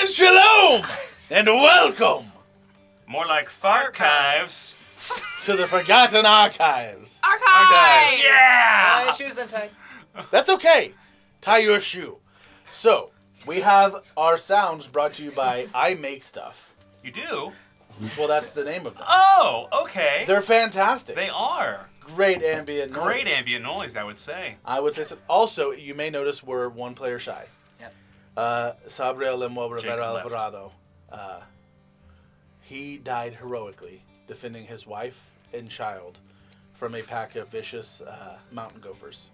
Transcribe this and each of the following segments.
and shalom, and welcome More like Farchives. to the Forgotten Archives. Archives! Yeah! My shoes untied. That's okay. Tie your shoe. So, we have our sounds brought to you by I Make Stuff. You do? Well, that's the name of them. Oh, okay. They're fantastic. They are. Great ambient noise. Great ambient noise, I would say. I would say so. Also, you may notice we're one player shy. Yep. Sabriel Lemo Jacob Rivera left. Alvarado. He died heroically defending his wife and child from a pack of vicious mountain gophers.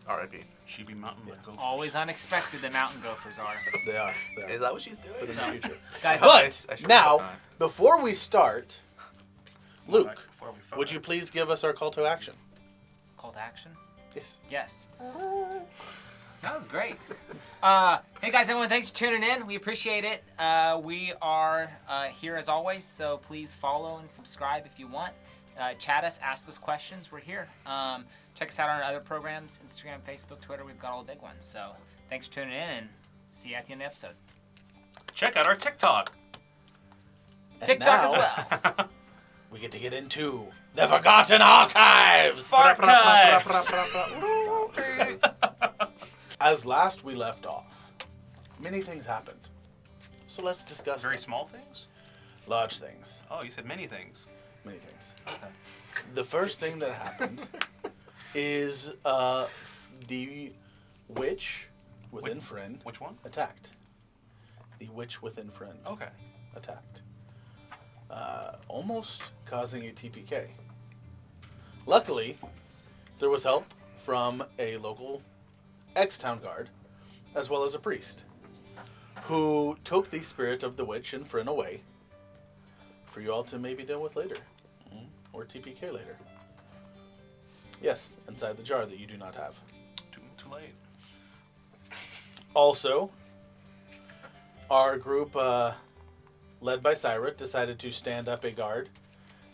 R.I.P. She be mountain like gophers. Always unexpected, the mountain gophers are. They are. Is that what she's For doing? the future. Guys, But I should now, have before we start, Luke, Before we fuck would up. you please give us our call to action? call to action? Yes. Yes. That was great. Hey guys, everyone, thanks for tuning in. We appreciate it. We are here as always, so please follow and subscribe if you want. Chat us, ask us questions. We're here. Check us out on our other programs, Instagram, Facebook, Twitter. We've got all the big ones. So thanks for tuning in, and see you at the end of the episode. Check out our TikTok. And TikTok as now, well. we get to get into the Forgotten Archives. Farchives. As last we left off, many things happened. So let's discuss Very them. small things? Large things. Oh, you said many things. Many things. Okay. The first thing that happened is the witch within Friend Which one? attacked. The witch within Friend Okay. attacked. Almost causing a TPK. Luckily, there was help from a local ex-town guard, as well as a priest, who took the spirit of the witch and Friend away for you all to maybe deal with later. Or TPK later. Yes, inside the jar that you do not have. Too late. Also, our group, led by Cyrus, decided to stand up a guard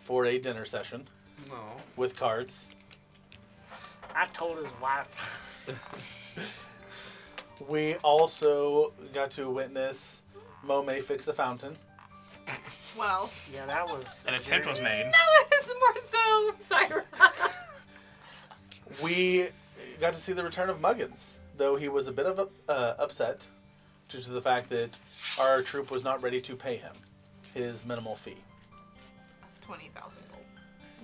for a dinner session No. with cards. I told his wife. We also got to witness Moe fix a fountain. Well, Yeah, that was. An attempt was made. that was more so Cyrus. We got to see the return of Muggins, though he was a bit of upset due to the fact that our troop was not ready to pay him his minimal fee. 20,000 gold.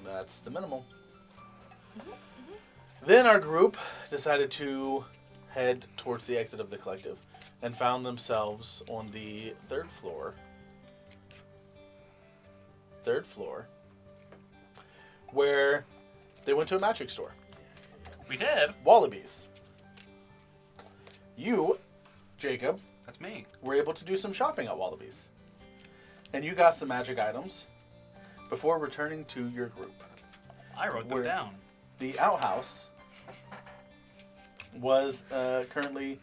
That's the minimal. Then our group decided to head towards the exit of the collective and found themselves on the third floor, where they went to a magic store. We did. Wallabies. You, Jacob, That's me. were able to do some shopping at Wallabies. And you got some magic items before returning to your group. I wrote them Where- down. The outhouse was currently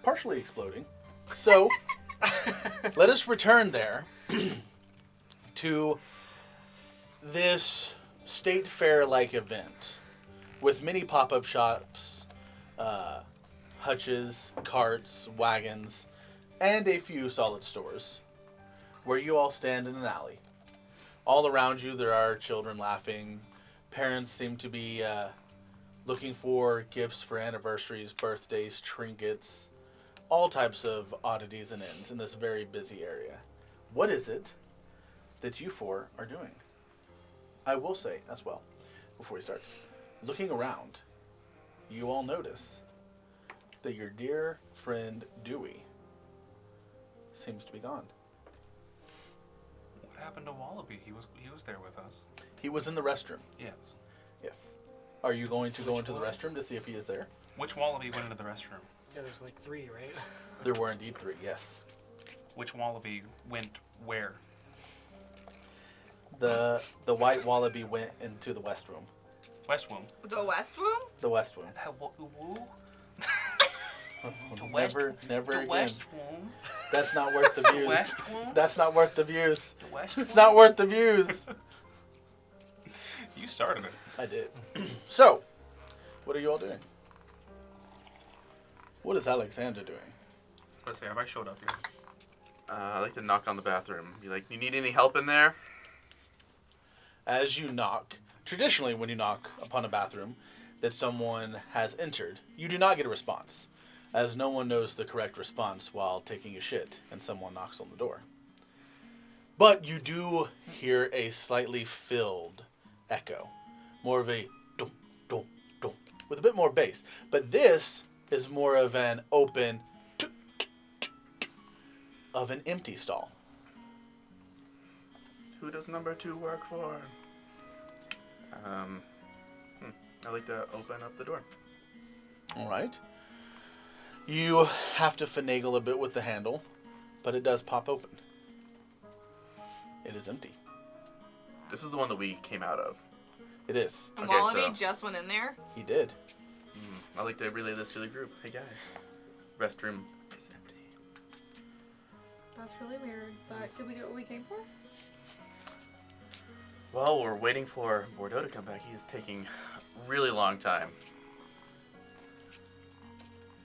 partially exploding. So, let us return there to this state fair-like event with many pop-up shops, hutches, carts, wagons, and a few solid stores where you all stand in an alley. All around you there are children laughing. Parents seem to be looking for gifts for anniversaries, birthdays, trinkets, all types of oddities and ends in this very busy area. What is it that you four are doing? I will say as well, before we start, looking around, you all notice that your dear friend Dewey seems to be gone. What happened to Wallaby? He was there with us. He was in the restroom. Yes. Yes. Are you going to go Which into the one? restroom to see if he is there? Which Wallaby went into the restroom? Yeah, there's like 3, right? There were indeed 3, yes. Which Wallaby went where? The white wallaby went into the west room. West Womb. The West Room? The west room. Woo? Never The again. West Womb. That's not worth the The views. West Womb. That's not worth the views. The West It's Womb? not worth the views. You started it. I did. So, what are you all doing? What is Alexander doing? to say, have I showed up yet? I like to knock on the bathroom. Be like, you need any help in there? As you knock, traditionally when you knock upon a bathroom that someone has entered, you do not get a response, as no one knows the correct response while taking a shit and someone knocks on the door. But you do hear a slightly filled echo, more of a dum, dum, dum, with a bit more bass. But this is more of an open of an empty stall. Who does number 2 work for? I like to open up the door. All right. You have to finagle a bit with the handle, but it does pop open. It is empty. This is the one that we came out of. It is. And Okay, Wallaby so- just went in there. He did. I like to relay this to the group. Hey guys, restroom is empty. That's really weird, but did we get what we came for? Well, we're waiting for Bordeaux to come back. He's taking a really long time.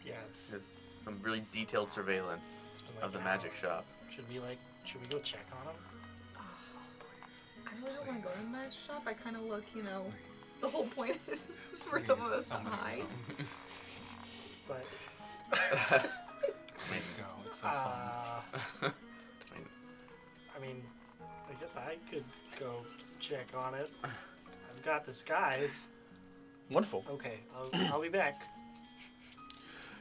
Yes. There's some really detailed surveillance It's been like of the an magic hour. shop. Should we go check on him? I really don't want to go to the magic shop. I kind of look, the whole point is for some of us to hide. But Let's go. It's so fun. I mean, I guess I could go check on it. I've got disguise. Wonderful. Okay, I'll be back.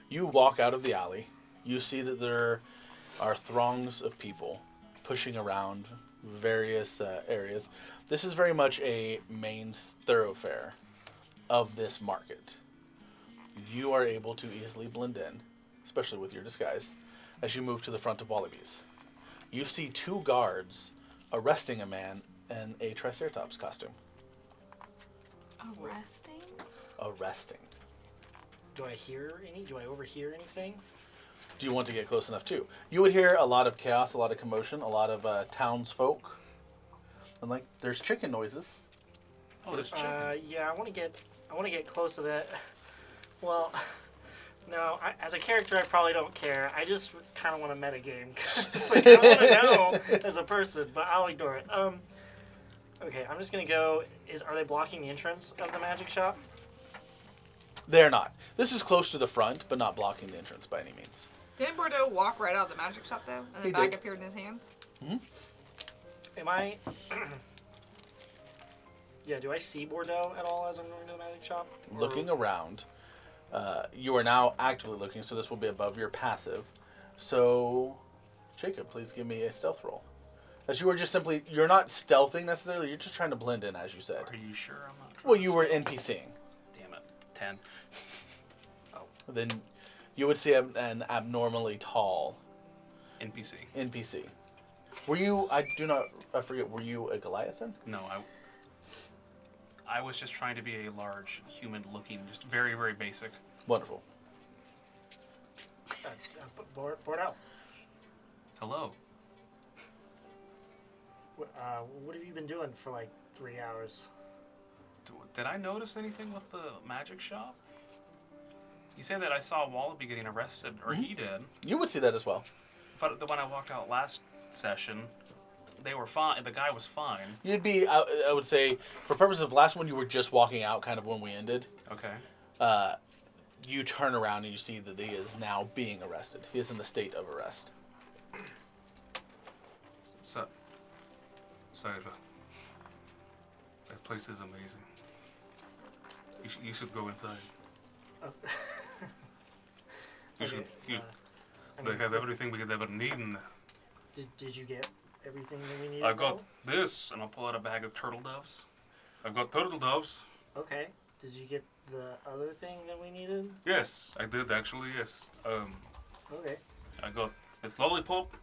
You walk out of the alley. You see that there are throngs of people pushing around various areas. This is very much a main thoroughfare of this market. You are able to easily blend in, especially with your disguise, as you move to the front of Wallabies. You see 2 guards arresting a man in a Triceratops costume. Arresting? Arresting. Do I overhear anything? Do you want to get close enough too? You would hear a lot of chaos, a lot of commotion, a lot of townsfolk. And there's chicken noises. Oh, there's chicken. Yeah, I want to get close to that. Well, no, as a character, I probably don't care. I just kind of want to metagame. I want to know as a person, but I'll ignore it. Okay, I'm just gonna go. Are they blocking the entrance of the magic shop? They're not. This is close to the front, but not blocking the entrance by any means. Didn't Bordeaux walk right out of the magic shop though? And the He bag did. appeared in his hand? Am I? Yeah. Do I see Bordeaux at all as I'm going to the magic shop? Or- Looking around, you are now actively looking, so this will be above your passive. So, Jacob, please give me a stealth roll. As you are just simply, you're not stealthing necessarily, you're just trying to blend in, as you said. Are you sure I'm not? Well, you were NPCing. Damn it. 10. Then you would see an abnormally tall NPC. NPC. Were you, I forget, were you a Goliathan? No, I was just trying to be a large human looking, just very, very basic. Wonderful. Bordeaux. Hello. What have you been doing for like 3 hours? Did I notice anything with the magic shop? You say that I saw Wallaby getting arrested, or he did. You would see that as well. But when I walked out last session, they were fine. The guy was fine. You'd be, I would say, for purposes of last one, you were just walking out kind of when we ended. Okay. You turn around and you see that he is now being arrested. He is in the state of arrest. So, that place is amazing. You should go inside. You should. They have everything we could ever need in there. Did you get everything that we needed? I got this, and I'll pull out a bag of turtle doves. I've got turtle doves. Okay. Did you get the other thing that we needed? Yes, I did actually. Yes. Okay. I got this lollipop.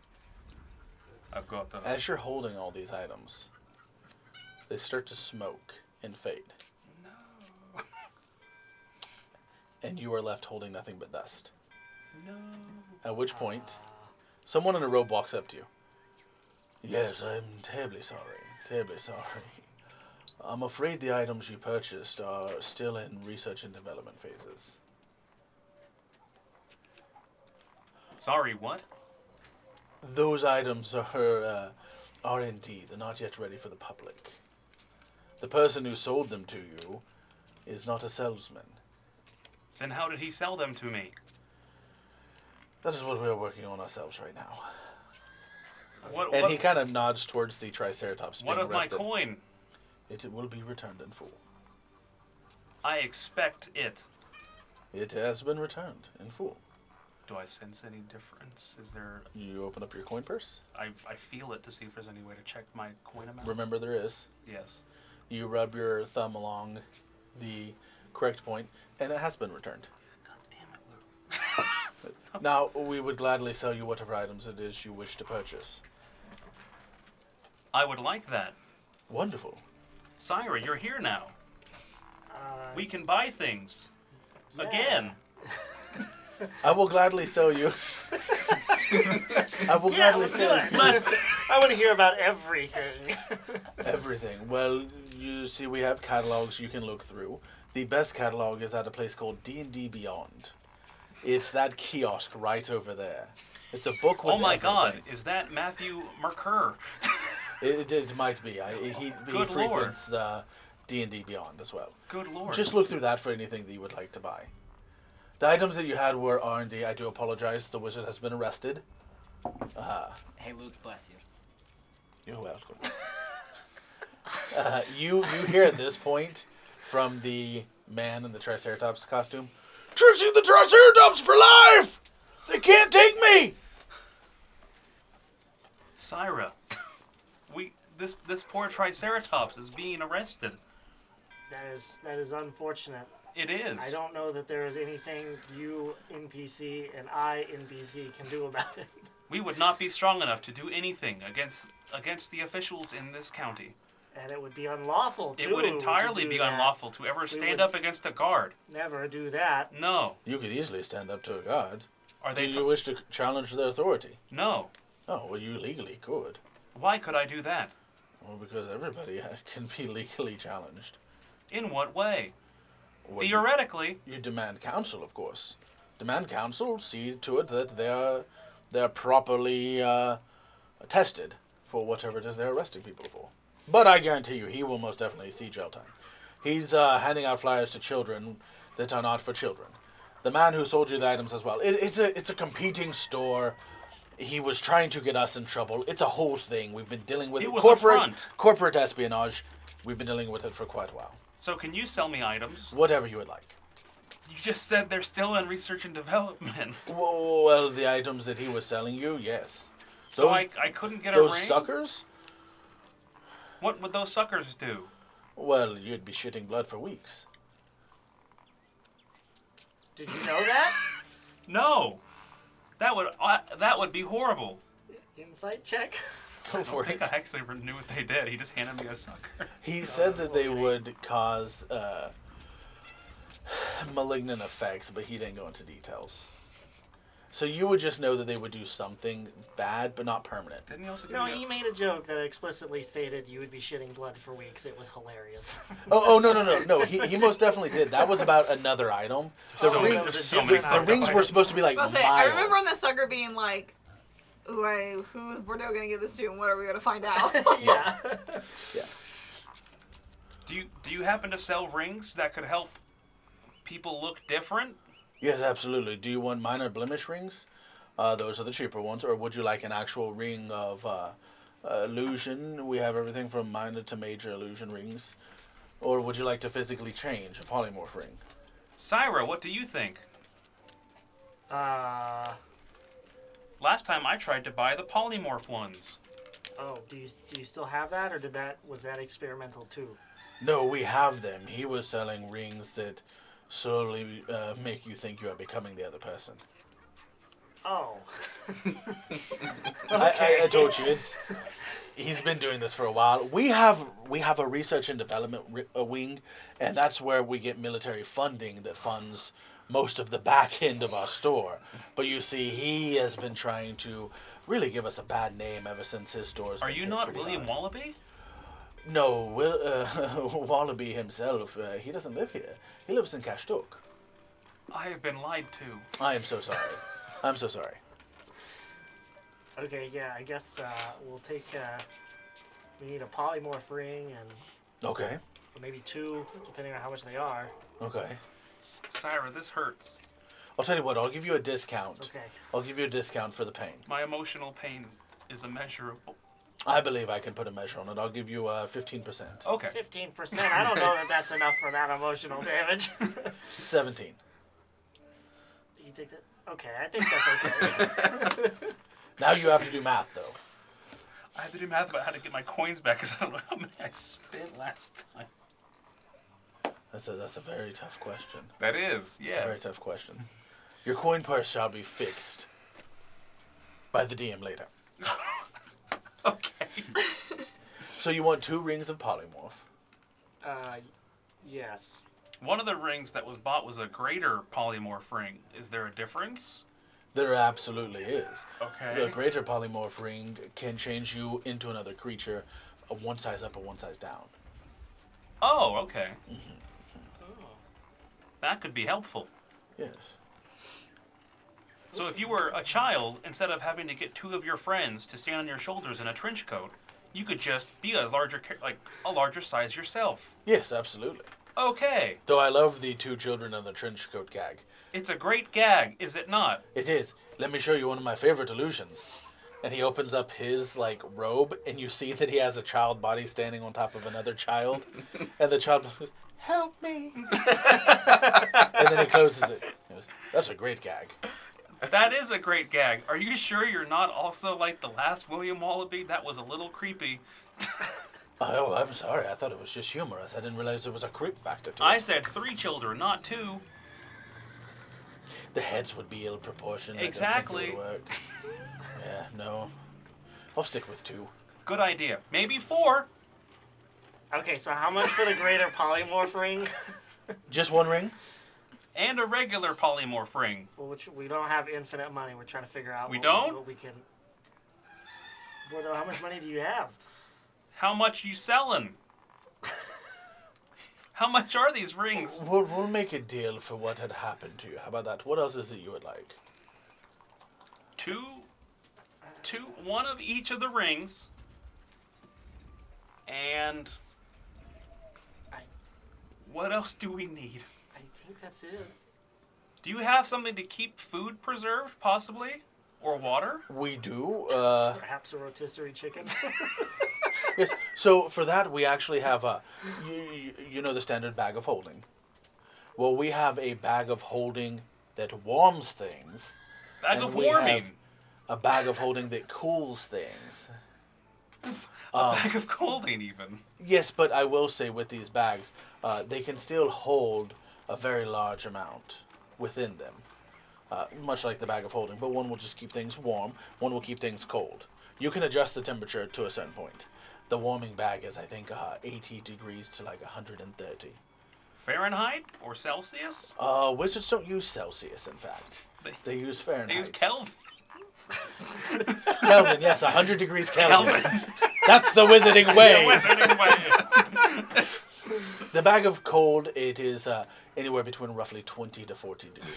I've got. As you're holding all these items, they start to smoke and fade. No. And you are left holding nothing but dust. No. At which point, someone in a robe walks up to you. Yes, I'm terribly sorry. Terribly sorry. I'm afraid the items you purchased are still in research and development phases. Sorry, what? Those items are indeed. They're not yet ready for the public. The person who sold them to you is not a salesman. Then how did he sell them to me? That is what we are working on ourselves right now. What He kind of nods towards the Triceratops being of my arrested. coin? It will be returned in full. I expect it. It has been returned in full. Do I sense any difference? Is there... You open up your coin purse. I feel it to see if there's any way to check my coin amount. Remember, there is. Yes. You rub your thumb along the correct point, and it has been returned. God damn it, Luke. Now, we would gladly sell you whatever items it is you wish to purchase. I would like that. Wonderful. Syra, you're here now. We We can buy things. Again. I will gladly sell you. I will gladly let's do sell it. Let's- I want to hear about everything. everything. Well, you see, we have catalogs you can look through. The best catalog is at a place called D&D Beyond. It's that kiosk right over there. It's a book with Oh my everything. God, is that Matthew Mercur? It might be. He Good Lord. frequents D&D Beyond as well. Good Lord. Just look through that for anything that you would like to buy. The items that you had were R&D. I do apologize. The wizard has been arrested. Hey, Luke, bless you. You're welcome. You hear at this point from the man in the Triceratops costume, Trixie the Triceratops for life! They can't take me! Syra, this poor Triceratops is being arrested. That is unfortunate. It is. I don't know that there is anything you NPC and I NPC can do about it. We would not be strong enough to do anything against the officials in this county. And it would be unlawful too. It would entirely to do be that. unlawful to ever stand would- up against a guard. Never do that. No. You could easily stand up to a guard. Are Do they? you wish to challenge their authority? No. Oh, well, you legally could. Why could I do that? Well, because everybody can be legally challenged. In what way? Well, Theoretically. You demand counsel, of course. Demand counsel, see to it that they're properly tested for whatever it is they're arresting people for. But I guarantee you, he will most definitely see jail time. He's handing out flyers to children that are not for children. The man who sold you the items as well. It's a competing store. He was trying to get us in trouble. It's a whole thing. We've been dealing with It was a front. corporate espionage. We've been dealing with it for quite a while. So can you sell me items? Whatever you would like. You just said they're still in research and development. Well, the items that he was selling you, yes. So Those- I couldn't get a Those ring? suckers? What would those suckers do? Well, you'd be shitting blood for weeks. Did you know that? No. That would be horrible. Insight check. Go I for don't think it. I actually knew what they did. He just handed me a sucker. He said that they okay. would cause malignant effects, but he didn't go into details. So you would just know that they would do something bad, but not permanent. Didn't he also give No, me a... he made a joke that explicitly stated you would be shitting blood for weeks. It was hilarious. Oh, no. He most definitely did. That was about another item. The, So ring- many- that was a so many different the item. rings were supposed to be like I was mild. say, I remember on the sucker being like, "Ooh, who's Bordeaux gonna give this to, and what are we gonna find out?" Yeah. Do you happen to sell rings that could help people look different? Yes, absolutely. Do you want minor blemish rings? Those are the cheaper ones. Or would you like an actual ring of illusion? We have everything from minor to major illusion rings. Or would you like to physically change a polymorph ring? Syra, what do you think? Last time I tried to buy the polymorph ones. Oh, do you still have that, or was that experimental too? No, we have them. He was selling rings that slowly make you think you are becoming the other person. Oh. I told you, he's been doing this for a while. We have a research and development wing, and that's where we get military funding that funds most of the back end of our store. But you see, he has been trying to really give us a bad name ever since his store's Are been you hit not pretty William hard. Wallaby? No, Wallaby himself, he doesn't live here. He lives in Kashtuk. I have been lied to. I am so sorry. I'm so sorry. Okay, yeah, I guess we'll take. We need a polymorph ring and Okay. or maybe 2, depending on how much they are. Okay. Syra, this hurts. I'll tell you what. I'll give you a discount. Okay. I'll give you a discount for the pain. My emotional pain is immeasurable. I believe I can put a measure on it. I'll give you 15%. Okay. 15%. I don't know that that's enough for that emotional damage. 17. You think that? Okay, I think that's okay. Now you have to do math, though. I have to do math about how to get my coins back because I don't know how many I spent last time. That's a very tough question. That is, yes. It's a very tough question. Your coin purse shall be fixed by the DM later. Okay. So you want 2 rings of polymorph. Yes. One of the rings that was bought was a greater polymorph ring. Is there a difference? There absolutely is. Okay. The greater polymorph ring can change you into another creature, one size up or one size down. Oh, okay. Oh. That could be helpful. Yes. So if you were a child, instead of having to get 2 of your friends to stand on your shoulders in a trench coat, you could just be a larger size yourself. Yes, absolutely. Okay. Though I love the 2 children in the trench coat gag. It's a great gag, is it not? It is. Let me show you one of my favorite illusions. And he opens up his robe, and you see that he has a child body standing on top of another child, and the child goes, "Help me!" And then he closes it. He goes, "That's a great gag." That is a great gag. Are you sure you're not also like the last William Wallaby? That was a little creepy. Oh, I'm sorry. I thought it was just humorous. I didn't realize there was a creep factor to it. I said 3 children, not 2. The heads would be ill proportioned. Exactly. I don't think it would work. Yeah, no. I'll stick with 2. Good idea. Maybe 4. Okay, so how much for the greater polymorph ring? Just 1 ring? And a regular polymorph ring. Well, which we don't have infinite money. We're trying to figure out. We what don't? what we can. Well, how much money do you have? How much you selling? How much are these rings? We'll make a deal for what had happened to you. How about that? What else is it you would like? 2, 1 of each of the rings. And what else do we need? I think that's it. Do you have something to keep food preserved, possibly? Or water? We do. Perhaps a rotisserie chicken. Yes. So for that, we actually have you know the standard bag of holding. Well, we have a bag of holding that warms things. Bag and of we warming. have a bag of holding that cools things. A bag of holding, even. Yes, but I will say with these bags, they can still hold a very large amount within them. Much like the bag of holding, but one will just keep things warm, one will keep things cold. You can adjust the temperature to a certain point. The warming bag is, I think, 80 degrees to 130. Fahrenheit or Celsius? Wizards don't use Celsius, in fact. They use Fahrenheit. They use Kelvin. Kelvin, yes, 100 degrees Kelvin. That's the wizarding way. The wizarding way. The bag of cold, it is anywhere between roughly 20 to 40 degrees.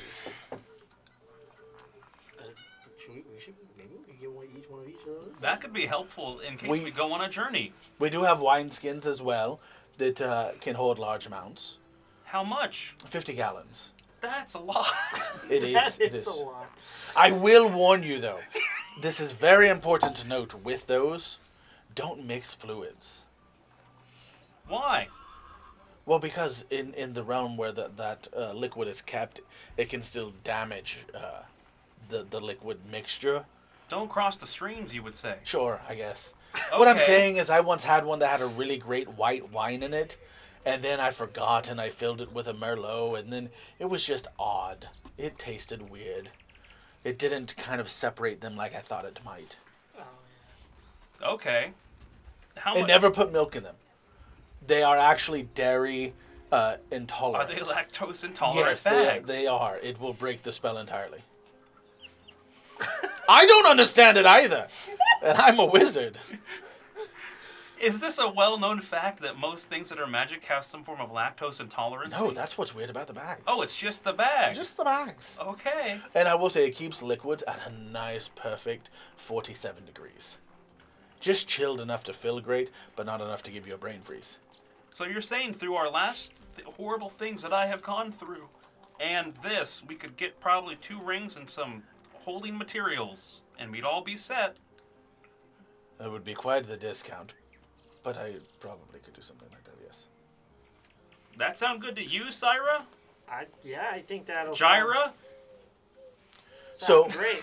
Maybe we could get each one of each of those. That could be helpful in case we go on a journey. We do have wine skins as well that can hold large amounts. How much? 50 gallons. That's a lot. It is. That It is is. a lot. I will warn you, though. This is very important to note. With those, don't mix fluids. Why? Well, because in the realm where that liquid is kept, it can still damage the liquid mixture. Don't cross the streams, you would say. Sure, I guess. Okay. What I'm saying is I once had one that had a really great white wine in it, and then I forgot and I filled it with a Merlot, and then it was just odd. It tasted weird. It didn't kind of separate them like I thought it might. Oh, Okay. How And much? never put milk in them. They are actually dairy Are intolerant. they lactose intolerant Yes, bags? they are. It will break the spell entirely. I don't understand it either. And I'm a wizard. Is this a well-known fact that most things that are magic have some form of lactose intolerance? No, that's what's weird about the bags. Oh, it's just the bag. Just the bags. Okay. And I will say it keeps liquids at a nice, perfect 47 degrees. Just chilled enough to feel great, but not enough to give you a brain freeze. So you're saying through our last horrible things that I have gone through, and this, we could get probably 2 rings and some holding materials, and we'd all be set. That would be quite the discount, but I probably could do something like that, yes. That sound good to you, Syra? I think that'll Gyra? So- sound great.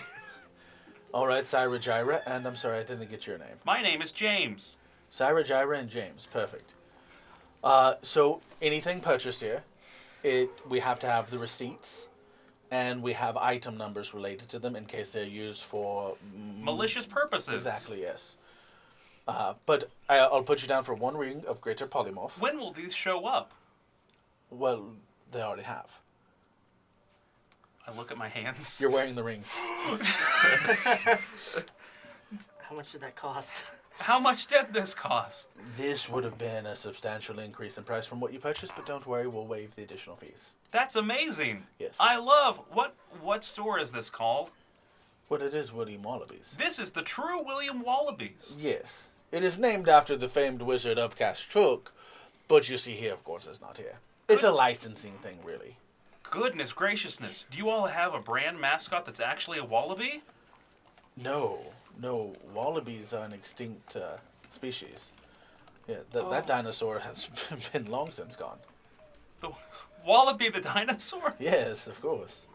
All right, Syra, Gyra, and I'm sorry I didn't get your name. My name is James. Syra, Gyra, and James. Perfect. So anything purchased here, we have to have the receipts, and we have item numbers related to them in case they're used for Malicious purposes. Exactly, yes. But I'll put you down for 1 ring of greater polymorph. When will these show up? Well, they already have. I look at my hands. You're wearing the rings. How much did that cost? How much did this cost? This would have been a substantial increase in price from what you purchased, but don't worry, we'll waive the additional fees. That's amazing. Yes. I love what store is this called? What it is, William Wallabies. This is the true William Wallabies. Yes. It is named after the famed wizard of Kashtchuk, but you see here, of course, it's not here. It's a licensing thing, really. Goodness graciousness. Do you all have a brand mascot that's actually a wallaby? No, wallabies are an extinct species. Yeah, that dinosaur has been long since gone. The wallaby the dinosaur? Yes, of course.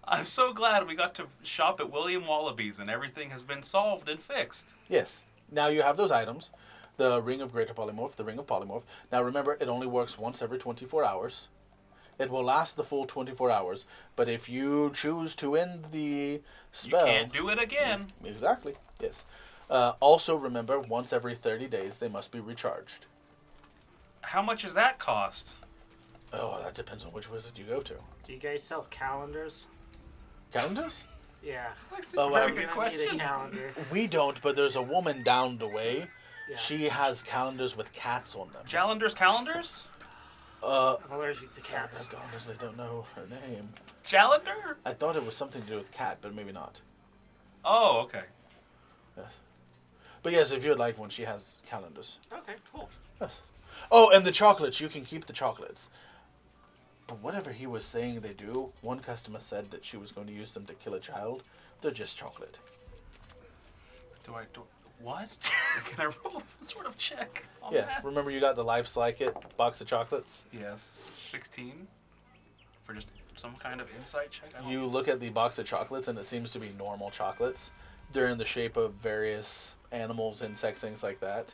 I'm so glad we got to shop at William Wallabies and everything has been solved and fixed. Yes. Now you have those items. The ring of greater polymorph, the ring of polymorph. Now remember, it only works once every 24 hours. It will last the full 24 hours, but if you choose to end the spell... You can't do it again. Exactly, yes. Also remember, once every 30 days, they must be recharged. How much does that cost? Oh, that depends on which wizard you go to. Do you guys sell calendars? Calendars? Yeah. Oh, Very I'm good gonna need a question. calendar. We don't, but there's a woman down the way. Yeah. She has calendars with cats on them. Jalender's calendars? I'm allergic to cats. I honestly don't know her name. Jalender? I thought it was something to do with cat, but maybe not. Oh, okay. Yes. But yes, if you'd like one, she has calendars. Okay, cool. Yes. Oh, and the chocolates. You can keep the chocolates. But whatever he was saying they do, one customer said that she was going to use them to kill a child. They're just chocolate. What? Can I roll some sort of check on Yeah, that? remember you got the Life's Like It box of chocolates? Yes. 16? For just some kind of insight check? I don't- You look at the box of chocolates and it seems to be normal chocolates. They're in the shape of various animals, insects, things like that.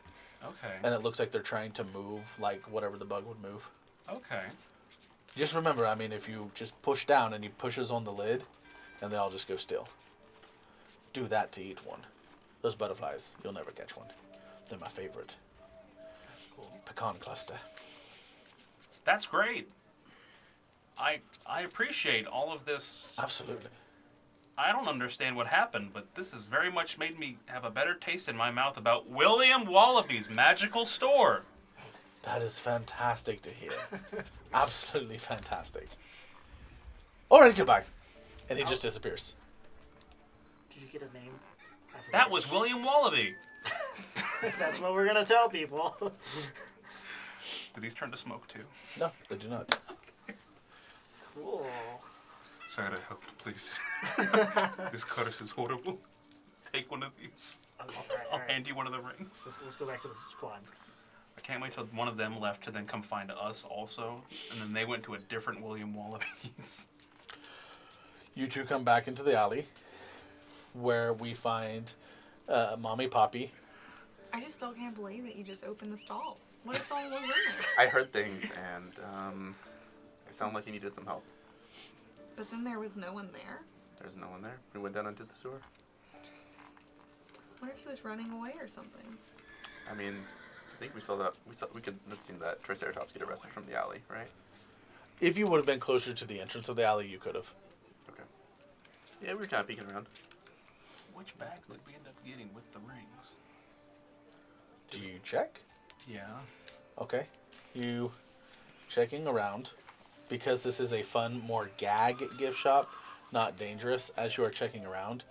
Okay. And it looks like they're trying to move like whatever the bug would move. Okay. Just remember, I mean, if you just push down and he pushes on the lid and they all just go still. Do that to eat one. Those butterflies, you'll never catch one. They're my favorite. Cool. Pecan cluster. That's great. I appreciate all of this. Absolutely. I don't understand what happened, but this has very much made me have a better taste in my mouth about William Wallaby's magical store. That is fantastic to hear. Absolutely fantastic. All right, goodbye. And he just disappears. Did you get his name? I forgot. That was William Wallaby. That's what we're gonna tell people. Do these turn to smoke too? No, they do not. Cool. Sorry to help, please. This curse is horrible. Take one of these. Okay, I'll alright. hand you one of the rings. Let's go back to the squad. I can't wait till one of them left to then come find us also. And then they went to a different William Wallaby's. You two come back into the alley where we find Mommy Poppy. I just still can't believe that you just opened the stall. What if someone was in there? I heard things, and it sounded like you needed some help. But then there was no one there. There's no one there. We went down into the sewer. What if he was running away or something? I mean, I think we could have seen that Triceratops get arrested from the alley, right? If you would have been closer to the entrance of the alley, you could have. Okay. Yeah, we were kind of peeking around. Which bags did we end up getting with the rings? Do you check? Yeah. Okay. You checking around. Because this is a fun, more gag gift shop, not dangerous, as you are checking around,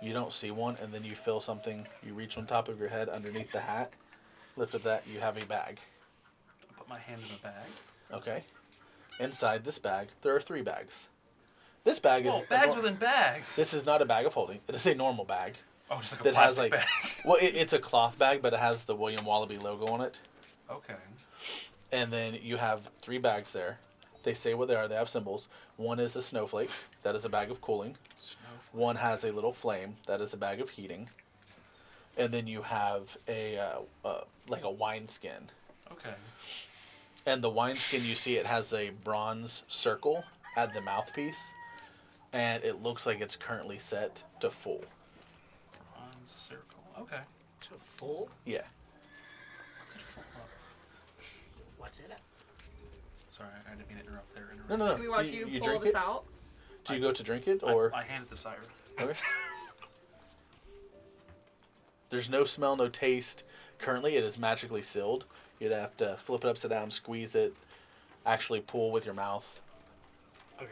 you don't see one, and then you feel something. You reach on top of your head underneath the hat. Lift up that, you have a bag. I put my hand in the bag. Okay. Inside this bag, there are 3 bags. This bag is... Whoa, bags within bags! This is not a bag of holding. It is a normal bag. Oh, just like a that has, plastic like- bag. Well, it's a cloth bag, but it has the William Wallaby logo on it. Okay. And then you have 3 bags there. They say what they are. They have symbols. One is a snowflake. That is a bag of cooling. One has a little flame. That is a bag of heating. And then you have a like a wineskin. Okay. And the wineskin, you see it has a bronze circle at the mouthpiece. And it looks like it's currently set to full. Bronze circle. Okay. To full? Yeah. What's it full of? What's in it? Sorry, I didn't mean to interrupt there. No. Do we watch you pull drink this it? out? Do you go to drink it, or... I hand it to Syra. Okay. There's no smell, no taste. Currently, it is magically sealed. You'd have to flip it upside down, squeeze it, actually pull with your mouth. Okay.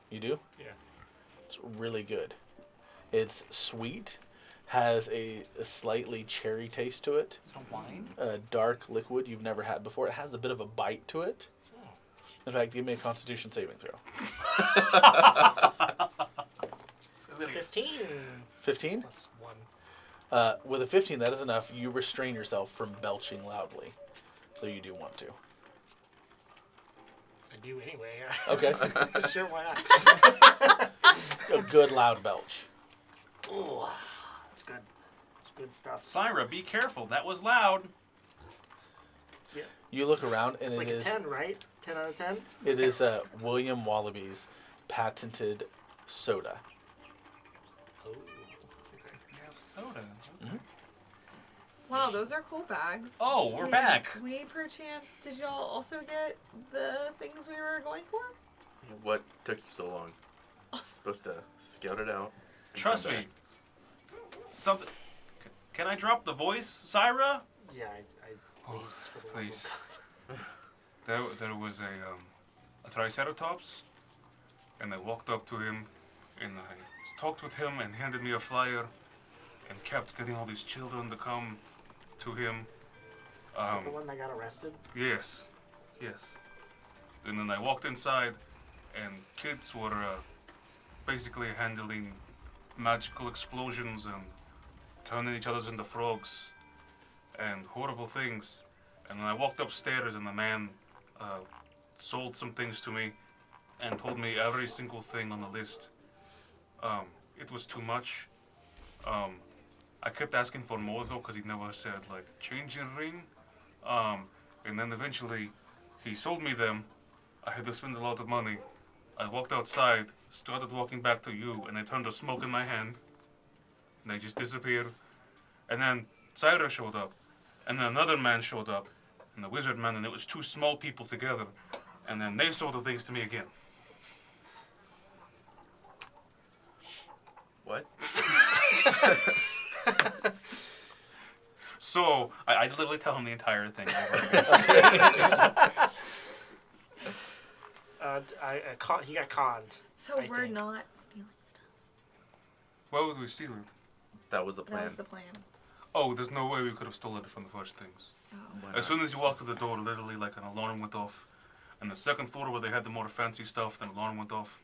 You do? Yeah. It's really good. It's sweet, has a slightly cherry taste to it, Is it a wine? a dark liquid you've never had before. It has a bit of a bite to it. In fact, give me a Constitution saving throw. 15 15? plus 1. With a 15, that is enough. You restrain yourself from belching loudly, though you do want to. I do anyway. Okay. Sure, why not? A good loud belch. Ooh, that's good. It's good stuff. Syra, be careful. That was loud. You look around, and It's like it a is 10, right? 10 out of 10? it is William Wallaby's patented soda. Oh. We have soda. Wow, those are cool bags. Oh, we're Did back. We perchance, did y'all also get the things we were going for? What took you so long? Supposed to scout it out. and Trust come me. back. Something. Can I drop the voice, Syra? Yeah, I please. For the love of Please. God. There was a triceratops, and I walked up to him, and I talked with him, and handed me a flyer, and kept getting all these children to come to him. Is that the one that got arrested? Yes, yes. And then I walked inside, and kids were basically handling magical explosions and turning each other into frogs and horrible things. And then I walked upstairs, and the man sold some things to me and told me every single thing on the list. It was too much. I kept asking for more though, because he never said like change your ring. And then eventually he sold me them. I had to spend a lot of money. I walked outside, started walking back to you, and I turned to smoke in my hand. And they just disappeared. And then Syra showed up. And then another man showed up. And the wizard man, and it was 2 small people together. And then they sold the things to me again. What? So, I literally tell him the entire thing over again. He got conned. So I we're think. not stealing stuff. Why would we steal it? That was the That plan. was the plan. Oh, there's no way we could have stolen it from the first things. Oh. Why As not? soon as you walked through the door, literally like an alarm went off. And the second floor where they had the more fancy stuff, then alarm went off.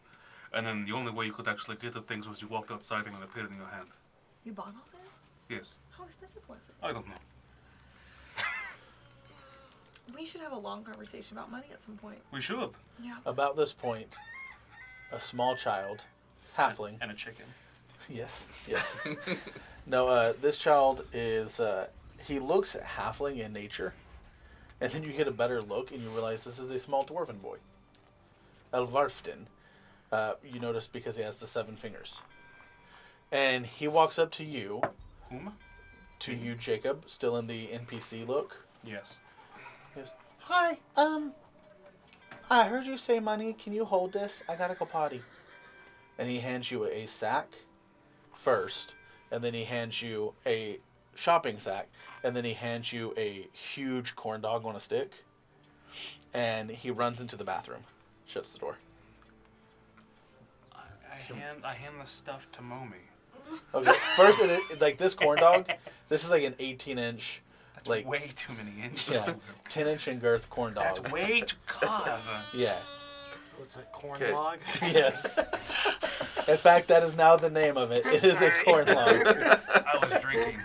And then the only way you could actually get the things was you walked outside and it appeared in your hand. You bought all this? Yes. How expensive was it? I don't know. We should have a long conversation about money at some point. We should. Yeah. About this point, a small child, halfling. And a chicken. Yes, yes. No, this child is, he looks halfling in nature, and then you get a better look and you realize this is a small dwarven boy. Elvarftin. You notice because he has the 7 fingers. And he walks up to you, Whom? to you, Jacob, still in the NPC look. Yes. He goes, hi, I heard you say money. Can you hold this? I gotta go potty. And he hands you a sack first, and then he hands you a shopping sack, and then he hands you a huge corn dog on a stick, and he runs into the bathroom, shuts the door. I hand the stuff to Momi. Okay, first, like this corn dog, this is like an 18-inch, That's like way too many inches. yeah, 10-inch in girth corn dog. That's way too God. Yeah. So it's a corn Okay. log. Yes. In fact, that is now the name of it. It is a corn log. I was drinking.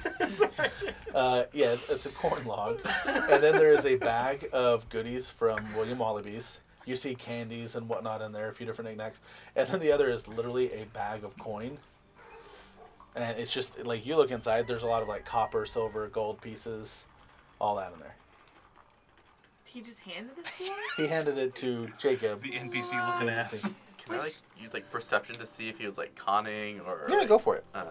Yeah, it's a corn log. And then there is a bag of goodies from William Wallaby's. You see candies and whatnot in there, a few different knickknacks. And then the other is literally a bag of coin. And it's just, like, you look inside, there's a lot of, like, copper, silver, gold pieces, all that in there. He just handed this to us? He handed it to Jacob. The NPC looking ass. Can I like use like perception to see if he was like conning or? Yeah, like, go for it. Yeah,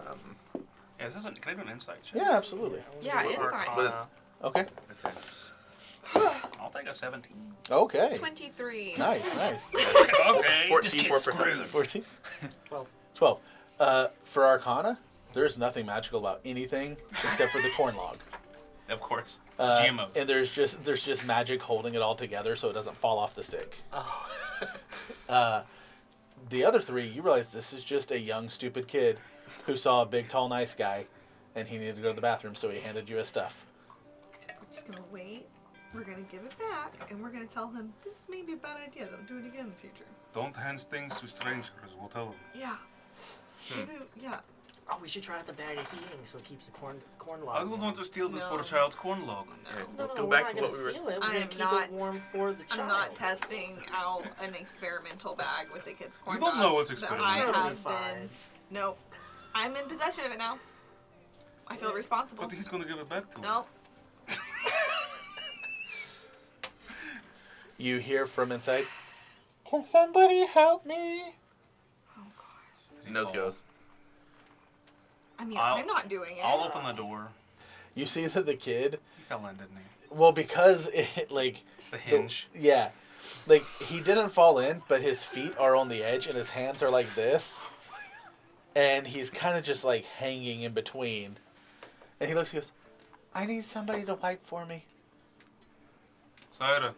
this isn't. Can I do an insight check? Yeah, absolutely. Yeah, What insight. arcana? Okay. I'll take a 17. Okay. 23. Nice, nice. Okay. 14 just get more screwed. perception. 14? 12. 12. For Arcana, there's nothing magical about anything except for the corn log. Of course. Uh, GMO. And there's just magic holding it all together so it doesn't fall off the stick. Oh. The other three, you realize this is just a young, stupid kid who saw a big, tall, nice guy, and he needed to go to the bathroom, so he handed you his stuff. We're just gonna wait. We're gonna give it back, and we're gonna tell him this may be a bad idea. Don't do it again in the future. Don't hand things to strangers. We'll tell them. Yeah. Maybe, yeah. Oh, we should try out the bag of heating so it keeps the corn log. I don't want to steal this No. poor child's corn log. Yes, No, let's no, go we're back not to gonna what we were. steal it. We're I gonna am keep not- it warm for the child. I'm not testing out an experimental bag with the kid's corn You don't dog know what's that experimental. I Totally have fine. been. Nope. I'm in possession of it now. I feel responsible. But he's gonna give it back to him. Nope. You hear from inside, "Can somebody help me?" Oh gosh. Did he Nose fall? goes. I mean, I'll- I'm not doing it. I'll open the door. You see that the kid, He fell in, didn't he? well, because it, like, The hinge. yeah, like, he didn't fall in, but his feet are on the edge and his hands are like this. And he's kind of just, like, hanging in between. And he looks, he goes, "I need somebody to wipe for me." Sarah.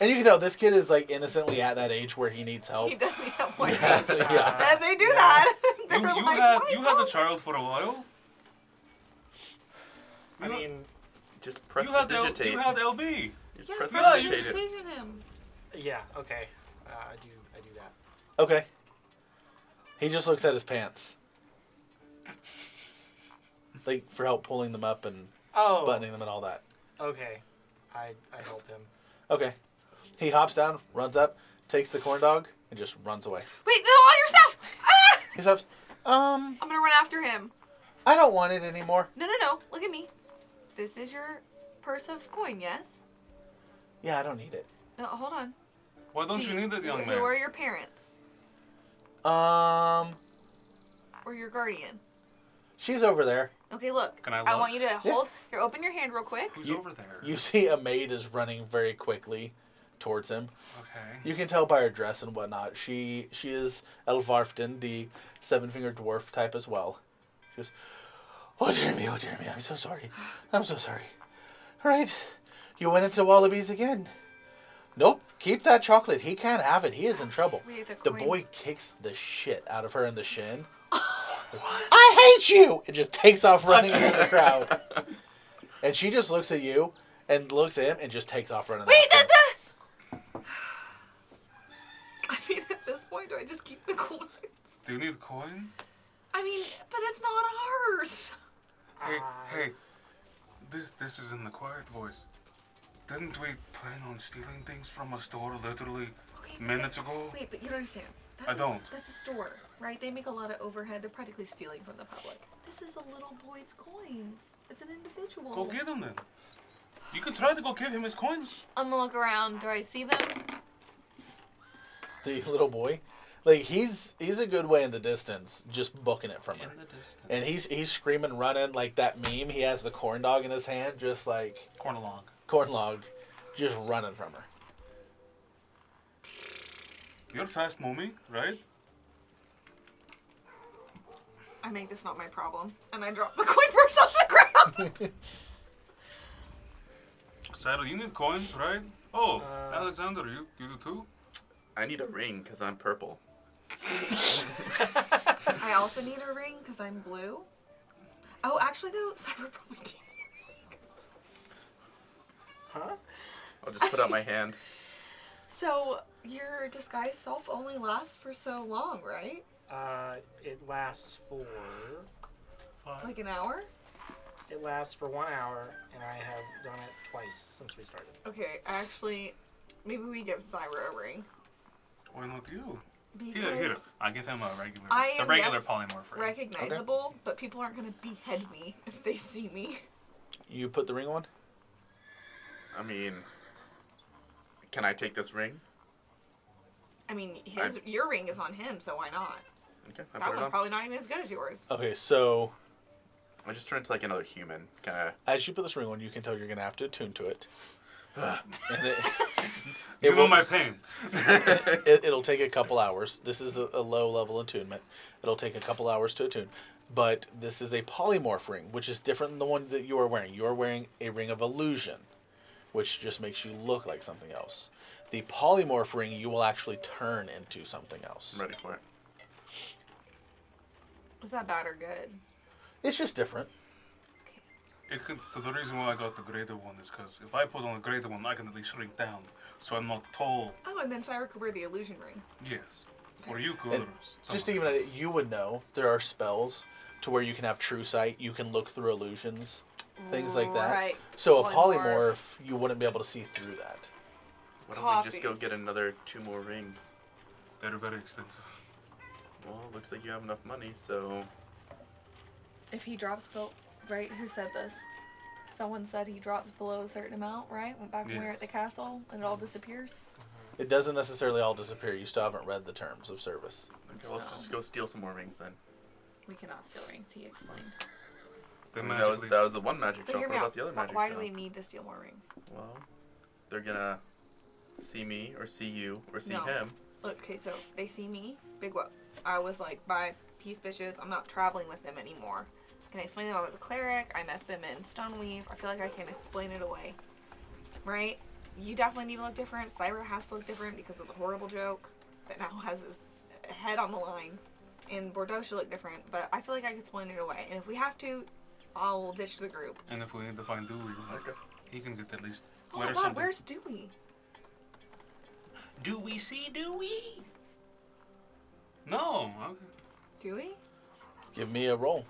And you can tell this kid is, like, innocently at that age where he needs help. He doesn't have one. Yeah, yeah. And they do Yeah. that. They're You like, had "Why you had the not?" child for a while. I mean, Just press you the had digitate. you had LB. Just Yeah, press yeah, the you digitate it. Teaching him. yeah, okay. I do that. Okay. He just looks at his pants. Like, for help pulling them up and Oh. buttoning them and all that. Okay. I help him. Okay. He hops down, runs up, takes the corn dog, and just runs away. Wait, no, all your stuff! Ah! He stops. I'm gonna run after him. I don't want it anymore. No. Look at me. This is your purse of coin, yes? Yeah, I don't need it. No, hold on. Why don't Do you need it, young Who man? are your parents? Or your guardian? She's over there. Okay, look. Can I I look? want you to hold. Here, open your hand real quick. Who's You- over there? You see a maid is running very quickly towards him. Okay. You can tell by her dress and whatnot. She is Elvarfton, the seven-fingered dwarf type as well. She goes, oh dear me, I'm so sorry. I'm so sorry. All right, you went into Wallaby's again. Nope, keep that chocolate. He can't have it. He is in trouble. Wait, The coin. boy kicks the shit out of her in the shin. I hate you! And just takes off running into the crowd. And she just looks at you and looks at him and just takes off running. Wait, after him. I mean, at this point, do I just keep the coin? Do you need a coin? I mean, but it's not ours. Hey. This is in the quiet voice. Didn't we plan on stealing things from a store literally Okay, minutes ago? Wait, but you don't understand. I don't. That's a store, right? They make a lot of overhead. They're practically stealing from the public. This is a little boy's coins. It's an individual. Go get him then. You can try to go give him his coins. I'm gonna look around. Do I see them? The little boy, like he's a good way in the distance, just booking it from her. In the distance. And he's screaming, running like that meme. He has the corn dog in his hand, just like Corn log. corn log, just running from her. You're fast, mommy, right? I make this not my problem, and I drop the coin purse on the ground. Saddle, you need coins, right? Oh, Uh, Alexander, you do too? I need a ring because I'm purple. I also need a ring because I'm blue. Oh, actually though, Cyber probably did. huh? I'll just put out my hand. So your disguised self only lasts for so long, right? It lasts for Like an hour? It lasts for 1 hour, and I have done it twice since we started. Okay, actually, maybe we give Cyber a ring. Why not you? Because Here. I give him a regular, I the am, regular yes, polymorph ring. recognizable, but people aren't gonna behead me if they see me. You put the ring on? I mean, can I take this ring? I mean, your ring is on him, so why not? Okay, I That put it one's on. probably not even as good as yours. Okay, so I just turned into like another human. Kind as you put this ring on, you can tell you're going to have to attune to it. of. And You know will- my pain. it'll take a couple hours. This is a low level attunement. It'll take a couple hours to attune. But this is a polymorph ring, which is different than the one that you are wearing. You are wearing a ring of illusion, which just makes you look like something else. The polymorph ring, you will actually turn into something else. I'm ready for it. Is that bad or good? It's just different. So the reason why I got the greater one is because if I put on a greater one, I can at least shrink down, so I'm not tall. Oh, and then Cyber could wear the illusion ring. Yes. Or you could. And or Just someone. even you would know there are spells to where you can have true sight. You can look through illusions, things like that. Right. So a Polymorph. polymorph, you wouldn't be able to see through that. Why don't we just Copy. go get another 2 more rings? They're very expensive. Well, looks like you have enough money, so If he drops below, right? Who said this? Someone said he drops below a certain amount, right? Went back when we were at Yes. the castle and it all disappears. It doesn't necessarily all disappear. You still haven't read the terms of service. okay, let's just go steal some more rings then. We cannot steal rings, he explained. They I mean, that magically. was the one magic But shop. hear What me about out. the other magic Why shop? do we need to steal more rings? Well, they're gonna see me or see you or see No. him. Look, okay, so they see me, big whoop. I was like, bye, peace, bitches. I'm not traveling with them anymore. Can I explain to them I was a cleric? I met them in Stoneweave. I feel like I can explain it away. Right? You definitely need to look different. Cyber has to look different because of the horrible joke that now has his head on the line. And Bordeaux should look different, but I feel like I can explain it away. And if we have to, I'll ditch the group. And if we need to find Dewey, like, Okay. he can get at least. Oh my god, where's Dewey? Do we see Dewey? No. Okay. Dewey? Give me a roll.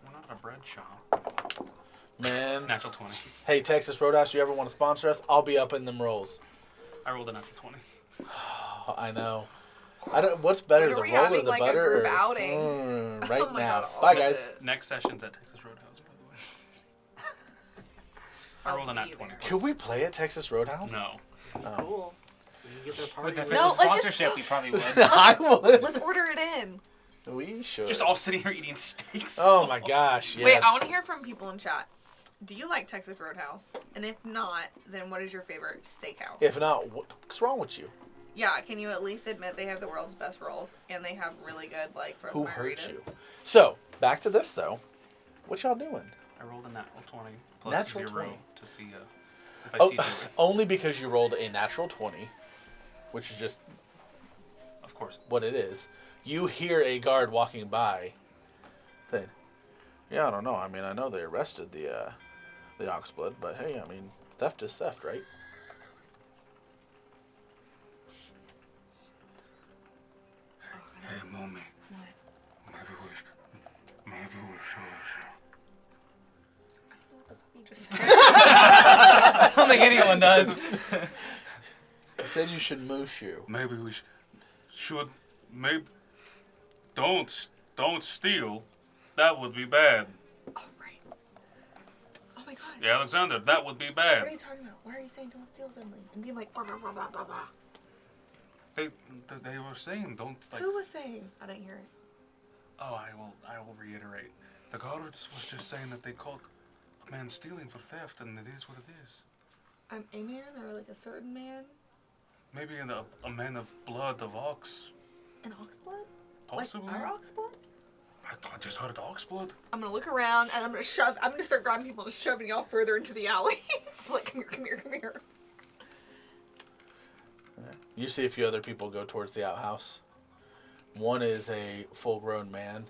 We're not a bread shop. Man. Natural 20. Hey, Texas Roadhouse, you ever want to sponsor us? I'll be up in them rolls. I rolled a natural 20. I know. I don't. What's better, When are the we roll or having, the like, a butter? group or, outing? right Oh my now. God, all Bye, of guys. it. Next session's at Texas Roadhouse, by the way. I rolled a nat 20. Could we play at Texas Roadhouse? No. Oh. Cool. You get their party. With the ready. official No, let's just- sponsorship, we probably would. I would. Let's order it in. We should. Just all sitting here eating steaks. Oh my gosh. Yes. Wait, I want to hear from people in chat. Do you like Texas Roadhouse? And if not, then what is your favorite steakhouse? If not, what's wrong with you? Yeah, can you at least admit they have the world's best rolls and they have really good like frozen Who hurt margaritas? you? So back to this though. What y'all doing? I rolled a natural 20 plus Natural 0 20. to see if I Oh, see Dewey. only because you rolled a natural 20, which is just Of course. what it is. You hear a guard walking by. Saying, yeah, I don't know. I mean, I know they arrested the Oxblood, but hey, I mean, theft is theft, right? Hey, mommy. What? Maybe we Just I don't think anyone does. I said you should moose you. Maybe we should. Maybe. Don't steal. That would be bad. oh right. Oh my god. Yeah, Alexander, that would be What bad. are you talking about? Why are you saying don't steal suddenly? And being like blah blah blah blah blah blah. They were saying don't like. Who was saying? I didn't hear it. Oh, I will reiterate. The guards was just saying that they caught a man stealing for theft, and it is what it is. I'm a man or like a certain man? Maybe a man of blood of ox, An oxblood? possibly. Like our oxblood? I just heard a dog explode. I'm gonna look around and I'm gonna start grabbing people and shoving y'all further into the alley. Like, come here. You see a few other people go towards the outhouse. One is a full-grown man,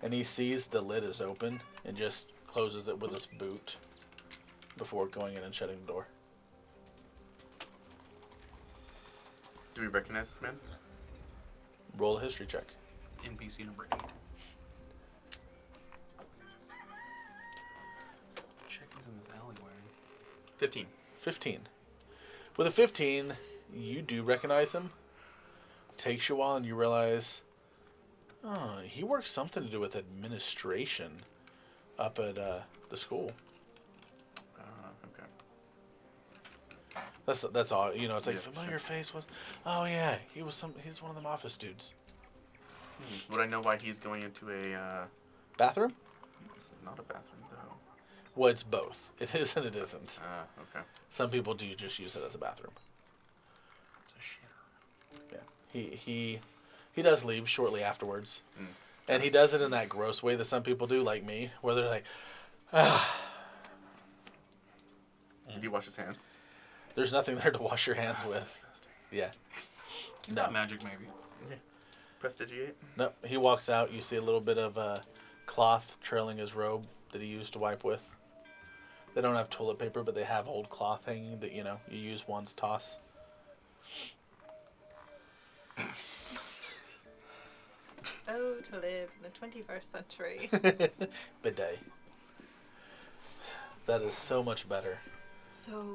and he sees the lid is open and just closes it with his boot before going in and shutting the door. Do we recognize this man? Roll a history check. NPC number 8. Check he's in this alleyway. 15. 15. With a 15, you do recognize him. Takes you a while and you realize, oh, he works something to do with administration up at the school. Okay. That's all. You know, it's like Yeah, familiar face was. Oh yeah, he's one of them office dudes. Would I know why he's going into a? Bathroom? It's not a bathroom though. Well, it's both. It is and it isn't. Okay. Some people do just use it as a bathroom. It's a shitter. Yeah. He does leave shortly afterwards. Mm. And he does it in that gross way that some people do, like me, where they're like, ah. Did he wash his hands? There's nothing there to wash your hands That's with. disgusting. Yeah. Not No. magic, maybe. Prestigiate. Nope. He walks out. You see a little bit of cloth trailing his robe that he used to wipe with. They don't have toilet paper, but they have old cloth hanging that, you know, you use once, toss. Oh, to live in the 21st century. Bidet. That is so much better. So,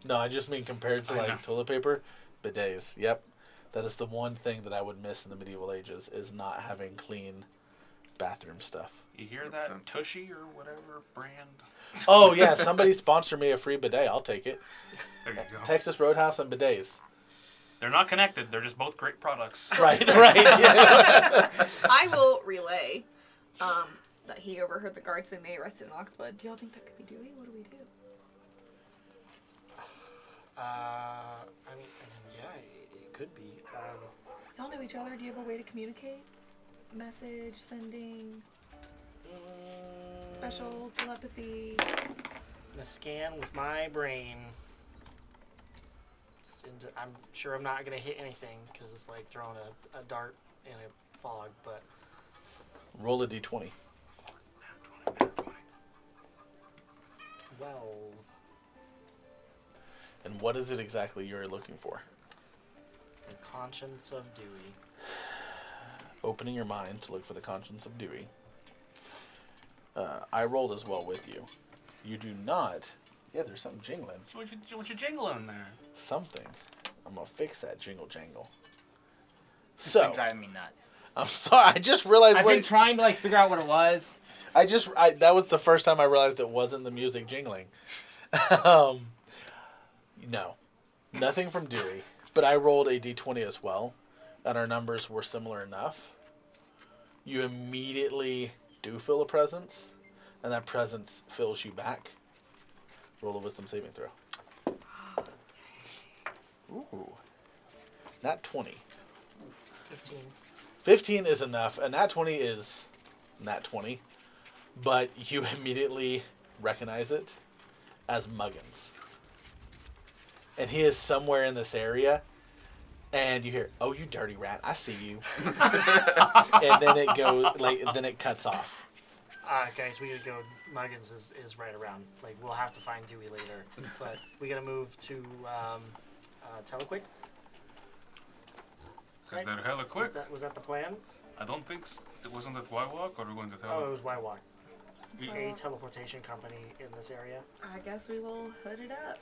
No, I just mean compared to I know. like toilet paper, bidets. Yep. That is the one thing that I would miss in the medieval ages is not having clean bathroom stuff. You hear that? 100%. Tushy or whatever brand? Oh yeah, somebody sponsor me a free bidet. I'll take it. There you go. Texas Roadhouse and bidets. They're not connected. They're just both great products. Right, right. Yeah. I will relay that he overheard the guards saying they arrested an Oxblood. Do y'all think that could be Dewey? What do we do? I mean, yeah, it could be. Y'all know each other. Do you have a way to communicate? Message, sending, special telepathy. gonna scan with my brain. And I'm sure I'm not gonna hit anything because it's like throwing a dart in a fog. But Roll a d20. 12. And what is it exactly you're looking for? The conscience of Dewey. Opening your mind to look for the conscience of Dewey. I rolled as well with you. You do not. Yeah, there's something jingling. So what you jingling there? Something. I'm gonna fix that jingle jangle. It's So been driving me nuts. I'm sorry. I just realized I've been trying to like figure out what it was. that was the first time I realized it wasn't the music jingling. No, nothing from Dewey. But I rolled a d20 as well, and our numbers were similar enough. You immediately do feel a presence, and that presence fills you back. Roll a wisdom saving throw. Ooh, nat 20. 15. 15 is enough, and nat 20 is nat 20, but you immediately recognize it as Muggins. And he is somewhere in this area, and you hear, "Oh, you dirty rat, I see you." And then it goes, then it cuts off. Guys, we gotta go. Muggins is right around. Like, we'll have to find Dewey later. But we gotta move to Telequick. Because they're hella quick. Was that the plan? I don't think it wasn't that Y-Walk, or we're going to tell Oh, it them. was Y-Walk. Y- A teleportation company in this area. I guess we will hood it up.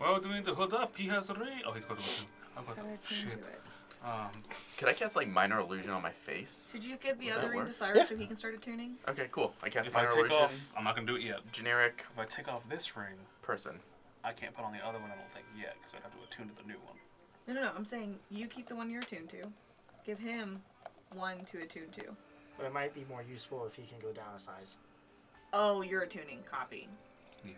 Well, do we need to hood up? He has a ray. Oh, he's got to listen. I've got Gotta to. attend Shit. to it. Could I cast like minor illusion on my face? Should you give the Would other that ring work? to Cyrus Yeah. so he can start attuning? Okay, cool. I cast If I minor take illusion. off, I'm not gonna do it yet. Generic If I take off this ring, person. I can't put on the other one. I don't think yet, because I'd have to attune to the new one. No. I'm saying you keep the one you're attuned to. Give him one to attune to. But it might be more useful if he can go down a size. Oh, you're attuning. Copy. Yes.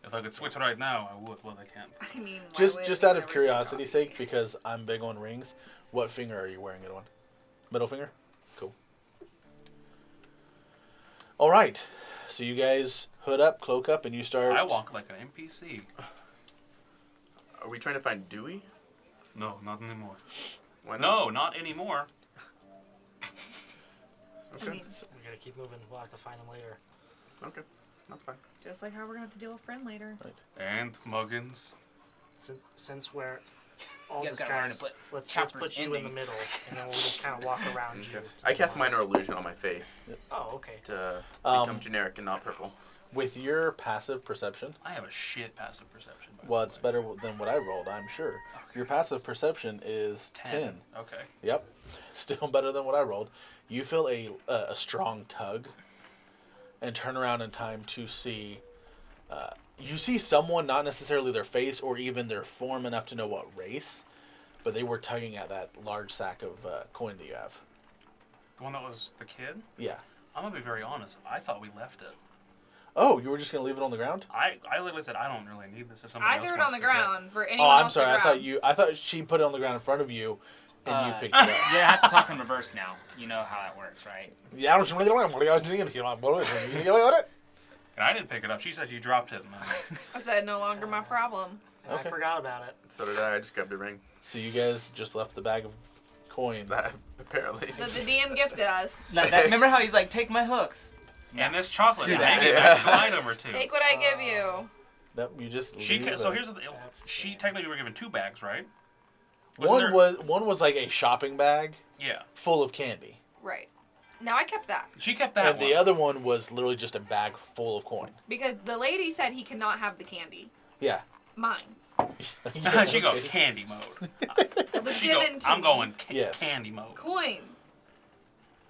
If I could switch right now, I would. Well, I can't. I mean, why Just would out you of never say curiosity's copy? sake, because I'm big on rings, what finger are you wearing it on? Middle finger? Cool. All right. So you guys hood up, cloak up, and you start. I walk like an NPC. Are we trying to find Dewey? No, not anymore. Why not? No, not anymore. Okay. I mean, We gotta keep moving. We'll have to find him later. Okay. That's fine. just like how we're gonna have to deal with friend later. And Muggins. Since we're all You guys gotta learn to disguised, put let's chapters put you in the ending. middle, and then we'll just kind of walk around you. Okay. I cast minor illusion on my face Oh, okay. to Um, become generic and not purple. With your passive perception, I have a shit passive perception. by the well, it's way. better than what I rolled, I'm sure. Your passive perception is 10. Okay. Yep. Still better than what I rolled. You feel a strong tug and turn around in time to see. You see someone, not necessarily their face or even their form enough to know what race, but they were tugging at that large sack of coin that you have. The one that was the kid? Yeah. I'm gonna be very honest. I thought we left it. Oh, you were just going to leave it on the ground? I literally said I don't really need this. If somebody I else threw it wants on the to get-" ground for anyone Oh, I'm else sorry. to grab. I thought she put it on the ground in front of you and you picked it You up. have to talk in reverse now. You know how that works, right? Yeah, I don't know what you guys doing. And I didn't pick it up. She said you dropped it. And I said no longer my problem. And Okay. I forgot about it. So did I. I just grabbed a ring. So you guys just left the bag of coin. That, apparently. That the DM gifted us. Remember how he's like, take my hooks? And this chocolate, Screw hang that. it back to line number 2. Take what I give you. Nope, you just She leave so it. here's the thing. That's She okay. technically were given 2 bags, right? One was like a shopping bag Yeah. full of candy. Right. Now I kept that She kept that And one. the other one was literally just a bag full of coin. because the lady said he cannot have the candy. Yeah. Mine. She goes candy mode. It was She go, given to I'm me. going Yes. candy mode. Coin.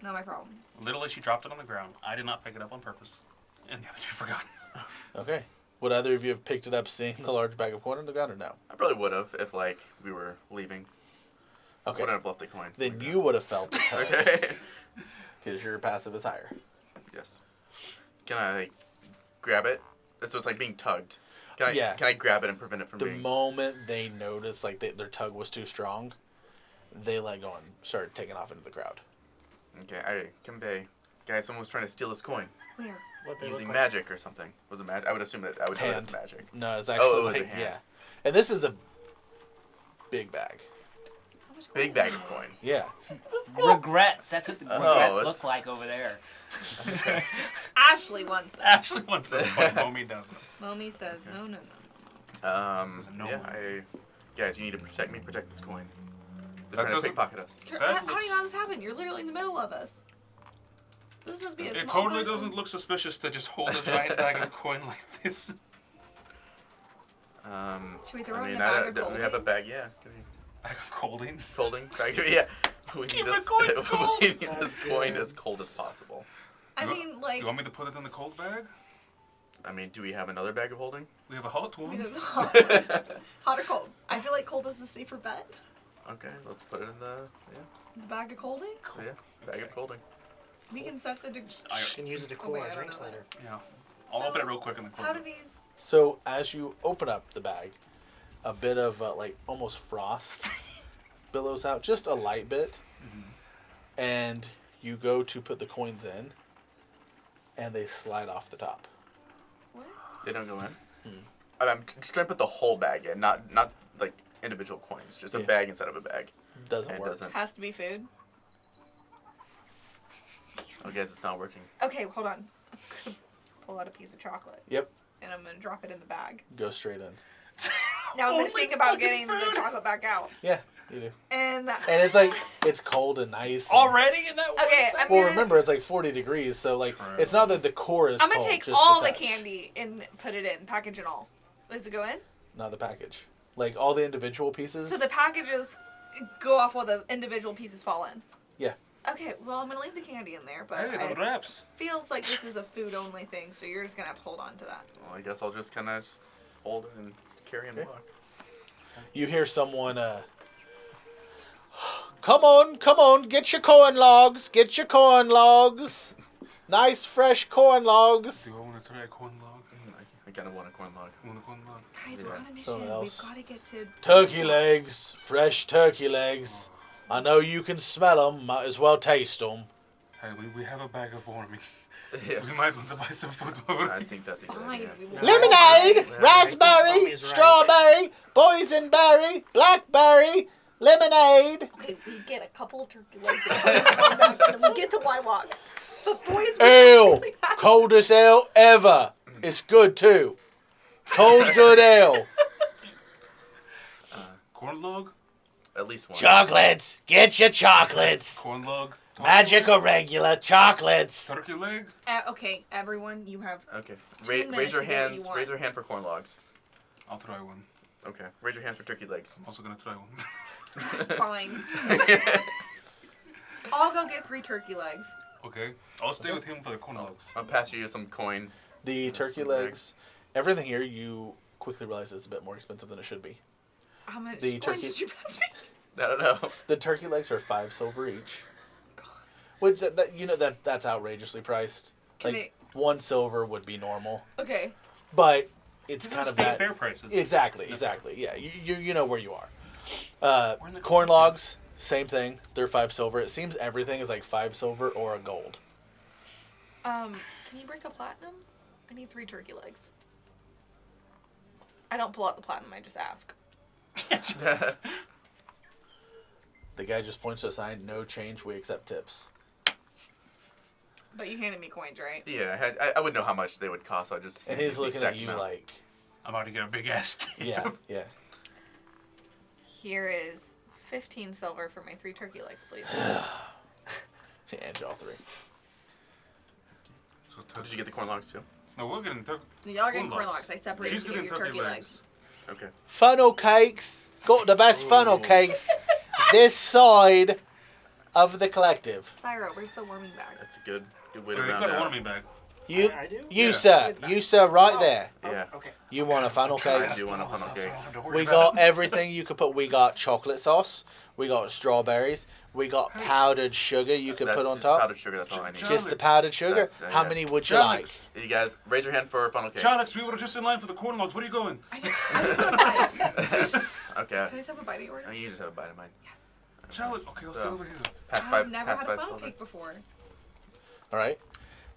Not my problem. Literally, she dropped it on the ground. I did not pick it up on purpose. And the other 2 forgot. Okay. Would either of you have picked it up seeing the large bag of coin on the ground or no? I probably would have if, like, we were leaving. Okay. Wouldn't have left the coin. Then you would have felt the tug Okay. because your passive is higher. Yes. Can I, like, grab it? So it's like being tugged. Can I, Yeah. Can I grab it and prevent it from The being... moment they noticed like their tug was too strong, they let go and started taking off into the crowd. Okay, I convey. Guys, someone was trying to steal this coin. Where? What they Using look like. magic or something. Was it magic? I would assume that I would know that it's Hand. magic. No, it's actually it was a like, hand. yeah. And this is a big bag. How much Big coin bag is of it? coin. Yeah. Regrets. That's what the Oh, regrets that's- look like over there. Okay. Ashley wants it. Ashley wants this coin. Mommy doesn't. Mommy says Okay. no. This is a no Yeah, one. Guys, you need to protect me, protect this coin. They're That trying to doesn't- pickpocket us. How That do looks- you know how this happened? You're literally in the middle of us. This must be a It small totally person. doesn't look suspicious to just hold a giant bag of coin like this. Should we throw I it in mean, the bag of do we have a gold? bag? Yeah. Bag of colding. Colding bag? Yeah. We Keep need the this, coins cold. we need this That's coin good. as cold as possible. I Do you mean, Do like, you want me to put it in the cold bag? I mean, do we have another bag of holding? We have a hot one. because hot, hot or cold. I feel like cold is the safer bet. Okay, let's put it in the The bag of colding. bag of holding. We can set the. I- You can use it to cool wait, our I don't drinks know later. Yeah. I'll So, open it real quick and then close How do it. these? So as you open up the bag, a bit of like almost frost billows out, just a light bit, Mhm. and you go to put the coins in, and they slide off the top. What? They don't go in. Hmm. I'm just trying to put the whole bag in, not like individual coins, just a Yeah. bag inside of a bag. Doesn't And it work. doesn't. Has to be food. Oh, guys, it's not working. Okay, hold on. I'm gonna pull out a piece of chocolate. Yep. And I'm gonna drop it in the bag. Go straight in. Now I'm Only gonna think about fucking getting the food. chocolate back out. Yeah, you do. And And it's like it's cold and nice. and- Already in that one Okay, second? I'm Well, gonna- remember it's like 40 degrees, so like True. it's not that the core is I'm gonna cold, take just all the touch, candy and put it in, package and all. Does it go in? not the package. Like all the individual pieces. So the packages go off while the individual pieces fall in. Yeah. Okay, well I'm gonna leave the candy in there, but Hey, the it wraps. feels like this is a food only thing, so you're just gonna have to hold on to that. Well, I guess I'll just kind of hold it and carry and Okay. walk. You hear someone, come on, get your corn logs, nice fresh corn logs. Do I want to try a corn log? I kind of want a corn log. You want a corn log? Guys, Yeah. we're on a mission. Someone else. We've gotta get to Turkey legs, fresh turkey legs. I know you can smell them, might as well taste them. Hey, we have a bag of warming. Yeah. We might want to buy some food while we're I think that's a good Fine, idea. we will- Yeah, Lemonade, raspberry, Mommy's right. strawberry, boysenberry, blackberry, lemonade, Okay, we get a couple turkey legs and then we get to White Walk. But boys, we ale, really have- coldest ale ever. It's good too. Cold good ale. corn log, At least one. Chocolates, get your chocolates. corn log, taco Magic leg, or regular chocolates. turkey leg. Okay, everyone, you have Okay. 2 Raise minutes your to get what hands. you want. Raise your hand for corn logs. I'll try one. Okay. Raise your hand for turkey legs. I'm also gonna try one. fine. I'll go get 3 turkey legs. Okay, I'll stay with him for the corn logs. I'll pass you some coin. The turkey legs, everything here, you quickly realize it's a bit more expensive than it should be. How much The coin turkey- did you pass me? I don't know. The turkey legs are 5 silver each. Which, that's outrageously priced. Can Like, 1 silver would be normal. Okay. But it's This kind is of state that. fair prices. Exactly. Yeah, you know where you are. We're in the Corn corn logs, same thing. They're 5 silver. It seems everything is like 5 silver or a gold. Can you break a platinum? I need 3 turkey legs. I don't pull out the platinum, I just ask. The guy just points to a sign, no change, we accept tips. But you handed me coins, right? Yeah, I wouldn't know how much they would cost. So I just. And he's the looking exact at you amount. like, I'm about to get a big ass tip. yeah, yeah. Here is 15 silver for my 3 turkey legs, please. And all 3. So Did you get the corn logs too? No, we're getting turkey. Y'all are getting Corn corn logs. logs. I separated She's to get getting your turkey turkey legs. legs. Okay. Funnel cakes. Got the best funnel cakes this side of the collective. Syra, where's the warming bag? That's a good way to Wait, you round got a out. warming bag. You, I do? you Yeah. sir, right Oh. there. Yeah. Okay. You want a funnel cake? I do want a funnel cake. We got everything you could put. We got chocolate sauce. We got strawberries. We got powdered sugar you could That's put on just top. powdered sugar. That's all I need. Just the powdered sugar. That's, How yeah. many would you like? Alex, You guys, raise your hand for funnel cakes. Alex, we were just in line for the corn logs. Where are you going? I just want a bite. Okay. Can I just have a bite of yours? Oh, you just have a bite of mine. Charlotte, okay, I'll stay So- over here. Pass I've five. never Pass had a 5 funnel silver. cake before. All right.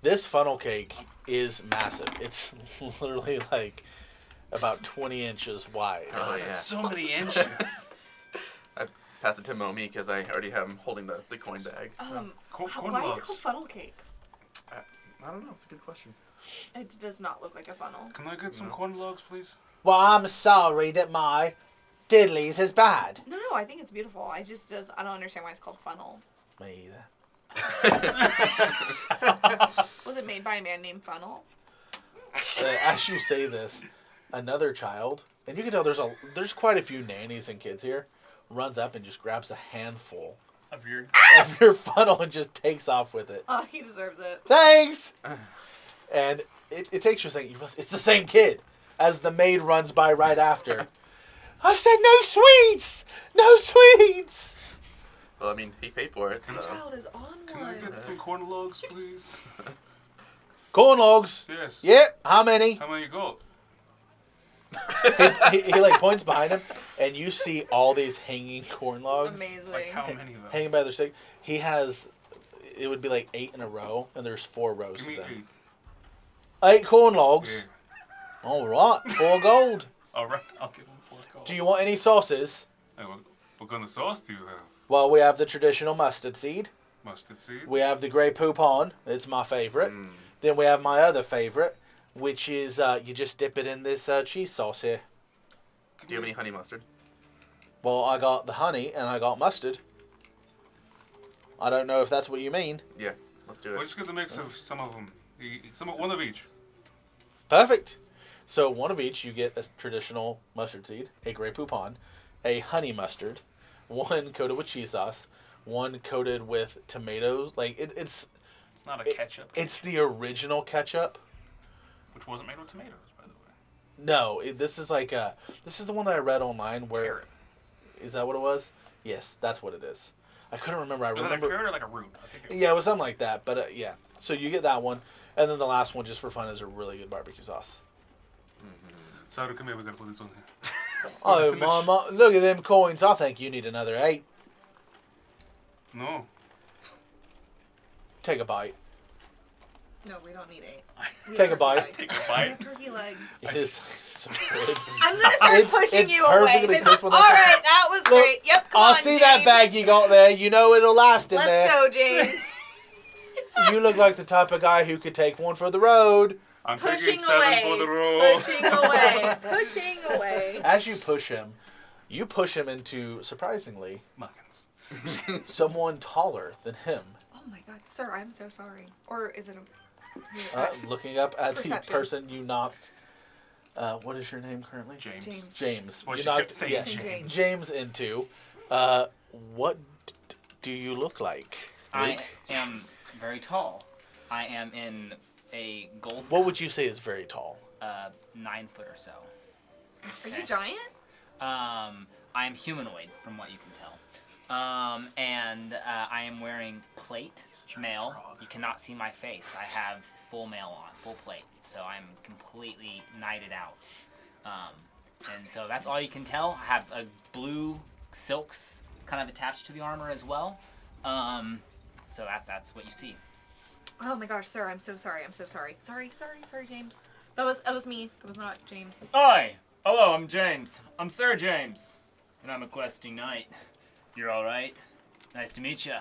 This funnel cake is massive. It's literally like about 20 inches wide. Oh yeah. That's so many inches. Pass it to Momi because I already have him holding the coin bag. So. Corn Why is it logs. called funnel cake? I don't know. It's a good question. It does not look like a funnel. Can I get some No. corn logs, please? Well, I'm sorry that my diddlies is bad. No, I think it's beautiful. I don't understand why it's called funnel. Me either. Was it made by a man named Funnel? As you say this, another child, and you can tell there's quite a few nannies and kids here, runs up and just grabs a handful Of your of your funnel and just takes off with it. Oh, he deserves it. Thanks! And it takes you a second. It's the same kid as the maid runs by right after. I said no sweets! No sweets! Well, I mean, he paid for it. The So. child is on Can I one. get some corn logs, please? Corn logs. Yes. Yep, how many? How many you got? he like points behind him, and you see all these hanging corn logs Amazing. Like how many though? hanging by their stick. He has, it would be like 8 in a row, and there's 4 rows Give of me them. 8. 8 corn logs. Yeah. All right, 4 gold. All right, I'll give him 4 gold. Do you want any sauces? Hey, what kind of sauce do you have? Well, we have the traditional mustard seed. Mustard seed. We have the Grey Poupon. It's my favorite. Mm. Then we have my other favorite, which is you just dip it in this cheese sauce here. Do you have any honey mustard? Well, I got the honey and I got mustard. I don't know if that's what you mean. Let's do We'll it. just get the mix of some of them. One of each. Perfect. So one of each, you get a traditional mustard seed, a Grey Poupon, a honey mustard, one coated with cheese sauce, one coated with tomatoes. Like it's It's not a ketchup. it's the original ketchup. Which wasn't made with tomatoes, by the way. No, this is like this is the one that I read online where Carrot. is that what it was? Yes, that's what it is. I couldn't remember. I Was it a remember. carrot or like a root? I think it Yeah, it was something like that. But yeah, so you get that one, and then the last one, just for fun, is a really good barbecue sauce. Sorry, come here. We gotta put this on here. Oh, mama, look at them coins. I think you need another 8. No. take a bite. No, we don't need 8. We Take a have turkey bite. legs. Take a We bite. have turkey legs. It is so good. I'm gonna start pushing it's you away. perfectly crisp when All that's- right, that was Look, great. Yep, come I'll on, see that James. bag you got there. You know it'll last in Let's there. go, James. You look like the type of guy who could take one for the road. I'm Pushing taking 7 away. for the roll. Pushing away. Pushing away. As you push him into, surprisingly, Muggins. someone taller than him. Oh my god, sir, I'm so sorry. Or is it a... Looking up at the Perception. person you knocked. What is your name currently? James. James. James. Well, you she knocked kept saying yeah, James. James into. What do you look like? I Luke? am very tall. I am in a gold. What would you say is very tall? 9 foot or so. Are you giant? I am humanoid, from what you can tell. And I am wearing plate, mail. You cannot see my face. I have full mail on, full plate. So I'm completely nighted out. And so that's all you can tell. I have a blue silks kind of attached to the armor as well. So that's what you see. Oh my gosh, sir, I'm so sorry. I'm so sorry. Sorry, James. That was me. That was not James. Hi! Hello, I'm James. I'm Sir James. And I'm a questing knight. You're alright? Nice to meet ya.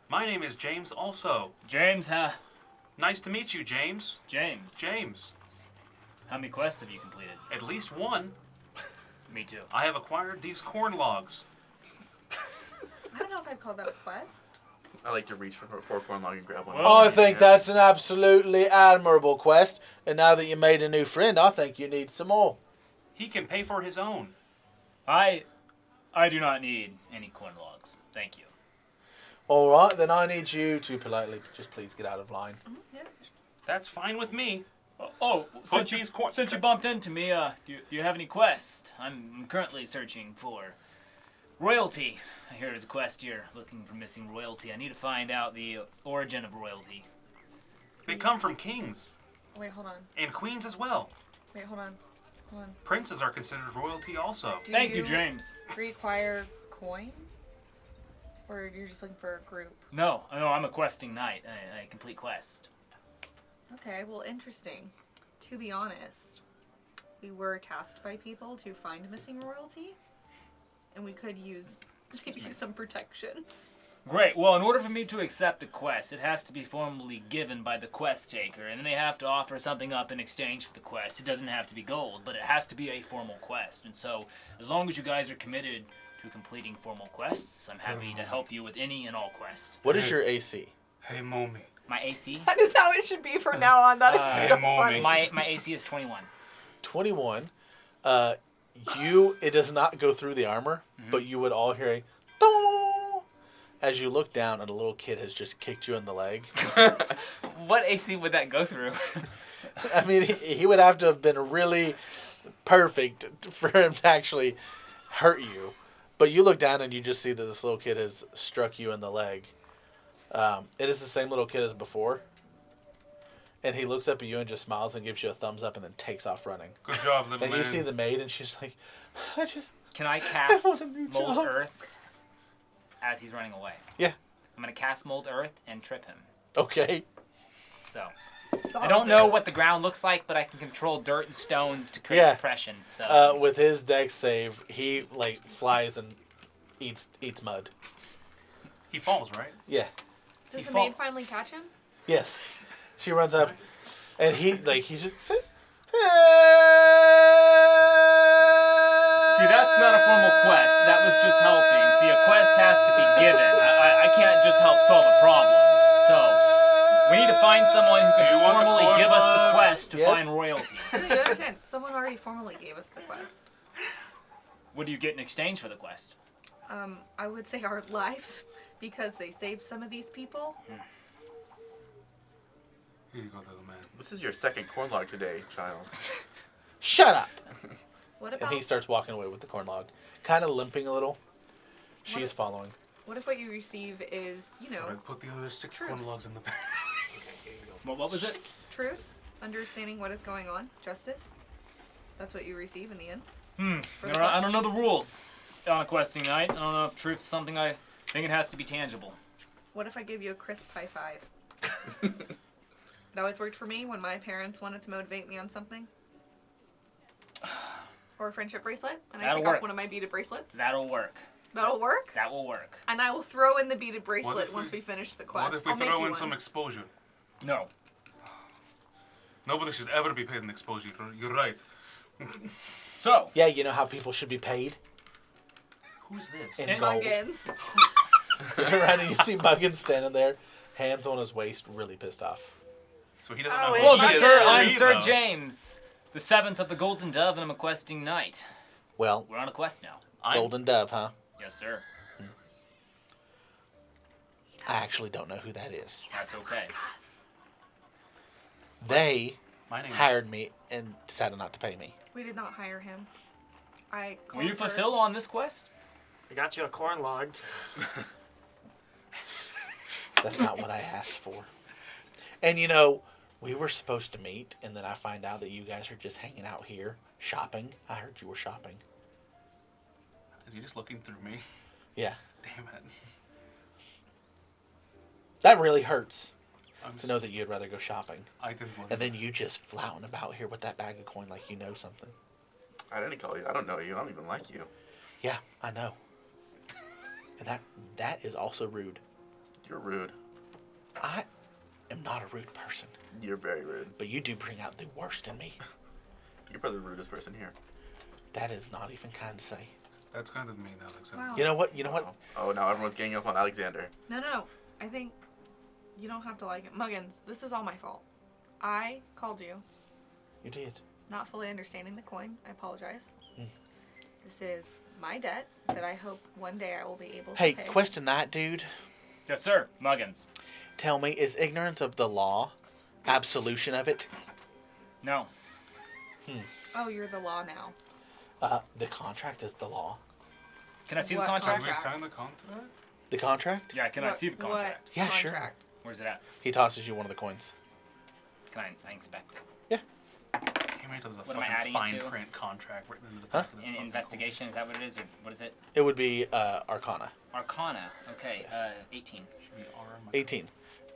My name is James also. James, huh? Nice to meet you, James. James. James. How many quests have you completed? At least one. Me too. I have acquired these corn logs. I don't know if I'd call that a quest. I like to reach for a corn log and grab one. Well, I think that's an absolutely admirable quest. And now that you made a new friend, I think you need some more. He can pay for his own. I do not need any corn logs. Thank you. All right, then I need you to politely just please get out of line. Yeah. That's fine with me. Oh, Put these corn. since you bumped into me, do you have any quests? I'm currently searching for royalty. I hear there's a quest here looking for missing royalty. I need to find out the origin of royalty. They come from kings Wait, hold on. and queens as well. Wait, hold on. Hold on. Princes are considered royalty also. Do Thank you, James. require coin? Or you're just looking for a group? No, I'm a questing knight. I complete quest. Okay, well, interesting. To be honest, we were tasked by people to find missing royalty, and we could use maybe some protection. Great. Well, in order for me to accept a quest, it has to be formally given by the quest taker, and then they have to offer something up in exchange for the quest. It doesn't have to be gold, but it has to be a formal quest. And so, as long as you guys are committed to completing formal quests, I'm happy to help you with any and all quests. What is your AC? Hey, mommy. My AC? That is how it should be from now on. That is Hey, so Mommy. funny. My AC is 21. 21. It does not go through the armor, but you would all hear a dong as you look down and a little kid has just kicked you in the leg. What AC would that go through? I mean, he would have to have been really perfect for him to actually hurt you. But you look down and you just see that this little kid has struck you in the leg. It is the same little kid as before. And he looks up at you and just smiles and gives you a thumbs up and then takes off running. Good job, little And man. you see the maid and she's like, Can I cast want a new Mold job. Earth as he's running away? Yeah. I'm going to cast Mold Earth and trip him. okay. So, I don't know what the ground looks like, but I can control dirt and stones to create Yeah. depressions. So, With his dex save, he flies and eats mud. He falls, right? Yeah. Does He the fall- maid finally catch him? Yes. She runs up and he's just See, that's not a formal quest. That was just helping. See, a quest has to be given. I can't just help solve a problem. So, we need to find someone who Do can you want the formally corn give us the log? quest to Yes. find royalty. No, you understand. Someone already formally gave us the quest. What do you get in exchange for the quest? I would say our lives, because they saved some of these people. Here you go, little man. This is your second corn log today, child. shut up. What And about he starts walking away with the corn log, kind of limping a little. She's if- following. what if what you receive is, I'll put the other 6 Truth. corn logs in the bag. Well, what was it? truth, understanding what is going on, justice? That's what you receive in the end. For the I don't know the rules on a questing night. I don't know if truth's something I think it has to be tangible. What if I give you a crisp high five? It always worked for me when my parents wanted to motivate me on something. Or a friendship bracelet, and I That'll take work. off one of my beaded bracelets. That'll work. That'll work. That will work. And I will throw in the beaded bracelet if once we- we finish the quest. What if we I'll make throw you in one. some exposure? No. Nobody should ever be paid in exposure. You're right. So, Yeah, you know how people should be paid? Who's this? In gold. Muggins. You turn around and you see Muggins standing there, hands on his waist, really pissed off. So he doesn't Oh, know wait, who look, he Muggins. is sir, or I'm he, Sir though. James, the 7th of the Golden Dove, and I'm a questing knight. Well, We're on a quest now. I'm- Golden Dove, huh? Yes, sir. I actually don't know who that is. That's okay. They My name is- hired me and decided not to pay me. We did not hire him. I Will called you for- fulfill on this quest? I got you a corn log. That's not what I asked for. And you know, we were supposed to meet, and then I find out that you guys are just hanging out here shopping. I heard you were shopping. Is he just looking through me? Yeah. Damn it. That really hurts I'm to know that you'd rather go shopping. I didn't want And then you just flouting about here with that bag of coin like you know something. I didn't call you. I don't know you. I don't even like you. Yeah, I know. And that is also rude. You're rude. I am not a rude person, You're very rude. but you do bring out the worst in me. You're probably the rudest person here. That is not even kind to say. That's kind of mean, Alexander. Wow. You know what? You know what? Oh, now everyone's ganging up on Alexander. No. I think you don't have to like it. Muggins, this is all my fault. I called you, You did. not fully understanding the coin. I apologize. Mm. This is my debt that I hope one day I will be able Hey, to pay. question that, dude. Yes, sir. Muggins. Tell me, is ignorance of the law absolution of it? No. Oh, you're the law now. The contract is the law. Can I see What the Did contract? we Contract. sign the contract? The contract? Yeah, can I What- see the what contract? Yeah, sure. contract? Where's it at? He tosses you one of the coins. Can I inspect it? He made us a What am I fucking adding it fine to? print contract written into the Huh? back of this In fucking investigation, is that what it is, or what is it? It would be Arcana. Arcana. Okay, Yes. 18. coin. Should be R, my- 18.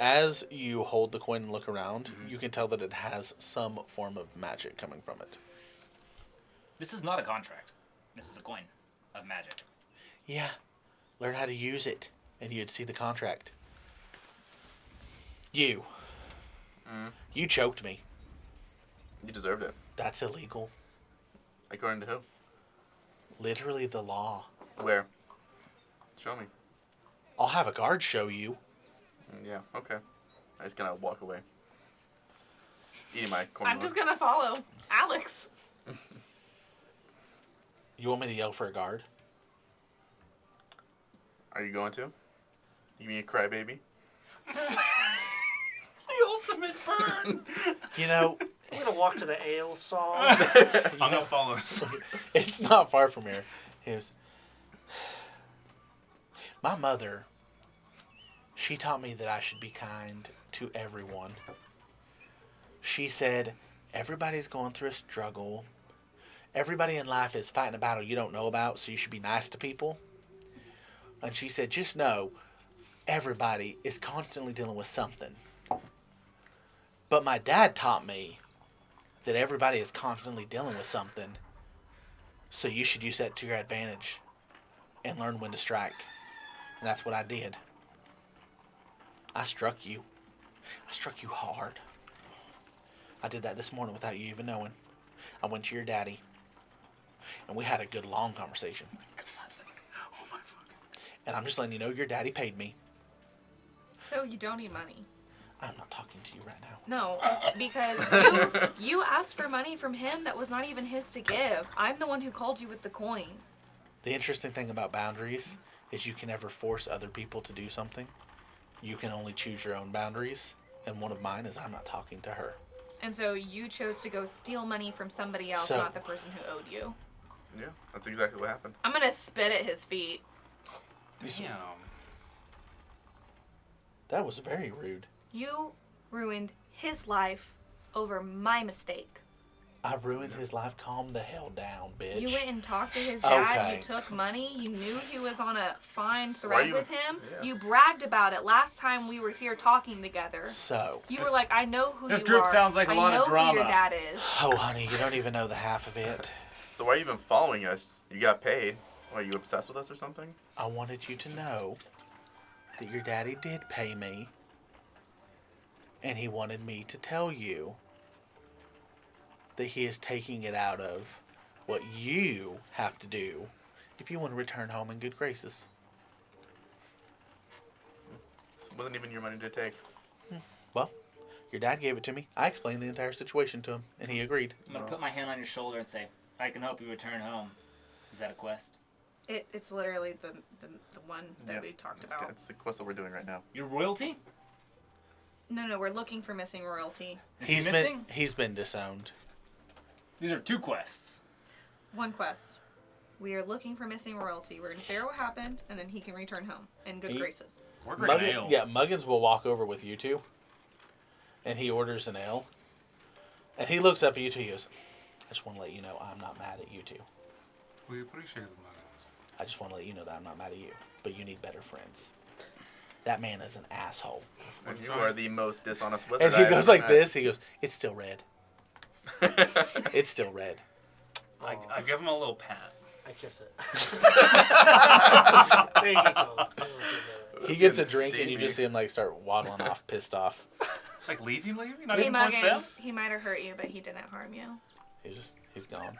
As you hold the coin and look around, Mhm. you can tell that it has some form of magic coming from it. This is not a contract. This is a coin of magic. Yeah. Learn how to use it, and you'd see the contract. You. Mm. You choked me. You deserved it. That's illegal. According to who? Literally the law. Where? Show me. I'll have a guard show you. Yeah, okay. I just gonna walk away. Eating my corn I'm log. just gonna follow Alex. You want me to yell for a guard? Are you going to? You mean a crybaby? The ultimate burn! You know, I'm gonna walk to the ale stall. I'm gonna follow us. it's not far from here. Here's my mother. She taught me that I should be kind to everyone. She said, everybody's going through a struggle. Everybody in life is fighting a battle you don't know about, so you should be nice to people. And she said, just know, everybody is constantly dealing with something. But my dad taught me that everybody is constantly dealing with something, so you should use that to your advantage and learn when to strike. And that's what I did. I struck you. I struck you hard. I did that this morning without you even knowing. I went to your daddy, and we had a good long conversation. Oh my fucking. And I'm just letting you know your daddy paid me. So you don't need money. I'm not talking to you right now. No, because you asked for money from him that was not even his to give. I'm the one who called you with the coin. The interesting thing about boundaries is you can never force other people to do something. You can only choose your own boundaries, and one of mine is I'm not talking to her. And so you chose to go steal money from somebody else, So- not the person who owed you. Yeah, that's exactly what happened. I'm gonna spit at his feet. Damn. That was very rude. You ruined his life over my mistake. I ruined his life. Calm the hell down, bitch. You went and talked to his dad. Okay. You took money. You knew he was on a fine Why thread you- with him. yeah. You bragged about it last time we were here talking together. So. You were like, I know who this you group are. sounds like a lot of I know who your drama. dad is. Oh, honey, you don't even know the half of it. So why are you even following us? You got paid. Why, are you obsessed with us or something? I wanted you to know that your daddy did pay me. And he wanted me to tell you that he is taking it out of what you have to do if you want to return home in good graces. This wasn't even your money to take. Well, your dad gave it to me. I explained the entire situation to him, and he agreed. I'm gonna put my hand on your shoulder and say, I can help you return home. Is that a quest? It's literally the one that we talked about. It's the quest that we're doing right now. Your royalty? No, we're looking for missing royalty. Is he missing? He's been disowned. These are 2 quests. One quest. We are looking for missing royalty. We're gonna figure out what happened, and then he can return home in good graces. We're drinking ale. Yeah, Muggins will walk over with you two, and he orders an ale. And he looks up at you two. He goes, I just want to let you know I'm not mad at you two. We appreciate it, Muggins. I just want to let you know that I'm not mad at you, but you need better friends. That man is an asshole. And you are the most dishonest wizard And he I've goes ever like met. this. He goes, it's still red. It's still red. I give him a little pat. I kiss it. There you go. He gets a It's drink, and you steamy. just see him like start waddling off, pissed off. Like leaving? Not Hey, even punch Muggins, them? he might have hurt you, but he didn't harm you. He's gone.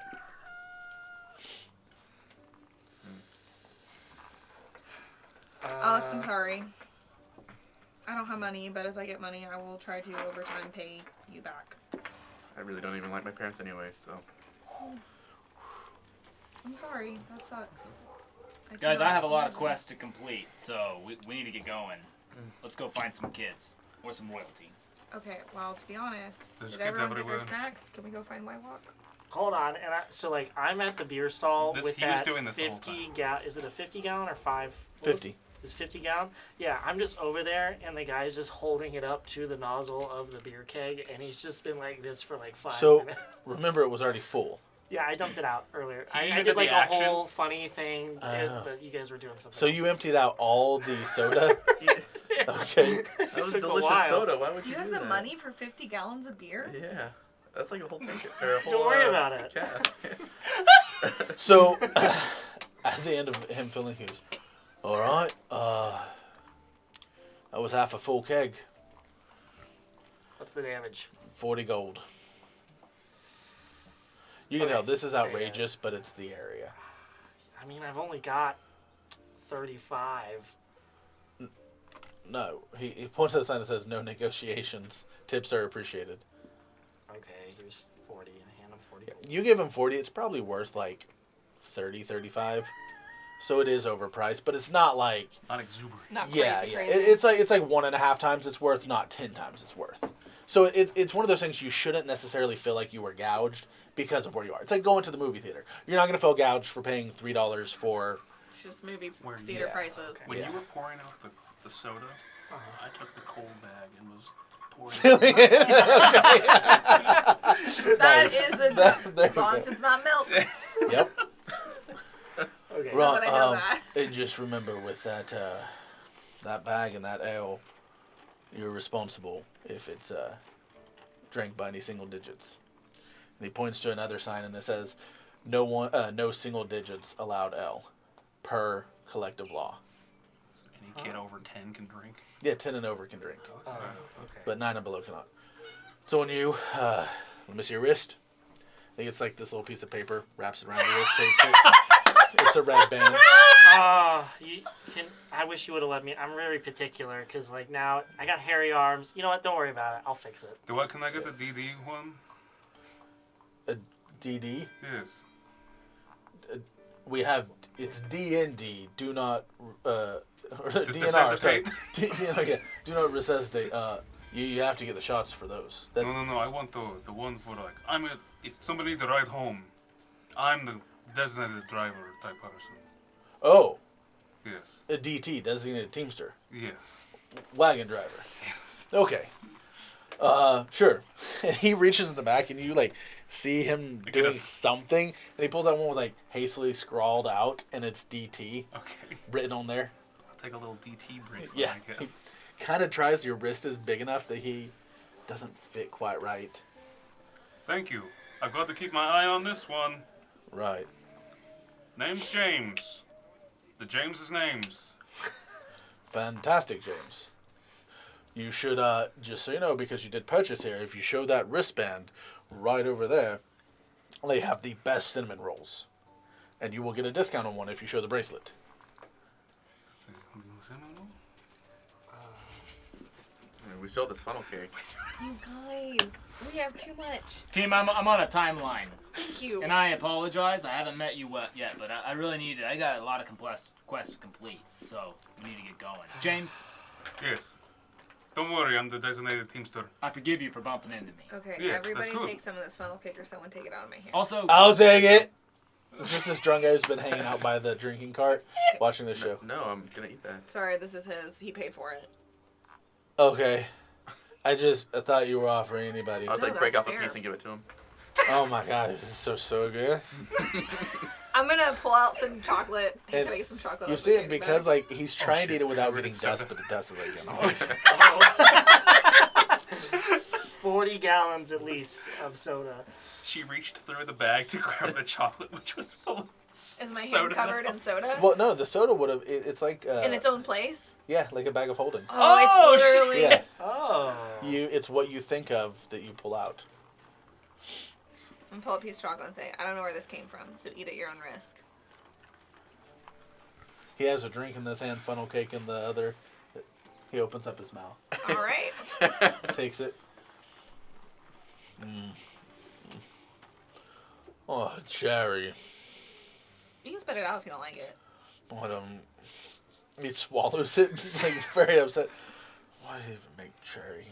Alex, I'm sorry. I don't have money, but as I get money, I will try to over time pay you back. I really don't even like my parents anyway, so. I'm sorry. That sucks. Guys, I cannot have a lot do of that. quests to complete, so we need to get going. Let's go find some kids. Or some royalty. Okay, well, to be honest, There's did kids everyone get their everywhere. snacks? Can we go find White Walk? Hold on, and I'm at the beer stall This- with he was that doing this the whole 50 time. gallon. Is it a 50 gallon or 5? What was 50. it? It's 50 gallon. Yeah, I'm just over there, and the guy's just holding it up to the nozzle of the beer keg, and he's just been like this for like 5 So, minutes. remember, it was already full. Yeah, I dumped it out earlier. He I even did did like the a action. whole funny thing, Oh. but you guys were doing something. So else. you emptied out all the soda? Okay. That was Took a delicious while. soda. Why would Do you you have do the that? money for 50 gallons of beer? Yeah. That's like a whole tank. Or a whole, Don't worry about it. Cask. So, at the end of him filling, he goes, all right, that was half a full keg, What's the damage? 40 gold. You can Okay. tell this is Yeah. outrageous, but it's the area. I mean, I've only got 35. No, he points at the sign that says no negotiations. Tips are appreciated. Okay, here's 40. I hand him 40. You give him 40, it's probably worth like 30, 35. So it is overpriced, but it's not like Not exuberant. Not yeah. crazy. It's like 1.5 times it's worth, not 10 times it's worth. So it's one of those things you shouldn't necessarily feel like you were gouged because of where you are. It's like going to the movie theater. You're not gonna feel gouged for paying $3 for. It's just movie Where theater yeah, prices. When Yeah. you were pouring out the soda, Uh-huh. I took the cold bag and was pouring Filling it. it. That Nice. is the There as long we as go. it's not milk. Yep. Okay. Now that I know Right. that. And just remember with that bag and that ale, you're responsible if it's drank by any single digits. And he points to another sign and it says, no single digits allowed L, per collective law. Any kid over 10 can drink. Yeah, 10 and over can drink, Oh, okay. but 9 and below cannot. So when you, let me see your wrist. I think it's like this little piece of paper, wraps it around your wrist, tapes it. It's a red band. I wish you would have let me. I'm very particular because like now I got hairy arms. You know what? Don't worry about it. I'll fix it. Can I get the DD one? DD. Yes. We have, it's DND, do not, or DNR, sorry. Resuscitate? Yeah, do not resuscitate. You have to get the shots for those. That, No. I want the one for like if somebody needs a ride home, I'm the designated driver type person. Oh, Yes. a DT, designated Teamster. Yes. Wagon driver. Yes. Okay. Sure. And he reaches in the back and you like see him I get doing a- something, and he pulls out one with like hastily scrawled out, and it's DT Okay. written on there. I'll take a little DT bracelet, Yeah, I guess. Kind of tries. Your wrist is big enough that he doesn't fit quite right. Thank you. I've got to keep my eye on this one. Right. Name's James. The James's names. Fantastic, James. You should, just so you know, because you did purchase here, if you show that wristband right over there, they have the best cinnamon rolls. And you will get a discount on one if you show the bracelet. I mean, we still have this funnel cake. You guys, we have too much. Team, I'm on a timeline. Thank you. And I apologize, I haven't met you yet, but I really need it. I got a lot of quests to complete, so we need to get going. James, Yes. Don't worry, I'm the designated teamster. I forgive you for bumping into me. Okay, Yeah, that's everybody good. take some of this funnel cake or someone take it out of my hand. Also, I'll take it! This is this drunk guy who's been hanging out by the drinking cart, watching the show. No, I'm gonna eat that. Sorry, this is his. He paid for it. Okay. I thought you were offering anybody. I was No, like, break that's off a fair. piece and give it to him. Oh my god, this is so good. I'm gonna pull out some chocolate. Hey, And can I get some chocolate? You out of see the it candy because bag? like he's trying to eat shit, it without covered in getting dust, soda. but the dust is like getting all over. 40 gallons at least of soda. She reached through the bag to grab the chocolate, which was full of Is my hand soda covered now. in soda? Well, no, the soda would have. It's like In its own place? yeah, like a bag of holding. Oh, it's literally. Yeah, Oh. it's what you think of that you pull out. I'm gonna pull a piece of chocolate and say, I don't know where this came from, so eat at your own risk. He has a drink in this hand, funnel cake in the other. He opens up his mouth, All right. takes it. Oh, cherry. You can spit it out if you don't like it. What he swallows it. He's like very upset. Why does he even make cherry?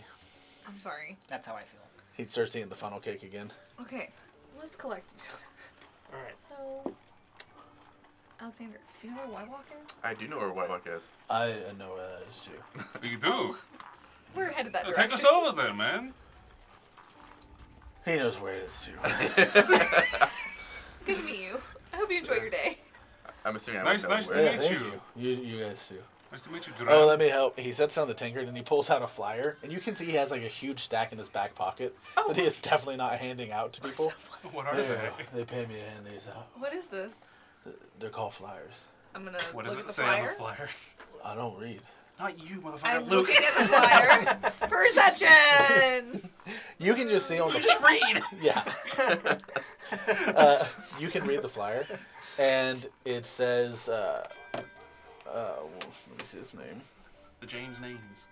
I'm sorry. that's how I feel. He starts eating the funnel cake again. Okay, let's collect each other. Alright. So, Alexander, do you know where White Walk is? I do know where White Walk is. I know where that is too. You do? We're headed that Take direction. us over there, man. He knows where it is too. Good to meet you. I hope you enjoy your day. I'm assuming I Nice- won't know nice to where. meet thank you. You guys too. Nice to meet you, Oh, Duran. let me help. He sets down the tankard and he pulls out a flyer, and you can see he has like a huge stack in his back pocket Oh, that he is definitely not handing out to people. What are There, they? they pay me to hand these out. what is this? They're called flyers. I'm gonna What does look it at the say flyer. on the flyer? I don't read. Not you, motherfucker. I'm Luke. looking at the flyer. Perception! You can just see on the Just read. yeah. You can read the flyer, and it says, well, let me see his name. The James names.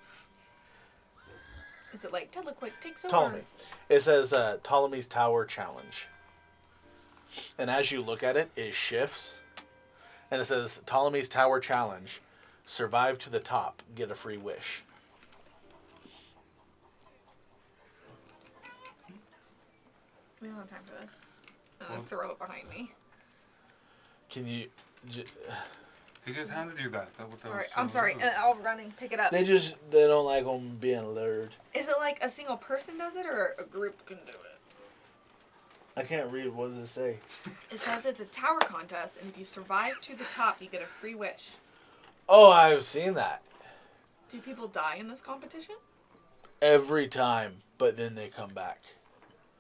Is it like Telequick takes over? Ptolemy. It says Ptolemy's Tower Challenge. And as you look at it, it shifts. And it says Ptolemy's Tower Challenge. Survive to the top. Get a free wish. We don't have time for this. I'm gonna throw it behind me. Can you... He just handed you that. That was Sorry, I'm sorry. I'll run and pick it up. They don't like them being lured. Is it like a single person does it or a group can do it? I can't read. What does it say? It says it's a tower contest, and if you survive to the top, you get a free wish. Oh, I've seen that. Do people die in this competition? Every time, but then they come back.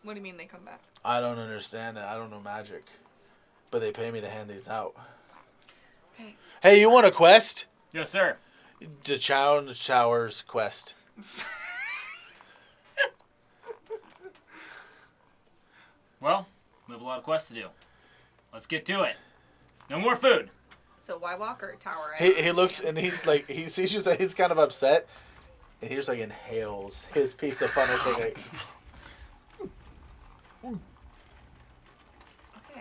What do you mean they come back? I don't understand it. I don't know magic. But they pay me to hand these out. Okay. Hey, you want a quest? Yes, sir. The Challenge Showers quest. Well, we have a lot of quests to do. Let's get to it. No more food. So why walk or tower? He looks and he sees you, so he's kind of upset, and he just like inhales his piece of funnel cake. Okay,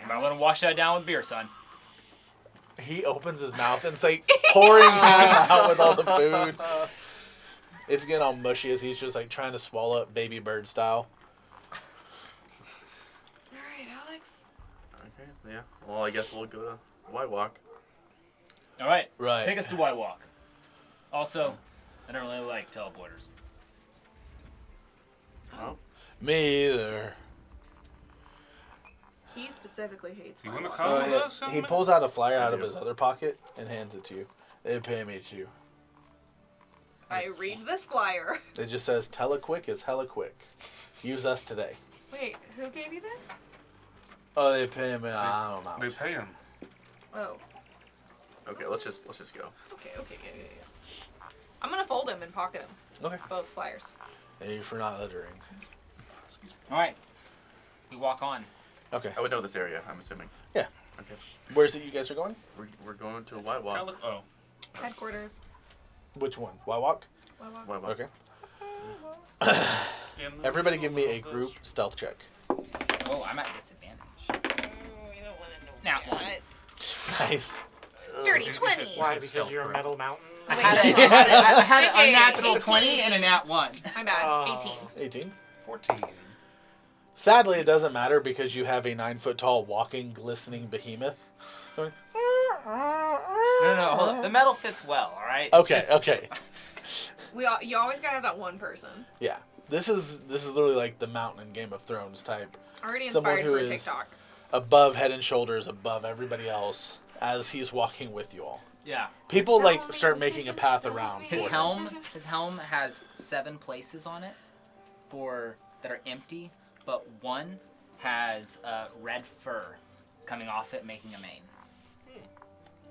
You might want to wash that down with beer, son. He opens his mouth and it's like pouring him out with all the food. It's getting all mushy as he's just like trying to swallow it baby bird style. Alright, Alex. Okay, yeah. Well, I guess we'll go to White Walk. All right. Right. Take us to White Walk. Also, I don't really like teleporters. Oh, Me either. He specifically hates You my wanna walk. come? Oh, with yeah. us, He young pulls out a flyer out of do. his other pocket and hands it to you. They pay me to you. I read this flyer. It just says, "Telequick is hella quick. Use us today." Wait, who gave you this? Oh, they pay me. I don't know. They pay him. Oh, Okay, let's just go. okay, yeah. I'm gonna fold him and pocket him. Okay. Both flyers. Thank you for not littering. All right. We walk on. Okay. I would know this area. I'm assuming. Yeah. Okay. Where's it you guys are going? We're going to White Walk. Oh. Headquarters. Which one? Walk? Walk. White Walk. Okay. In the Everybody give me middle a of group this- stealth check. Oh, I'm at disadvantage. We don't want to know Now that. Nice. Dirty You said- 20. you said Why? Because stealth, you're a correct? metal mountain? I Wait, had, no. I had an JK, unnatural 18. 20 and a nat 1. I'm bad. Oh. 18. 18. 14. Sadly, it doesn't matter because you have a 9-foot tall walking, glistening behemoth. Going, No, hold up. The metal fits well, all right? It's Okay, just- okay. You always gotta have that one person. Yeah. This is literally like the mountain in Game of Thrones type. Already Someone inspired who for a is- TikTok. Above head and shoulders above everybody else as he's walking with you all. Yeah. People Don't like make start making a decisions, path don't around make for His him. helm has 7 places on it that are empty, but one has red fur coming off it, making a mane.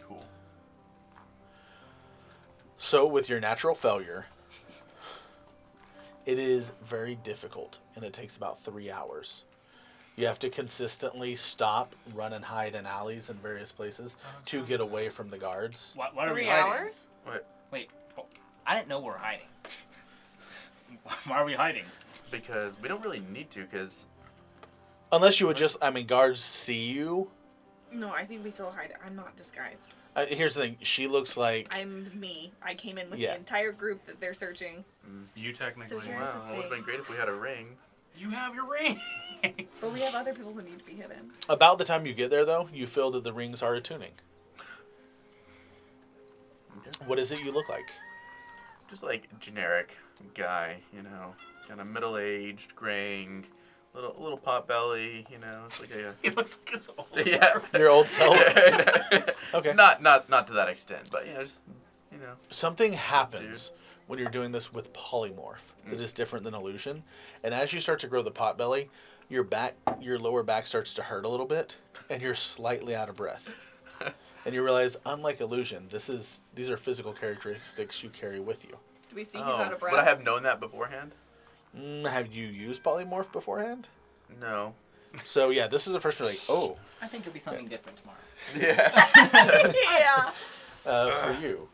Cool. So with your natural failure, it is very difficult and it takes about 3 hours. You have to consistently stop, run and hide in alleys in various places to get away from the guards. Why are we 3 hiding? hours? Wait, I didn't know we were hiding. Why are we hiding? Because we don't really need to. Because Unless you would just, guards see you. No, I think we still hide. I'm not disguised. Here's the thing, she looks like, I'm me. I came in with Yeah. the entire group that they're searching. You technically. So here's wow, the it would have been thing. great if we had a ring. You have your ring. But we have other people who need to be hidden. about the time you get there though, you feel that the rings are attuning. Okay. What is it you look like? Just like generic guy, you know, kind of middle-aged, graying, little pot belly, you know. It's like a He looks like his old. yeah. Your old self? Okay. Not to that extent, but you know, just you know. Something happens when you're doing this with polymorph that is different than illusion. And as you start to grow the potbelly, your lower back starts to hurt a little bit, and you're slightly out of breath. And you realize, unlike illusion, these are physical characteristics you carry with you. Do we see who's out of breath? Would I have known that beforehand? Have you used polymorph beforehand? No. So yeah, this is the first one. Like, oh, I think it'll be something different tomorrow. Yeah. Yeah. for you.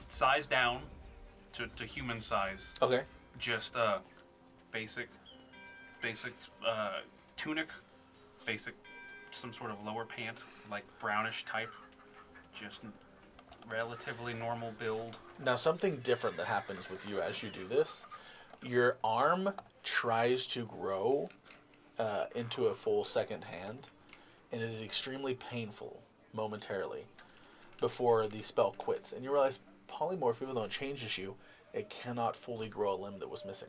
Size down to human size. Okay. Just basic tunic, basic some sort of lower pant, like brownish type. Just relatively normal build. Now something different that happens with you as you do this, your arm tries to grow into a full second hand, and it is extremely painful momentarily before the spell quits. And you realize polymorph, even though it changes you, it cannot fully grow a limb that was missing.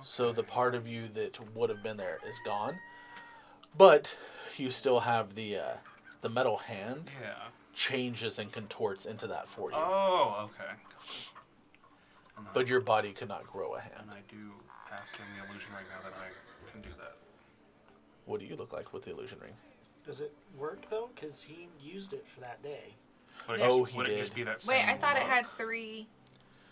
So the part of you that would have been there is gone, but you still have the metal hand Yeah. changes and contorts into that for you. Oh, okay. But your body could not grow a hand. And I do pass in the illusion right now that I can do that. What do you look like with the illusion ring? Does it work though? Because he used it for that day. Would Oh, just, he would it did. just be that Wait, same I thought it look? had 3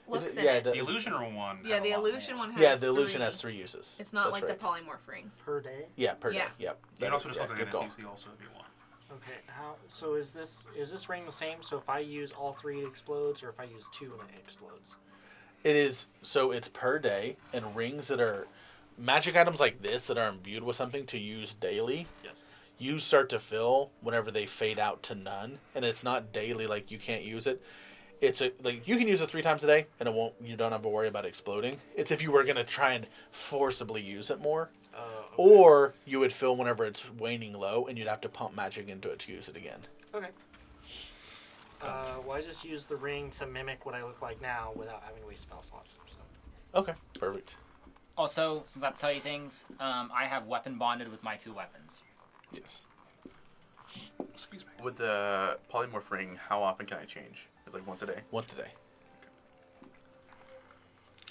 looks in yeah, it. the- The illusion one. Yeah, had a the lot illusion more. one has Yeah, the illusion 3. has 3 uses. It's not That's like right. the polymorph ring. Per day? Yeah, per Yeah. day. Yep. You That can also is- just look yeah, at good an call. NPC also if you want. Okay, so is this ring the same? So if I use all 3 it explodes, or if I use 2 and it explodes? It is, so it's per day, and rings that are magic items like this that are imbued with something to use daily. Yes. You start to fill whenever they fade out to none, and it's not daily, like you can't use it. It's like you can use it 3 times a day, and you don't have to worry about exploding. It's if you were gonna try and forcibly use it more, Okay. or you would fill whenever it's waning low, and you'd have to pump magic into it to use it again. Okay. Well, I just use the ring to mimic what I look like now without having to waste spell slots. So. Okay, perfect. Also, since I have to tell you things, I have weapon bonded with my 2 weapons. Yes. Excuse me. With the polymorph ring, how often can I change? It's like once a day. Once a day.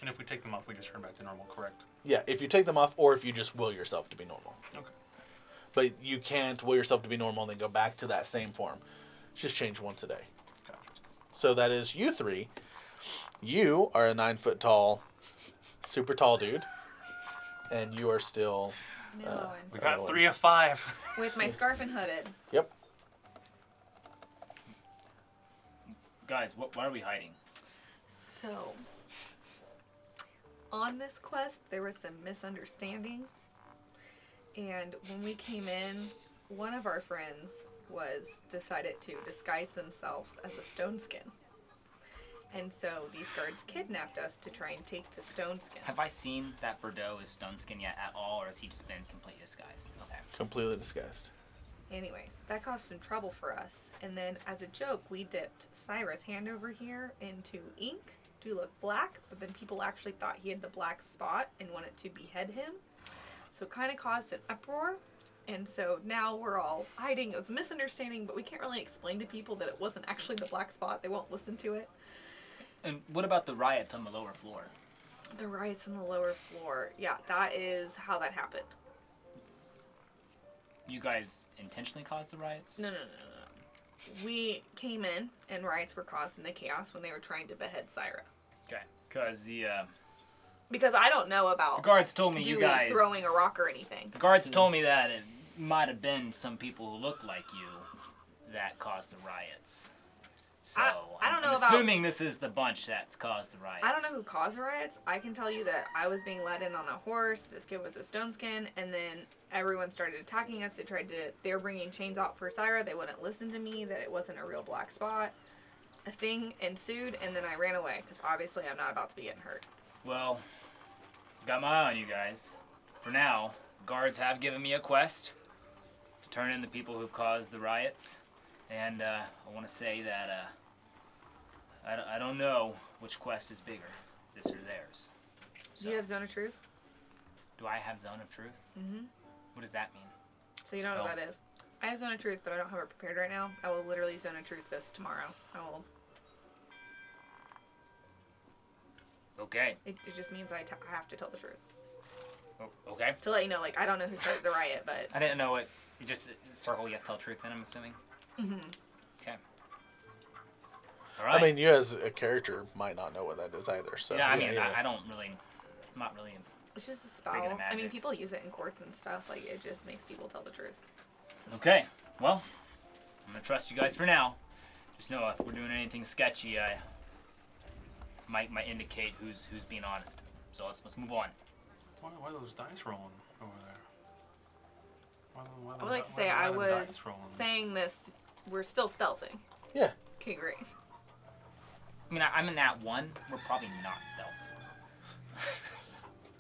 And if we take them off, we just turn back to normal, correct? Yeah, if you take them off, or if you just will yourself to be normal. Okay. But you can't will yourself to be normal and then go back to that same form. Just change once a day. Gotcha. So that is you 3. You are a 9 foot tall, super tall dude. And you are still... Mellowing. We got Oh. 3 of 5. With my scarf and hooded. Guys, why are we hiding? So, on this quest, there was some misunderstandings. And when we came in, one of our friends decided to disguise themselves as a stone skin. And so these guards kidnapped us to try and take the stone skin. Have I seen that Bordeaux is stone skin yet at all, or has he just been completely disguised? Okay. Completely disguised. Anyways, that caused some trouble for us. And then as a joke, we dipped Syra's hand over here into ink to look black, but then people actually thought he had the black spot and wanted to behead him. So it kind of caused an uproar. And so now we're all hiding. It was a misunderstanding, but we can't really explain to people that it wasn't actually the black spot. They won't listen to it. And what about the riots on the lower floor? The riots on the lower floor. Yeah, that is how that happened. You guys intentionally caused the riots? No. We came in and riots were caused in the chaos when they were trying to behead Syra. Okay. Because the Because I don't know about guards told me you Dewey guys... throwing a rock or anything. The guards told me that it might have been some people who looked like you that caused the riots. So I don't know I'm about- assuming this is the bunch that's caused the riots. I don't know who caused the riots. I can tell you that I was being led in on a horse. This kid was a stone skin, and then everyone started attacking us. They were bringing chains out for Syra. They wouldn't listen to me. That it wasn't a real black spot. A thing ensued, and then I ran away because obviously I'm not about to be getting hurt. Well, got my eye on you guys. For now, guards have given me a quest to turn in the people who've caused the riots, and I want to say that I don't know which quest is bigger, this or theirs. Do you have Zone of Truth? Do I have Zone of Truth? Mm-hmm. What does that mean? So you don't know Spell. what that is. I have Zone of Truth, but I don't have it prepared right now. I will literally Zone of Truth this tomorrow. I will. Okay. It just means I have to tell the truth. Oh, okay. To let you know, like, I don't know who started the riot, but... I didn't know what. You just circle. You have to tell the truth. Then I'm assuming. Mm-hmm. All right. I mean, you as a character might not know what that is either. So yeah, I mean, I don't really. I'm not really. It's just a Bigger spell. than I mean, magic. people use it in courts and stuff. Like, it just makes people tell the truth. Okay. Well, I'm gonna trust you guys for now. Just know if we're doing anything sketchy, I might indicate who's being honest. So let's move on. Why are those dice rolling over there? Why I would like to say I was saying this. We're still stealthing. Yeah. Okay, great. I mean, I'm in that one. We're probably not stealth.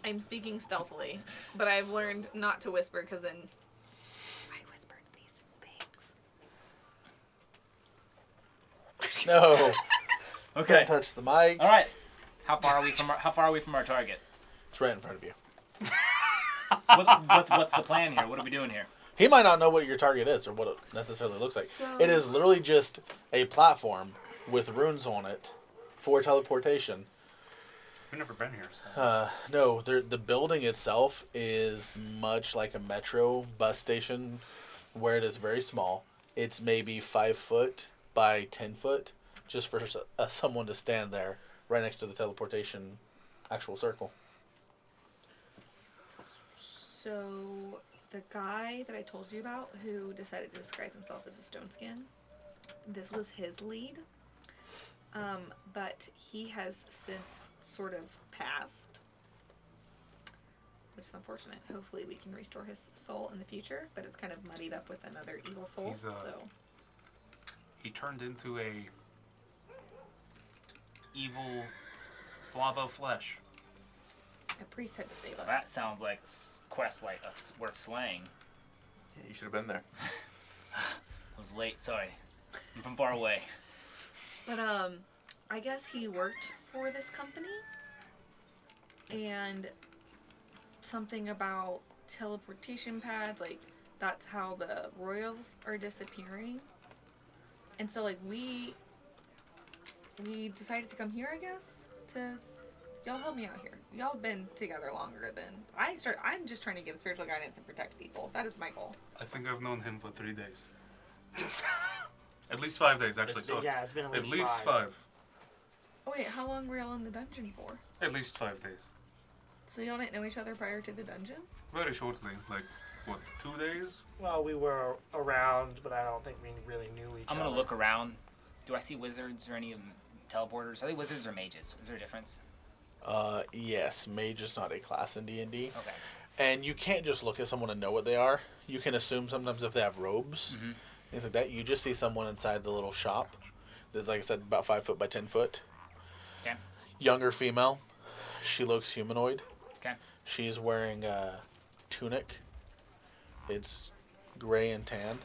I'm speaking stealthily, but I've learned not to whisper because then I whispered these things. No. Okay. Can't touch the mic. All right. How far are we from our target? It's right in front of you. What's the plan here? What are we doing here? He might not know what your target is or what it necessarily looks like. So- It is literally just a platform with runes on it for teleportation. We've never been here, so. No, the building itself is much like a metro bus station where it is very small. It's maybe 5 foot by 10 foot just for someone to stand there right next to the teleportation actual circle. So, the guy that I told you about who decided to disguise himself as a stone skin, this was his lead. But he has since sort of passed, which is unfortunate. Hopefully we can restore his soul in the future, but it's kind of muddied up with another evil soul, He's, so... He turned into a evil blob of flesh. A priest had to save us. That sounds like a quest worth slaying. Yeah, you should have been there. I was late. Sorry. I'm from far away. But, I guess he worked for this company, and something about teleportation pads, like that's how the royals are disappearing. And so like we decided to come here, I guess, to y'all help me out here. Y'all have been together longer than I'm just trying to give spiritual guidance and protect people. That is my goal. I think I've known him for 3 days. At least 5 days, actually. It's been At least 5. Oh wait, how long were y'all in the dungeon for? At least 5 days. So y'all didn't know each other prior to the dungeon? Very shortly, like what, 2 days? Well, we were around, but I don't think we really knew each other. I'm gonna look around. Do I see wizards or any teleporters? Are they wizards or mages? Is there a difference? Yes, mage is not a class in D&D. Okay. And you can't just look at someone and know what they are. You can assume sometimes if they have robes, Mm-hmm. things like that. You just see someone inside the little shop. There's, like I said, about 5 foot by 10 foot. Okay. Younger female. She looks humanoid. Okay. She's wearing a tunic. It's gray and tan.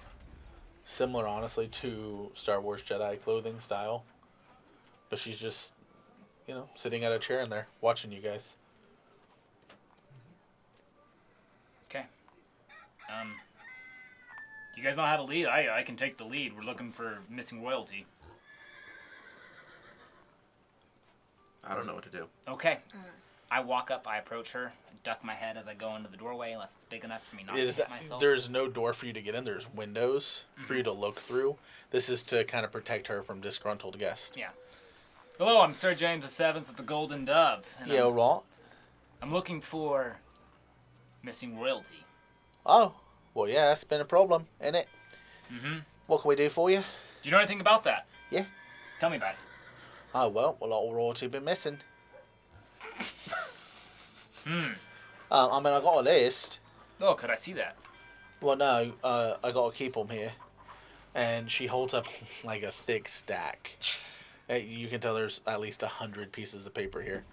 Similar, honestly, to Star Wars Jedi clothing style. But she's just, sitting at a chair in there, watching you guys. Okay. You guys don't have a lead? I can take the lead. We're looking for missing royalty. I don't know what to do. Okay. I walk up, I approach her, duck my head as I go into the doorway, unless it's big enough for me not to hit myself. There's no door for you to get in. There's windows for you to look through. This is to kind of protect her from disgruntled guests. Yeah. Hello, I'm Sir James VII of the Golden Dove. And Yeah, right. I'm looking for missing royalty. Oh, well, yeah, that's been a problem, ain't it? Mm-hmm. What can we do for you? Do you know anything about that? Yeah. Tell me about it. Oh, well, a lot of royalty been missing. I mean, I got a list. Oh, could I see that? Well, no, I got to keep them here. And she holds up like a thick stack. You can tell there's at least 100 pieces of paper here.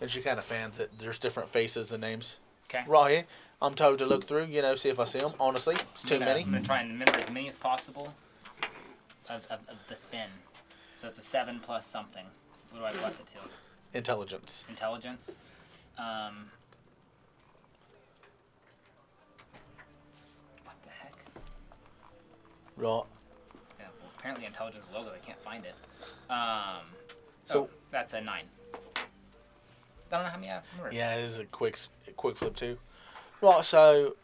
And she kind of fans it. There's different faces and names. Okay. Right here. I'm told to look through, see if I see them. Honestly, it's too many. I'm going to try and remember as many as possible of the spin. So it's a 7 plus something. What do I plus it to? Intelligence. Intelligence. What the heck? Right. Yeah, well, apparently intelligence is low, but I can't find it. So that's a 9. I don't know how many I remember. yeah, it is a quick flip too. Right, so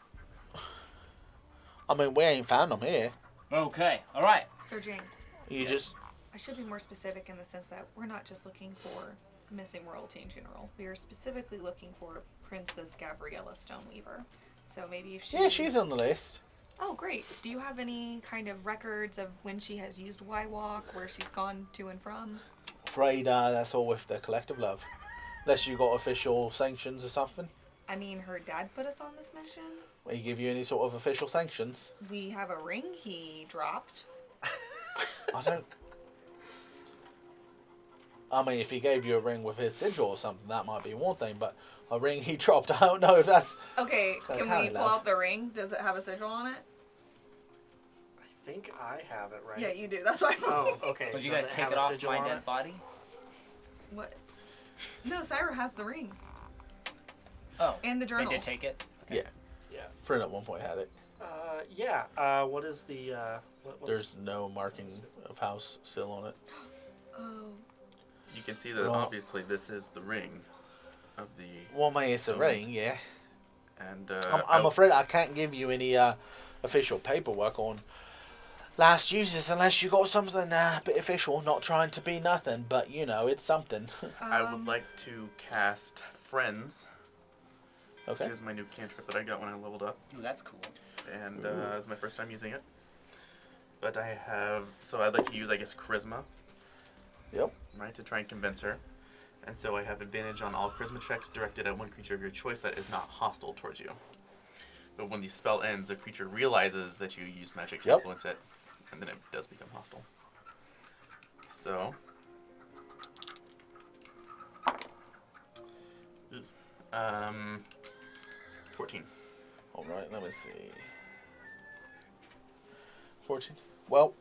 I mean, we ain't found them here. Okay, all right. Sir James, You just I should be more specific in the sense that we're not just looking for missing royalty in general. We are specifically looking for Princess Gabriella Stoneweaver. So maybe if she... yeah, she's on the list. Oh, great. Do you have any kind of records of when she has used Y-Walk, where she's gone to and from? Afraid that's all with the collective love, unless you got official sanctions or something. I mean, her dad put us on this mission. Will he give you any sort of official sanctions? We have a ring he dropped. I don't. I mean, if he gave you a ring with his sigil or something, that might be one thing. But a ring he dropped, I don't know if that's. Okay, Kind can of we pull love. out the ring? Does it have a sigil on it? I think I have it right. Yeah, you do. That's why I'm Oh, okay. Would you Does guys it take have it a off sigil my on dead it? body? What? No, Syra has the ring. Oh, And the they journal. did take it? Yeah. Yeah. Fred at one point had it. Yeah. What is the what's There's no marking of house still on it. Oh. You can see that Well- obviously this is the ring of the, Well, my it's a ring, yeah. and I'm afraid I can't give you any official paperwork on last users unless you got something a bit official. Not trying to be nothing, but it's something. I would like to cast Friends, Okay. which is my new cantrip that I got when I leveled up, Ooh, that's cool. and it's my first time using it. But I'd like to use, I guess, Charisma. Yep. Right, to try and convince her. And so I have advantage on all charisma checks directed at one creature of your choice that is not hostile towards you. But when the spell ends, the creature realizes that you use magic to Yep. influence it, and then it does become hostile. So, 14. All right. Let me see. 14. Well,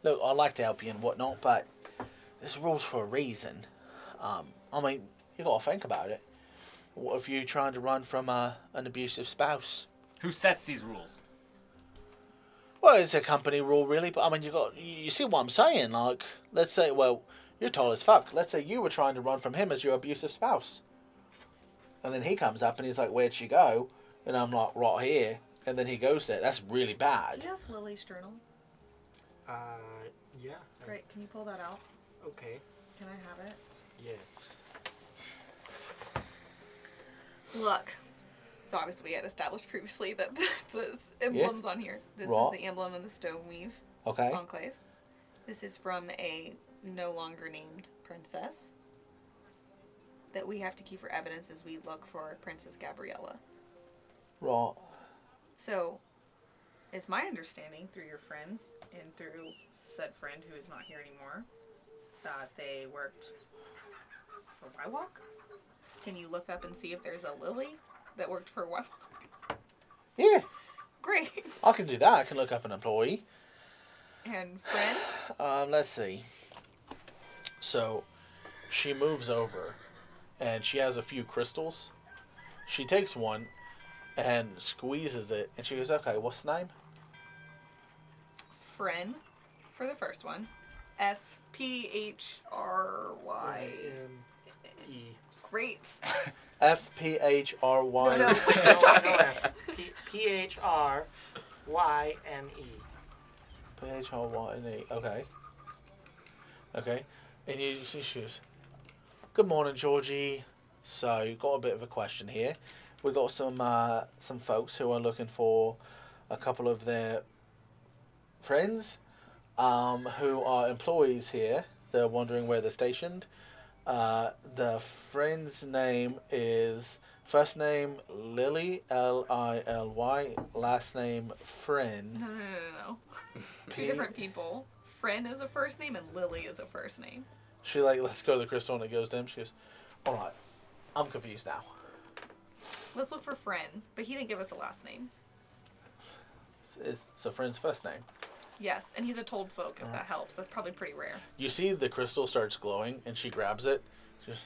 look, I'd like to help you and whatnot, but there's rules for a reason. I mean, you got to think about it. What if you're trying to run from an abusive spouse? Who sets these rules? Well, it's a company rule, really. But I mean, you see what I'm saying? Like, let's say, well, you're tall as fuck. Let's say you were trying to run from him as your abusive spouse, and then he comes up and he's like, "Where'd she go?" And I'm like, "Right here." And then he goes there. That's really Do bad. you have Lily's journal? Yeah. Great. Can you pull that out? Okay. Can I have it? Yeah. Look. So obviously we had established previously that the emblem's on here. This Right. is the emblem of the Stoneweave Okay. Enclave. This is from a no longer named princess that we have to keep for evidence as we look for Princess Gabriella. Right. So, it's my understanding through your friends and through said friend who is not here anymore that they worked for Wywalk. Can you look up and see if there's a Lily that worked for Wywalk? Yeah, Great. I can do that. I can look up an employee. And friend? Let's see. So, she moves over, and she has a few crystals. She takes one and squeezes it, and she goes, "Okay, what's the name?" Friend for the first one. FPHRY. E. Great. FPHRY. No, no. PHRYNE. PHRYNE. Okay. Okay. And you see she goes, "Good morning, Georgie. So, you've got a bit of a question here. We got some folks who are looking for a couple of their friends who are employees here. They're wondering where they're stationed. The friend's name is first name Lily, Lily, last name Friend." No. Two different people. Friend is a first name and Lily is a first name. She like lets go of the crystal and it goes to him. She goes, "All right, I'm confused now." Let's look for Friend, but he didn't give us a last name. So Friend's first name. Yes, and he's a told folk, if that helps. That's probably pretty rare. You see the crystal starts glowing and she grabs it. She goes,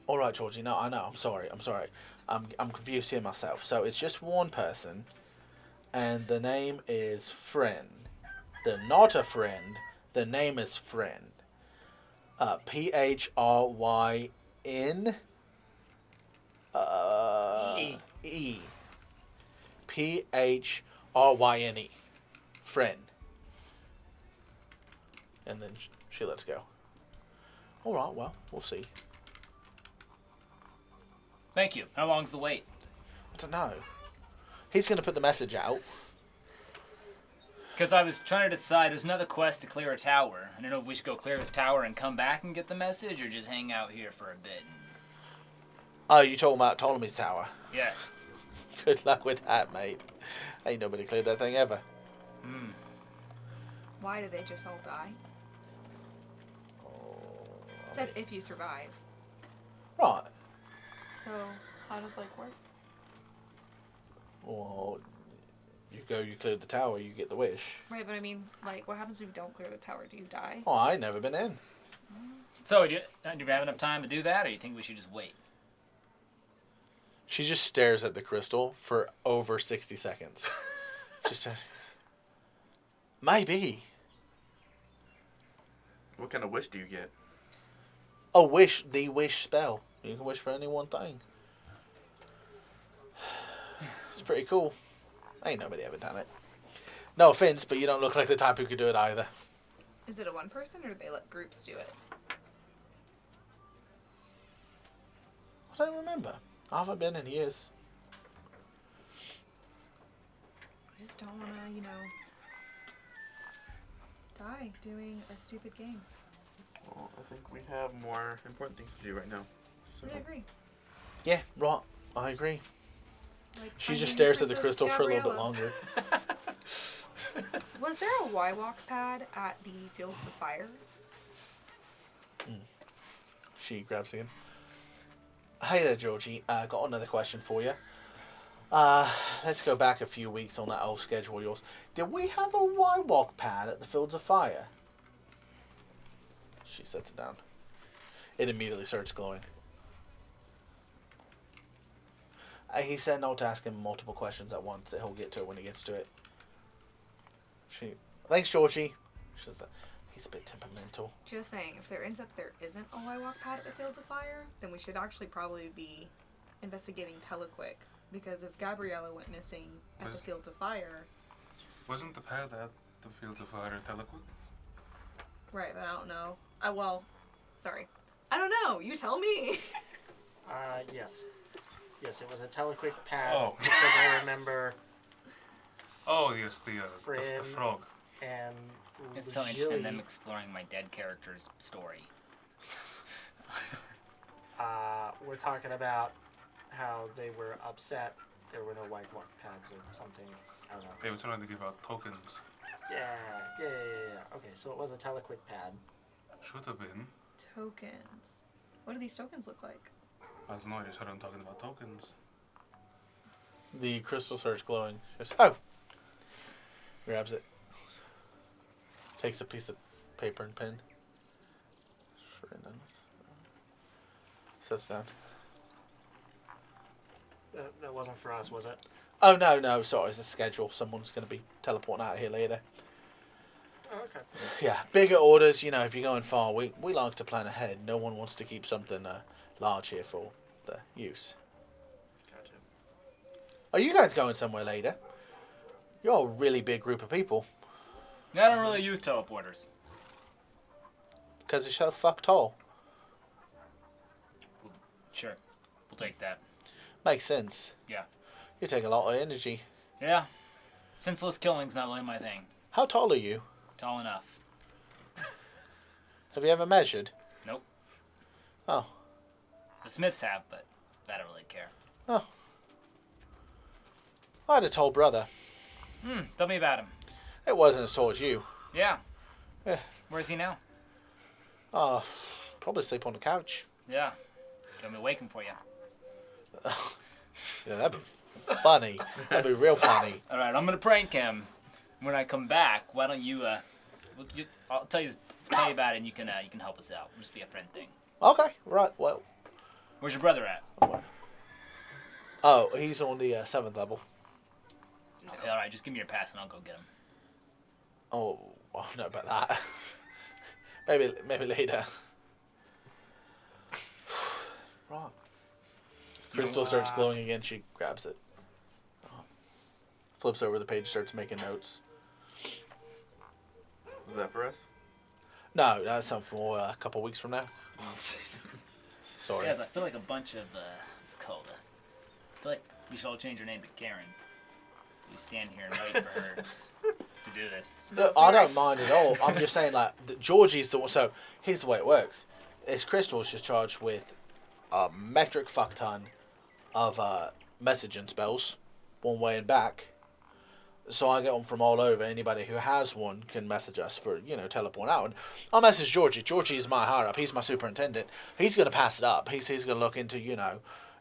"All right, Georgie. No, I know. I'm sorry. I'm confused here myself. So it's just one person, and the name is Friend. They're not a friend. The name is Friend. PHRYN. E. PHRYNE. Friend." And then she lets go. "All right, well, we'll see." Thank you. How long's the wait? I don't know. He's going to put the message out. Because I was trying to decide, there's another quest to clear a tower. I don't know if we should go clear this tower and come back and get the message, or just hang out here for a bit. Oh, you talking about Ptolemy's tower? Yes. Good luck with that, mate. Ain't nobody cleared that thing ever. Hmm. Why did they just all die? Said if you survive. Right. So, how does like work? Well, you clear the tower, you get the wish. Right, but I mean, like, what happens if you don't clear the tower? Do you die? Oh, I ain't never been in. So, do you have enough time to do that, or you think we should just wait? She just stares at the crystal for over 60 seconds. Just maybe. What kind of wish do you get? Oh, wish, the wish spell. You can wish for any one thing. It's pretty cool. Ain't nobody ever done it. No offense, but you don't look like the type who could do it either. Is it a one person or do they let groups do it? I don't remember. I haven't been in years. I just don't want to, die doing a stupid game. Well, I think we have more important things to do right now. So I agree. Yeah, right. I agree. Like, She just finding stares at the Princess crystal for a little bit Gabriella. longer. Was there a Y-Walk pad at the Fields of Fire? She grabs again. Hey there, Georgie. Got another question for you. Let's go back a few weeks on that old schedule of yours. Did we have a Y-Walk pad at the Fields of Fire? She sets it down. It immediately starts glowing. He said not to ask him multiple questions at once. That he'll get to it when he gets to it. Thanks, Georgie. She's he's a bit temperamental. Just saying, if there ends up there isn't a Y walk pad at the Fields of Fire, then we should actually probably be investigating Telequick. Because if Gabriella went missing at the Fields of Fire... Wasn't the pad at the Fields of Fire Telequick? Right, but I don't know. Sorry. I don't know. You tell me. Yes. Yes, it was a Telequick pad. Oh. Because I remember... Oh, yes, the Friend. frog. And It's so interesting them Gilly, exploring my dead character's story. we're talking about how they were upset there were no white walk pads or something. I don't know. They were trying to give out tokens. Yeah. Okay, so it was a Telequick pad. Should have been. Tokens. What do these tokens look like? I don't know, you said I'm talking about tokens. The crystal starts glowing. Just, oh! Grabs it. Takes a piece of paper and pen. Sets down. That wasn't for us, was it? Oh, no, sorry, it's a schedule. Someone's going to be teleporting out of here later. Oh, okay. Yeah, bigger orders, if you're going far, we like to plan ahead. No one wants to keep something large here for the use. Gotcha. Are you guys going somewhere later? You're a really big group of people. I don't really use teleporters. Because you're so fuck tall. Sure. We'll take that. Makes sense. Yeah. You take a lot of energy. Yeah. Senseless killing's not really my thing. How tall are you? Tall enough. Have you ever measured? Nope. Oh. The Smiths have, but I don't really care. Oh. I had a tall brother. Tell me about him. It wasn't as tall as you. Yeah. Yeah. Where's he now? Oh, probably sleep on the couch. Yeah. Got me waiting for you. Yeah, that'd be funny. That'd be real funny. All right, I'm gonna prank him. When I come back, why don't you? I'll tell you about it, and you can help us out. It'll just be a friend thing. Okay, right. Well. Where's your brother at? Oh, he's on the 7th level. Okay, all right, just give me your pass, and I'll go get him. Oh, I don't know about that. maybe later. Right. Crystal starts glowing again. She grabs it. Flips over the page, starts making notes. Was that for us? No, that's something for a couple weeks from now. Sorry. Guys, I feel like a bunch of what's it called? I feel like we should all change our name to Karen. So we stand here and wait for her to do this. No, I don't mind at all. I'm just saying, Georgie's the one. So here's the way it works: is Crystal's just charged with a metric fuck ton of messaging spells, one way and back. So I get them from all over. Anybody who has one can message us for, teleport out. And I'll message Georgie. Georgie is my higher up. He's my superintendent. He's going to pass it up. He's going to look into,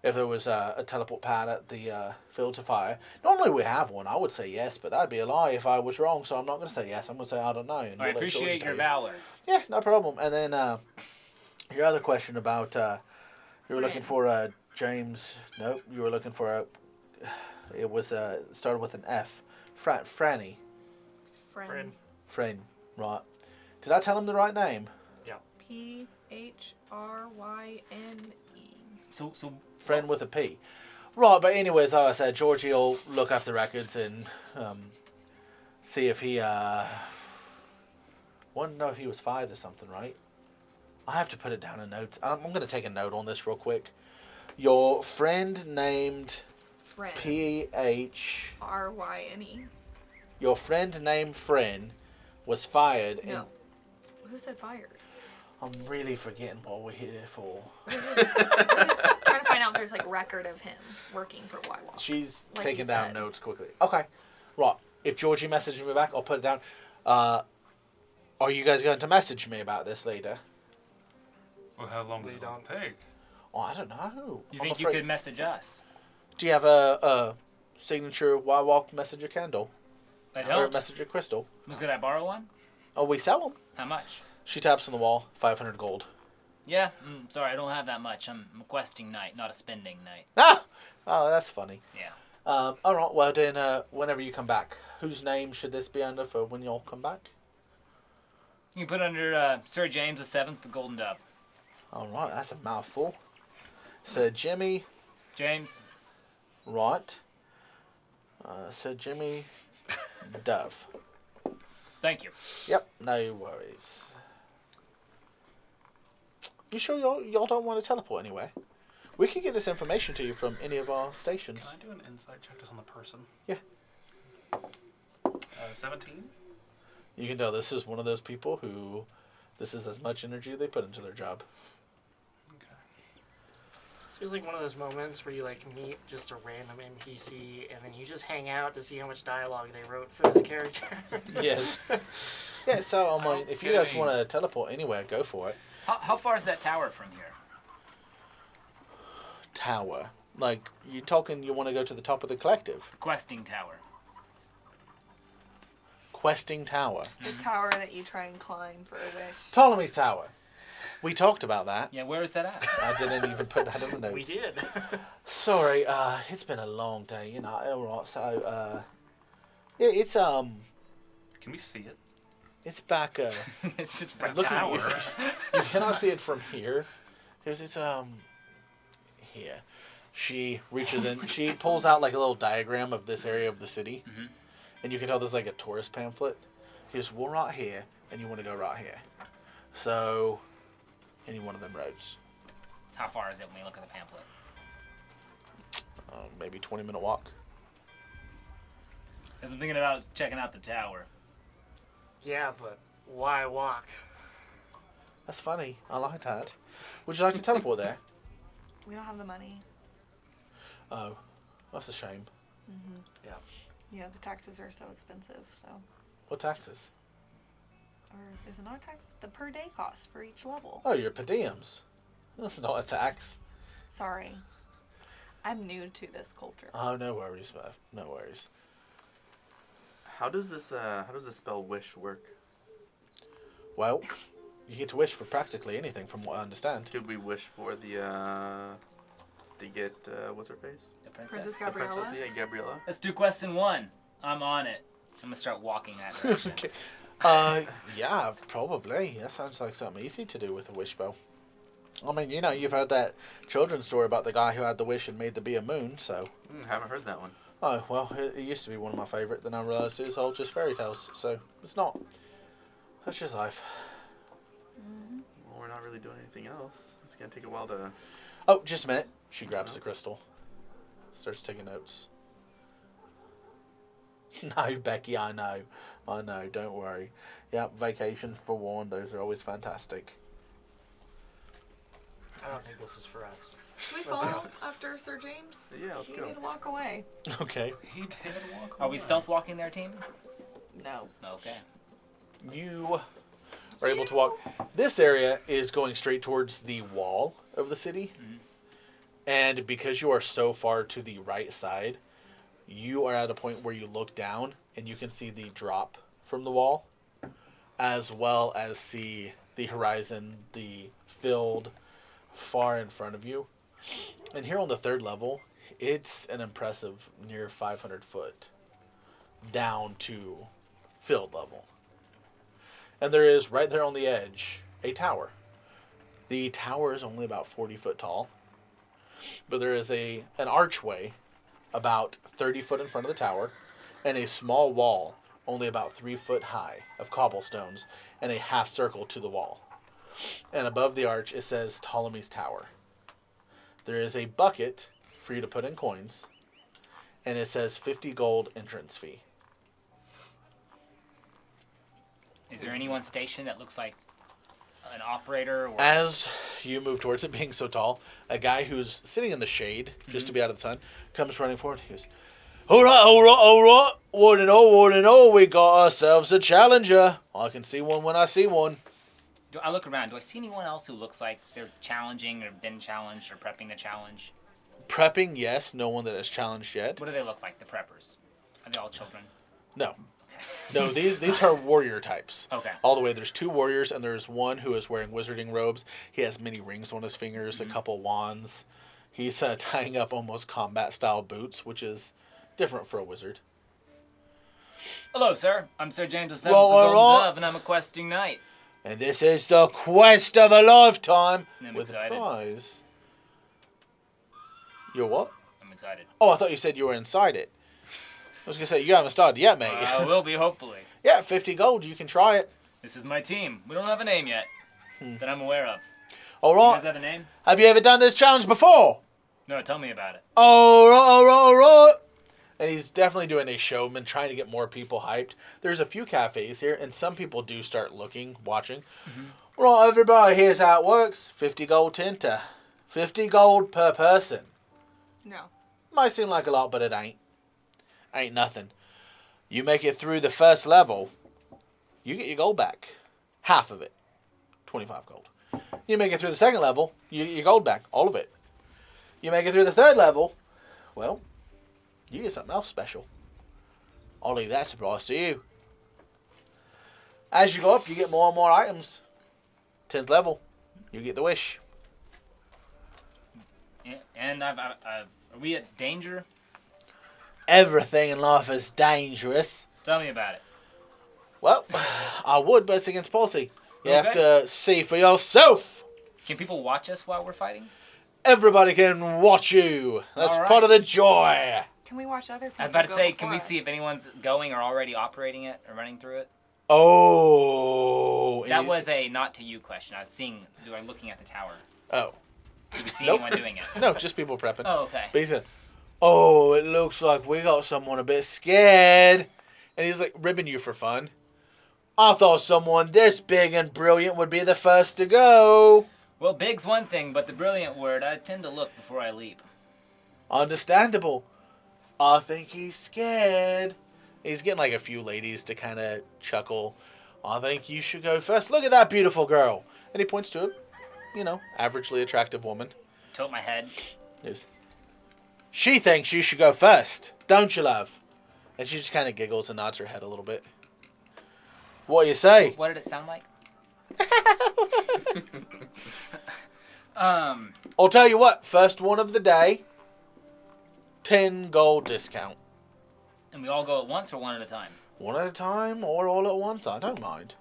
if there was a teleport pad at the Fields of Fire. Normally we have one. I would say yes, but that'd be a lie if I was wrong. So I'm not going to say yes. I'm going to say I don't know. And I we'll let Georgie appreciate tell your you. valor. Yeah, no problem. And then your other question about you were looking for James. Nope. You were looking for it was started with an F. Franny. Friend. Friend. Right. Did I tell him the right name? Phryne. So Friend with a P. Right, but anyways, like I said, Georgie will look up the records and see if he want to know if he was fired or something, right? I have to put it down in notes. I'm going to take a note on this real quick. Your friend named Friend. Phryne. Your friend named Friend was fired. No. Who said fired? I'm really forgetting what we're here for. We're just trying to find out if there's record of him working for Y-Walk. She's Like taking you down said. notes quickly. Okay. Right. If Georgie messages me back, I'll put it down. Are you guys going to message me about this later? Well, how long does it take? Oh, I don't know. you I'm think you afraid- could message us? Do you have a signature Y-Walk messenger candle? I Or a don't. messenger crystal? Could I borrow one? Oh, we sell them. How much? She taps on the wall. 500 gold. Yeah, sorry, I don't have that much. I'm a questing knight, not a spending knight. Ah! Oh, that's funny. Yeah. All right, well then, whenever you come back, whose name should this be under for when you all come back? You can put under Sir James VII, the Golden Dove. All right, that's a mouthful. Sir Jimmy, James. right. Sir Jimmy Dove. Thank you. Yep, no worries. You sure y'all don't want to teleport anywhere? We can get this information to you from any of our stations. Can I do an insight check just on the person? Yeah. 17? You can tell this is one of those people who, this is as much energy they put into their job. Okay. Feels like one of those moments where you like meet just a random NPC and then you just hang out to see how much dialogue they wrote for this character. Yes. Yeah, so I mean, don't if you get guys any- want to teleport anywhere, go for it. How far is that tower from here? Tower. Like, you talking you want to go to the top of the collective? Questing tower. Questing Tower. The tower that you try and climb for a wish. Ptolemy's Tower. We talked about that. Yeah, where is that at? I didn't even put that in the notes. We did. Sorry, it's been a long day, you know. Alright, so, yeah, it's, Can we see it? it's back, It's just Look right at tower. you cannot see it from here. It's, here. She reaches in, she pulls out, like, a little diagram of this area of the city. Mhm. And you can tell there's, like, a tourist pamphlet. Here's one right here, and you want to go right here. So, any one of them roads. How far is it when we look at the pamphlet? Maybe 20-minute walk. Because I'm thinking about checking out the tower. Yeah, but why walk? That's funny. I like that. Would you like to teleport there? We don't have the money. Oh, that's a shame. Mm-hmm. Yeah. Yeah, the taxes are so expensive, so. What taxes? Or is it not taxes? The per day cost for each level. Oh, your per diems. That's not a tax. Sorry. I'm new to this culture. Oh, no worries, Murph. No worries. How does this spell wish work? Well, you get to wish for practically anything from what I understand. Could we wish for to get what's her face? The princess. Princess The Gabriella? princess, yeah, Gabriella. Let's do question 1. I'm on it. I'm gonna start walking that direction. Okay. Yeah, probably. That sounds like something easy to do with a wish bow. I mean, you know, you've heard that children's story about the guy who had the wish and made there be a moon, so... Haven't heard that one. Oh, well, it used to be one of my favourite, then I realised it was all just fairy tales, so it's not. That's just life. Mm-hmm. Well, we're not really doing anything else. It's gonna take a while to. Oh, just a minute. She grabs the crystal. Starts taking notes. No, Becky, I know. I know, don't worry. Yep, vacation for one, those are always fantastic. I don't think this is for us. Should we Let's follow after Sir James? Yeah, let's You go. need to walk away. Okay. He did walk Are we stealth walking there, team? No. Okay. You are able to walk. This area is going straight towards the wall of the city. Mhm. And because you are so far to the right side, you are at a point where you look down and you can see the drop from the wall, as well as see the horizon, the field far in front of you. And here on the third level, it's an impressive near 500 foot down to field level. And there is, right there on the edge, a tower. The tower is only about 40 foot tall, but there is an archway about 30 foot in front of the tower, and a small wall only about 3 foot high of cobblestones, and a half circle to the wall. And above the arch it says Ptolemy's Tower. There is a bucket for you to put in coins, and it says 50 gold entrance fee. Is there anyone stationed that looks like an operator? Or... As you move towards it being so tall, a guy who's sitting in the shade, just to be out of the sun, comes running forward. He goes, all right. What and all, we got ourselves a challenger. I can see one when I see one. Do I look around? Do I see anyone else who looks like they're challenging or been challenged or prepping to challenge? Prepping, yes. No one that has challenged yet. What do they look like, the preppers? Are they all children? No. No, these are warrior types. Okay. All the way. There's 2 warriors, and there's one who is wearing wizarding robes. He has many rings on his fingers, a couple wands. He's tying up almost combat-style boots, which is different for a wizard. Hello, sir. I'm Sir James VII, Well, the Golden all right. Glove, and I'm a questing knight. And this is the quest of a lifetime. I'm with excited. a prize. You're what? I'm excited. Oh, I thought you said you were inside it. I was going to say, you haven't started yet, mate. I will be, hopefully. Yeah, 50 gold. You can try it. This is my team. We don't have a name yet that I'm aware of. All You right. guys have a name? Have you ever done this challenge before? No, tell me about it. All right, all right, all right. And he's definitely doing a showman, trying to get more people hyped. There's a few cafes here, and some people do start looking, watching. Right, everybody, here's how it works. 50 gold to enter. 50 gold per person. No. Might seem like a lot, but it ain't. Ain't nothing. You make it through the first level, you get your gold back. Half of it. 25 gold. You make it through the second level, you get your gold back. All of it. You make it through the third level, well, you get something else special. I'll leave that surprise to you. As you go up, you get more and more items. 10th level, you get the wish. Yeah, and are we at danger? Everything in life is dangerous. Tell me about it. Well, I would, but it's against policy. You have Okay. to see for yourself. Can people watch us while we're fighting? Everybody can watch you. That's All right. part of the joy. Can we watch other people? I was about to go say, can before we see us? if anyone's going or already operating it or running through it? Oh. That was a not to you question. I was seeing, looking at the tower. Oh. Do we see Nope. anyone doing it? No, just people prepping. Oh, okay. But he said, oh, it looks like we got someone a bit scared. And he's like ribbing you for fun. I thought someone this big and brilliant would be the first to go. Well, big's one thing, but the brilliant word, I tend to look before I leap. Understandable. I think he's scared. He's getting like a few ladies to kind of chuckle. I think you should go first. Look at that beautiful girl. And he points to a, averagely attractive woman. Tilt my head. Yes. She thinks you should go first. Don't you, love? And she just kind of giggles and nods her head a little bit. What do you say? What did it sound like? I'll tell you what. First one of the day. 10 gold discount. And we all go at once or one at a time? One at a time or all at once. I don't mind.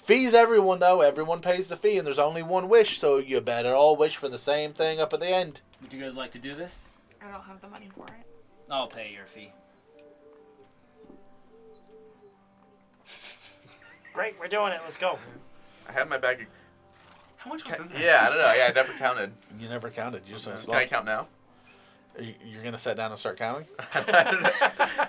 Fees everyone, though. Everyone pays the fee, and there's only one wish, so you better all wish for the same thing up at the end. Would you guys like to do this? I don't have the money for it. I'll pay your fee. Great, we're doing it. Let's go. I have my bag. How much was in there? Yeah, I don't know. Yeah, I never counted. You never counted. You just don't Can I count now? You're going to sit down and start counting? I don't know.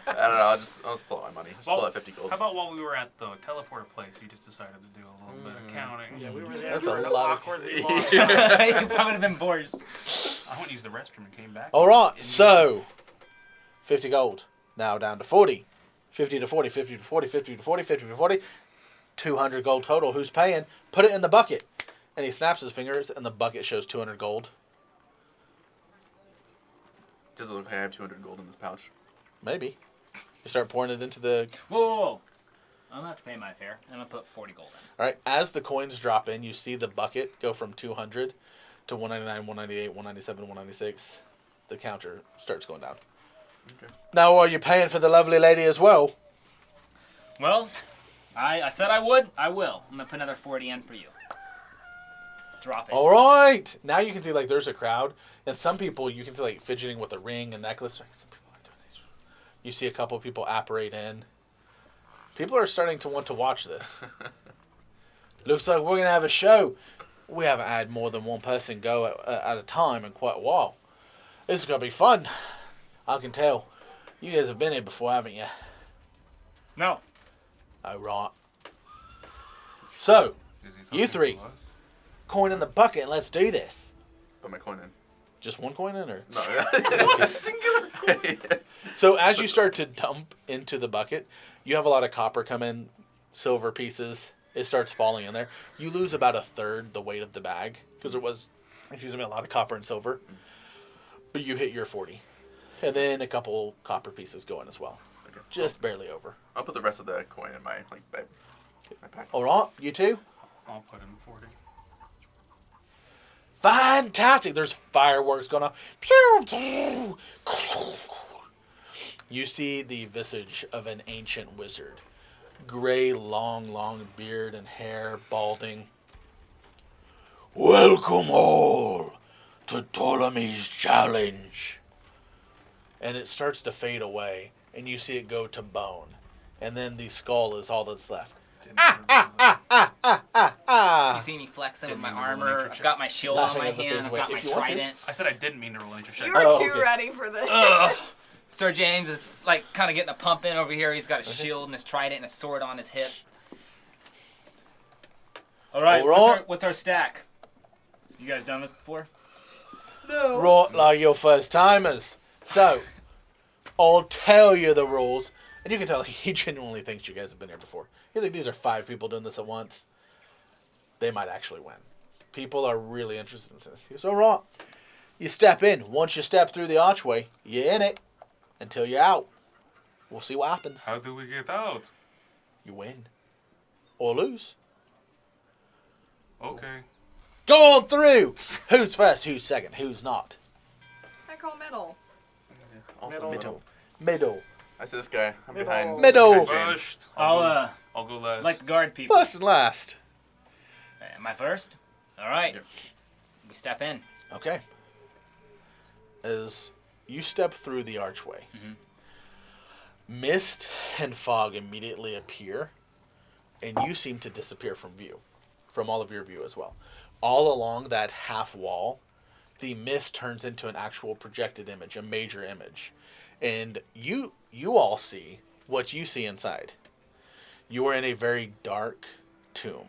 I'll just pull out my money. Just pull out 50 gold. How about while we were at the teleporter place, you just decided to do a little bit of counting? Yeah, we were there That's for a an lot of- awkwardly long You time. probably would have been bored. I went to use the restroom and came back. All right, so 50 gold. Now down to 40. 50 to 40, 50 to 40, 50 to 40, 50 to 40. 200 gold total. Who's paying? Put it in the bucket. And he snaps his fingers, and the bucket shows 200 gold. Does it look like I have 200 gold in this pouch? Maybe. You start pouring it into the... Whoa, whoa, whoa. I'm going to have to pay my fare. I'm going to put 40 gold in. All right, as the coins drop in, you see the bucket go from 200 to 199, 198, 197, 196. The counter starts going down. Okay. Now, are you paying for the lovely lady as well? Well, I said I would. I will. I'm going to put another 40 in for you. Drop it. All right. Now you can see, like, there's a crowd. And some people, you can see, like, fidgeting with a ring, a necklace. Like, some people are doing these. You see a couple people apparate in. People are starting to want to watch this. Looks like we're going to have a show. We haven't had more than one person go at a time in quite a while. This is going to be fun. I can tell. You guys have been here before, haven't you? No. Oh, right. So, Is he You talking three. to us? coin in the bucket and let's do this. Put my coin in. Just one coin in, or? No. One singular coin. So as you start to dump into the bucket, you have a lot of copper come in, silver pieces. It starts falling in there. You lose about a third the weight of the bag because there was, excuse me, a lot of copper and silver. But you hit your 40. And then a couple copper pieces go in as well. Okay. Just barely over. I'll put the rest of the coin in my my pack. All right, you two. I'll put in 40. Fantastic! There's fireworks going on. Pew, pew. You see the visage of an ancient wizard. Gray, long beard and hair, balding. Welcome all to Ptolemy's challenge. And it starts to fade away, and you see it go to bone. And then the skull is all that's left. You see me flexing with Didn't my mean to roll an armor. nature I've got my shield on Laughing my as the hand. fades I've away. got my If you want to. trident. I said I didn't mean to roll a nature check. You were Oh, too okay. ready for this. Ugh. Sir James is like kind of getting a pump in over here. He's got his shield and his trident and a sword on his hip. All right, All right. what's our stack? You guys done this before? No. Right, like your first timers. So, I'll tell you the rules. And you can tell he genuinely thinks you guys have been here before. He's like, these are 5 people doing this at once. They might actually win. People are really interested in this. He's all right. You step in. Once you step through the archway, you're in it until you're out. We'll see what happens. How do we get out? You win. Or lose. Okay. Go on through. Who's first? Who's second? Who's not? I call middle. Also Middle. Middle. I see this guy. I'm Middle. behind. Middle. behind James. First. I'll I'll go last. like to guard people. First and last. Am I first? All right. Yep. We step in. Okay. As you step through the archway, mist and fog immediately appear, and you seem to disappear from view, from all of your view as well. All along that half wall, the mist turns into an actual projected image, a major image. And you all see what you see inside. You are in a very dark tomb.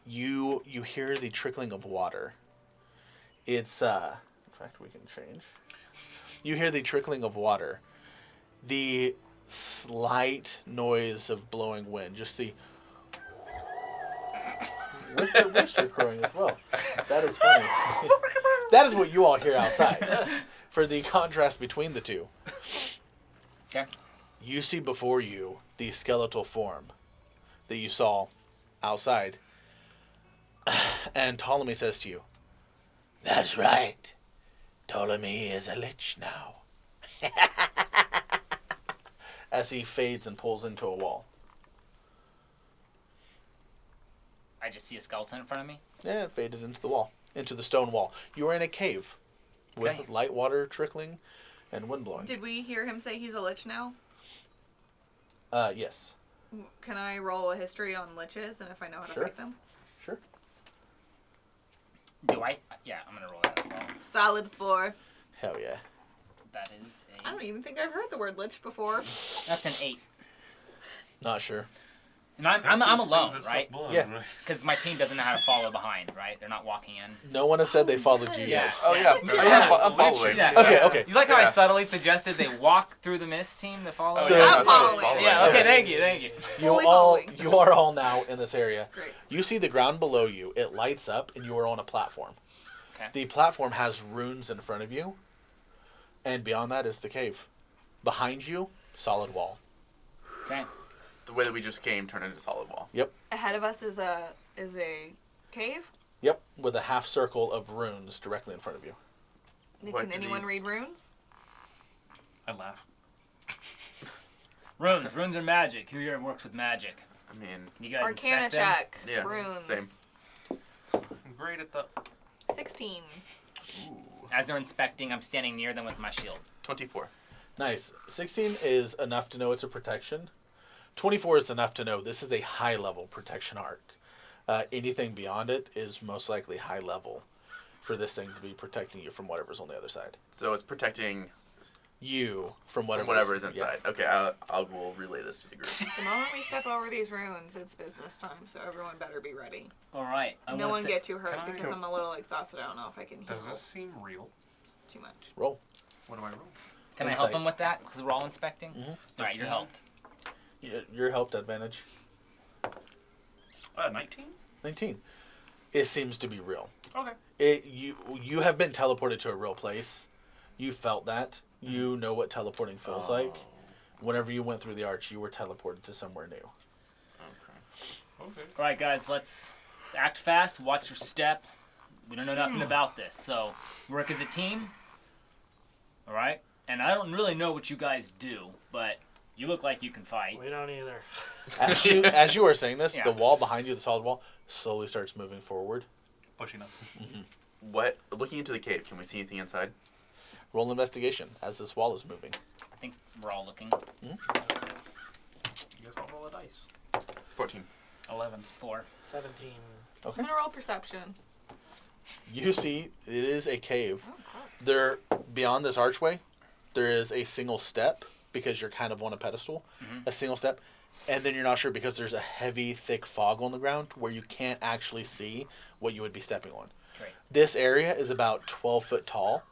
You hear the trickling of water. It's in fact we can change. You hear the trickling of water. The slight noise of blowing wind. Just the with the rooster crowing as well. That is funny. That is what you all hear outside. For the contrast between the two. Okay. You see before you the skeletal form that you saw outside. And Ptolemy says to you, "That's right. Ptolemy is a lich now." As he fades and pulls into a wall. I just see a skeleton in front of me. Yeah, it faded into the wall. Into the stone wall. You are in a cave. With Okay. light water trickling and wind blowing. Did we hear him say he's a lich now? Yes. Can I roll a history on liches and if I know how to Sure. fight them? Sure. Do I? Yeah, I'm gonna roll that as well. Solid 4. Hell yeah. That is I don't even think I've heard the word lich before. That's an 8. Not sure. And I'm That's those alone, things that right? suck blood, Yeah. right? Because my team doesn't know how to follow behind, right? They're not walking in. No one has said they followed you Yeah. yet. Oh yeah. Yeah. I'm following. Yeah. Okay, okay. You like how I Yeah. subtly suggested they walk through the mist team to follow? So- you? I'm I thought it was following. Yeah. Okay. Okay. Thank you. Thank you. Fully following. You are all now in this area. Great. You see the ground below you. It lights up, and you are on a platform. Okay. The platform has runes in front of you, and beyond that is the cave. Behind you, solid wall. Okay. The way that we just came turned into solid wall. Ahead of us is a cave. Yep, with a half circle of runes directly in front of you. What Can do anyone these- read runes? I laugh. Runes. Runes are magic. Who here works with magic? I mean, You guys Arcana inspect them? check. Yeah, Runes. same. I'm great at the. 16. Ooh. As they're inspecting, I'm standing near them with my shield. 24. Nice. 16 is enough to know it's a protection. 24 is enough to know this is a high-level protection arc. Anything beyond it is most likely high level for this thing to be protecting you from whatever's on the other side. So it's protecting You from from whatever whatever is inside. Okay, will relay this to the group. The moment we step over these runes, it's business time, so everyone better be ready. All right. I No wanna one say- get too hurt Can I- because I'm a little exhausted. I don't know if I can Does heal this seem real? too much. Roll. What do I roll? Can I help Insight. them with that? Because we're all inspecting. Mhm. All right, you're helped. Your helped advantage. 19. 19. It seems to be real. Okay. You have been teleported to a real place. You felt that. You know what teleporting feels like. Whenever you went through the arch, you were teleported to somewhere new. Okay. All right, guys, let's act fast. Watch your step. We don't know nothing about this, so work as a team. All right. And I don't really know what you guys do, but you look like you can fight. We don't either. As you are saying this, Yeah. the wall behind you, the solid wall, slowly starts moving forward. Pushing us. Looking into the cave, can we see anything inside? Roll investigation as this wall is moving. I think we're all looking. I guess I'll roll a dice. 14. 11. 4. 17. I'm gonna roll perception. You see, it is a cave. Oh, cool. There, beyond this archway, there is a single step because you're kind of on a pedestal. Mhm. A single step, and then you're not sure because there's a heavy, thick fog on the ground where you can't actually see what you would be stepping on. Great. This area is about 12 foot tall.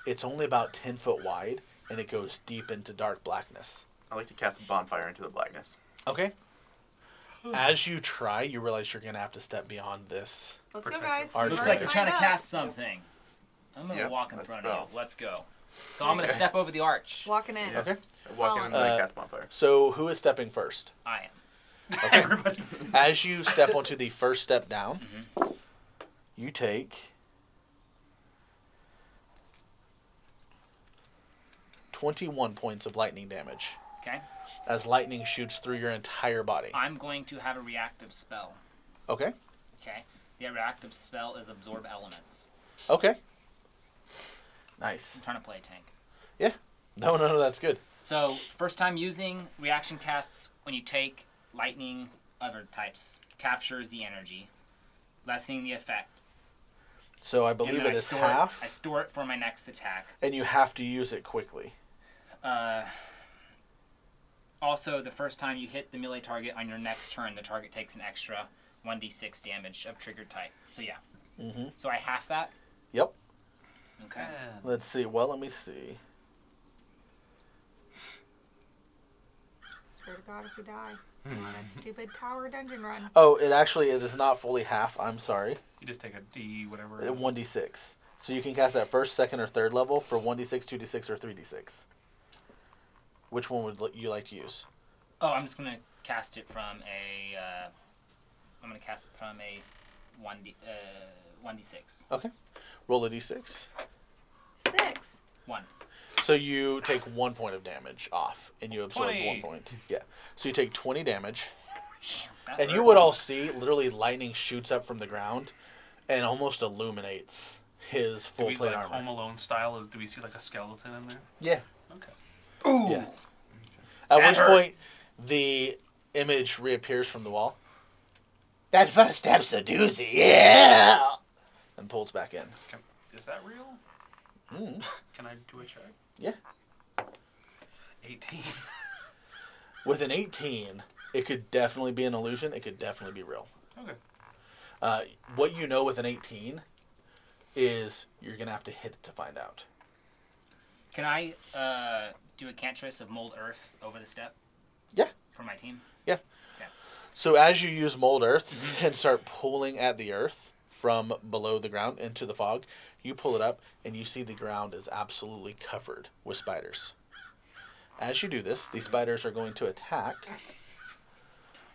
It's only about 10 foot wide, and it goes deep into dark blackness. I like to cast bonfire into the blackness. Okay. As you try, you realize you're gonna have to step beyond this. Let's go, Protect guys. Our We've Looks turn. like already you're trying to signed up. cast something. I'm gonna Yep, walk in let's front go. of you. Let's go. So I'm gonna Okay. step over the arch. Walking in. Yeah. Okay. Walk in and then I Uh, cast bonfire. So who is stepping first? I am. Okay. Everybody. As you step onto the first step down, Mhm. you take 21 points of lightning damage Okay. as lightning shoots through your entire body. I'm going to have a reactive spell. Okay. Okay. The reactive spell is absorb elements. Okay. Nice. I'm trying to play a tank. No, that's good. So first time using reaction casts when you take lightning, other types captures the energy, lessening the effect. So I And believe then it is store half, I store it for my next attack. and you have to use it quickly. Also, the first time you hit the melee target on your next turn, the target takes an extra 1d6 damage of triggered type. So yeah. Mm-hmm. So I half that. Yep. Okay. Let's see. Well, let me see. Swear to God, if we die on that stupid tower dungeon run. Oh, it is not fully half. I'm sorry. You just take a D, whatever. 1d6. So you can cast that first, second, or third level for 1d6, 2d6, or 3d6. Which one would you like to use? Oh, I'm just gonna cast it from a. I'm gonna cast it from a 1d6. Roll a d6. 6. 1. So you take 1 point of damage off, and you absorb 20. 1 point. Yeah. So you take 20 damage, That and you hurt. would all see literally lightning shoots up from the ground, and almost illuminates his Do full we, plate like, armor. Home Alone style? Do we see like a skeleton in there? Yeah. Okay. Ooh. Yeah. At That which hurt. point, the image reappears from the wall. That first step's a doozy, yeah! And pulls back in. Is that real? Mm. Can I do a check? Yeah. 18. With an 18, it could definitely be an illusion. It could definitely be real. Okay. What you know with an 18 is you're going to have to hit it to find out. Can I do a cantress of mold earth over the step? Yeah. For my team? So as you use mold earth and start pulling at the earth from below the ground into the fog, you pull it up and you see the ground is absolutely covered with spiders. As you do this, these spiders are going to attack.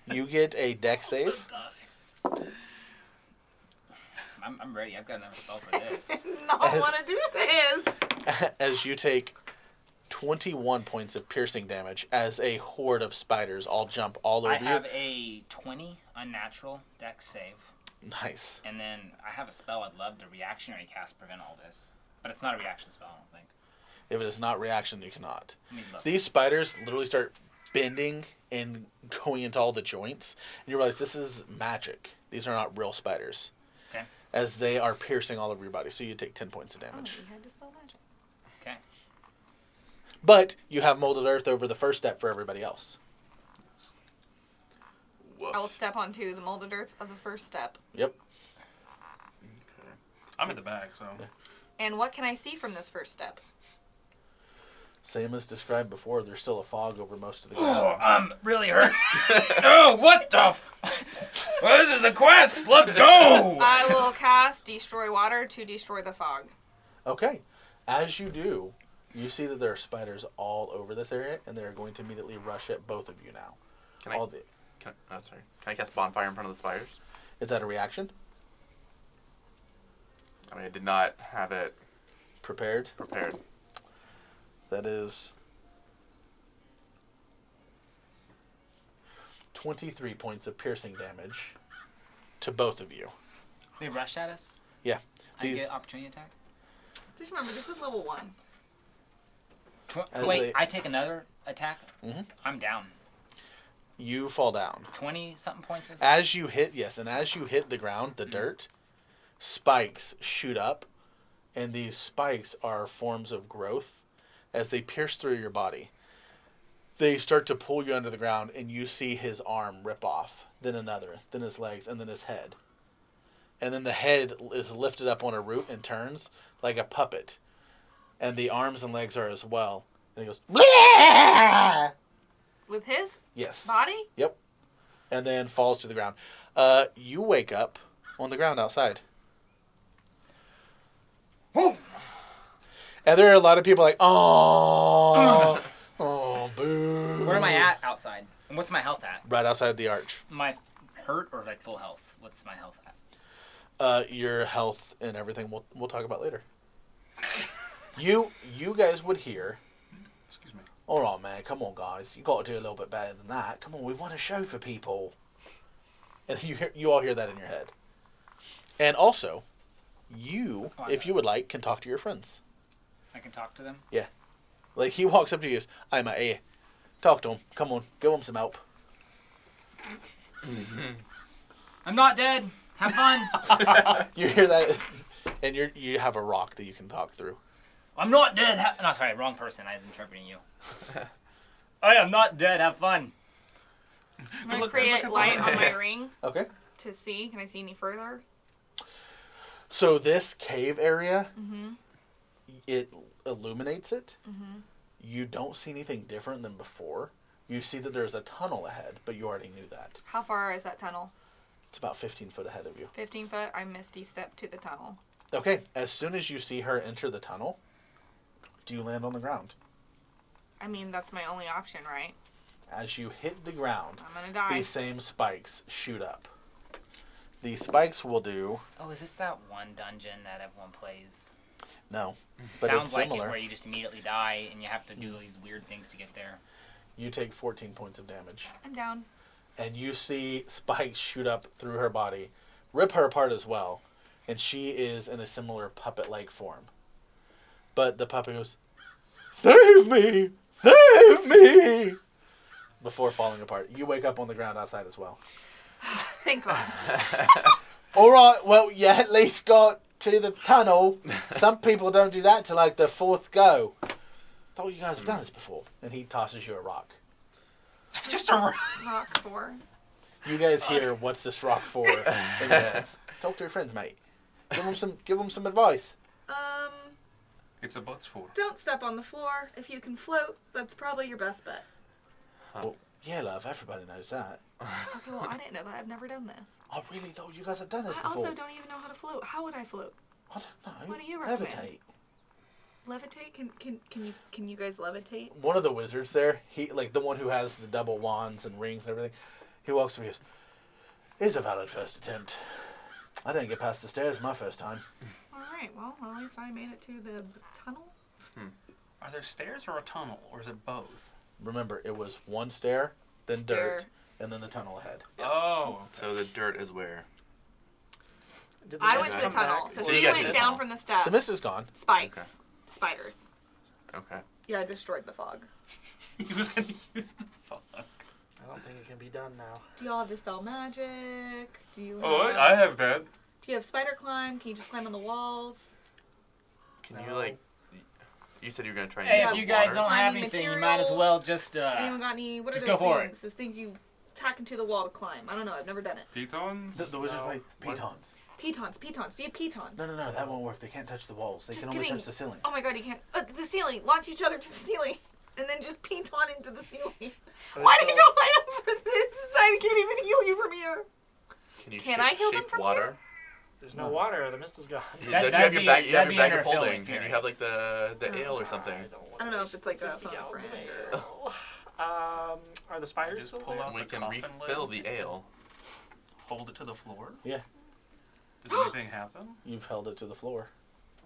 You get a dex save. I'm ready. I've got another spell for this. Not want to do this. As you take 21 points of piercing damage as a horde of spiders all jump all over I have you. a 20 unnatural dex save. Nice. And then I have a spell I'd love to reactionary cast prevent all this. But it's not a reaction spell, I don't think. If it is not reaction, you cannot. Let me look. These spiders literally start bending and going into all the joints. And you realize this is magic. These are not real spiders. Okay. As they are piercing all over your body. So you take 10 points of Oh, damage. we had to spell magic. Okay. But you have molded earth over the first step for everybody else. Woof. I will step onto the molded earth of the first step. Yep. I'm in the back, so. And what can I see from this first step? Same as described before, there's still a fog over most of the Oh, ground. I'm really hurt. Oh, what the well, this is a quest. Let's go. I will cast Destroy Water to destroy the fog. Okay. As you do, You see that there are spiders all over this area, and they're going to immediately rush at both of you now. Can I cast bonfire in front of the spiders? Is that a reaction? I mean, I did not have it Prepared? prepared. That is 23 points of piercing damage to both of you. They rushed at us? Yeah. I These- get opportunity attack? Just remember, this is level 1. As Wait, they- I take another attack? Mhm. I'm down. You fall down. 20 something points? Of... As you hit, and as you hit the ground, the dirt, spikes shoot up, and these spikes are forms of growth. As they pierce through your body, they start to pull you under the ground, and you see his arm rip off, then another, then his legs, and then his head. And then the head is lifted up on a root and turns like a puppet. And the arms and legs are as well. And he goes, "Bleh!" With his Yes. body? And then falls to the ground. You wake up on the ground outside. And there are a lot of people like, oh, oh, boo. Where am I at outside? And what's my health at? Right outside the arch. Am I hurt or like full health? What's my health at? Your health and everything we'll talk about later. You guys would hear, Excuse me. all right, man, come on, guys. You got to do a little bit better than that. Come on, we want a show for people. And you all hear that in your head. And also, if you would like, can talk to your friends. I can talk to them? Like, he walks up to you and goes, hey, mate, here. Talk to him. Come on. Give him some help. I'm not dead. Have fun. You hear that? And you have a rock that you can talk through. I'm not dead. No, sorry, wrong person. I was interpreting you. I am not dead. Have fun. I'm going to Look create at light mine. on my ring Okay. to see. Can I see any further? So this cave area, Mm-hmm. it illuminates it. Mm-hmm. You don't see anything different than before. You see that there's a tunnel ahead, but you already knew that. How far is that tunnel? It's about 15 foot ahead of you. 15 foot. I misty step to the tunnel. Okay. As soon as you see her enter the tunnel, do you land on the ground? I mean, that's my only option, right? As you hit the ground, I'm going to die. these same spikes shoot up. These spikes will do... Oh, is this that one dungeon that everyone plays? No. But Sounds it's like similar. it, where you just immediately die and you have to do these weird things to get there. You take 14 points of damage. I'm down. And you see spikes shoot up through her body, rip her apart as well, and she is in a similar puppet-like form. But the puppet goes, "Save me! Save me!" before falling apart. You wake up on the ground outside as well. Thank God. All right, well, you at least got to the tunnel. Some people don't do that till like the fourth go. Thought you guys have done this before. And he tosses you a rock. Just a rock. Rock 4. You guys hear, "What's this rock for?" in your heads. Talk to your friends, mate. Give them some advice. It's a butts for. Don't step on the floor. If you can float, that's probably your best bet. Well, yeah, love. Everybody knows that. Okay, well, I didn't know that. I've never done this. I really thought you guys had done this I before. also don't even know how to float. How would I float? I don't know. What do you recommend? Levitate. Levitate? Can you guys levitate? One of the wizards there, he like the one who has the double wands and rings and everything. He walks up and he goes, "It's a valid first attempt. I didn't get past the stairs my first time." All right. Well, at least I made it to the tunnel. Are there stairs or a tunnel, or is it both? Remember, it was one stair, then Stair. dirt, and then the tunnel ahead. Oh. So the dirt is where? Did the I mist went to the come tunnel. back? So So you he got to went the down tunnel. from the steps. The mist is gone. Spikes. Okay. Spiders. Okay. Yeah, I destroyed the fog. He was gonna use the fog. I don't think it can be done now. Do y'all have dispel magic? Do you have, Oh, I have that. Do you have spider climb? Can you just climb on the walls? Can you like? You said you were gonna try and Hey, use if the you guys water. don't have Climbing anything, you might as well just Anyone got any? What are just those go for it. things? Those things you tack into the wall to climb. I don't know. I've never done it. Pitons? The wizards No. play What? pitons. Pitons. Do you have pitons? No, that won't work. They can't touch the walls. They Just can only kidding. touch the ceiling. Oh my God, you can't. The ceiling. Launch each other to the ceiling, and then just piton into the ceiling. Why did y'all sign up for this? I can't even heal you from here. Can you Can I heal them shape from water? There's no water. The mist is gone. That- you that'd have your be- bag, you have that'd your be bag of under Filling holding, and Fury. you have like the ale or something. I don't know if it's like a phone gallons of friend ale. Are the spiders Just still pull there? out We the can coffin refill lid, the ale. hold it to the floor. Yeah. Does anything happen? You've held it to the floor.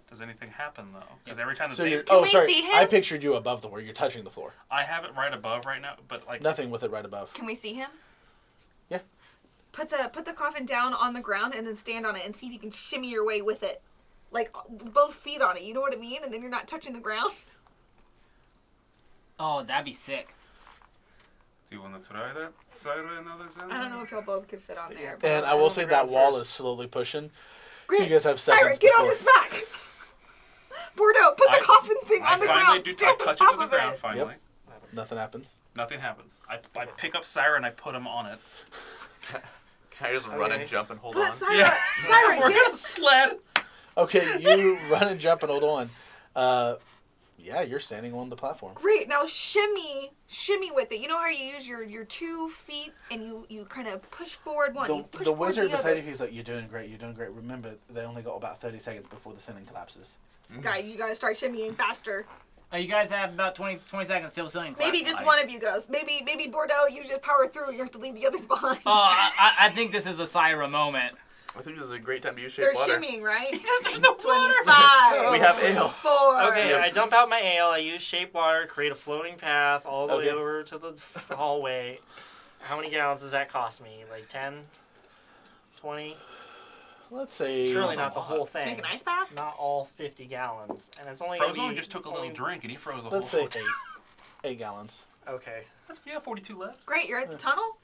Does anything happen though? Because every time So the you're. Can Oh, we sorry. see him? I pictured you above the floor. You're touching the floor. I have it right above right now, but like Nothing with it right above. Can we see him? Yeah. Put the coffin down on the ground and then stand on it and see if you can shimmy your way with it. Like both feet on it, you know what I mean? And then you're not touching the ground. Oh, that'd be sick. do you want to try that, Syra and Alexander? I don't know if y'all both could fit on there. But And I will on say the that ground wall first. is slowly pushing. Great. You guys have Cyrus, seconds get on before. his back. Bordeaux, put the I- coffin thing I on the finally ground. do. Stand I on touch it top to the of ground it. finally. Nothing happens. Nothing happens. I pick up Syra and I put him on it. Can I just run Okay. and jump and hold Put on? Syra, Yeah. Syra, We're get gonna sled. Okay, you run and jump and hold on. Yeah, you're standing on the platform. Great. Now shimmy with it. You know how you use your 2 feet and you kind of push forward one. you push The forward wizard the beside other. you, he's like, you're doing great, you're doing great. Remember, they only got about 30 seconds before the ceiling collapses. Guy, you gotta start shimmying faster. You guys have about 20 seconds till ceiling Maybe collapses. just one of you goes. Maybe Bordeaux, you just power through. You have to leave the others behind. Oh, I think this is a Syra moment. I think this is a great time to use They're shape water. shimmying, right? There's no 25. We have ale. 4. Okay, Yeah. I dump out my ale. I use shape water, create a floating path all the way Okay. over to the hallway. How many gallons does that cost me? Like 10? 20? Let's say. Surely not the lot. whole To thing. make an ice bath? Not all 50 gallons. And it's only gonna Frozen be just took a only- little drink and he froze a Let's whole. say 8 gallons. Okay, We have 42 left. Great, you're at the tunnel?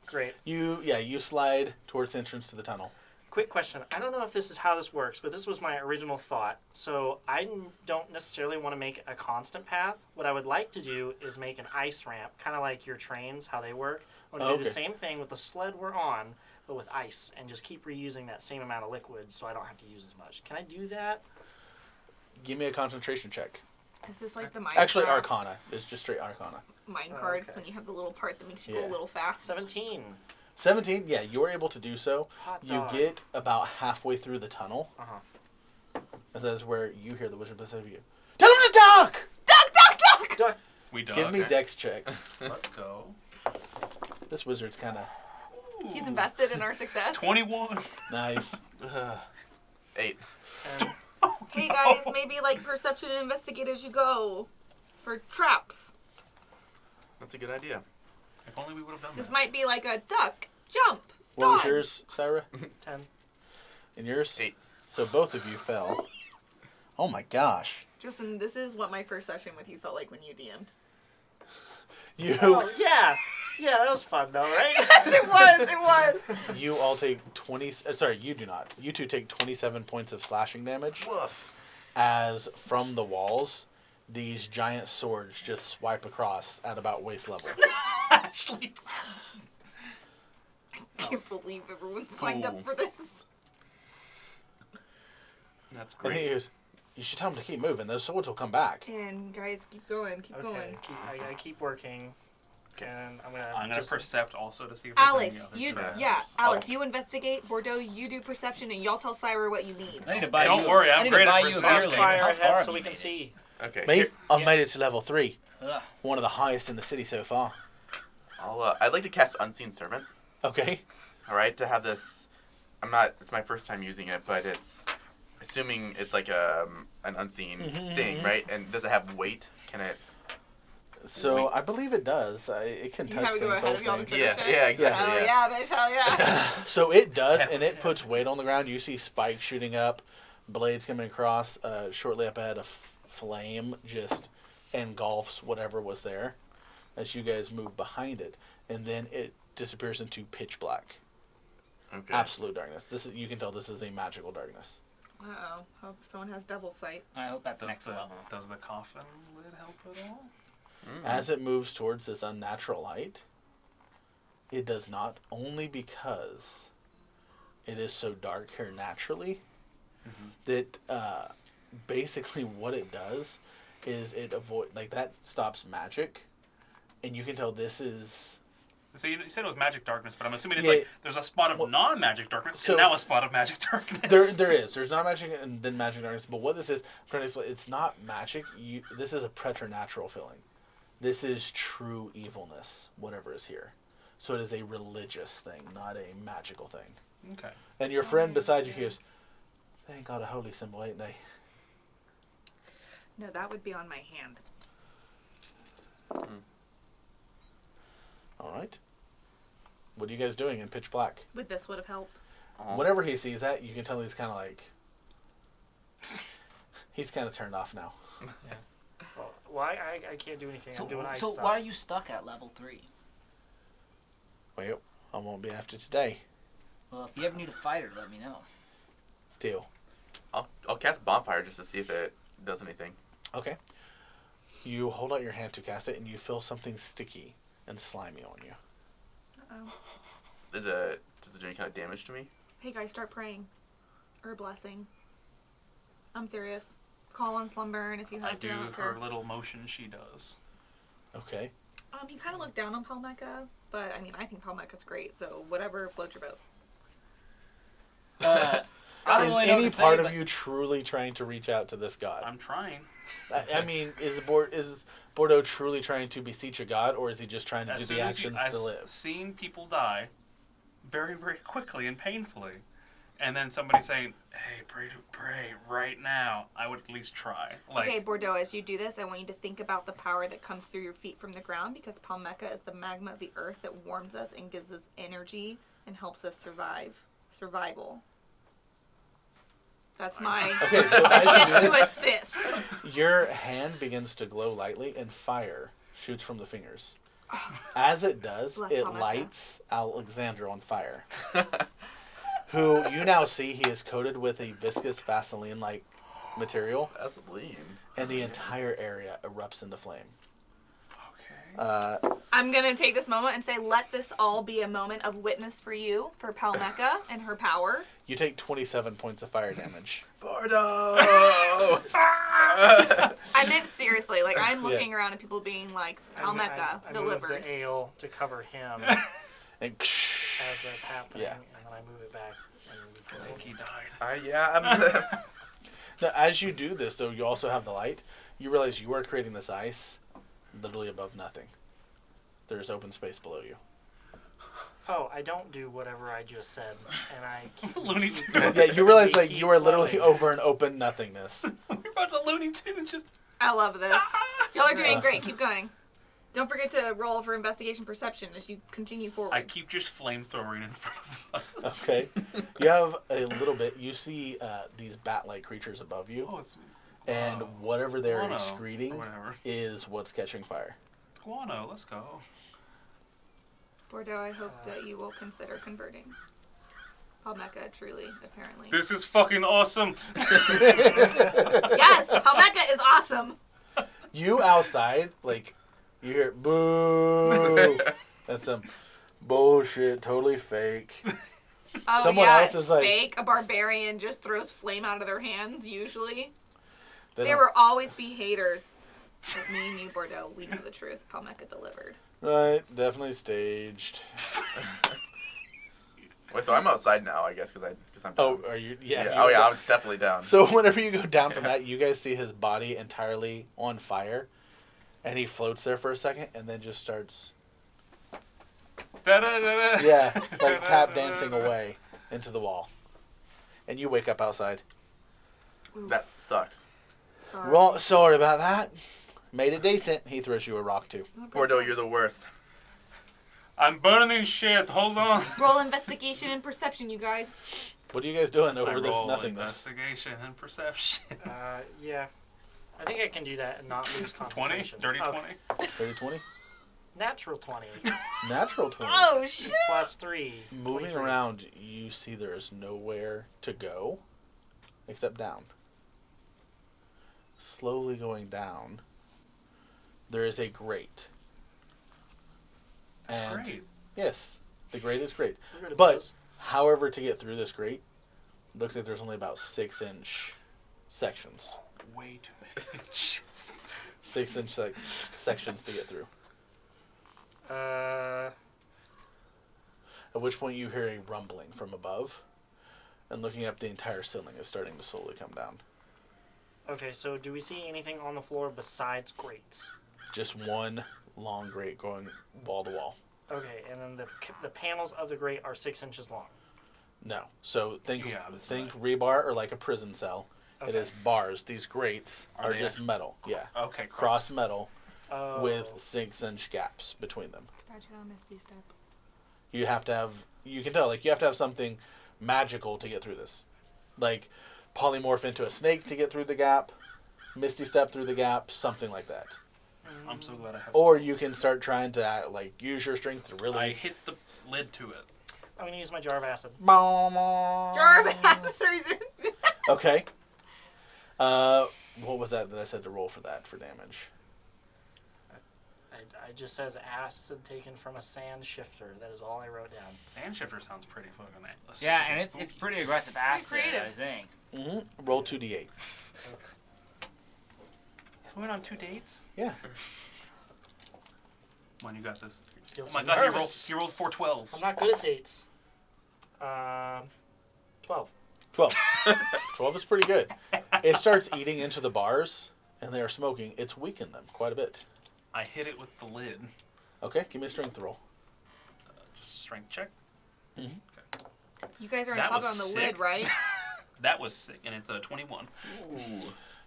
great. You slide towards the entrance to the tunnel. Quick question. I don't know if this is how this works, but this was my original thought. So I don't necessarily want to make a constant path. What I would like to do is make an ice ramp, kind of like your trains, how they work. I want to do the Okay. same thing with the sled we're on, but with ice, and just keep reusing that same amount of liquid so I don't have to use as much. Can I do that? Give me a concentration check. Is this like the Minecraft Actually, Arcana. It's just straight Arcana. mine Oh, cards okay. when you have the little part that makes you go Yeah. a little fast? 17. 17, yeah, you're able to do so. Hot You dog. get about halfway through the tunnel, Uh-huh. and that's where you hear the wizard beside you. Tell him to duck! Duck! We dug. Give me Okay. dex checks. Let's go. This wizard's kind of He's invested in our success. 21. nice. 8. And Hey guys, maybe like perception and investigate as you go for traps. That's a good idea. If only we would have done This that. might be like a duck, jump, What was dodge. yours, Syra? 10. And yours? 8. So both of you fell. Oh my gosh. Justin, this is what my first session with you felt like when you DM'd. You Oh, yeah. Yeah, that was fun though, right? Yes, it was. you all take 20. Sorry, you do not. You two take 27 points of slashing damage Woof. as from the walls, these giant swords just swipe across at about waist level. Actually. I can't believe everyone signed up Ooh. for this. That's And he great. goes, you should tell them to keep moving. Those swords will come back. And guys, keep going, keep Okay, going. I gotta keep working. And I'm gonna. I'm gonna just- percept also to see if Alex, there's any other you traps. Alex, you investigate. Bordeaux, you do perception, and y'all tell Syra what you need. I need to buy Don't you. worry, I I'm need great to at buy you a perception. beer later. Fire How ahead far so we have can you see. Okay. Me? here- I've Yeah. made it to level 3. Ugh. One of the highest in the city so far. I'd like to cast Unseen Servant. Okay. All right, to have this. It's my first time using it, but it's assuming it's like an unseen Mhm, thing, mhm. right? And does it have weight? Can it? So Wait. I believe it does. It can You touch have to go things. ahead hold of y'all things. to Yeah, perception? yeah, exactly. Hell yeah. yeah, bitch, hell yeah. So it does, and it puts weight on the ground. You see spikes shooting up, blades coming across. Shortly up ahead, a flame just engulfs whatever was there as you guys move behind it, and then it disappears into pitch black, Okay. absolute darkness. You can tell this is a magical darkness. Uh-oh. Hope someone has double sight. I hope that's Does next the, level. does the coffin lid help at all? Mm. As it moves towards this unnatural light, it does not, only because it is so dark here naturally, that basically what it does is it that stops magic, and you can tell this is So you said it was magic darkness, but I'm assuming it's Yeah. like there's a spot of Well, non-magic darkness so- and now a spot of magic darkness. There is. There's not magic and then magic darkness. But what this is, I'm trying to explain. It's not magic. This is a preternatural feeling. This is true evilness. Whatever is here. So it is a religious thing, not a magical thing. Okay. And your friend beside you goes, "They ain't got a holy symbol, ain't they?" No, that would be on my hand. All right. What are you guys doing in pitch black? Would this would have helped? Whenever he sees that, you can tell he's kind of like. He's kind of turned off now. Well, I can't do anything. I'm doing ice so stuff. why are you stuck at level 3? Well, I won't be after today. Well, if you ever need a fighter, let me know. Deal. I'll cast bonfire just to see if it does anything. Okay. You hold out your hand to cast it, and you feel something sticky and slimy on you. Uh-oh. Does it do any kind of damage to me? Hey guys, start praying. Or blessing. I'm serious. Call on Slumburn if you have I do to. her little motion she does. Okay. You kind of look down on Palmeca, but I mean, I think Palmeca's great, so whatever floats your boat. I don't Is really know any what to part say, of you truly trying to reach out to this god? I'm trying. I mean, is Bordeaux truly trying to beseech a god, or is he just trying to do As soon the as actions I've to live? seen people die very, very quickly and painfully, and then somebody saying, "Hey, pray right now," I would at least try. Like, Okay, Bordeaux, as you do this, I want you to think about the power that comes through your feet from the ground, because Palmeca is the magma of the earth that warms us and gives us energy and helps us survival. That's my Okay, so as you do to assist. your hand begins to glow lightly, and fire shoots from the fingers. As it does, Bless it Palmeca. lights Alexander on fire, who you now see he is coated with a viscous Vaseline-like material, That's lean. and the entire area erupts into flame. okay. I'm gonna take this moment and say, let this all be a moment of witness for you, for Palmeca and her power. You take 27 points of fire damage. Bordeaux! I meant seriously, like I'm looking around at people being like, Palmeca I delivered. move the ale to cover him as And that's happening, Yeah. and then I move it back. And I think he died. Yeah. now, as you do this, though, you also have the light. You realize you are creating this ice literally above nothing. There's open space below you. Oh, I don't do whatever I just said, and I keep Looney keep- Tunes. Yeah, you realize like keep you are literally flowing. over an open nothingness. We're about to Looney Tunes just. I love this. Y'all are doing Uh. great. Keep going. Don't forget to roll for investigation perception as you continue forward. I keep just flamethrowing in front of us. Okay. You have a little bit. You see these bat-like creatures above you, Oh, it's and whatever they're Guano, excreting or whatever. is what's catching fire. It's guano. Let's go. Bordeaux, I hope that you will consider converting. Palmeca, truly, apparently. This is fucking awesome. Yes, Palmeca is awesome. You outside, like, you hear boo. That's some bullshit, totally fake. Oh Someone yeah, else it's is like- fake. A barbarian just throws flame out of their hands, usually. They There don't- will always be haters. Like me and you, Bordeaux, we know the truth. Palmeca delivered. Right, definitely staged. Wait, so I'm outside now, I guess, because I'm. Oh, down. are you? Yeah. Yeah. you Oh were yeah, I down. was definitely down. So whenever you go down from that, you guys see his body entirely on fire, and he floats there for a second, and then just starts, Da-da-da-da. yeah, like tap dancing away into the wall. And you wake up outside. That sucks. Sorry. Well, sorry about that. Made it decent. He throws you a rock too. Bordeaux, you're the worst. I'm burning shit. Hold on. Roll investigation and perception, you guys. What are you guys doing I over this roll nothingness? investigation and perception. Yeah. I think I can do that and not lose 20? concentration. Dirty Oh, 20? 30-20? Natural 20 Natural 20. Oh shit! plus 3. Moving 23. around, you see there is nowhere to go except down. Slowly going down, there is a grate. That's And great. yes, the grate is great. We're good at But, those. however, to get through this grate, looks like there's only about 6-inch sections. Way too many inches. 6-inch sections to get through. At which point you hear a rumbling from above, and looking up, the entire ceiling is starting to slowly come down. Okay, so do we see anything on the floor besides grates? Just one long grate going wall to wall. Okay, and then the panels of the grate are 6 inches long. No. So think that's rebar or like a prison cell. Okay. It is bars. These grates Are are they just metal. Yeah. Okay, Cross metal Oh. with 6-inch gaps between them. Gotcha, Misty step. You have to have, you can tell, like, you have to have something magical to get through this. Like, polymorph into a snake to get through the gap, Misty Step through the gap, something like that. I'm so glad I have. Or spells. you can start trying to, like, use your strength to really... I hit the lid to it. I'm gonna use my jar of acid. Jar of acid. Okay. What was that I said to roll for that, for damage? I just says acid taken from a sand shifter. That is all I wrote down. Sand shifter sounds pretty fucking. Yeah, and it's pretty aggressive acid, creative. I think. Mm-hmm. Roll 2d8. So we went on 2 dates. Yeah. When you got this. Feel Oh my so god, nervous. you rolled 4 12s. I'm not good at dates. 12. 12. 12 is pretty good. It starts eating into the bars, and they are smoking. It's weakened them quite a bit. I hit it with the lid. Okay, give me a strength roll. Just a strength check. You guys are on That top was on the sick. lid, right? That was sick, and it's a 21. Ooh.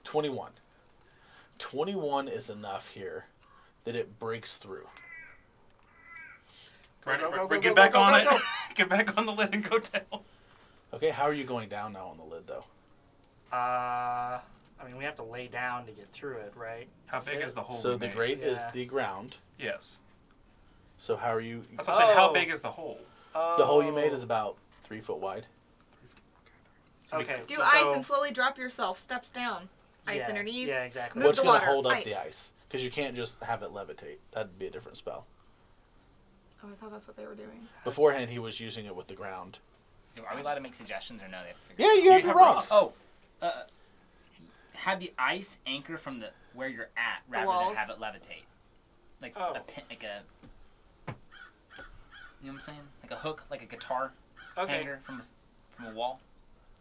21. 21 is enough here that it breaks through. Get back on it. Get back on the lid and go down. Okay, how are you going down now on the lid, though? I mean, we have to lay down to get through it, right? How big is the hole? So we the made? grate is Yeah. the ground. Yes. So how are you... That's what I'm saying. How Oh. big is the hole? The hole you made is about 3 foot wide. So we- Okay. Do so, ice and slowly drop yourself steps down. Ice yeah, underneath. Yeah, exactly. Move What's the going to water. hold up Ice. the ice? Because you can't just have it levitate. That'd be a different spell. Oh, I thought that's what they were doing. Beforehand, he was using it with the ground. Are we allowed to make suggestions or no? They have to figure Yeah, it out? you have your rocks. Oh, have the ice anchor from the where you're at rather than walls? have it levitate, like Oh. a pin, like a. You know what I'm saying? Like a hook, like a guitar Okay. hanger from a wall.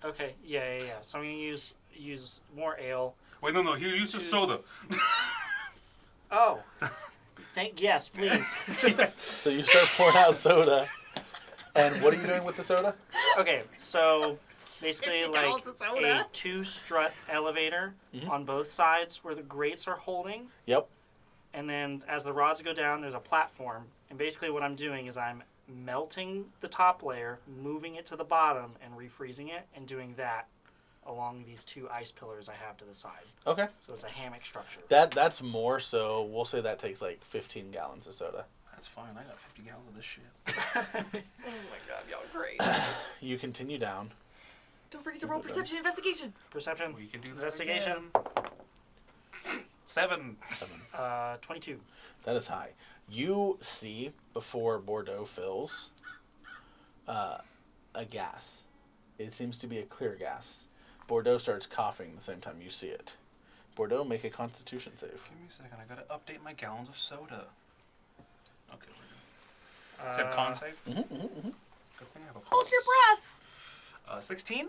Okay. Yeah. So I'm gonna use more ale. Wait, no. He uses soda. Oh. Yes, please. So you start pouring out soda. And what are you doing with the soda? Okay, so basically 50 like gallons of soda. a 2-strut elevator Mhm. on both sides where the grates are holding. Yep. And then as the rods go down, there's a platform. And basically what I'm doing is I'm melting the top layer, moving it to the bottom, and refreezing it, and doing that along these 2 ice pillars I have to the side. Okay. So it's a hammock structure. That's more, so we'll say that takes like 15 gallons of soda. That's fine. I got 50 gallons of this shit. Oh my god, y'all are great. You continue down. Don't forget to roll perception investigation. Perception. We can do that Investigation. again. 7. 22. That is high. You see, before Bordeaux fills, a gas. It seems to be a clear gas. Bordeaux starts coughing the same time you see it. Bordeaux, make a constitution save. Give me a second. I gotta update my gallons of soda. Okay, we're good. Is that con save? Mm-hmm, mm-hmm. Good thing I have a Hold plus. your breath. 16?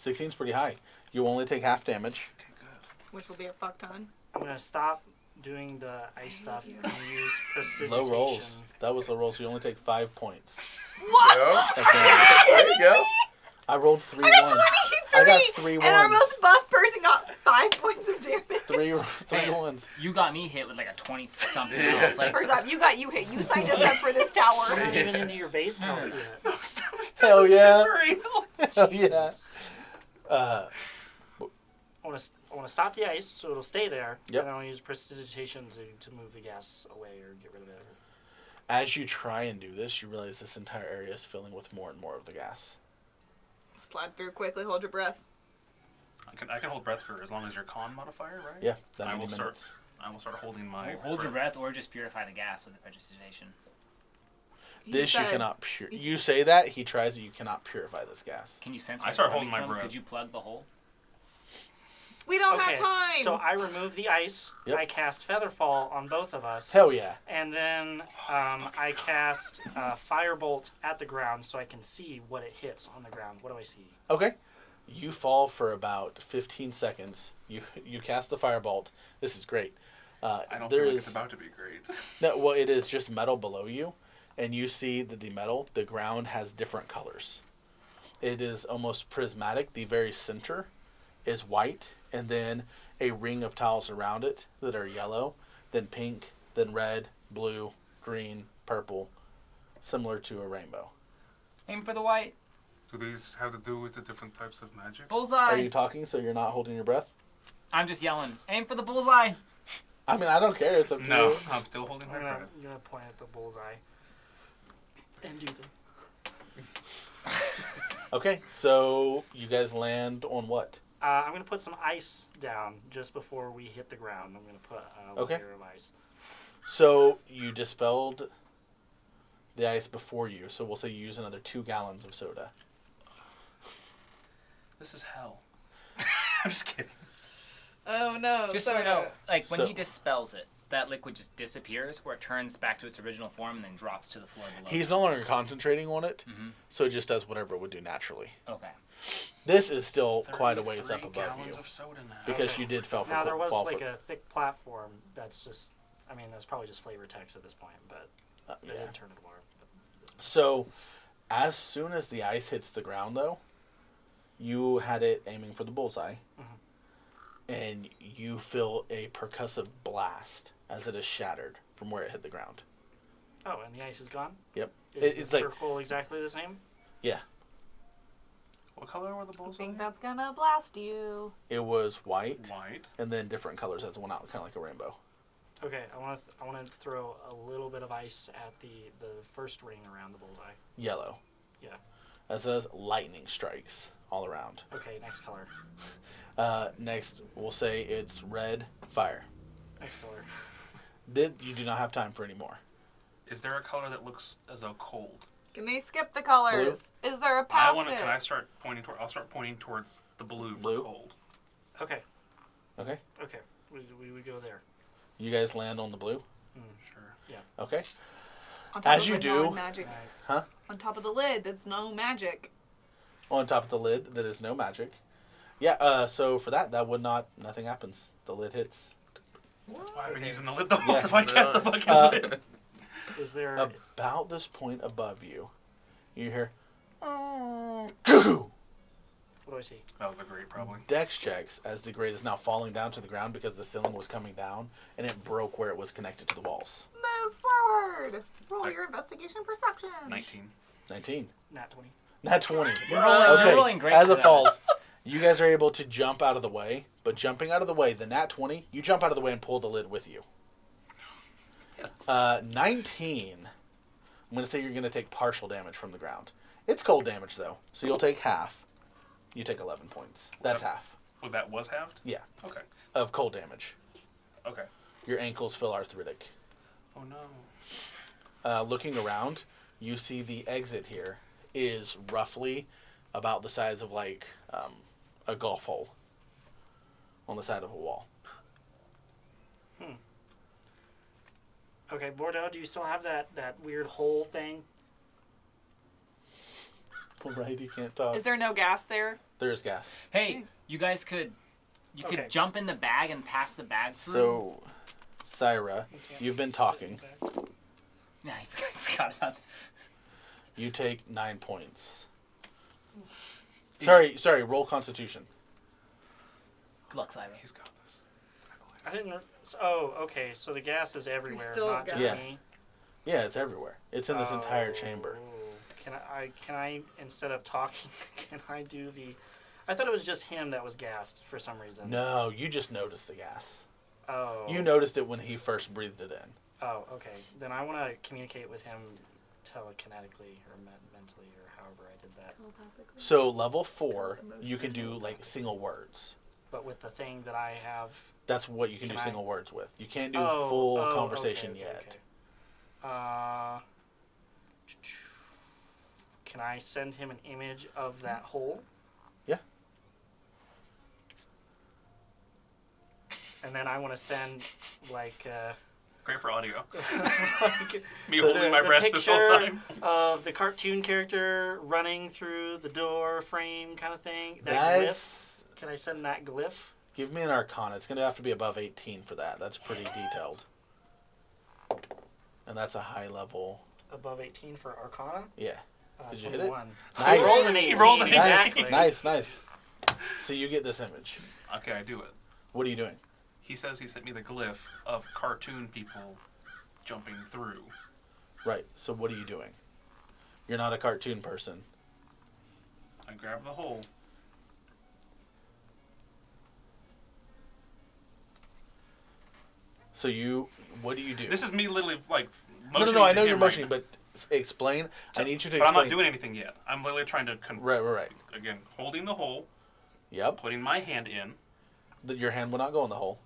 16's pretty high. You only take half damage. Okay, good. Which will be a fuck ton. I'm going to stop doing the ice stuff you. and use prestidigitation. Low rolls. That was low roll, so you only take 5 points What? of damage. There you go. I rolled 3 I got ones. 23! I got 3 And our ones. most buff person got 5 points of damage. 3 ones. You got me hit with like a 20 something Yeah. else. Like, First off, you hit. You signed us up for this We're tower. not even into your base health yet. Hell yeah. Temporary. Hell yeah. I want to stop the ice so it'll stay there. Yep. And I'll use prestidigitation to move the gas away or get rid of it. As you try and do this, you realize this entire area is filling with more and more of the gas. Slide through quickly. Hold your breath. I can hold breath for as long as your con modifier, right? Yeah, that I many will start. minutes. I will start holding my. hold your breath or just purify the gas with the prestidigitation. This you said- cannot pure. You say that, he tries it, you cannot purify this gas. Can you sense I where it's start coming holding my from? breath. Could you plug the hole? We don't have time. So I remove the ice. Yep. I cast Featherfall on both of us. Hell yeah. And then I cast Firebolt at the ground so I can see what it hits on the ground. What do I see? Okay. You fall for about 15 seconds. You cast the firebolt. This is great. I don't there feel like is- it's about to be great. No, well, it is just metal below you, and you see that the ground has different colors. It is almost prismatic. The very center is white, and then a ring of tiles around it that are yellow, then pink, then red, blue, green, purple, similar to a rainbow. Aim for the white. Do these have to do with the different types of magic? Bullseye. Are you talking so you're not holding your breath? I'm just yelling. Aim for the bullseye. I mean, I don't care. It's up to No, you. I'm still holding my breath. I'm gonna point at the bullseye and do the. Okay, so you guys land on what? I'm gonna put some ice down just before we hit the ground. I'm gonna put a Okay. layer of ice. So you dispelled the ice before you, so we'll say you use another 2 gallons of soda. This is hell. I'm just kidding. Oh no. Just so you know, like when So- he dispels it, that liquid just disappears, where it turns back to its original form and then drops to the floor below. He's no longer concentrating on it, Mhm. so it just does whatever it would do naturally. Okay. This is still quite a ways up 33 above gallons you of soda now. because Okay. you did fall for. Now there was fall like for, a thick platform that's just. I mean, that's probably just flavor text at this point, but they yeah. didn't turn it more. So, as soon as the ice hits the ground, though, you had it aiming for the bullseye, and you feel a percussive blast as it is shattered from where it hit the ground. Oh, and the ice is gone. Yep. Is It's the like- circle exactly the same? What color were the I bullseye? think that's gonna blast you. It was white, White. and then different colors as it went out, kind of like a rainbow. Okay, I want to throw a little bit of ice at the first ring around the bullseye. Yellow. Yeah. As it is lightning strikes all around. Okay, next color. Next, we'll say it's red fire. Next color. You do not have time for any more. Is there a color that looks as though cold? Can they skip the colors? Is there a I past want to. it? Can I start pointing toward? I'll start pointing towards the blue for Blue? cold. Okay. Okay. Okay. We go there. You guys land on the blue. Sure. Okay. On top As of you the do- non-magic. Huh? On top of the lid, that's no magic. On top of the lid, that is no magic. Yeah. So for that would not. Nothing happens. The lid hits. That's why I've been using the lid the whole Yeah. time. I kept the fucking Uh, lid. Is there? About this point above you, you hear. What do I see? That was the grate, probably. Dex checks as the grate is now falling down to the ground because the ceiling was coming down and it broke where it was connected to the walls. Move forward. Roll Like- your investigation perception. 19. 19. Nat 20. Not 20. You're rolling great As for it that. falls, you guys are able to jump out of the way, but jumping out of the way, the nat 20, you jump out of the way and pull the lid with you. 19. I'm going to say you're going to take partial damage from the ground. It's cold damage, though, so you'll take half. You take 11 points. That's half Well, that was halved? Yeah. Okay. of cold damage. Okay. Your ankles feel arthritic. Oh no. Looking around, you see the exit here is roughly about the size of like a golf hole on the side of a wall. Okay, Bordeaux, do you still have that weird hole thing? Right, you can't talk. Is there no gas there? There's gas. Hey, you guys could Okay. jump in the bag and pass the bag through. So, Syra, you've been talking. Yeah, I forgot about that. You take 9 points. Sorry, roll Constitution. Good luck, Cyrus. He's got this. I didn't. Oh, okay. So the gas is everywhere, still not just gas. me. Yeah, it's everywhere. It's in this entire chamber. Oh. Can I instead of talking, can I do the? I thought it was just him that was gassed for some reason. No, you just noticed the gas. Oh. You noticed it when he first breathed it in. Oh, okay. Then I want to communicate with him telekinetically or mentally or however I did that. So level 4, you can do like single words. But with the thing that I have. That's what you can Can do I- single words with. You can't do Oh, full oh, conversation okay, yet. okay. Can I send him an image of that hole? and then I want to send like. Great for audio. like Me So holding my breath this whole picture time. of the cartoon character running through the door frame kind of thing. That That's. glyph. Can I send that glyph? Give me an Arcana. It's going to have to be above 18 for that. That's pretty detailed. And that's a high level. Above 18 for Arcana? Yeah. Did you hit it? 21. Nice. He rolled an 18. He rolled an 18. Exactly. Nice. So you get this image. Okay, I do it. What are you doing? He says he sent me the glyph of cartoon people jumping through. Right. So what are you doing? You're not a cartoon person. I grab the hole. So what do you do? This is me literally like no. motioning. I to know him you're right motioning, now. but explain. I need you to But I'm explain. not doing anything yet. I'm literally trying to Right. again holding the hole, Yep. putting my hand in. Your hand will not go in the hole.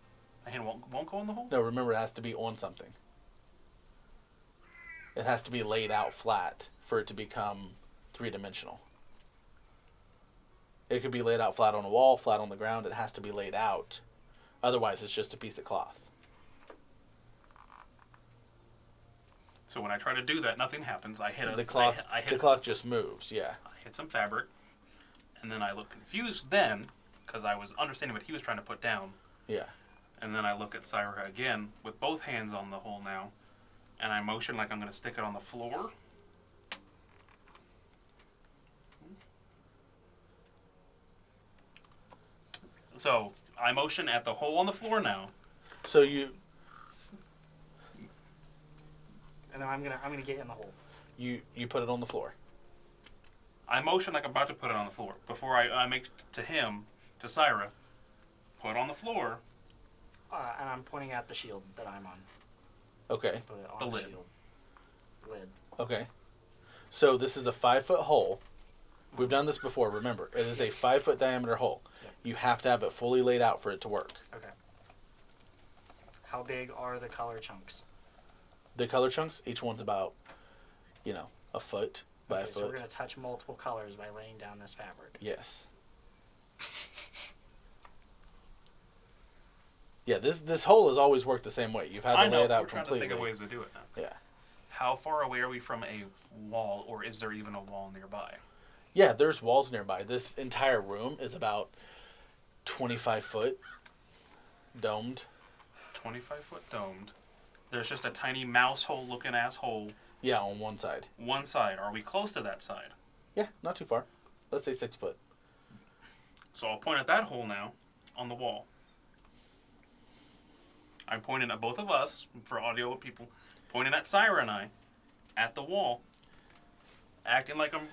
My hand won't go in the hole. No, remember it has to be on something. It has to be laid out flat for it to become three-dimensional. It could be laid out flat on a wall, flat on the ground. It has to be laid out. Otherwise, it's just a piece of cloth. So when I try to do that, nothing happens. I hit The cloth. I hit The cloth just moves. Yeah. I hit some fabric, and then I look confused then, because I was understanding what he was trying to put down. Yeah. And then I look at Syra again with both hands on the hole now, and I motion like I'm going to stick it on the floor. So I motion at the hole on the floor now. So you And then I'm gonna get in the hole. put it on the floor. I motion like I'm about to put it on the floor. Before I make to him, to Syra, put on the floor. And I'm pointing at the shield that I'm on. Okay. Put it on The the lid. shield. Lid. Okay. So this is a 5-foot hole. We've done this before, remember. It is a 5-foot diameter hole. Yep. You have to have it fully laid out for it to work. Okay. How big are the color chunks? The color chunks, each one's about, a foot by a Okay, foot. so we're gonna touch multiple colors by laying down this fabric. Yes. Yeah, this hole has always worked the same way. You've had I to know, lay it we're out trying completely. to think of ways to do it now. Yeah. How far away are we from a wall, or is there even a wall nearby? Yeah, there's walls nearby. This entire room is about 25 foot domed. 25-foot domed. There's just a tiny mouse hole looking ass hole. Yeah, on one side. One side. Are we close to that side? Yeah, not too far. Let's say 6 foot. So I'll point at that hole now on the wall. I'm pointing at both of us for audio people. Pointing at Syra and I at the wall. Acting like I'm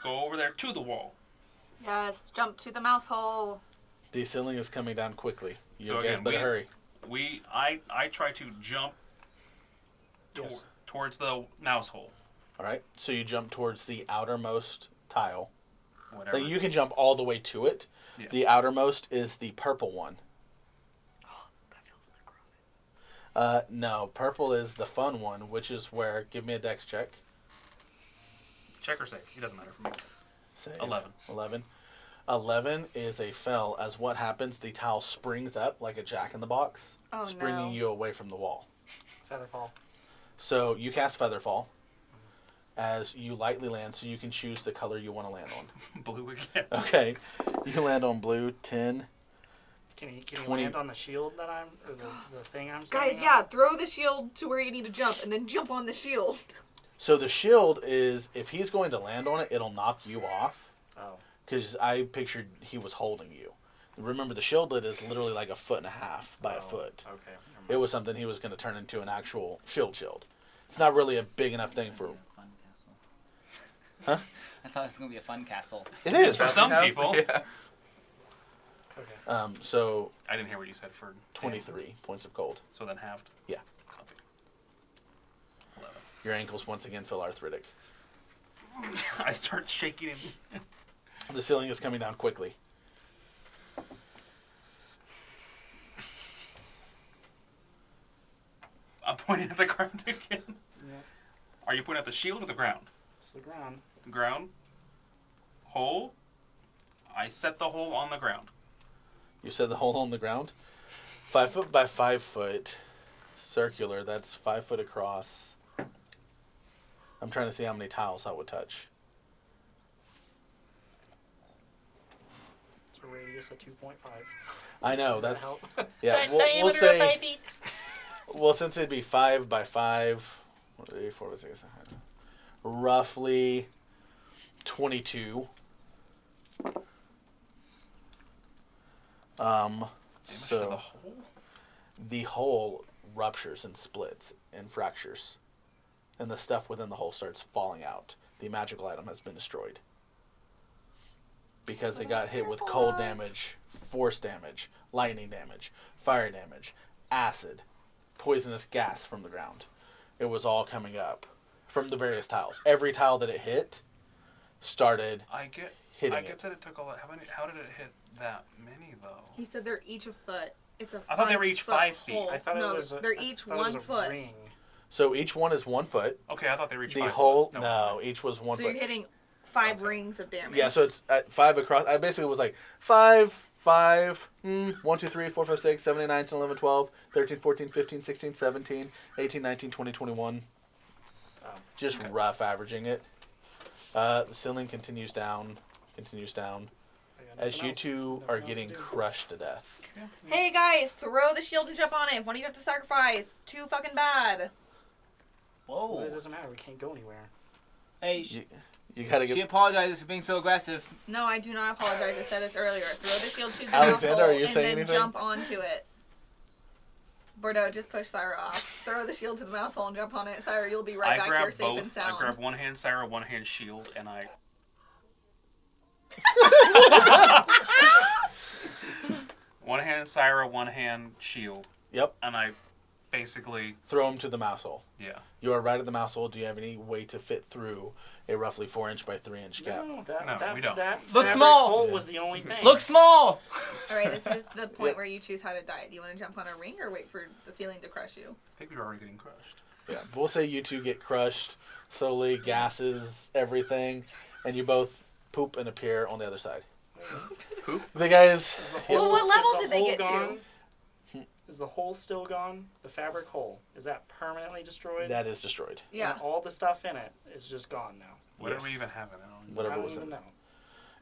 go over there to the wall. Yes, jump to the mouse hole. The ceiling is coming down quickly. You So guys again, better hurry. I try to jump Yes. towards the mouse hole. All right. So you jump towards the outermost tile. Whatever. Like you can jump all the way to it. Yeah. The outermost is the purple one. No, purple is the fun one, which is where. Give me a dex check. Check or safe. It doesn't matter for me. Save. 11. 11. 11 is a fail, as what happens, the tile springs up like a jack-in-the-box, Oh springing no. you away from the wall. Featherfall. So you cast Featherfall as you lightly land, so you can choose the color you want to land on. Blue again. Okay, you can land on blue, 10. Can you 20. land on the shield that or the thing I'm standing Guys, on? yeah, throw the shield to where you need to jump and then jump on the shield. So the shield is, if he's going to land on it, it'll knock you off, Oh. because I pictured he was holding you. Remember, the shield lid is literally like 1.5 feet by a Oh, foot. Okay. never It mind. was something he was going to turn into an actual shield. It's not really a big enough thing for. Fun castle. Huh? I thought it was gonna be a fun castle. It is. For some people. Yeah. Okay. So I didn't hear what you said for 23 points of cold. So then halved? Yeah. Copy. 11. Your ankles once again feel arthritic. I start shaking him. The ceiling is coming down quickly. I'm pointing at the ground again. Yeah. Are you pointing at the shield or the ground? It's the ground. The ground. Hole. I set the hole on the ground. You said the hole on the ground. 5 foot by 5 foot, circular. That's 5 foot across. I'm trying to see how many tiles I would touch. It's a radius of 2.5. I know Does that that's help? yeah. We'll say. Well, since it'd be 5 by 5, 1, 2, 3, 4, 5, 6, 7, roughly 22. Damage to the So hole? the hole ruptures and splits and fractures, and the stuff within the hole starts falling out. The magical item has been destroyed because it got hit with cold damage, force damage, lightning damage, fire damage, acid, poisonous gas from the ground. It was all coming up from the various tiles. Every tile that it hit started I get hitting it. that it took all that. How did it hit that many though? He said they're each a foot. It's a I thought they were each 5 foot 5 feet. hole. I thought no, it was. they're each 1 foot. Ring. So each one is 1 foot. Okay, I thought they were each The 5 whole foot. no, each was 1 So foot. you're hitting 5 Okay. rings of damage. Yeah, so it's at 5 across. I basically was like 5, 5, 1, 2, 3, 4, 5, 6, 7, 8, 9, 10, 11, 12, 13, 14, 15, 16, 17, 18, 19, 20, 21. Oh, Just okay. rough averaging it. The ceiling continues down. I got As nothing you else. two Nothing are else getting to do. crushed to death. Hey guys, throw the shield and jump on it. If one of you have to sacrifice, too fucking bad. Well, Whoa. it doesn't matter. We can't go anywhere. Hey, You gotta she get. apologizes for being so aggressive. No, I do not apologize. I said this earlier. Throw the shield to the Alexander, mouse are hole you and saying then anything? jump onto it. Bordeaux, just push Syra off. Throw the shield to the mouse hole and jump on it. Syra, you'll be right I back grab here safe and both. sound. I grab one hand Syra, one hand shield, and I. One hand Syra, one hand shield. Yep. And I basically, Throw him to the mouse hole. yeah. You are right at the mouse hole. Do you have any way to fit through a roughly 4-inch by 3-inch gap? No, No, we don't. That Look fabric small. hole Yeah. was the only thing. Look small! Alright, this is the point Yep. where you choose how to die. Do you want to jump on a ring or wait for the ceiling to crush you? I think we were already getting crushed. Yeah. We'll say you two get crushed slowly, gases, everything, and you both poop and appear on the other side. Poop? The guys. Is the Well, hole- what level is the did they hole get to? gone? Is the hole still gone? The fabric hole, is that permanently destroyed? That is destroyed. Yeah. And all the stuff in it is just gone now. What Yes. did we even have in it? I don't know. Whatever I don't was even in it. know.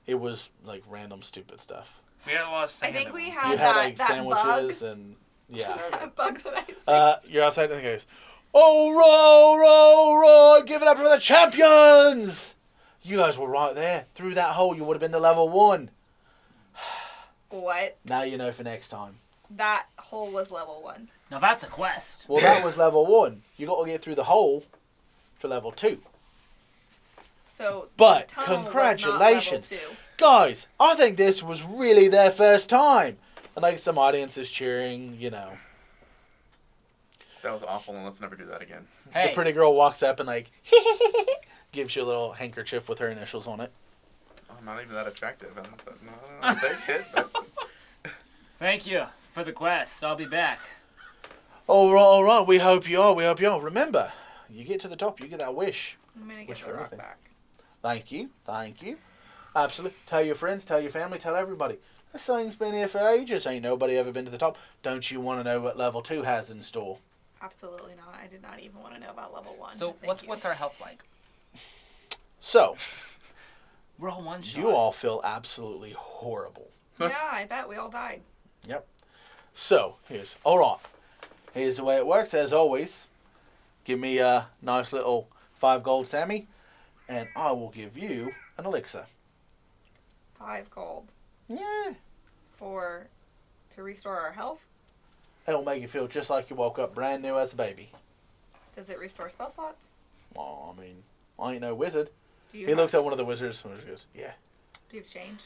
It was like random stupid stuff. We had a lot of I sand think in we it. had You that, had like that sandwiches bug. and yeah. That bug that I see. You're outside and the guy goes, "Oh, roll, give it up for the champions!" You guys were right there. Through that hole, you would have been to level 1. What? Now you know for next time. That hole was level 1. Now that's a quest. Well, that was level 1. You got to get through the hole for level 2. So But the tunnel congratulations. was not level 2. Guys, I think this was really their first time. And like some audiences cheering, you know. That was awful, and let's never do that again. Hey, The pretty girl walks up and like gives you a little handkerchief with her initials on it. I'm not even that attractive. I'll take it, but thank you for the quest. I'll be back. All right. We hope you are. Remember, you get to the top, you get that wish. I'm gonna Wish get for the rock anything. back. Thank you. Absolutely. Tell your friends, tell your family, tell everybody. This thing's been here for ages. Ain't nobody ever been to the top. Don't you want to know what level 2 has in store? Absolutely not. I did not even want to know about level 1. So Thank you. what's our health like? So, We're all one shot. you all feel absolutely horrible. Yeah, I bet we all died. So, here's the way it works, as always. Give me a nice little 5 gold Sammy, and I will give you an elixir. 5 gold Yeah. to restore our health. It'll make you feel just like you woke up brand new as a baby. Does it restore spell slots? Well, I mean, I ain't no wizard. Do you He have, looks at one of the wizards and goes, yeah. Do you have change?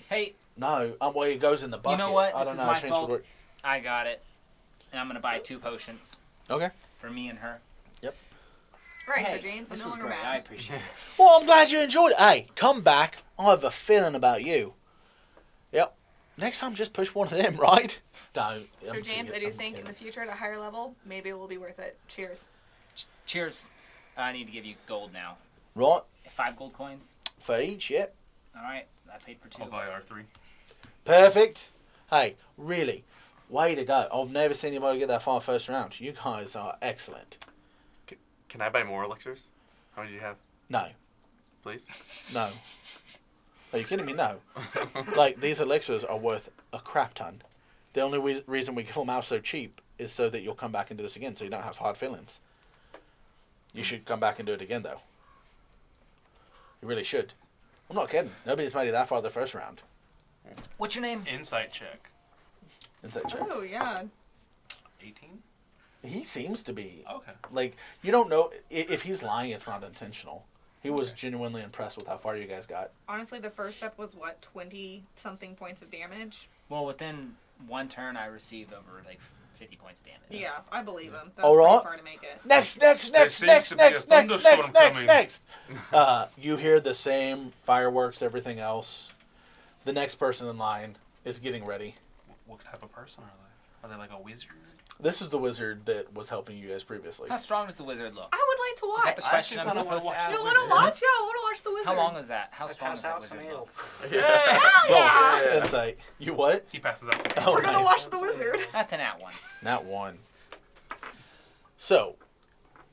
Hey, No, well, he goes in the bucket. know what? I This don't is know how my change would fault. work. I got it. And I'm gonna buy 2 potions. Okay. For me and her. Right, Hey, so James, I'm this no was longer great. I mad. appreciate it. Well, I'm glad you enjoyed it. Hey, come back. I have a feeling about you. Yep. Next time, just push one of them, right? Don't. So I'm James, I kidding, do I'm think in the kidding. future at a higher level, maybe it will be worth it. Cheers. Cheers. I need to give you gold now. Right, 5 gold coins. for each, yep. All right. I paid for 2. I'll buy R3. Perfect. Hey, really, Way to go. I've never seen anybody get that far first round. You guys are excellent. Can I buy more elixirs? How many do you have, No. please? No. Are you kidding me? No. Like, these elixirs are worth a crap ton. The only reason we give them out so cheap is so that you'll come back and do this again so you don't have hard feelings. You should come back and do it again, though. You really should. I'm not kidding. Nobody's made it that far the first round. What's your name? Insight check. Insight check. Oh yeah. 18? He seems to be. Okay. Like, you don't know. If he's lying, it's not intentional. He was genuinely impressed with how far you guys got. Honestly, the first step was what, 20-something points of damage? Well, within one turn, I received over like 50 points damage. Yeah, I believe him. That's All pretty right. far to make it. Next. seems to be a thunderstorm coming. You hear the same fireworks, everything else. The next person in line is getting ready. What type of person are they? Are they like a wizard? This is the wizard that was helping you guys previously. How strong does the wizard look? I would like to Is that watch. the question I'm kinda supposed wanna to watch ask? Do you want to watch? Yeah, I want to watch the wizard. How long is that? How I strong pass does that out wizard some look? ale. Hell yeah! Roll insight. You what? He passes out to me. Oh, We're gonna nice. watch the wizard. That's an at one. Not one. So,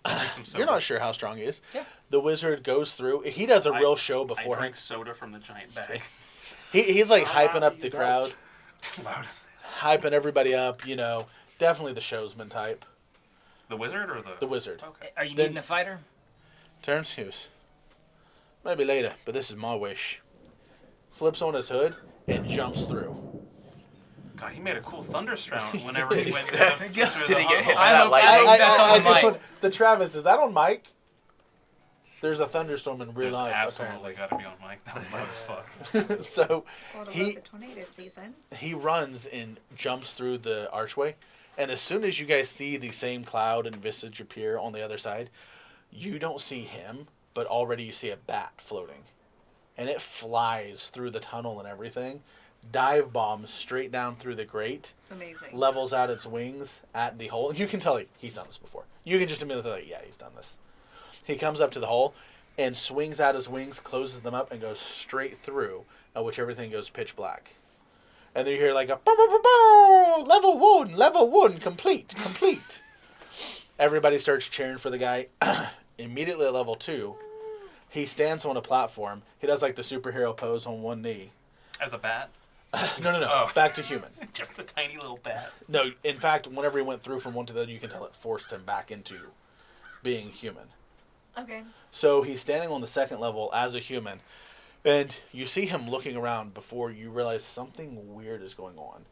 Drink some soda. you're not sure how strong he is. Yeah. The wizard goes through. He does a I- real show I beforehand. drank soda from the giant bag. He's like How hyping loud up do the you crowd, Loud as- hyping everybody up. You know, definitely the showsman type. The wizard or The wizard. Okay. Are you Then- needing a fighter? Turns Hughes. Maybe later, but this is my wish. Flips on his hood and jumps through. God, he made a cool thunderstorm whenever he went down. Did he get hit by I that hope- lightning? I hope that's on the did mic. put- the Travis, is that on mic? There's a thunderstorm in real There's life, absolutely got to be on mic. That was loud as fuck. apparently. So Gotta He- love the tornado season. he runs and jumps through the archway, and as soon as you guys see the same cloud and visage appear on the other side, you don't see him, but already you see a bat floating, and it flies through the tunnel and everything, dive bombs straight down through the grate, Amazing. levels out its wings at the hole. You can tell he's done this before. You can just immediately tell, yeah, he's done this. He comes up to the hole and swings out his wings, closes them up, and goes straight through, at which everything goes pitch black. And then you hear like a bow, bow, bow, bow, level one, complete. Everybody starts cheering for the guy. Immediately at level 2, he stands on a platform. He does like the superhero pose on one knee. As a bat? No. Oh. Back to human. Just a tiny little bat. No, in fact, whenever he went through from one to the other, you can tell it forced him back into being human. Okay. So he's standing on the second level as a human, and you see him looking around before you realize something weird is going on.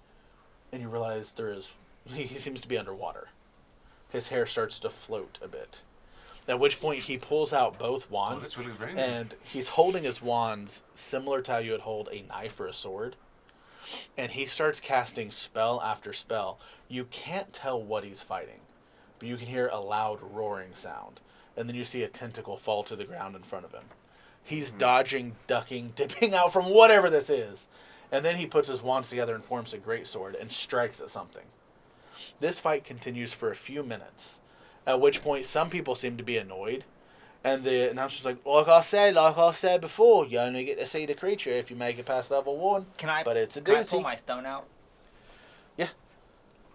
And you realize he seems to be underwater. His hair starts to float a bit. At which point he pulls out both Oh, wands, that's really raining. and he's holding his wands similar to how you would hold a knife or a sword. And he starts casting spell after spell. You can't tell what he's fighting, but you can hear a loud roaring sound. And then you see a tentacle fall to the ground in front of him. He's dodging, ducking, dipping out from whatever this is. And then he puts his wands together and forms a greatsword and strikes at something. This fight continues for a few minutes, at which point some people seem to be annoyed. And the announcer's like I said before, you only get to see the creature if you make it past level 1. But it's a Can I duty. pull my stone out? Yeah.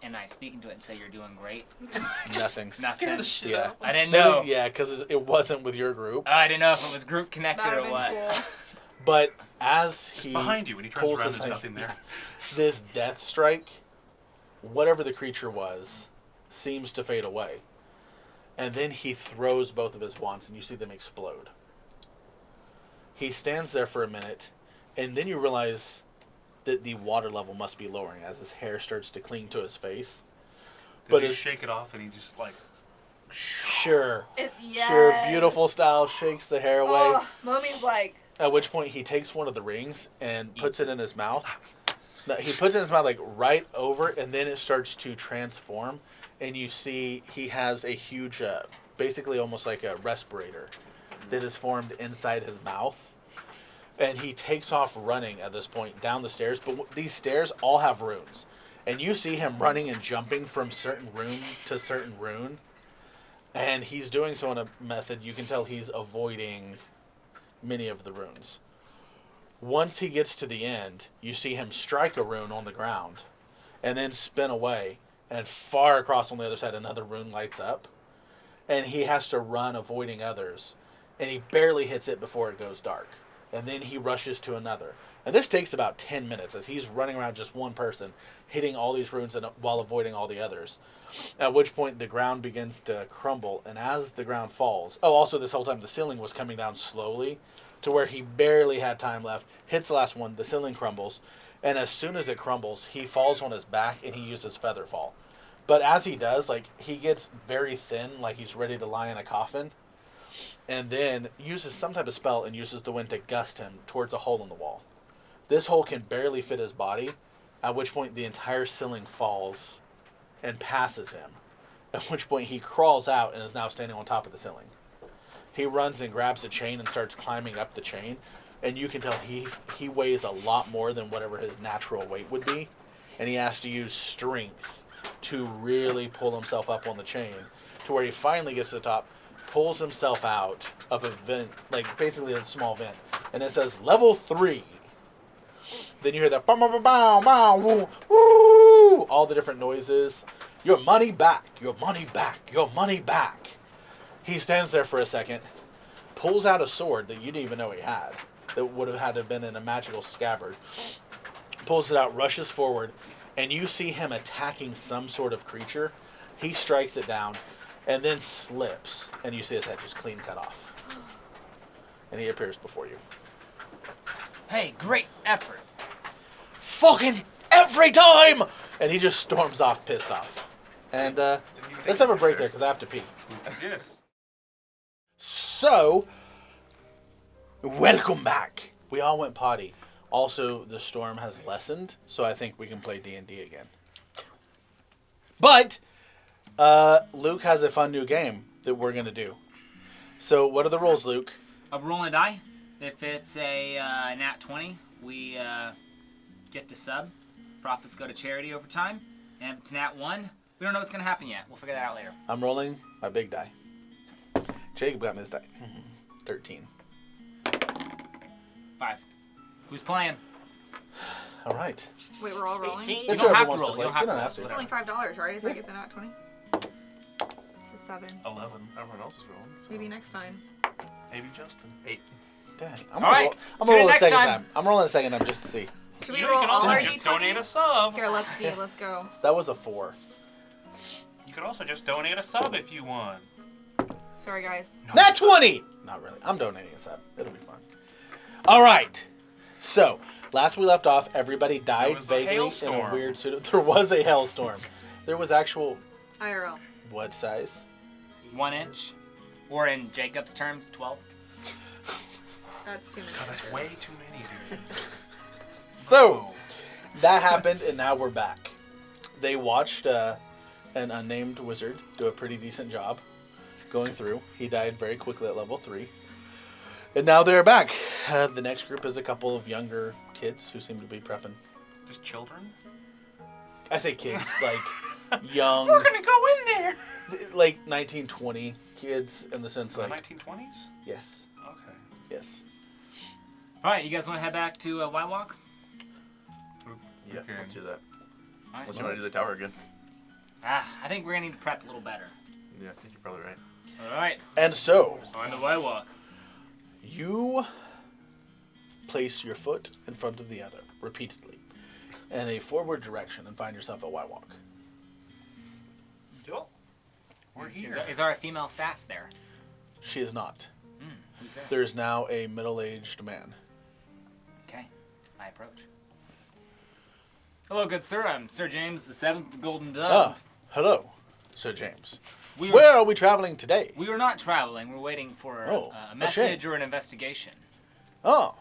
And I speak into it and say you're doing great. Nothing. Nothing. the shit Yeah. out. I didn't know. Yeah, because it wasn't with your group. I didn't know if it was group connected That or would what. been cool. But as he Behind you, when he turns pulls around, his there's knife- nothing there. this death strike, whatever the creature was, seems to fade away. And then he throws both of his wands and you see them explode. He stands there for a minute, and then you realize that the water level must be lowering as his hair starts to cling to his face. But But you it's- shake it off and he just like. Sure. Yes. Sure, beautiful style, shakes the hair away. Oh, Mommy's like, At which point he takes one of the rings and puts it in his mouth. No, he puts it in his mouth like right over, and then it starts to transform, and you see he has a huge, basically almost like a respirator that is formed inside his mouth. And he takes off running at this point down the stairs, but these stairs all have runes. And you see him running and jumping from certain rune to certain rune. And he's doing so in a method, you can tell he's avoiding many of the runes. Once he gets to the end, you see him strike a rune on the ground, and then spin away. And far across on the other side, another rune lights up. And he has to run, avoiding others. And he barely hits it before it goes dark. And then he rushes to another. And this takes about 10 minutes as he's running around just one person, hitting all these runes while avoiding all the others. At which point the ground begins to crumble. And as the ground falls... Oh, also this whole time the ceiling was coming down slowly to where he barely had time left. Hits the last one, the ceiling crumbles. And as soon as it crumbles, he falls on his back and he uses feather fall. But as he does, like, he gets very thin, like he's ready to lie in a coffin. And then uses some type of spell and uses the wind to gust him towards a hole in the wall. This hole can barely fit his body, at which point the entire ceiling falls and passes him. At which point he crawls out and is now standing on top of the ceiling. He runs and grabs a chain and starts climbing up the chain. And you can tell he weighs a lot more than whatever his natural weight would be. And he has to use strength to really pull himself up on the chain. To where he finally gets to the top, pulls himself out of a vent, like basically a small vent. And it says level 3. Then you hear that bow, bow, bow, bow, woo, woo, all the different noises. Your money back, your money back, your money back. He stands there for a second, pulls out a sword that you didn't even know he had. That would have had to have been in a magical scabbard. Pulls it out, rushes forward, and you see him attacking some sort of creature. He strikes it down, and then slips, and you see his head just clean cut off. And he appears before you. Hey, great effort. Fucking every time! And he just storms off, pissed off. And let's have a break there, because I have to pee. Yes. So, welcome back. We all went potty. Also, the storm has lessened, so I think we can play D&D again. But, Luke has a fun new game that we're going to do. So, what are the rules, Luke? I'm rolling a die. If it's a nat 20, we get to sub. Profits go to charity over time. And if it's nat 1, we don't know what's going to happen yet. We'll figure that out later. I'm rolling my big die. Jacob got me this die. 13. 5. Who's playing? All right. Wait, we're all rolling? 18. You That's don't whoever have to wants roll. play. You don't have to roll. have to. It's only $5, right? If I get the nat 20. It's a 7. 11. Everyone else is rolling. So Maybe next time. Maybe Justin. 8. Dang. All right. I'm Tune in rolling a next second time. time. I'm rolling a second time just to see. Should we You roll can all also our just D20s? donate a sub. Here, let's see. Let's go. That was a 4. You could also just donate a sub if you want. Sorry, guys. Nat 20! Not really. I'm donating a sub. It'll be fun. All right. So, last we left off, everybody died was a vaguely in a hailstorm. weird suit. There was a hailstorm. There was actual... IRL. What size? 1 inch. Or in Jacob's terms, 12. That's too many. God, that's way too many, dude. So, that happened, and now we're back. They watched an unnamed wizard do a pretty decent job going through. He died very quickly at level 3. And now they're back. The next group is a couple of younger kids who seem to be prepping. Just children? I say kids, like young, We're gonna go in there! like 19, 20 kids in the sense The like, 1920s? yes, Okay. yes. All right, you guys want to head back to White Walk? Yeah, Okay. let's do that. All right. Unless you want to do the tower again. I think we're going to need to prep a little better. Yeah, I think you're probably right. All right. And so, On the White Walk. you place your foot in front of the other repeatedly in a forward direction and find yourself at White Walk. Cool. We're here. Is our female staff there? She is not. Who's there? There is now a middle-aged man. Okay. I approach. Hello, good sir. I'm Sir James the Seventh, the Golden Dove. Ah, hello, Sir James. We Where are we traveling today? We are not traveling. We're waiting for Oh, a a message shame. or an investigation. Oh,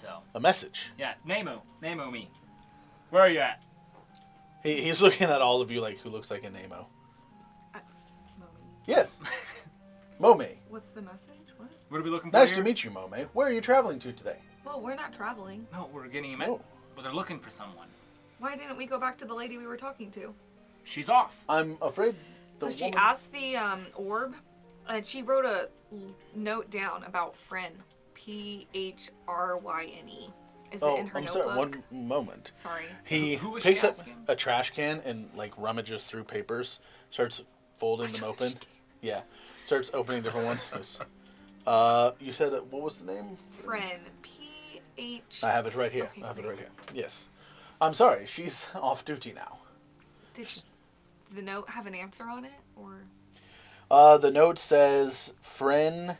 So, a message. yeah, Nemo me. Where are you at? He's looking at all of you like who looks like a Nemo. Mommy. Yes, Mome. What's the message? What? What are we looking for Nice here? to meet you, Mome. Where are you traveling to today? Well, we're not traveling. No, we're getting a message. Oh, Well, they're looking for someone. Why didn't we go back to the lady we were talking to? She's off. I'm afraid the So she woman... asked the orb, and she wrote a note down about Phren. Phryne. Is Oh, it in her I'm notebook? sorry. One moment. Sorry. He Who was picks she up asking? a trash can and like rummages through papers, starts folding them open. Yeah, starts opening different ones. Yes. You said what was the name? Friend. P-H... I have it right here. Okay, I have it great. right here. Yes. I'm sorry. She's off duty now. Did the note have an answer on it, or? The note says friend.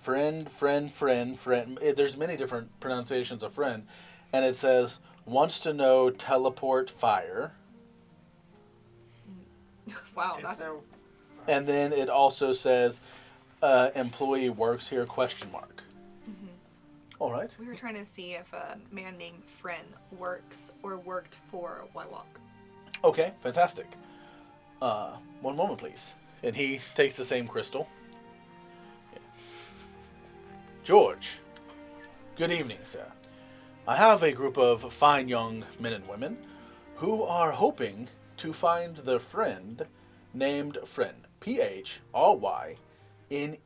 There's many different pronunciations of friend, and it says wants to know teleport fire, Wow, Is that's... there- and then it also says employee works here ? Mhm. All right. We were trying to see if a man named Friend works or worked for Wywalk. Okay. Fantastic. One moment, please. And he takes the same crystal. Yeah. George. Good evening, sir. I have a group of fine young men and women who are hoping to find their friend named Friend. Phryne. Do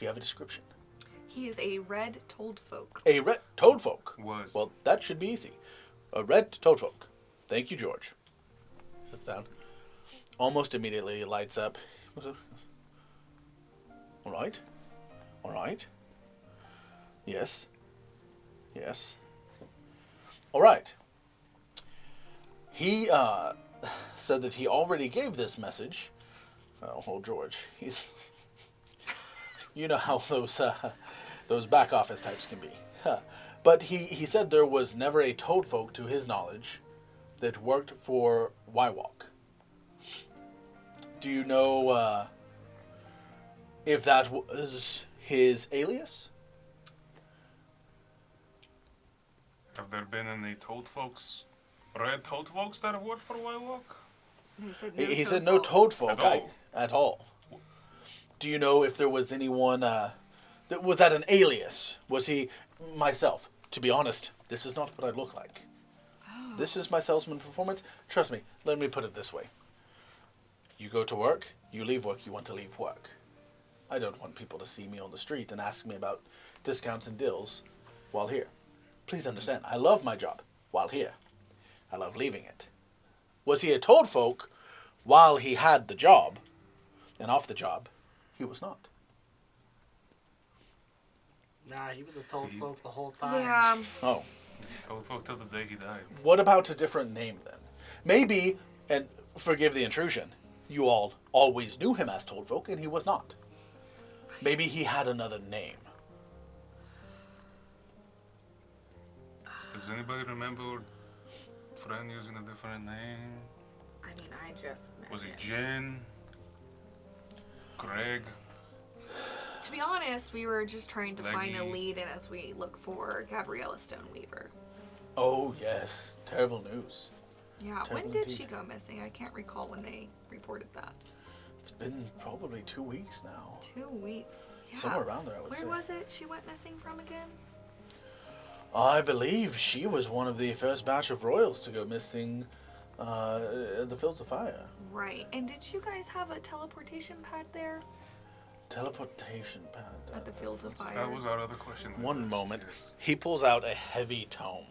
you have a description? He is a red toad folk. A red toadfolk. Was. Well, that should be easy. A red toadfolk. Thank you, George. Sits down. Almost immediately it lights up. All right. All right. Yes. Yes. All right. He said that he already gave this message. Oh, George, he's. You know how those back office types can be. But he said there was never a toadfolk, to his knowledge, that worked for Wywalk. Do you know if that was his alias? Have there been any toad folks, red toad folks that have worked for Wywalk? He said No toadfolk At all. at all. Do you know if there was anyone that was that an alias? Was he myself? To be honest, this is not what I look like. Oh. This is my salesman performance. Trust me, let me put it this way. You go to work, you leave work, you want to leave work. I don't want people to see me on the street and ask me about discounts and deals while here. Please understand, I love my job while here. I love leaving it. Was he a toadfolk while he had the job, and off the job, he was not? Nah, he was a toad folk the whole time. Yeah. Oh. Toad folk till the day he died. What about a different name then? Maybe, and forgive the intrusion, you all always knew him as Toadfolk and he was not. Maybe he had another name. Does anybody remember friend using a different name? I mean, I just met Was he him. Jen? Greg? To be honest, we were just trying to find a Leggy. lead in as we look for Gabriella Stoneweaver. Oh yes, terrible news. Yeah, when Terrible did indeed. she go missing? I can't recall when they reported that. It's been probably 2 weeks now. 2 weeks. Yeah. Somewhere around there, I would say. Where was it she went missing from again? I believe she was one of the first batch of royals to go missing at the Fields of Fire. Right. And did you guys have a teleportation pad there Teleportation pad. at the Fields of Fire? That was our other question. One moment. He pulls out a heavy tome.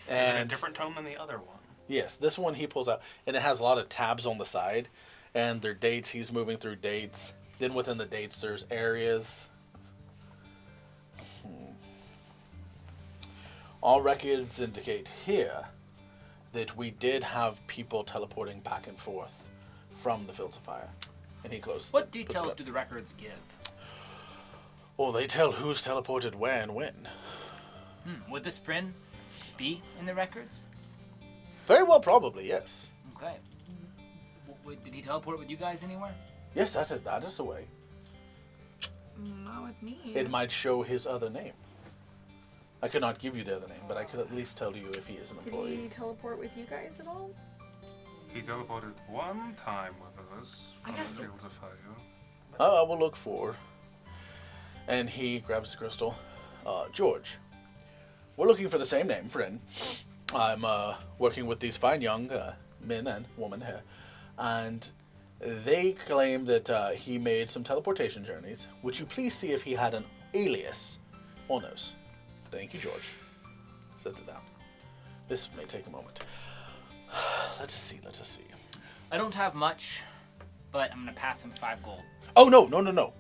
Is it a And different tome than the other one? yes, this one he pulls out, and it has a lot of tabs on the side, and they're dates. He's moving through dates. Then within the dates, there's areas. All records indicate here that we did have people teleporting back and forth from the Fields of Fire. And he closes What it, puts it details up. do the records give? Oh, they tell who's teleported where and when. Would this friend be in the records? Very well, probably, yes. Okay. Did he teleport with you guys anywhere? Yes, that is the way. Not with me. It might show his other name. I could not give you the other name, but I could at least tell you if he is an Did employee. he teleport with you guys at all? He teleported one time with us I from guess the so. Fields of Fire. I will look for. And he grabs the crystal. George, we're looking for the same name, friend. I'm working with these fine young men and women here, and they claim that he made some teleportation journeys. Would you please see if he had an alias on those? Thank you, George. Sets it down. This may take a moment. Let us see. I don't have much, but I'm gonna pass him 5 gold. Oh no.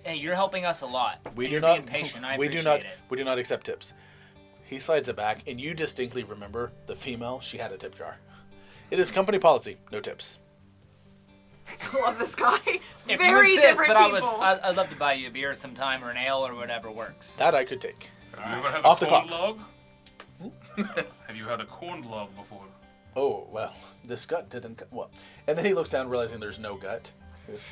Hey, you're helping us a lot. We and do you're not. being patient. I we appreciate do not. it. We do not accept tips. He slides it back, and you distinctly remember the female. She had a tip jar. It is company policy. No tips. I love this guy. If Very you insist, different but people. I'd love to buy you a beer sometime or an ale or whatever works. That I could take. Have you ever had Off a the corn clock. log? Have you had a corn log before? Oh well, this gut didn't. Well, and then he looks down, realizing there's no gut. He goes,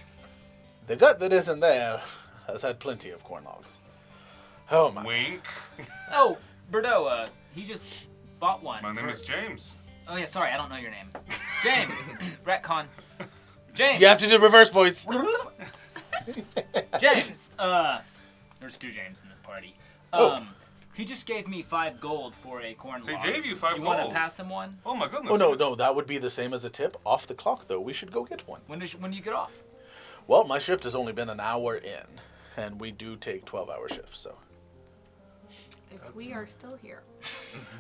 the gut that isn't there has had plenty of corn logs. Oh my. Wink. Oh, Bordeaux, he just bought one. My name for- is James. Oh yeah, sorry, I don't know your name. James. Retcon. James. You have to do reverse voice. James. There's 2 James in this party. Oh. He just gave me 5 gold for a corn He log. gave you 5 You want gold. to pass him one? Oh my goodness. Oh no, that would be the same as a tip. Off the clock though, we should go get one. When do you get off? Well, my shift has only been an hour in, and we do take 12-hour shifts. So If we are still here.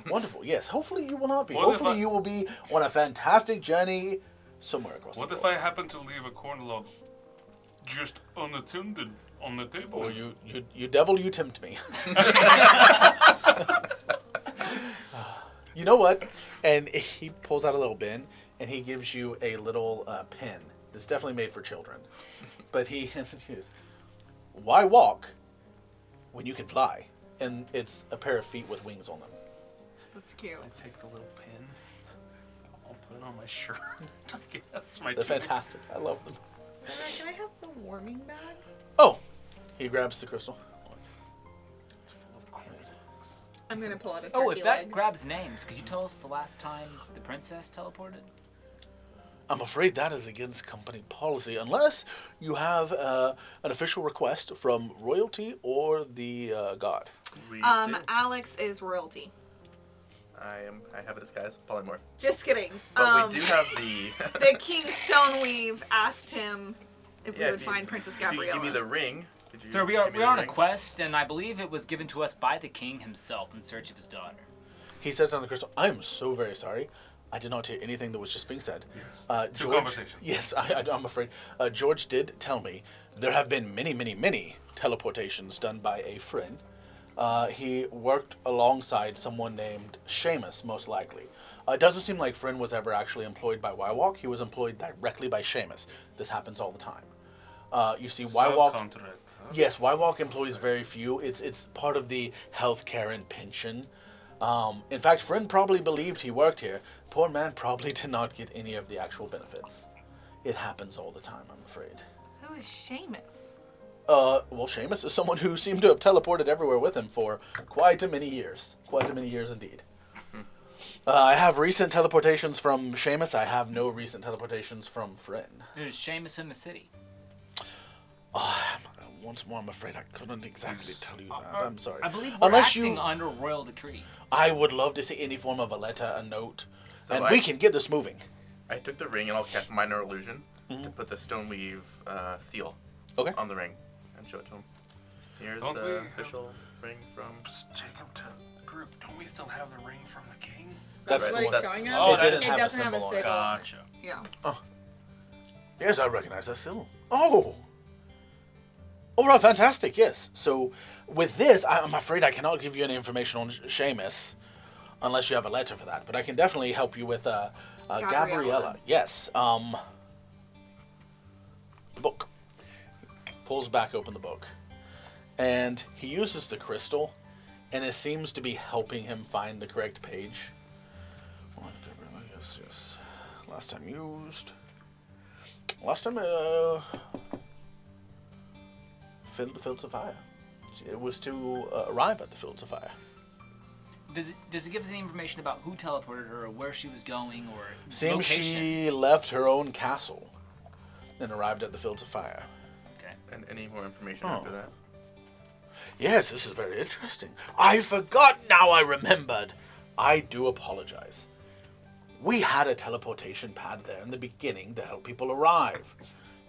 wonderful. Yes. Hopefully you will not be. What if Hopefully I- you will be on a fantastic journey somewhere across What the if world. I happen to leave a corn log just unattended on the table? Or you devil, you tempt me. You know what? And he pulls out a little bin, and he gives you a little pen that's definitely made for children. But he hands it to you. Why walk when you can fly? And it's a pair of feet with wings on them. That's cute. I take the little pin. I'll put it on my shirt. That's my They're team. fantastic. I love them. Sarah, can I have the warming bag? Oh, he grabs the crystal. It's full of corn logs. I'm gonna pull out a turkey Oh, if that leg. grabs names, could you tell us the last time the princess teleported? I'm afraid that is against company policy, unless you have an official request from royalty or the god. We do. Alex is royalty. I have a disguise, polymorph. Just kidding. But we do have the. The King Stoneweave asked him if we Yeah, would if you- find Princess If you Gabriella. give me the ring. Could you So we give are me we're the on a ring? quest, and I believe it was given to us by the king himself in search of his daughter. He says on the crystal, I am so very sorry. I did not hear anything that was just being said. Yes. Two conversations. Yes, I'm afraid. George did tell me there have been many teleportations done by a friend. He worked alongside someone named Seamus, most likely. It doesn't seem like Friend was ever actually employed by Wywalk. He was employed directly by Seamus. This happens all the time. You see, Wywalk... Subcontract, huh? Yes, Wywalk employs very few. It's part of the healthcare and pension. In fact, Friend probably believed he worked here. Poor man probably did not get any of the actual benefits. It happens all the time, I'm afraid. Who is Seamus? Well, Seamus is someone who seemed to have teleported everywhere with him for quite a many years. Quite a many years indeed. I have recent teleportations from Seamus. I have no recent teleportations from Friend. Is Seamus in the city? Once more, I'm afraid I couldn't exactly tell you that. I'm sorry. I believe we're Unless acting you- under royal decree. I would love to see any form of a letter, a note, So and I, we can get this moving. I took the ring and I'll cast minor illusion to Mhm. put the Stoneweave seal Okay. on the ring and show it to him. Here's Don't we the have- official ring from. Psst, Jacob, to the group, don't we still have the ring from the king? That's what the it's one. that's- showing us? Oh, it didn't it have doesn't a have a symbol on it. symbol. on it. Gotcha. Yeah. Yes, I recognize that symbol. Oh! All right, fantastic, yes. So, with this, I'm afraid I cannot give you any information on Seamus, unless you have a letter for that. But I can definitely help you with Gabriella. Yes, the book. Pulls back open the book. And he uses the crystal, and it seems to be helping him find the correct page. Yes. Last time used. Last time, Fields of Fire. It was to arrive at the Fields of Fire. Does it give us any information about who teleported her, or where she was going, or Seems she locations? left her own castle and arrived at the Fields of Fire. Okay. And any more information Oh. after that? Yes, this is very interesting. I forgot, now I remembered. I do apologize. We had a teleportation pad there in the beginning to help people arrive.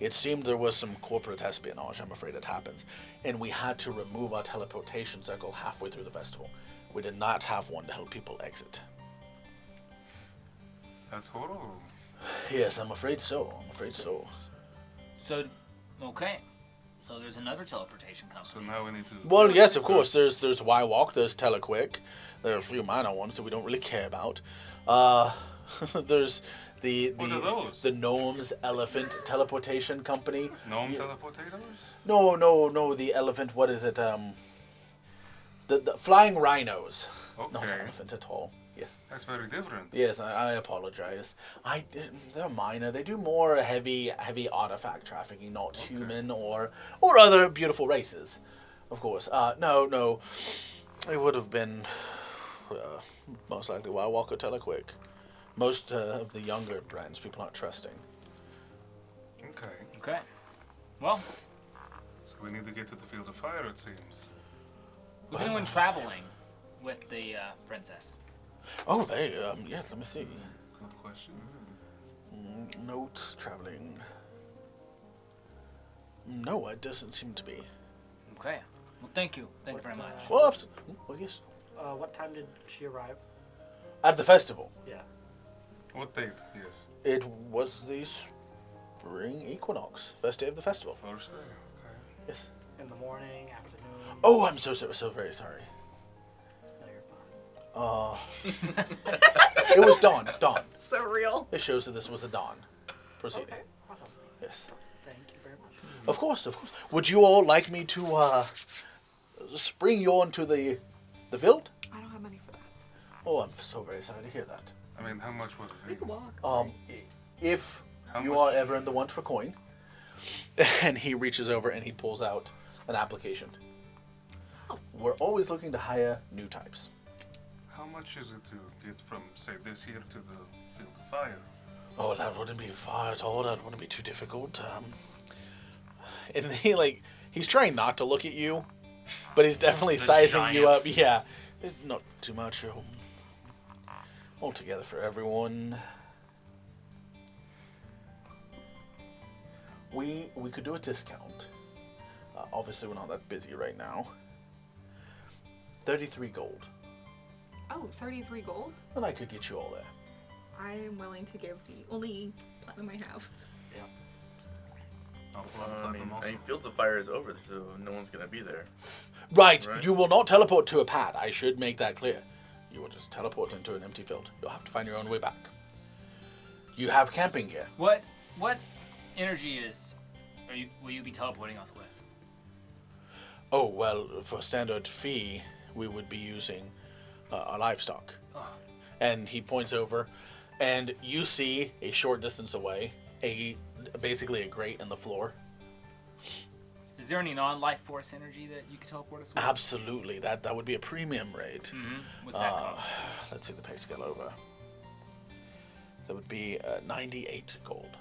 It seemed there was some corporate espionage, I'm afraid it happens, and we had to remove our teleportation circle halfway through the festival. We did not have one to help people exit. That's horrible. Yes, I'm afraid so. I'm afraid so. So, okay. So there's another teleportation So company. now we need to. Well, yes, of course. There's Y-Walk, there's Telequick. There's a few minor ones that we don't really care about. There's What are those? the Gnome's Elephant Teleportation Company. Gnome Yeah. teleportators? No, the elephant. What is it? The flying rhinos. Not Okay. elephant at all. Yes. That's very different. Yes, I apologize. They're minor. They do more heavy artifact trafficking, not Okay. human or other beautiful races, of course. No, it would have been most likely Wild Walker Telequick. Most of the younger brands, people aren't trusting. Okay. Okay. Well, So we need to get to the field of fire, it seems. was anyone traveling with the princess? Oh, yes. Let me see. Good question. Notes traveling. No, it doesn't seem to be. Okay. Well, thank you. Thank you very What, much. Well, well, yes. What time did she arrive? At the festival. Yeah. What date? Yes. It was the spring equinox, first day of the festival. First day. Okay. Yes. In the morning, afternoon? Oh, I'm so very sorry. No, you're fine. It was dawn. Dawn. So real. It shows that this was a dawn proceeding. Okay, awesome. Yes. Thank you very much. Of course. Would you all like me to spring you onto the field? I don't have money for that. Oh, I'm so very sorry to hear that. I mean, how much would it We be? could walk. If How you much? are ever in the want for coin, and he reaches over and he pulls out an application. Oh. We're always looking to hire new types. How much is it to get from, say, this here to the field of fire? Oh, that wouldn't be far at all. That wouldn't be too difficult. And he's trying not to look at you, but he's definitely The sizing you giant. up. Yeah, it's not too much. All together for everyone. We could do a discount. Obviously, we're not that busy right now. 33 gold, Oh, 33 gold? and I could get you all there. I am willing to give the only platinum I have. I'll pull out I platinum also. mean, Fields of Fire is over, so no one's gonna be there. Right, Right. you will not teleport to a pad. I should make that clear. You will just teleport into an empty field. You'll have to find your own way back. You have camping gear. What energy will you be teleporting us with? Oh, well, for standard fee, we would be using our livestock. Oh. And he points over, and you see a short distance away, basically a grate in the floor. Is there any non-life force energy that you could teleport us with? Absolutely, that would be a premium rate. Mm-hmm. What's that cost? Let's see the pay scale over. That would be 98 gold.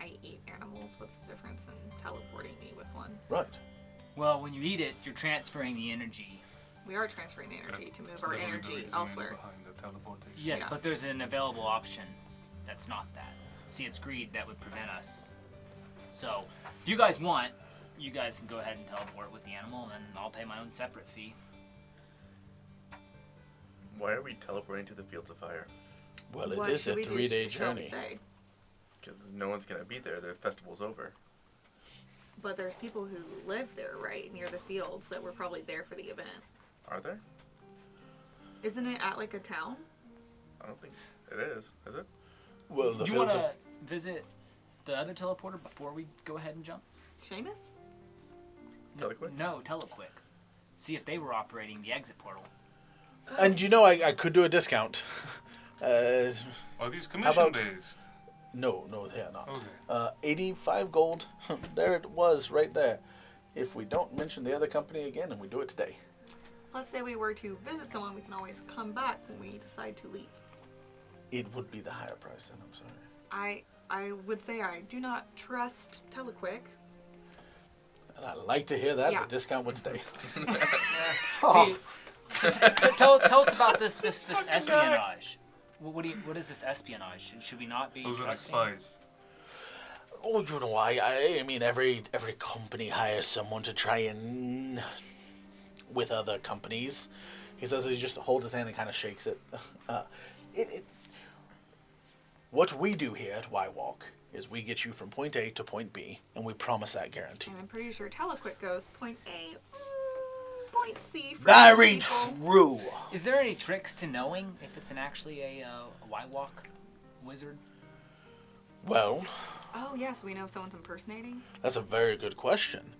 I eat animals. What's the difference in teleporting me with one? Right. Well, when you eat it, you're transferring the energy. We are transferring the energy to move That's our literally the energy reasoning elsewhere. behind the teleportation. Yes, Yeah. but there's an available option that's not that. See, it's greed that would prevent us. So, if you guys want, you guys can go ahead and teleport with the animal, and then I'll pay my own separate fee. Why are we teleporting to the Fields of Fire? Well, What it is should a we do? 3-day Shall we journey. say? Because no one's gonna be there. The festival's over. But there's people who live there, right, near the fields that were probably there for the event. Are there? Isn't it at like a town? I don't think it is. Is it? Well, the Do you fields want of... to visit the other teleporter before we go ahead and jump? Seamus? Telequick? No, Telequick. See if they were operating the exit portal. And you know, I could do a discount. Are these commission about- based? No, they are not. Okay. 85 gold. There it was, right there. If we don't mention the other company again, and we do it today. Let's say we were to visit someone, we can always come back when we decide to leave. It would be the higher price, and I'm sorry. I would say I do not trust Telequick. And I like to hear that. Yeah. The discount would stay. See, tell us about this espionage. What is this espionage? Should we not be Those are like trusting? spies. Oh, you know, I mean, every company hires someone to try and with other companies. He says he just holds his hand and kind of shakes it. What we do here at Y-Walk is we get you from point A to point B, and we promise that guarantee. And I'm pretty sure Telequick goes point A, point C. For Very people. true. Is there any tricks to knowing if it's actually a Y-Walk wizard? Well, Oh yes, we know if someone's impersonating. that's a very good question.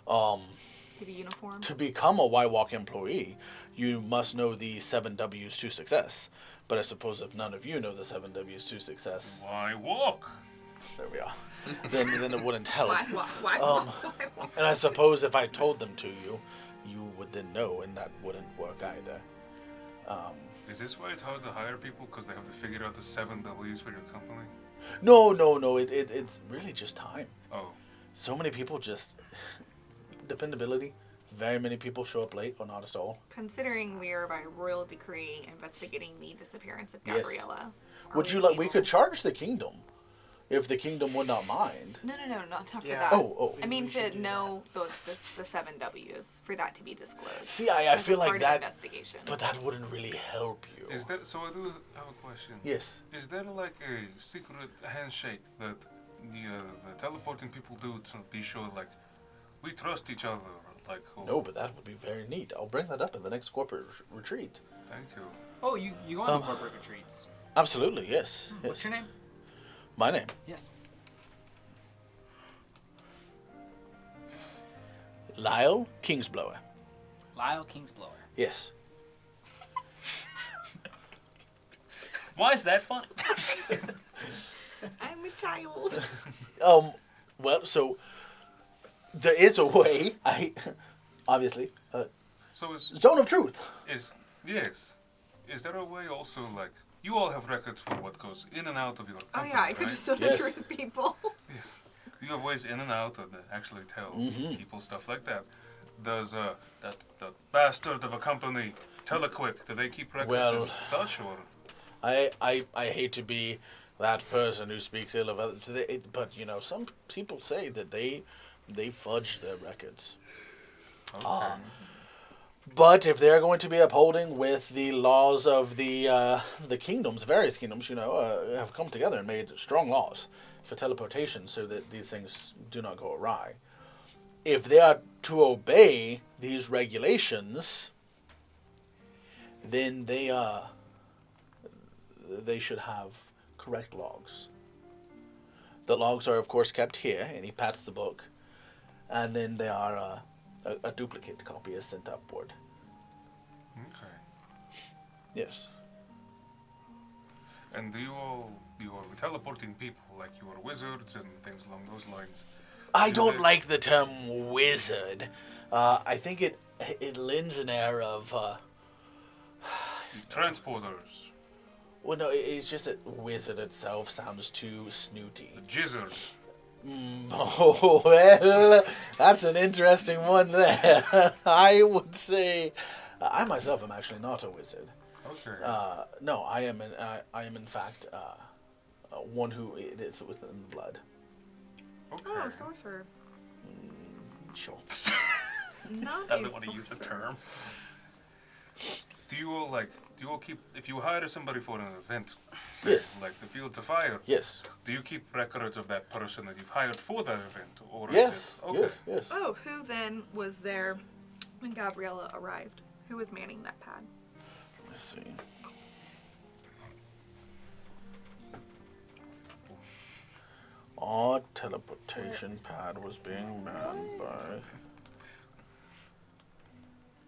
To be uniform. To become a Y-Walk employee, you must know the 7 W's to success. But I suppose if none of you know the 7 W's to success, Why walk? there we are. then it wouldn't help. Why? And I suppose if I told them to you, you would then know, and that wouldn't work either. Is this why it's hard to hire people? Because they have to figure out the 7 W's for your company? No. It's really just time. Oh. So many people just dependability. Very many people show up late or not at all. Considering we are by royal decree investigating the disappearance of Yes. Gabriella. Would you like? We could charge the kingdom, if the kingdom would not mind. No, not for Yeah. that. Oh. I mean We should to do know the 7 W's for that to be disclosed. See, I as a feel like part of that, investigation. but that wouldn't really help you. Is there, so I do have a question. Yes. Is there like a secret handshake that the teleporting people do to be sure, like, we trust each other? Like, oh, No, but that would be very neat. I'll bring that up in the next corporate retreat. Thank you. Oh, you go on corporate retreats. Absolutely, yes. What's your name? My name. Yes. Lyle Kingsblower. Lyle Kingsblower. Yes. Why is that funny? I'm a child. Well, so there is a way. Obviously, So is zone of truth. yes. Is there a way also, like, you all have records for what goes in and out of your Oh company, yeah, I could right? just sort Yes. of truth people. Yes. You have ways in and out and actually tell Mhm. people stuff like that. Does that bastard of a company, Telequick, do they keep records Well- as such, or? I hate to be that person who speaks ill of others, but you know, some people say that they fudge their records. Okay. But if they're going to be upholding with the laws of the kingdoms, various kingdoms, you know, have come together and made strong laws for teleportation so that these things do not go awry. If they are to obey these regulations, then they should have correct logs. The logs are, of course, kept here, and he pats the book, and then they are a duplicate copy is sent upward. Okay. Yes. And you are teleporting people, like you are wizards and things along those lines. I Do don't they- like the term wizard. I think it lends an air of. Transporters, Well, no, it's just that wizard itself sounds too snooty. the jizzard. Oh, well, that's an interesting one there. I would say, I myself am actually not a wizard. Okay. No, I am in fact one who it is within the blood. Okay. Oh, sorcerer. Sure. Not I a don't want to use the sorcerer. term. Do you all keep, if you hire somebody for an event, say, Yes. like the Field to Fire, Yes. do you keep records of that person that you've hired for that event? Or is Yes. it, okay. Yes. Oh, who then was there when Gabriella arrived? Who was manning that pad? Let's see. Our teleportation pad was being manned by.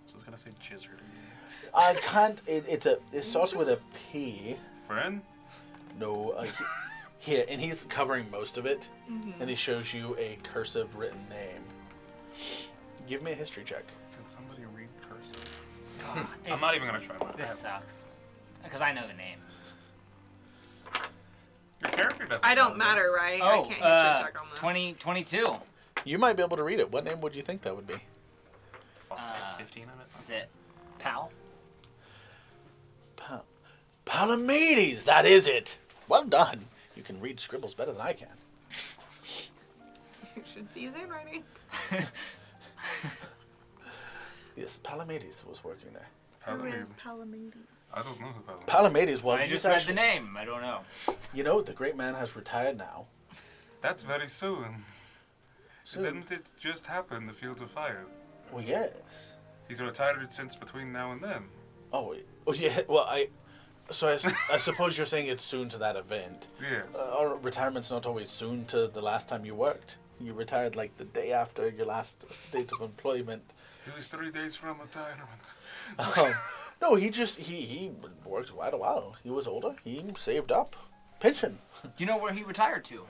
So I was gonna say jizzard. I can't. It starts with a P. Friend? No. Here, and he's covering most of it, Mm-hmm. and he shows you a cursive written name. Give me a history check. Can somebody read cursive? I'm not even gonna try mine. This sucks. Because I know the name. Your character doesn't. I know don't matter, right? I Oh, can't history check on this. 2022. You might be able to read it. What name would you think that would be? Fuck, Uh, 15 on it. Is it Pal? Palamedes. That is it. Well done. You can read scribbles better than I can. You should see his handwriting. Yes, Palamedes was working there. Who is Palamedes. Palamedes? I don't know who Palamedes. Palamedes, well, I he's just read actually, the name. I don't know. you know, the great man has retired now. That's very soon. So, Didn't it just happen in the Fields of Fire? well, yes. He's retired since between now and then. Oh, yeah. Well, I suppose you're saying it's soon to that event. Yes. Or retirement's not always soon to the last time you worked. You retired like the day after your last date of employment. He was 3 days from retirement. No, he worked quite a while. He was older. He saved up. Pension. Do you know where he retired to?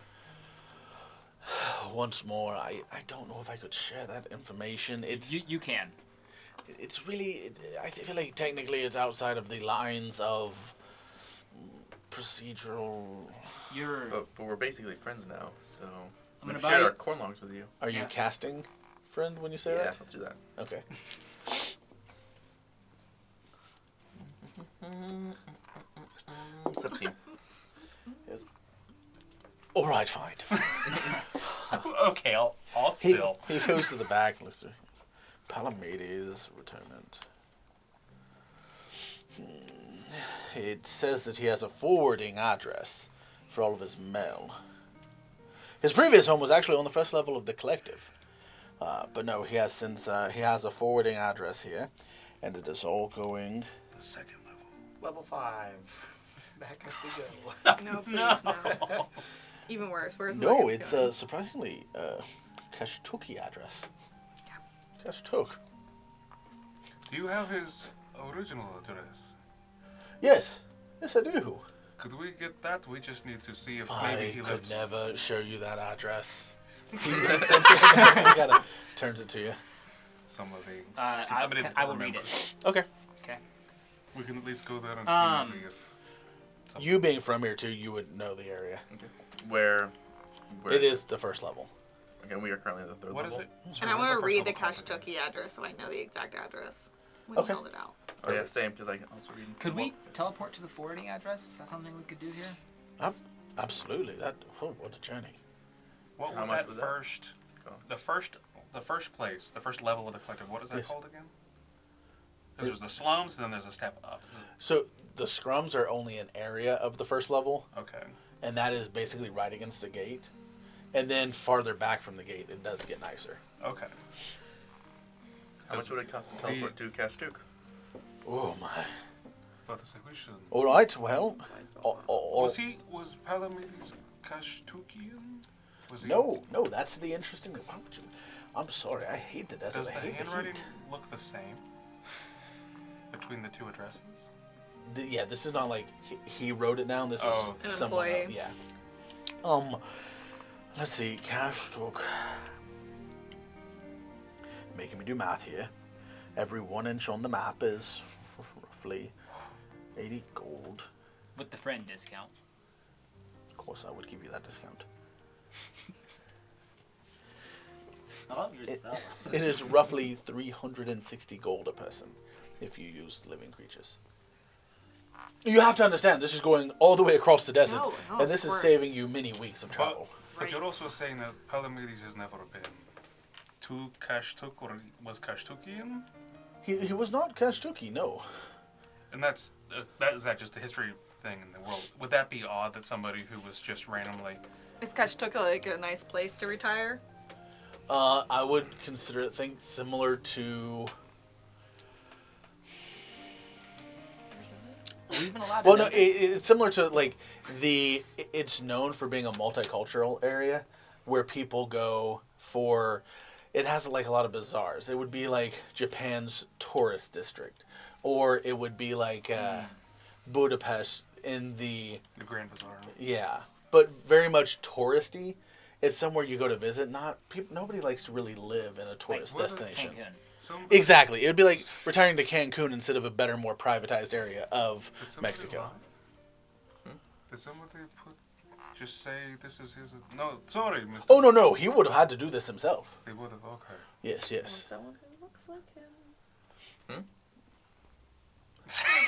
Once more, I don't know if I could share that information. You can. It's really, I feel like technically it's outside of the lines of procedural. You're. But we're basically friends now, so I'm we've gonna shared buy- our corn logs with you. Are you Yeah. casting friend when you say Yeah, that? let's do that. Okay. It's up to you. All right, fine. Okay, I'll He spill. goes to the back, looks through. Palamedes retirement. It says that he has a forwarding address for all of his mail. His previous home was actually on the first level of the collective, but no, he has a forwarding address here, and it is all going. The second level. Level 5. Back up we go. No, please, no. Even worse. Where's No, Morgan's it's going? surprisingly Kashtuki address. Kashtuk. Do you have his original address? Yes, yes, I do. Could we get that? We just need to see if I maybe he could lives. never show you that address. He gotta turns it to you. Some of the. I will read it. Okay. We can at least go there and see maybe if. You being from here too, you would know the area. Where It is the first level. Okay, we are currently at the third What level. is it? And Sorry, I what's want to first read the level called again? Kashtuki address so I know the exact address when Okay. you held it out. Oh yeah, same, because I can also read. Could we teleport to the forwarding address? Is that something we could do here? Absolutely. What a journey. What How would much that would that first? cost? The first place, the first level of the collective. What is that Yes. called again? 'Cause there's the slums, then there's a step up. So the scrums are only an area of the first level, Okay. and that is basically right against the gate. And then farther back from the gate, it does get nicer. Okay. How much would it cost to teleport to Kashtuk? Oh my. About to say we should. All right. Well. Was Palamedes Kashtukian? Was he? No. That's the interesting. Why would you? I'm sorry. I hate the desert. Does I the hate the handwriting heat. look the same between the two addresses? Yeah, this is not like he wrote it down. This Oh. is An someone else. employee. Yeah. Let's see. Kashtuk. Making me do math here. Every 1 inch on the map is roughly 80 gold. With the friend discount. Of course, I would give you that discount. I love your spell. It is roughly 360 gold a person if you use living creatures. You have to understand, this is going all the way across the desert, No, and this of is course. saving you many weeks of travel. But you're Right. also saying that Palamedes has never been to Kashtuk or was Kashtukian? He was not Kashtuki, no. And that is that just a history thing in the world? Would that be odd that somebody who was just randomly? Is Kashtuki like a nice place to retire? I would consider it similar to. Are we even allowed Well, to no, know this? it's similar to like it's known for being a multicultural area where people go for. It has like a lot of bazaars. It would be like Japan's tourist district, or it would be like Budapest in the Grand Bazaar. yeah, but very much touristy. It's somewhere you go to visit. Nobody likes to really live in a tourist Where's destination. Cancun? Somebody, Exactly. It would be like retiring to Cancun instead of a better, more privatized area of Did somebody Mexico. lie? Did somebody just say this is his? No, sorry, Mr. Oh no, he would have had to do this himself. They would have. Okay. Yes. Or someone who looks like him.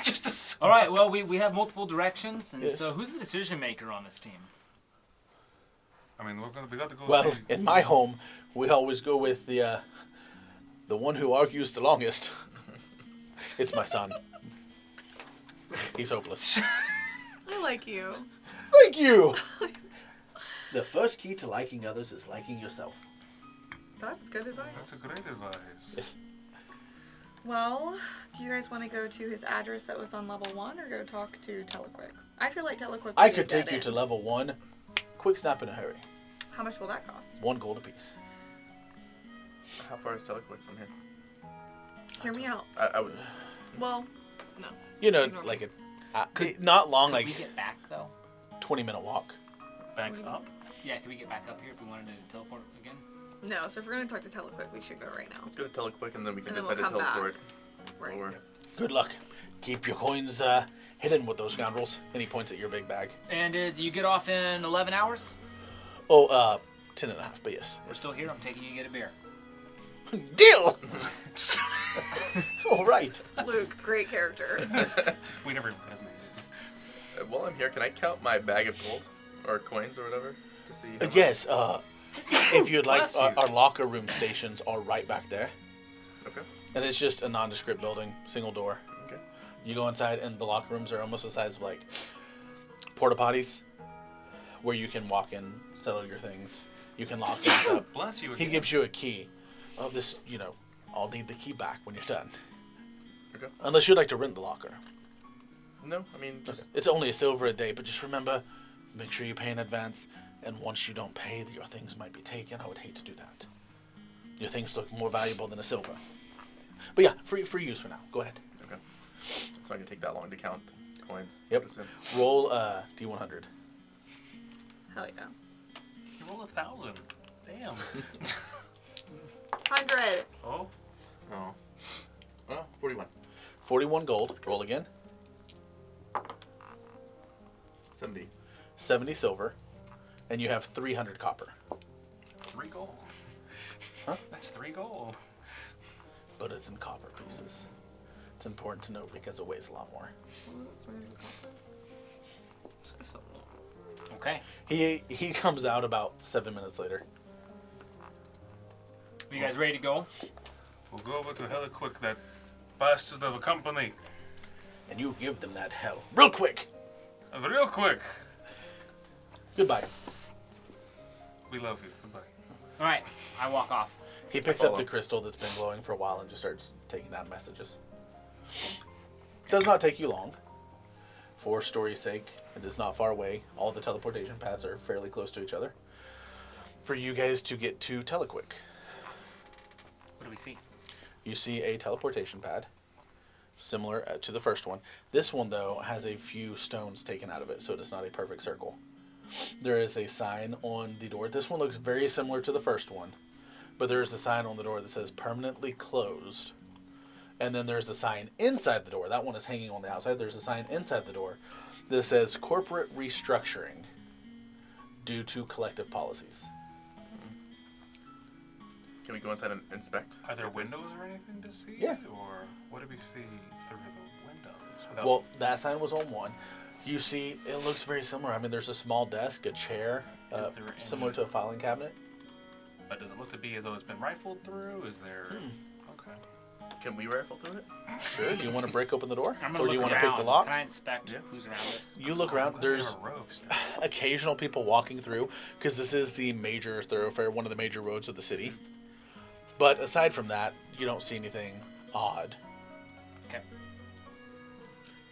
just a. All right. Well, we have multiple directions, and Yes. so who's the decision maker on this team? I mean, we got to go Well, see. in my home, we always go with the The one who argues the longest. It's my son. He's hopeless. I like you. Thank you! The first key to liking others is liking yourself. That's good advice. That's a great advice. Yes. Well, do you guys want to go to his address that was on level 1 or go talk to Telequick? I feel like Telequick would I be a could take dead you end. to level 1. Quick snap in a hurry. How much will that cost? 1 gold apiece. How far is Telequick from here? Hear me out. I would. Well, no. You know, Ignore like not long, Could we like get back though? 20-minute walk. Back up. Yeah, can we get back up here if we wanted to teleport again? No, so if we're going to talk to Telequick, we should go right now. Let's go to Telequick and then we can And then decide we'll to come back. teleport. Right. Or Good luck. Keep your coins hidden with those scoundrels. And he points at your big bag. And do you get off in 11 hours? Oh, 10 and a half, but yes. We're still here. I'm taking you to get a beer. Deal! All right. Luke, great character. We never designated. while I'm here, can I count my bag of gold or coins or whatever to see? how much? Yes, if you'd like, Bless you. our locker room stations are right back there. Okay. And it's just a nondescript building, single door. Okay. You go inside, and the locker rooms are almost the size of like porta potties, where you can walk in, settle your things. You can lock things up. Bless you. He Again. gives you a key. Of this, you know, I'll need the key back when you're done. Okay. Unless you'd like to rent the locker. No, I mean just It's only a silver a day, but just remember, make sure you pay in advance. And once you don't pay, your things might be taken. I would hate to do that. Your things look more valuable than a silver. But yeah, free use for now. Go ahead. okay. It's not gonna take that long to count coins. Yep. I would assume. Roll D100. Hell yeah. You roll 1,000. Damn. 100. Oh. Oh. Oh, 41. 41 gold. Roll again. 70. 70 silver. And you have 300 copper. 3 gold. Huh? That's 3 gold. But it's in copper pieces. It's important to note because it weighs a lot more. Okay. He comes out about 7 minutes later. Are you guys ready to go? We'll go over to Heliquick, that bastard of a company. And you give them that hell. Real quick. Real quick. Goodbye. We love you. Goodbye. All right. I walk off. He picks up Follow. the crystal that's been glowing for a while and just starts taking down messages. Does not take you long. For story's sake, it is not far away. All the teleportation paths are fairly close to each other. For you guys to get to Telequick, What do we see? you see a teleportation pad, similar to the first one. This one, though, has a few stones taken out of it, so it is not a perfect circle. There is a sign on the door. This one looks very similar to the first one, but there is a sign on the door that says permanently closed. And then there's a sign inside the door. That one is hanging on the outside. There's a sign inside the door that says corporate restructuring due to collective policies. Can we go inside and inspect? Are See there if there's- windows or anything to see? Yeah. Or what do we see through the windows? Without... Well, that sign was on one. You see, it looks very similar. I mean, there's a small desk, a chair, Is there any- similar to a filing cabinet. But does it look to be as though it's been rifled through? Is there... Okay. Can we rifle through it? Sure. Do you want to break open the door? I'm Or gonna do you look want to around. pick the lock? Can I inspect Yeah. who's around us? You look I'm around. glad we have There's a rogue still. occasional people walking through because this is the major thoroughfare, one of the major roads of the city. But aside from that, you don't see anything odd.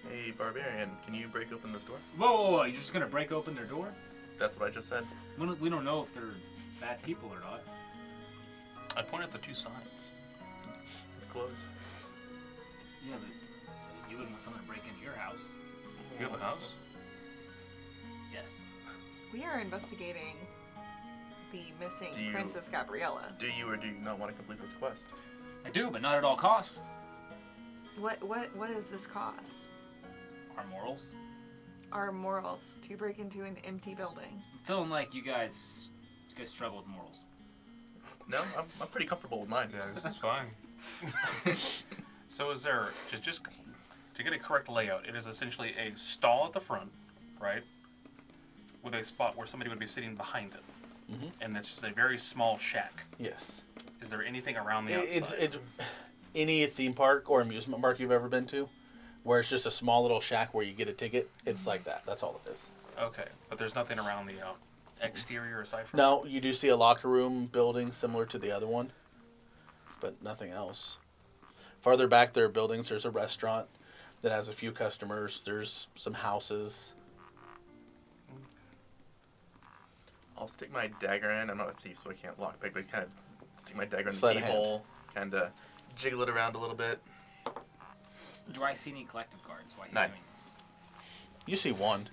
Hey, barbarian, can you break open this door? Whoa, you're just gonna break open their door? That's what I just said. We don't know if they're bad people or not. I point at the 2 signs. It's closed. Yeah, but you wouldn't want someone to break into your house. You have a house? Yes. We are investigating the missing Do you- Princess Gabriella. Do you or do you not want to complete this quest? I do, but not at all costs. What does this cost? Our morals. Our morals to break into an empty building. I'm feeling like you guys struggle with morals. No, I'm pretty comfortable with mine. Yeah, this is fine. So is there, just to get a correct layout, it is essentially a stall at the front, right? With a spot where somebody would be sitting behind it. Mhm. And it's just a very small shack. Yes. Is there anything around the outside? It's any theme park or amusement park you've ever been to, where it's just a small little shack where you get a ticket. It's like that. That's all it is. Okay, but there's nothing around the exterior aside from. No, you do see a locker room building similar to the other one, but nothing else. Farther back there are buildings. There's a restaurant that has a few customers. There's some houses. I'll stick my dagger in. I'm not a thief, so I can't lockpick, but kind of stick my dagger in the Sleight of hand. keyhole, kind of jiggle it around a little bit. Do I see any collective guards while he's None. doing this? You see one.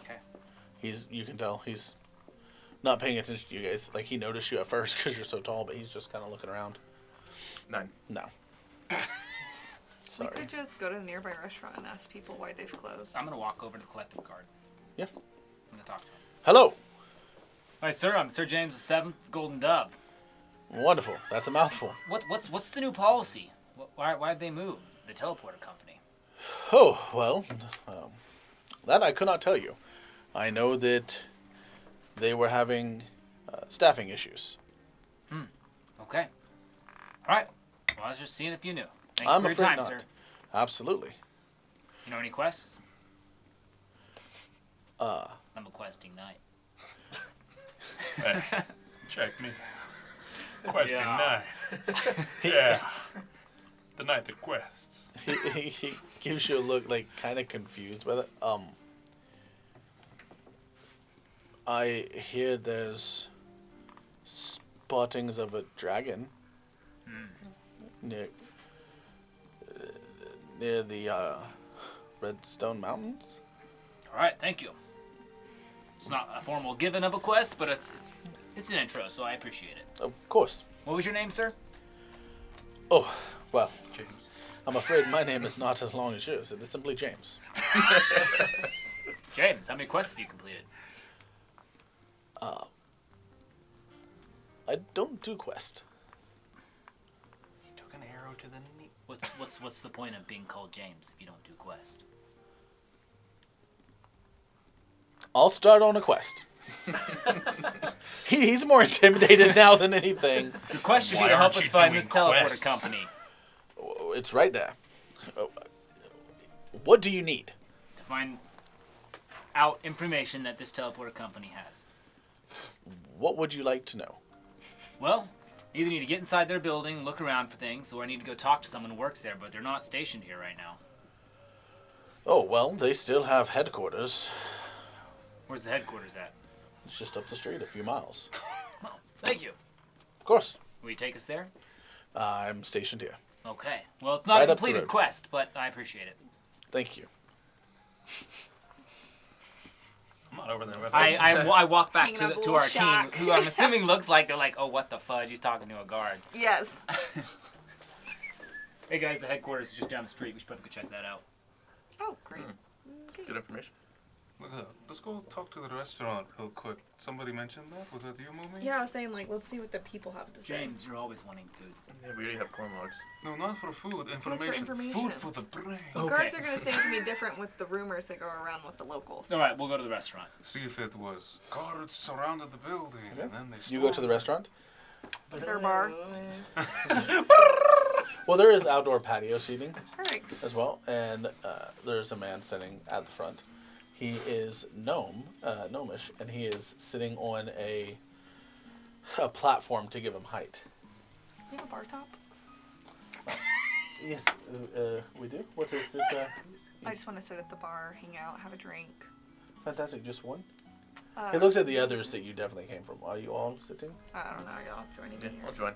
Okay. You can tell he's not paying attention to you guys. Like, he noticed you at first because you're so tall, but he's just kind of looking around. 9. No. We Sorry. could just go to the nearby restaurant and ask people why they've closed. I'm gonna walk over to the collective guard. Yeah. I'm gonna talk to him. Hello. Hi, sir. I'm Sir James VII, Golden Dove. Wonderful. That's a mouthful. What's the new policy? Why'd they move the teleporter company? Oh, well, that I could not tell you. I know that they were having staffing issues. Okay. All right. Well, I was just seeing if you knew. Thank I'm you for your afraid time, not. sir. Absolutely. You know any quests? Uh, I'm a questing knight. Check me. Questing Yeah. night. Yeah. The night that quests. he gives you a look like kind of confused by that. I hear there's spottings of a dragon near the Redstone Mountains. All right, thank you. It's not a formal giving of a quest, but it's an intro, so I appreciate it. Of course. What was your name, sir? Oh, well, James. I'm afraid my name is not as long as yours. It is simply James. James, how many quests have you completed? I don't do quest. He took an arrow to the knee. What's the point of being called James if you don't do quest? I'll start on a quest. He's more intimidated now than anything. The quest should Why be to help aren't us you find doing this teleporter quests? company. Oh, it's right there. Oh, what do you need? To find out information that this teleporter company has. What would you like to know? Well, either need to get inside their building, look around for things, or I need to go talk to someone who works there, but they're not stationed here right now. Oh, well, they still have headquarters. Where's the headquarters at? It's just up the street, a few miles. Well, thank you. Of course. Will you take us there? I'm stationed here. Okay. Well, it's not Right a up the completed road. quest, but I appreciate it. Thank you. I'm not over there with I walk back Hanging up a to little our shack. team, who I'm assuming looks like they're like, oh, what the fudge? He's talking to a guard. Yes. Hey guys, the headquarters is just down the street. We should probably go check that out. Oh, great. Good information. Look at that. Let's go talk to the restaurant real quick. Somebody mentioned that? Was that you, Moomy? Yeah, I was saying, like, let's see what the people have to say. James, you're always wanting food. Yeah, we already have corn logs. No, not for food. Information. information. Food for the brain. The Okay. guards are going to say it can be different with the rumors that go around with the locals. All right, we'll go to the restaurant. See if it was guards surrounded the building and then they You go to the stormed restaurant? Is there a bar? Well, there is outdoor patio seating Perfect. as well, and there's a man sitting at the front. He is gnomish, and he is sitting on a platform to give him height. You have a bar top? Yes, we do. What is it? I just want to sit at the bar, hang out, have a drink. Fantastic, just one. Uh, He looks at the others that you definitely came from. Are you all sitting? I don't know. Y'all joining Yeah, me I'll here. join.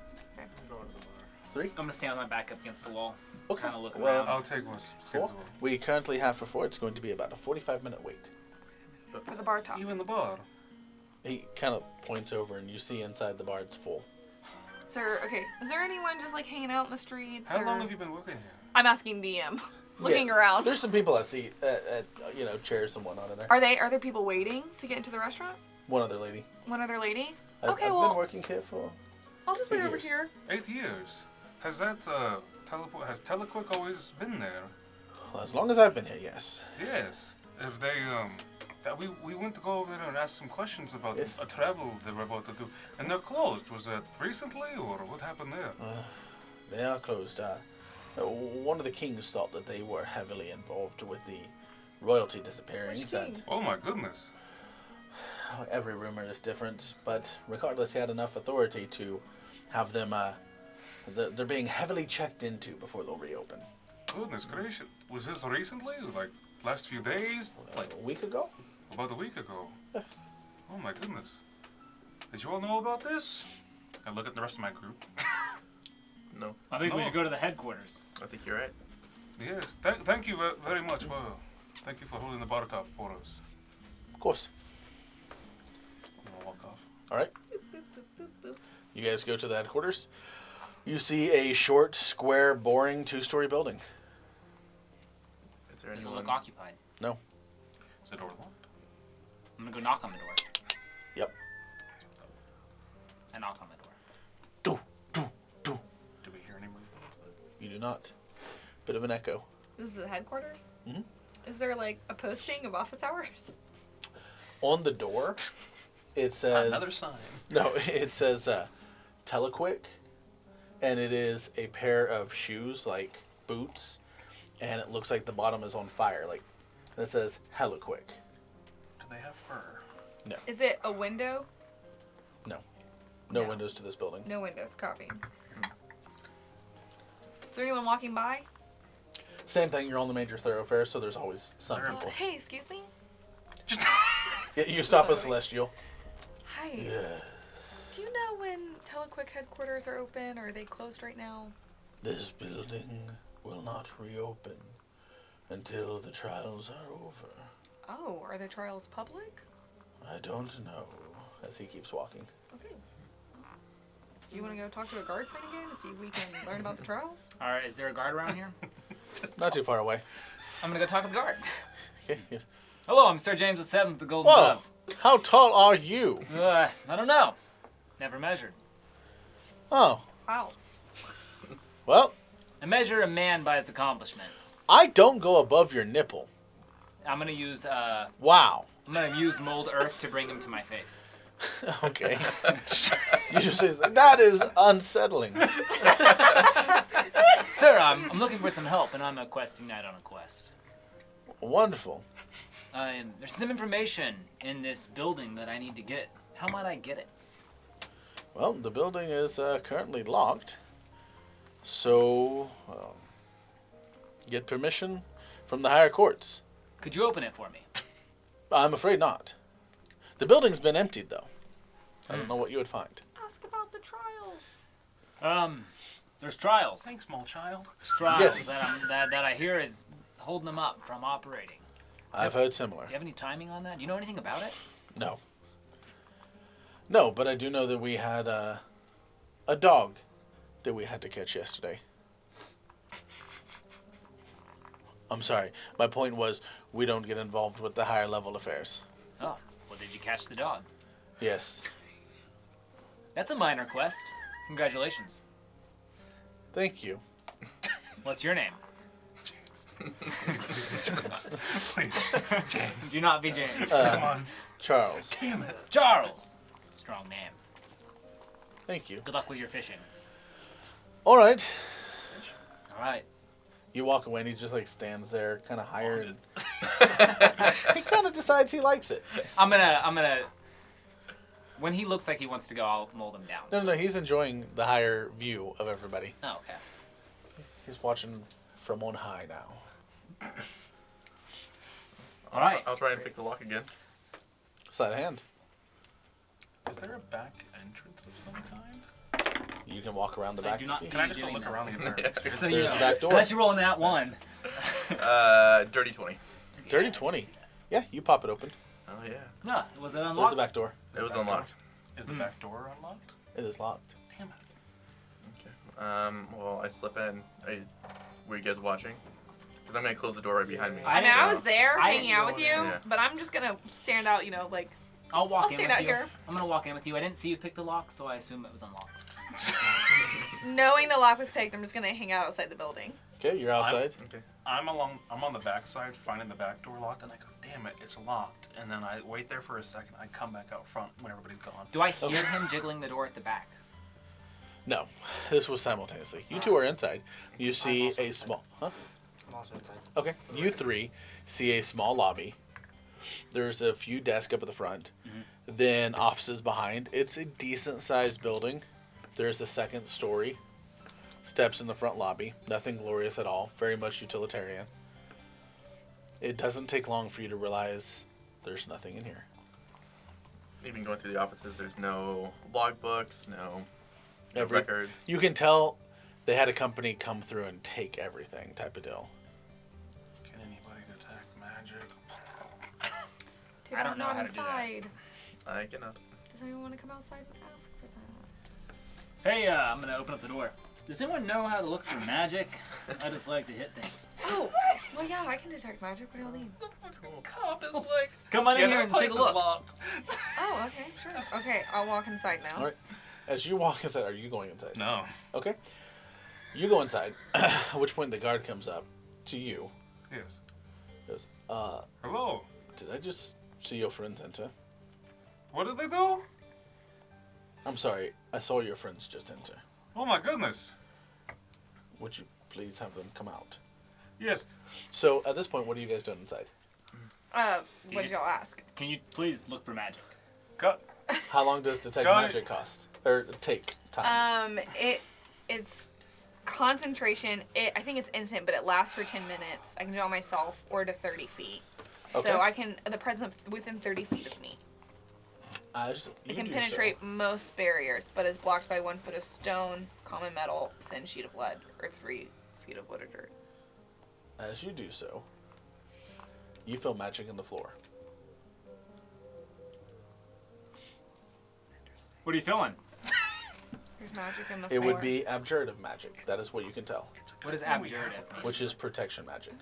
Three? I'm gonna stand with my back up against the wall. Okay. Kind of look Well, around. I'll take what's Cool. scheduled. We currently have for four. It's going to be about a 45-minute wait. For the bar top. Even the bar. He kind of points over, and you see inside the bar it's full. Sir, okay. Is there anyone just like hanging out in the streets? How or... long have you been working here? I'm asking DM. Looking around. There's some people at chairs and whatnot in there. Are there people waiting to get into the restaurant? One other lady. One other lady? I've Okay, been well- working here for. I'll just wait over Figures. here. 8 years. Has that has Telequick always been there? Well, as long as I've been here, yes. Yes. If they We went to go over there and ask some questions about Yes. a travel they were about to do, and they're closed. Was that recently, or what happened there? They are closed. One of the kings thought that they were heavily involved with the royalty disappearings, Which and king? Oh my goodness. every rumor is different. But regardless, he had enough authority to have them. They're being heavily checked into before they'll reopen. Goodness gracious. Was this recently? Like last few days? Like A week ago? about a week ago? Yes. Oh my goodness. Did you all know about this? I look at the rest of my group. No, I think we No. should go to the headquarters. I think you're right. Yes. Thank you very much. Well, thank you for holding the bar top for us. Of course. I'm gonna walk off. All right. Boop, boop, boop, boop. You guys go to the headquarters. You see a short, square, boring two-story building. Is there Does it anyone? look occupied? Is the door locked? I'm gonna go knock on the door. Yep. I knock on the door. Do we hear any movement? You do not. Bit of an echo. This is the headquarters? Mhm. Is there like a posting of office hours? On the door, it says Another sign. no. It says Telequick, and it is a pair of shoes, like boots, and it looks like the bottom is on fire. Like and it says Heliquick. Do they have fur? Is it a window? No No. windows to this building. No windows. Copy. Is there anyone walking by? Same thing. You're on the major thoroughfare, so there's always some Sure. people. Hey, excuse me. Yeah, you stop a Sorry. celestial. Hi. Yes. Do you know when Telequick headquarters are open, or are they closed right now? This building will not reopen until the trials are over. Oh, are the trials public? I don't know. As he keeps walking. Okay. Do you want to go talk to a guard friend again to see if we can learn about the trials? All right, is there a guard around here? Not too far away. I'm gonna go talk to the guard. Okay. Yeah. Hello, I'm Sir James VII of the Golden Whoa! How tall are you? Dove. I don't know. Never measured. Oh. Wow. Well, I measure a man by his accomplishments. I don't go above your nipple. I'm gonna use Wow. mold earth to bring him to my face. Okay. You just say that is unsettling. Sir, I'm looking for some help, and I'm a questing knight on a quest. Wonderful. There's some information in this building that I need to get. How might I get it? Well, the building is currently locked. So, get permission from the higher courts. Could you open it for me? I'm afraid not. The building's been emptied, though. I don't know what you would find. Ask about the trials. There's trials. Thanks, small child. There's trials Yes. that I hear is holding them up from operating. I've heard similar. Do you have any timing on that? Do you know anything about it? No. No, but I do know that we had a dog that we had to catch yesterday. I'm sorry. My point was we don't get involved with the higher level affairs. Oh, well, did you catch the dog? Yes. That's a minor quest. Congratulations. Thank you. What's your name? Please, James. Do not be James. Come on. Charles. Damn it. Charles. Strong name. Thank you. Good luck with your fishing. All right. All right. You walk away and he just like stands there, kind of hired. He kind of decides he likes it. I'm gonna. When he looks like he wants to go, I'll mold him down. No, he's enjoying the higher view of everybody. Oh, okay. He's watching from on high now. All right. I'll try and pick the lock again. Sleight of hand. Is there a back entrance of some kind? You can walk around the I back. do to not see. see Can I you just go doing look this. around the entire So you There's know. the back door. Unless you're rolling that one. Dirty 20. Dirty 20. Yeah, you pop it open. Oh yeah. No, was it There's unlocked? the back door. It was back door? unlocked. Is the back door unlocked? It is locked. Damn it. Okay. Well, I slip in. Were you guys watching? Because I'm gonna close the door right behind me. I mean, I was there I hanging out with you, Yeah. but I'm just gonna stand out, like, I'll walk I'll in stand with out you. here. I'm gonna walk in with you. I didn't see you pick the lock, so I assume it was unlocked. knowing the lock was picked, I'm just gonna hang out outside the building. Okay, you're outside. Okay. I'm on the back side, finding the back door locked, and I go, damn it, it's locked. And then I wait there for a second. I come back out front when everybody's gone. Do I hear him jiggling the door at the back? No, this was simultaneously. You two are inside. You see also a inside. small. Huh? I'm also inside. Okay. You three see a small lobby. There's a few desks up at the front. Then offices behind. It's a decent sized building. There's a second story. Steps in the front lobby. Nothing glorious at all. Very much utilitarian. It doesn't take long for you to realize there's nothing in here. Even going through the offices, there's no logbooks, no Every- records. You can tell they had a company come through and take everything type of deal. Can anybody detect magic? Dude, I don't I'm know not how to do that. inside. I cannot. Does anyone want to come outside and ask for that? Hey, I'm gonna open up the door. Does anyone know how to look for magic? I just like to hit things. Oh, well, yeah, I can detect magic. What do y'all need? Cop is like, Come on in here that and place take a is look. locked. Oh, okay, sure. Okay, I'll walk inside now. All right. As you walk inside, are you going inside? No. Okay. You go inside, at which point the guard comes up to you. Yes. Goes, Hello. did I just see your friends enter? What did they do? I'm sorry, I saw your friends just enter. Oh my goodness. Would you please have them come out? Yes. So, at this point, what are you guys doing inside? What did y'all ask? Can you please look for magic? Got. How long does detect Guy- magic cost? Or take time? It's concentration. I think it's instant, but it lasts for 10 minutes. I can do it on myself or to 30 feet. Okay. So I can, the presence of within 30 feet of me. You It can do penetrate most barriers, but is blocked by 1 foot of stone, common metal, thin sheet of lead, or 3 feet of wood or dirt. So. As you do so, you feel magic in the floor. What are you feeling? There's magic in the It floor. would be abjurative magic. That is what you can tell, What is abjurative? which is protection magic.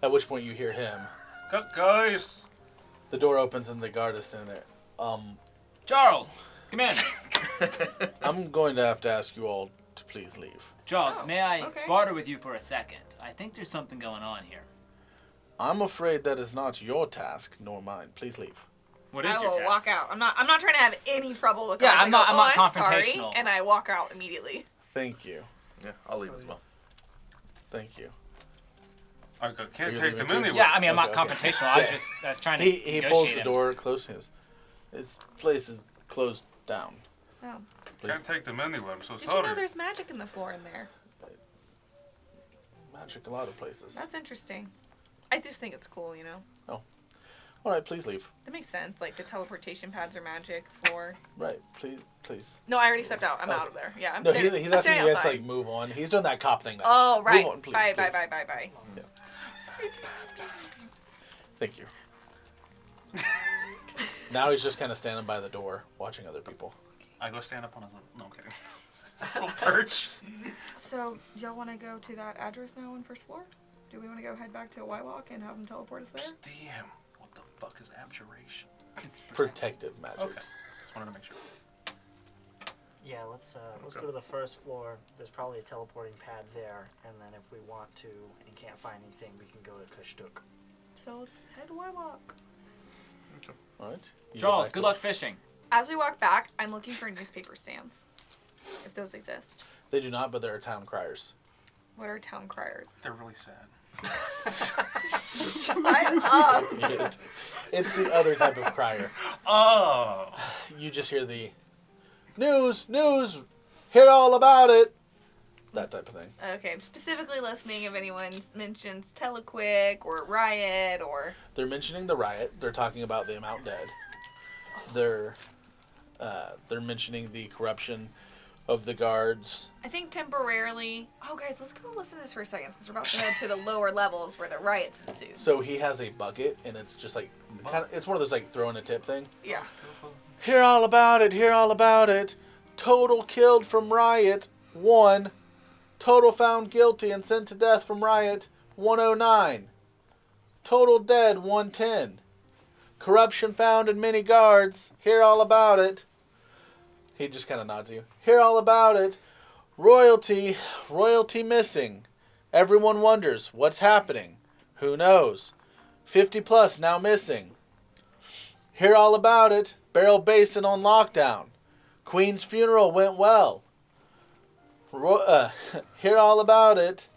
At which point you hear him. Guys. The door opens and the guard is standing there. Charles, come in. I'm going to have to ask you all to please leave. Charles, Oh, may I okay. barter with you for a second? I think there's something going on here. I'm afraid that is not your task nor mine. Please leave. What is I your will task? walk out. I'm not trying to have any trouble with Yeah, guards. I'm I not- go, I'm not "Oh, sorry," confrontational. and I walk out immediately. Thank you. Yeah, I'll leave as well. Thank you. I can't Are you take leaving them too? anywhere. Yeah, I mean, I'm Okay, not okay. confrontational. I was trying to He negotiate pulls the him. door close. This place is closed down. Oh. Can't take them anywhere. I'm so Did you sorry. know there's magic in the floor in there? Magic a lot of places. That's interesting. I just think it's cool, you know? All right, please leave. That makes sense. Like the teleportation pads are magic. Floor. Right, please. No, I already stepped out. I'm Okay. out of there. Yeah, I'm No, standing. he's I'm asking you standing guys to outside. like move on. He's doing that cop thing now. Oh, right. Move on, please, bye, please. bye, bye, bye, bye. Thank you. Now he's just kind of standing by the door, watching other people. I go stand up on his little. No, I'm kidding. His little perch. So, y'all want to go to that address now on first floor? Do we want to go head back to White Walk and have them teleport us there? Psst, DM. What the fuck is abjuration? It's Protective magic. Okay. Just wanted to make sure. Yeah, let's Okay. go to the first floor. There's probably a teleporting pad there, and then if we want to and can't find anything, we can go to Kushtuk. So let's head to White Walk. All right. You go Charles, back good to- luck fishing. As we walk back, I'm looking for newspaper stands, if those exist. They do not, but there are town criers. What are town criers? They're really sad. Shut up! It's the other type of crier. Oh. You just hear the news, hear all about it. That type of thing. Okay, I'm specifically listening if anyone mentions Telequick or Riot or... They're mentioning the riot. They're talking about the amount dead. They're mentioning the corruption of the guards. I think temporarily... Oh, guys, let's go listen to this for a second since we're about to head to the lower levels where the riots ensue. So he has a bucket, and it's just like it's one of those like throwing a tip thing. Yeah. Hear all about it. Hear all about it. Total killed from riot 1. Total found guilty and sent to death from riot 109. Total dead 110. Corruption found in many guards. Hear all about it. He just kind of nods at you. Hear all about it. Royalty missing. Everyone wonders what's happening. Who knows? 50 plus now missing. Hear all about it. Barrel Basin on lockdown. Queen's funeral went well. Hear all about it.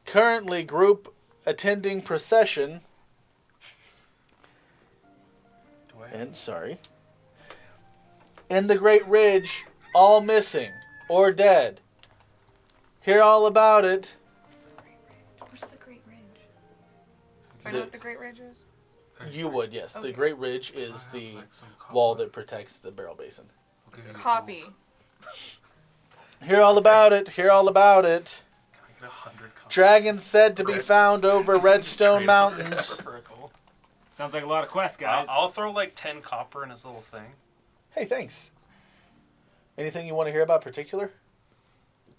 Currently group attending procession. In the Great Ridge, all missing or dead. Hear all about it. Where's the Great Ridge? I know what the Great Ridge is. You would, yes. Okay. The Great Ridge is the wall that protects the Barrel Basin. Copy. Hear all about it. Hear all about it. Can I get 100 copies? Dragons said to be found over Redstone Trade Mountains. for a gold. Sounds like a lot of quests, guys. I'll throw like 10 copper in his little thing. Hey, thanks. Anything you want to hear about particular?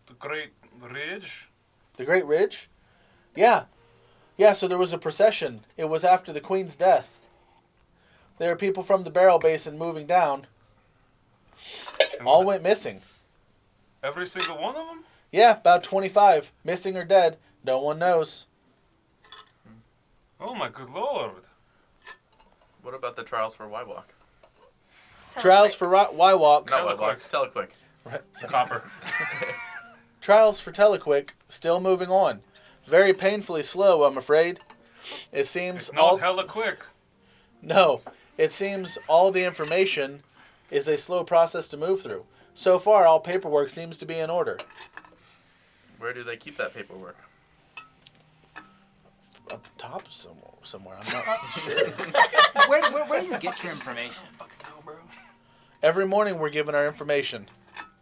The Great Ridge. The Great Ridge? Yeah. Yeah, so there was a procession. It was after the Queen's death. There are people from the Barrel Basin moving down. All went missing. Every single one of them? Yeah, about 25. Missing or dead. No one knows. Oh my good lord. What about the trials for Y-Walk? Trials for Y-Walk. Not Y-Walk. Telequick. Right. Copper. Trials for Telequick. Still moving on. Very painfully slow, I'm afraid. It seems It's not hella quick. No. It seems all the information is a slow process to move through. So far, all paperwork seems to be in order. Where do they keep that paperwork? Up top somewhere. I'm not sure. Where do you get your information? Every morning we're given our information.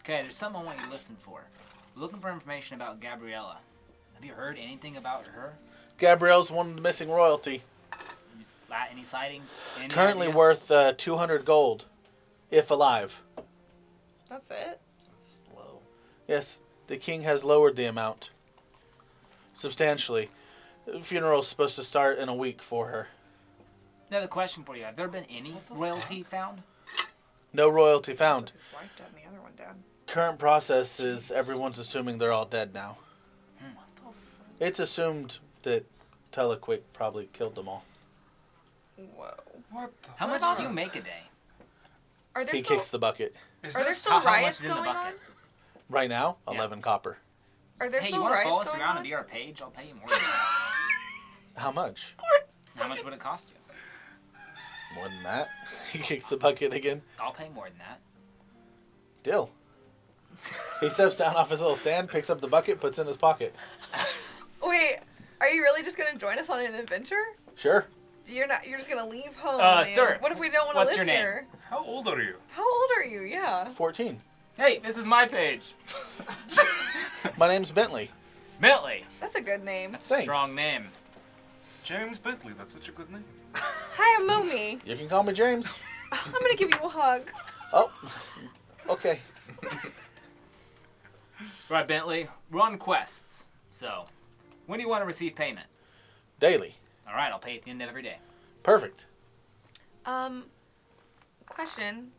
Okay, there's something I want you to listen for. We're looking for information about Gabriella. Have you heard anything about her? Gabrielle's one of the missing royalty. Any sightings? Any Currently idea? worth 200 gold, if alive. That's it. Slow. Yes, the king has lowered the amount substantially. The funeral's supposed to start in a week for her. Another question for you. Have there been any royalty found? No royalty found. His wife dead and the other one dead. Current process is everyone's assuming they're all dead now. It's assumed that Telequick probably killed them all. Whoa. What the How much do you make a day? Are there He still kicks the bucket. Is are there this still how much riots is in the going on? bucket? Right now, Yeah. 11 copper. Are there Hey, you still want to riots follow us going around on? and be our page? I'll pay you more than that. How much? How much would it cost you? More than that. He kicks the bucket again. I'll pay more than that. Deal. He steps down off his little stand, picks up the bucket, puts it in his pocket. Wait, are you really just gonna join us on an adventure? Sure. You're not. You're just gonna leave home. Sir, What if we don't want to what's live your name? here? How old are you? How old are you? Yeah. 14. Hey, this is my page. My name's Bentley. Bentley. That's a good name. That's a Thanks. strong name. James Bentley. That's such a good name. Hi, I'm Momi. You can call me James. I'm gonna give you a hug. Oh, okay. Right, Bentley. Run quests. So, when do you want to receive payment? Daily. All right, I'll pay at the end of every day. Perfect. Question.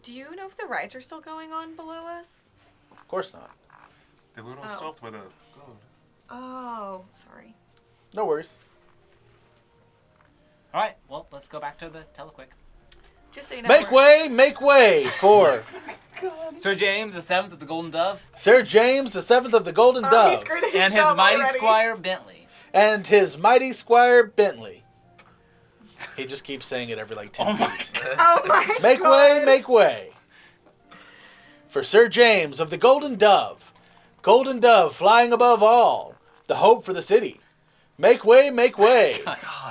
Do you know if the riots are still going on below us? Of course not. They were all Oh. stopped by the god. Oh, sorry. No worries. All right, well, let's go back to the Telequick. Just so you know. Make way for Sir James the Seventh of the Golden Dove Sir James the Seventh of the Golden Oh, Dove he's screwed his and his job mighty already. squire Bentley. and his mighty squire Bentley. He just keeps saying it every like 10 Oh my feet. Oh my Make God. make way for Sir James of the Golden Dove. Golden Dove flying above all, the hope for the city. Make way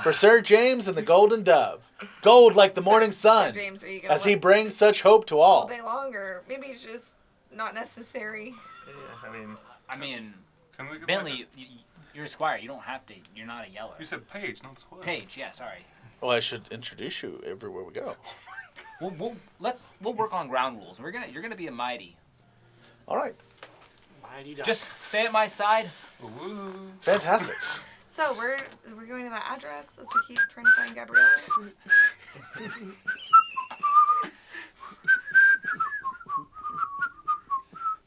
for Sir James and the Golden Dove. Gold like the morning sun, Sir James, are you gonna as he let brings such hope to all all. day longer? Maybe it's just not necessary. Yeah, I mean, Can we get Bentley, you're a squire. You don't have to. You're not a yeller. You said page, not square. Page, yeah, sorry. Well, I should introduce you everywhere we go. We'll work on ground rules. You're gonna be a mighty. All right. Mighty Ducks. Just stay at my side. Ooh. Fantastic. So we're going to that address as we keep trying to find Gabriella.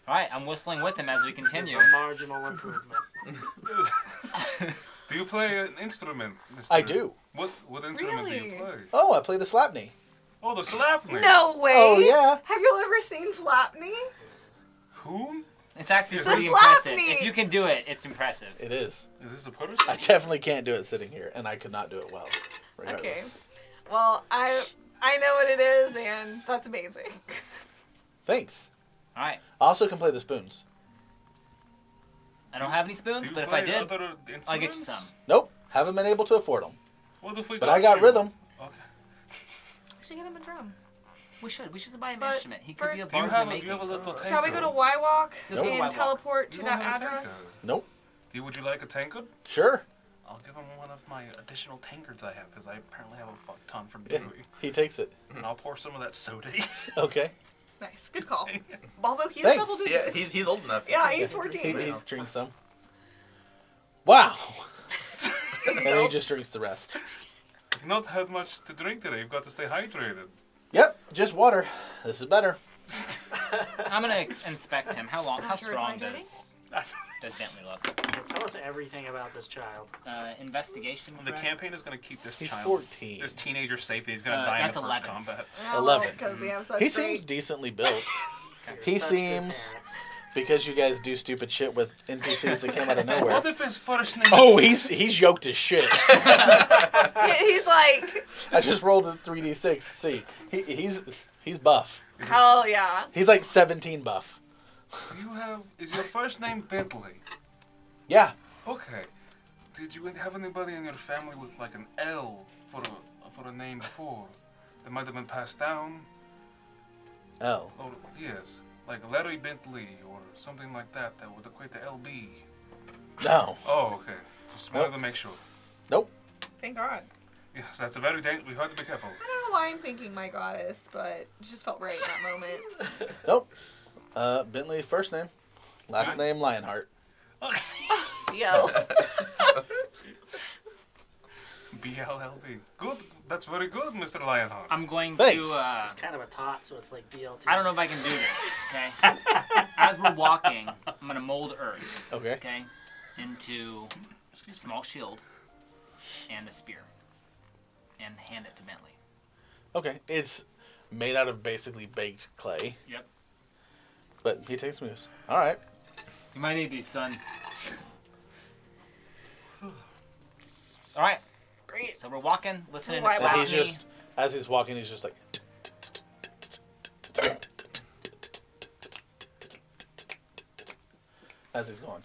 All right, I'm whistling with him as we This is continue. a marginal improvement. Do you play an instrument, Mr.? I do. What instrument do you Really? play? Oh, I play the slapney. Oh, the slapney. No way. Oh, yeah. Have you ever seen Slapney? Who? It's actually Is pretty this- impressive. Slap me! If you can do it, it's impressive. It is. Is this a person? I definitely can't do it sitting here, and I could not do it well. Regardless. Okay. Well, I know what it is, and that's amazing. Thanks. All right. I also can play the spoons. I don't have any Do spoons, you but if play I did, other I'll get you instruments? some. Nope. Haven't been able to afford them. What if we But I got you? rhythm. Okay. We should get him a drum. We should buy an But instrument. He could be a first- Do you bard in have the a, do you have a making. little tanker? Shall we go to Y Walk Let's go to and Y Walk. teleport to You that don't have a address? tanker. Nope. Would you like a tankard? Sure. I'll give him one of my additional tankards I have, because I apparently have a fuck ton from Yeah. Dewey. He takes it. And I'll pour some of that soda. Okay. Nice, good call. Although he's Thanks. double Yeah, digits. he's old enough. Yeah, he's He, 14. he drinks some. Wow. And then he just drinks the rest. You've not had much to drink today. You've got to stay hydrated. Yep. Just water. This is better. I'm gonna inspect him. How Not sure it's strong hydrating? does Bentley look? Tell us everything about this child. Investigation. The correct? campaign is going to keep this He's child, 14. this teenager safe, and he's going to die in that's the first 11. combat. 11. Because we have such He great... seems decently built. He You're such good seems, parents. because you guys do stupid shit with NPCs that came out of nowhere. What if his first name Oh, is... he's yoked as shit. He's like, I just rolled a 3d6. See, he's buff. hell yeah. He's like 17 buff. Do you have... Is your first name Bentley? Yeah. Okay. Did you have anybody in your family with like an L for a name before? That might have been passed down? Oh. Or, yes. Like Larry Bentley or something like that that would equate to LB. No. Oh, okay. Just wanted to make sure. Nope. Thank God. Yes, that's a very dangerous... We have to be careful. I don't know why I'm thinking my goddess, but it just felt right in that moment. Nope. Bentley first name. Last name Lionheart. Yo. BLLB. Good. That's very good, Mr. Lionheart. I'm going Thanks. to. It's kind of a tot, so it's like BLT. I don't know if I can do this. Okay. As we're walking, I'm gonna mold earth. Okay. Okay. Into a small shield and a spear, and hand it to Bentley. Okay. It's made out of basically baked clay. Yep. But he takes moves. All right. You might need these, son. All right. Great. So we're walking, listening to Why And walk? Slap he's Me. just, as he's walking, he's just like. As he's going.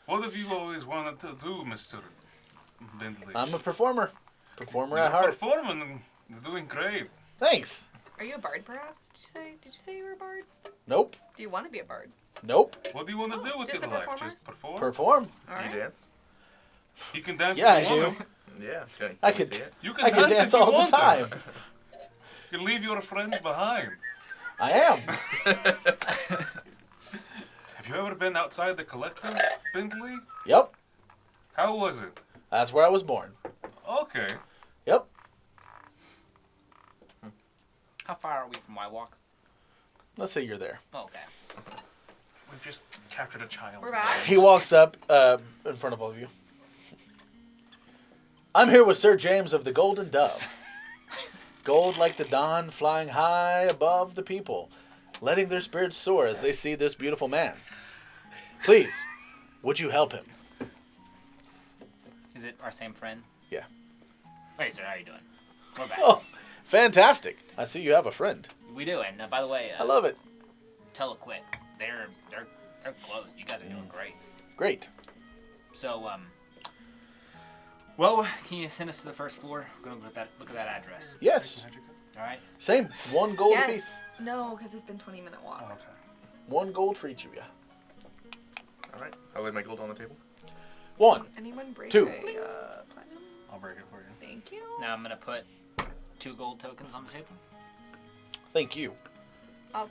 What have you always wanted to do, Mr. Bentley? I'm a performer. Performer You're at heart. performing and you're doing great. Thanks. Are you a bard, perhaps? Did you say you were a bard? Nope. Do you want to be a bard? Nope. What do you want to do with just your a life? performer? Just perform? Perform. All Do you right. dance? You can dance Yeah, if you I want do. to. Yeah. Can I we could- see it? You can I can dance dance if you all the want to. time. You can leave your friends behind. I am. Have you ever been outside the collective, Bentley? Yep. How was it? That's where I was born. Okay. Yep. How far are we from Y Walk? Let's say you're there. Oh, okay. We've just captured a child. We're back. He walks up in front of all of you. I'm here with Sir James of the Golden Dove. Gold like the dawn, flying high above the people, letting their spirits soar as they see this beautiful man. Please, would you help him? Is it our same friend? Yeah. Hey, sir, how you doing? We're back. Oh, fantastic. I see you have a friend. We do, and by the way, I love it. Telequit. They're closed. You guys are doing great. Great. So, well, can you send us to the first floor? We're gonna look at that address. Yes. All right. Same. 1 gold Yes. apiece. No, because it's been 20-minute walk. Oh, okay. 1 gold for each of you. All right. I'll lay my gold on the table. 1. Anyone break 2. a platinum? I'll break it for you. Thank you. Now I'm gonna put 2 gold tokens on the table. Thank you. I'll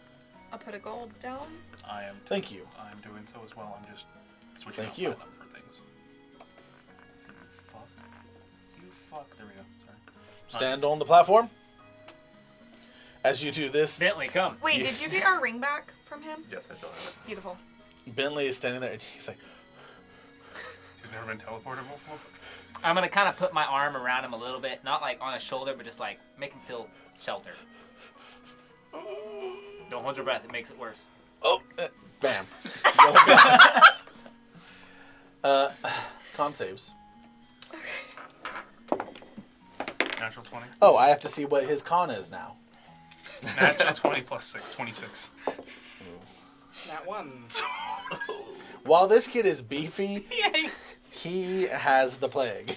put a gold down. I am. Thank you. I'm doing so as well. I'm just switching Thank out you. my luck for things. Fuck. You fuck. There we go. Sorry. Stand on the platform. As you do this, Bentley, come. Wait, Yeah. did you get our ring back from him? Yes, I still have it. Beautiful. Bentley is standing there and he's like, Never been teleported before. I'm gonna kind of put my arm around him a little bit, not like on his shoulder, but just like make him feel sheltered. Don't hold your breath; it makes it worse. Oh, bam. Con saves. Natural 20. Oh, I have to see what his con is now. Natural 20 plus 6, 26. That one. While this kid is beefy, he has the plague.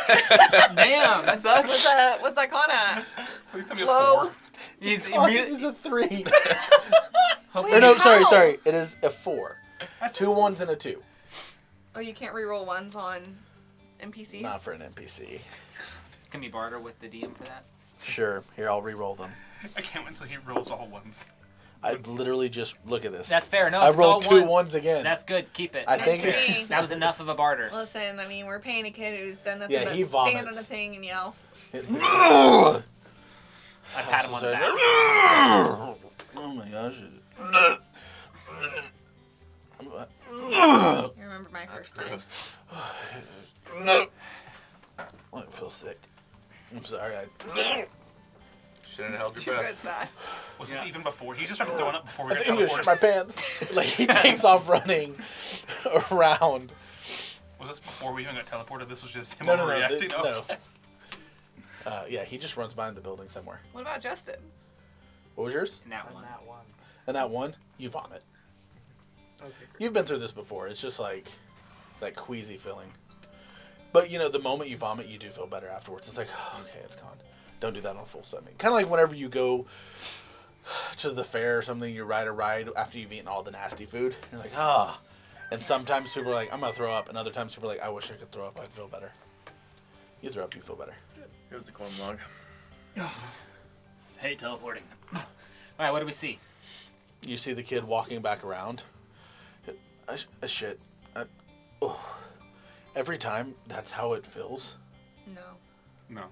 Damn, that sucks. What's that con at? Please tell me a Low. 4. He's Oh, it's a 3. Wait, Or no, how? sorry. It is a 4. 2 1s and a 2. Oh, you can't reroll ones on NPCs? Not for an NPC. Can we barter with the DM for that? Sure. Here, I'll re-roll them. I can't wait until he rolls all ones. I literally just look at this. That's fair. No, I if it's all rolled 2 ones, 1s again. That's good. Keep it. I Nice think to me. That was enough of a barter. Listen, I mean, we're paying a kid who's done nothing Yeah, but he stand vomits. on a thing and yell. Oh, I pat him on the back. oh my gosh. You remember my That's first time. gross. I feel sick. I'm sorry. Shouldn't have held Too your good breath. that. Was this even before? He just started throwing up before we I got think I'm gonna shit teleported. my pants. Like he takes off running around. Was this before we even got teleported? This was just him No. overreacting? No. Okay. Yeah, he just runs behind the building somewhere. What about Justin? What was yours? And that And one. that one. And that one, you vomit. Okay, great. You've been through this before. It's just like that queasy feeling. But you know, the moment you vomit, you do feel better afterwards. It's like, oh, okay, it's gone. Don't do that on a full stomach. Kind of like whenever you go to the fair or something, you ride a ride after you've eaten all the nasty food. You're like, ah. And sometimes people are like, I'm gonna throw up, and other times people are like, I wish I could throw up. I'd feel better. You throw up, you feel better. It was a corn log. Hate teleporting. All right, what do we see? You see the kid walking back around. Shit. Every time, that's how it feels. No. No.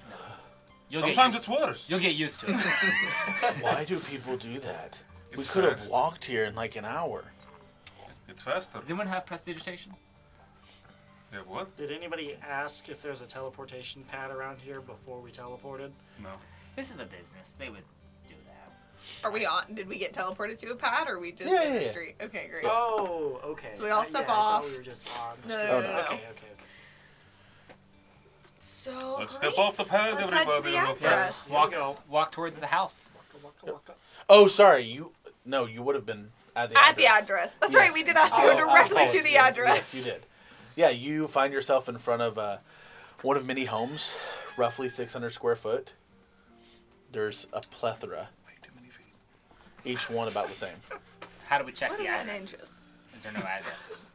You'll Sometimes get it's worse. You'll get used to it. Why do people do that? We It's could have fast. walked here in like an hour. It's faster. Does anyone have prestidigitation? Yeah, what? Did anybody ask if there's a teleportation pad around here before we teleported? No. This is a business. They would do that. Are we on? Did we get teleported to a pad, or are we just Yeah, in the yeah. street? Okay, great. Oh, okay. So we all Yeah, step I thought off. we were just on the No, street. no, no, no. Okay, okay. So Let's great. step off the pad, Let's head to everybody, the real fast. address. Here we go. Walk towards the house. Waka, waka. Oh, sorry. You would have been at the At the address. That's right. We did ask to go directly to the address. Yes, you did. Yeah, you find yourself in front of one of many homes, roughly 600 square foot. There's a plethora, Way too many feet. each one about the same. How do we check What the is that in addresses? inches? Is there no addresses?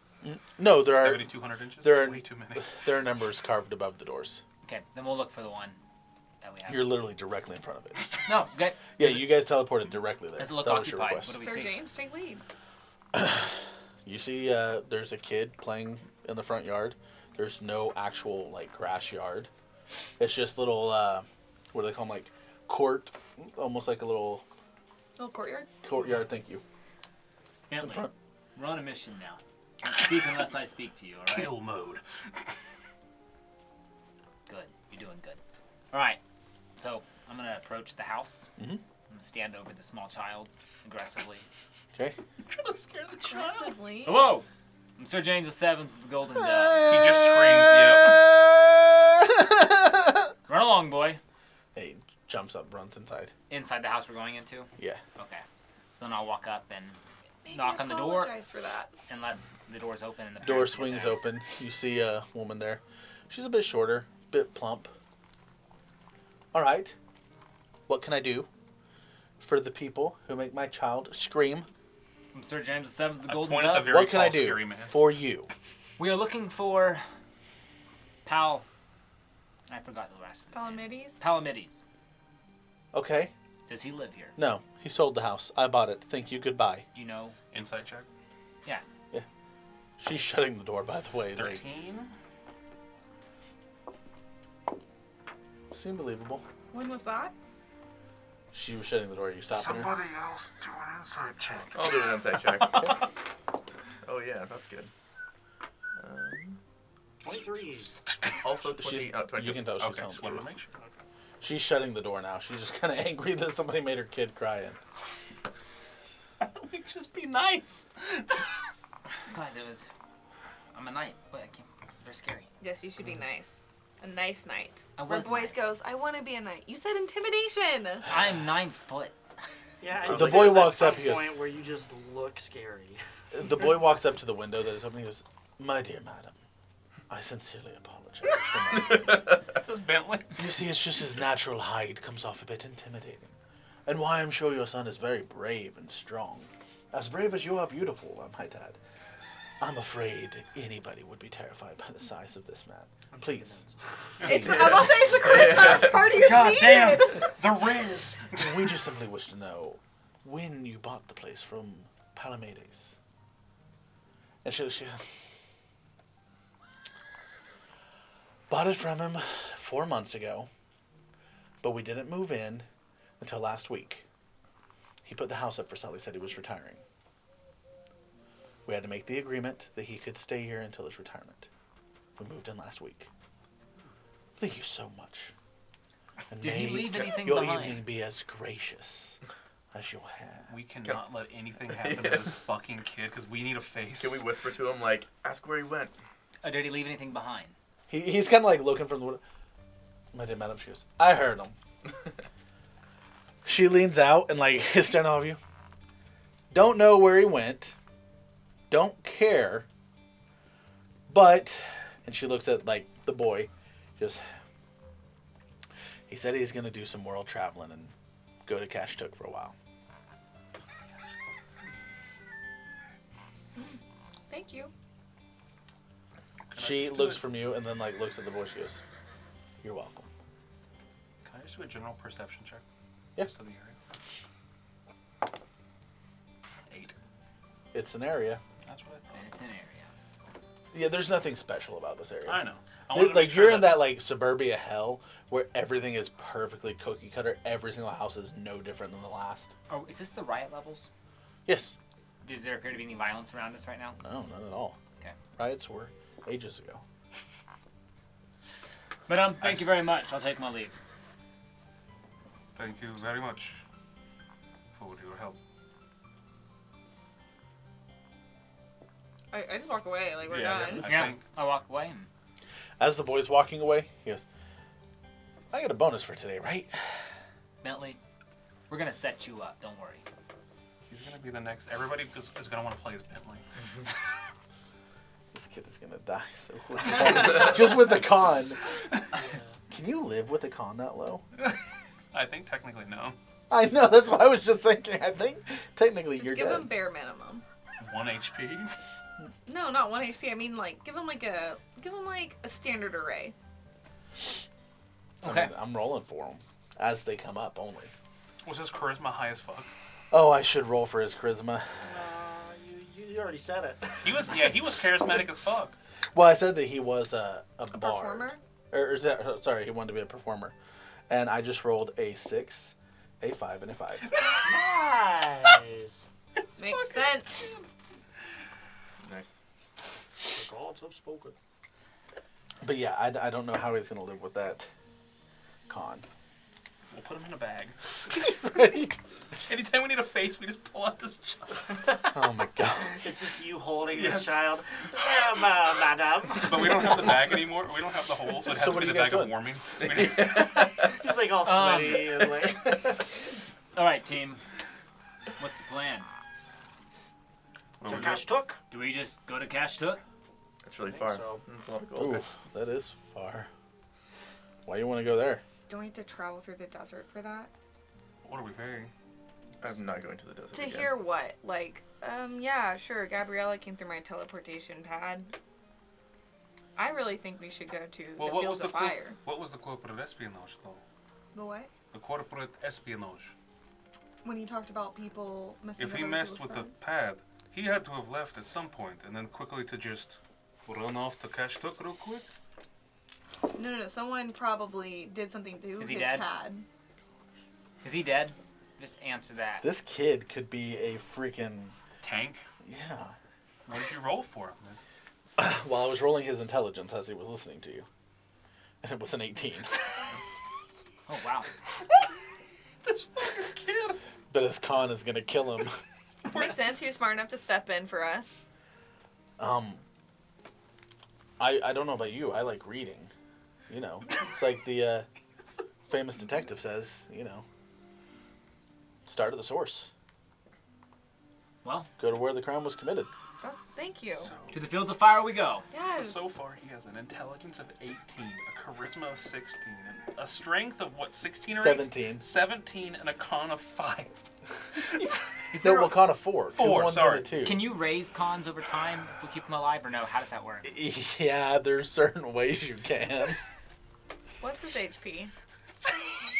No, there are 7,200 inches? there are- Way too many. there are numbers carved above the doors. Okay, then we'll look for the one that we have. You're literally directly in front of it. No, good. Yeah, you guys teleported directly there. Does it look That was your occupied? request. What do we Sir see? James, take lead. You see, there's a kid playing in the front yard. There's no actual like grass yard. It's just little, what do they call them? Like court, almost like a little Little courtyard. courtyard. Thank you. In Bentley, front. we're on a mission now. Speak unless I speak to you, alright? Kill mode. Good. You're doing good. All right. So I'm gonna approach the house. Mhm. I'm gonna stand over the small child aggressively. Okay. Trying to scare the child. Aggressively. Hello! I'm Sir James the Seventh of the Golden Dove. He just screams, yep. Run along, boy. Hey, jumps up, runs inside. Inside the house we're going into? Yeah. Okay. So then I'll walk up and Maybe knock on the door. apologize for that. unless the door's open and the Door parents get swings there. open. You see a woman there. She's a bit shorter, bit plump. All right. What can I do for the people who make my child scream? I'm Sir James the Seventh of the I Golden point at the Dove. very What can I tall, do scary man. for you? We are looking for Pal. I forgot the rest of his name. Palamides? Palamides. Okay. Does he live here? No, he sold the house. I bought it. Thank you. Goodbye. Do you know? Insight check. She's shutting the door, by the way. Like, 13. seemed believable. When was that? She was shutting the door. You stopping her? else do an insight check. I'll do an insight check. Oh yeah, that's good. 23. Also 20. She's, 20. you can tell she's Okay, telling just the wanted truth. to make sure. She's shutting the door now. She's just kind of angry that somebody made her kid cry in. Why don't we just be nice? Guys, it was. I'm a knight. Wait, I can't. They're scary. Yes, you should be nice. A nice knight. I Where was boys nice. goes, I want to be a knight. You said intimidation. I'm 9 foot. Yeah, The I think boy there's walks at up, some he goes- point where you just look scary. The boy walks up to the window that is open. He goes, "My dear madam, I sincerely apologize for my friend. This is Bentley. You see, it's just his natural hide comes off a bit intimidating. And why I'm sure your son is very brave and strong. As brave as you are beautiful, I might add. I'm afraid anybody would be terrified by the size of this man. Please." It's I'm gonna say it's the charisma party is God damn. needed. The Riz. We just simply wish to know when you bought the place from Palamedes. And she bought it from him 4 months ago, but we didn't move in until last week. He put the house up for sale. He said he was retiring. We had to make the agreement that he could stay here until his retirement. We moved in last week. Thank you so much. And Did he may leave anything your behind? evening be as gracious as your hair. We cannot let anything happen to this fucking kid because we need a face. Can we whisper to him, like, ask where he went? Did he leave anything behind? He's kind of like looking from the window. My dear madam, she goes, I heard him. She leans out and like is staring at all of you. Don't know where he went. Don't care. But, and she looks at like the boy, just, he said he's going to do some world traveling and go to Kashtuk for a while. Thank you. She looks from you and then like looks at the boy. She goes, "You're welcome." Can I just do a general perception check? Yeah. Just of the area. 8. It's an area. That's what I It's an area. Yeah, there's nothing special about this area. thought. I know. I wanted to Like make sure you're in that like suburbia hell where everything is perfectly cookie cutter. Every single house is no different than the last. Oh, is this the riot levels? Yes. Does there appear to be any violence around us right now? No, not at all. Okay. Riots were ages ago. But thank you very much. I'll take my leave. Thank you very much for your help. I just walk away like we're Yeah, done. I Yeah, think I walk away. And As the boy's walking away, he goes, "I got a bonus for today, right?" Bentley, we're gonna set you up. Don't worry. he's gonna be the next. Everybody is gonna want to play as Bentley. This kid is gonna die so quick. Just with the con. Can you live with a con that low? I think technically no. I know. That's what I was just thinking. I think technically Just you're give dead. him bare minimum. 1 HP. No, not 1 HP. I mean, like, give him like a standard array. Okay. I mean, I'm rolling for them as they come up only. Was his charisma high as fuck? Oh, I should roll for his charisma. You already said it. He was charismatic as fuck. Well, I said that he was a A bard. performer. Or is that, sorry, he wanted to be a performer. And I just rolled a 6, a 5, and a 5. Nice. Makes sense. Nice. The gods have spoken. But yeah, I don't know how he's going to live with that con. We'll put him in a bag. Right? Anytime we need a face, we just pull out this child. Oh my god. It's just you holding Yes. this child. Madam. But we don't have the bag anymore. We don't have the hole, so it has So to what be are the you guys bag of doing? warming. He's like all sweaty and like. all right, team. What's the plan? Well, we Cash got- took. Do we just go to Kashtuk? That's really I think far. so. That's a lot of gold. Oof, that is far. Why you want to go there? Don't we have to travel through the desert for that? What are we paying? I'm not going to the desert To again. hear what? Like, yeah, sure. Gabriella came through my teleportation pad. I really think we should go to Well, the what was Fields the of Fire. what was the corporate espionage though? The what? The corporate espionage. When he talked about people messing If with he other messed people's with the friends? pad, he had to have left at some point and then quickly to just run off to Kashtuk real quick. No. Someone probably did something to Is his he dead? pad. Is he dead? Just answer that. This kid could be a freaking Tank. yeah. What did you roll for him? While I was rolling his intelligence as he was listening to you. And it was an 18. Oh wow. This fucking kid. But his con is going to kill him. Makes sense. He was smart enough to step in for us. I don't know about you. I like reading. You know, it's like the famous detective says, you know, start at the source. Well, Go to where the crime was committed. Thank you. to the fields of fire we go. Yes. So far, he has an intelligence of 18, a charisma of 16, and a strength of what, 16 or 17. 17, and a con of 5. Is No, there we'll con a 4. 2 4, ones sorry. and a 2. Can you raise cons over time if we keep them alive, or no? How does that work? Yeah, there's certain ways you can. What's his HP?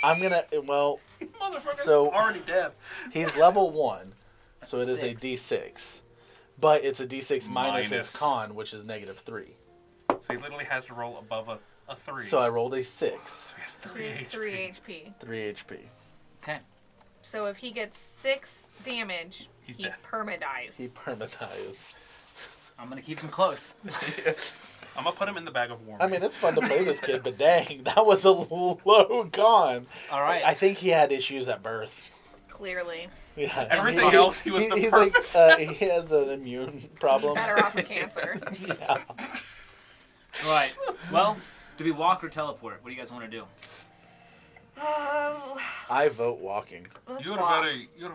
I'm gonna, well, Motherfucker's So- already dead. he's level 1, so it is a Six. D6. But it's a D6 minus his Minus. con, which is -3. So he literally has to roll above a 3. So I rolled a 6. So he has So 3 he has HP. 3 HP. 3 HP. Okay. So if he gets 6 damage, He's he dead. permadies. He permatize. I'm gonna keep him close. I'm gonna put him in the bag of warm. I mean, it's fun to play this kid, but dang, that was a low con. All right. I think he had issues at birth. Clearly. Yeah. Everything else, he was the he's perfect. like, he has an immune problem. Better off with cancer. Yeah. All right. Well, do we walk or teleport? What do you guys want to do? I vote walking. Let's You're walk.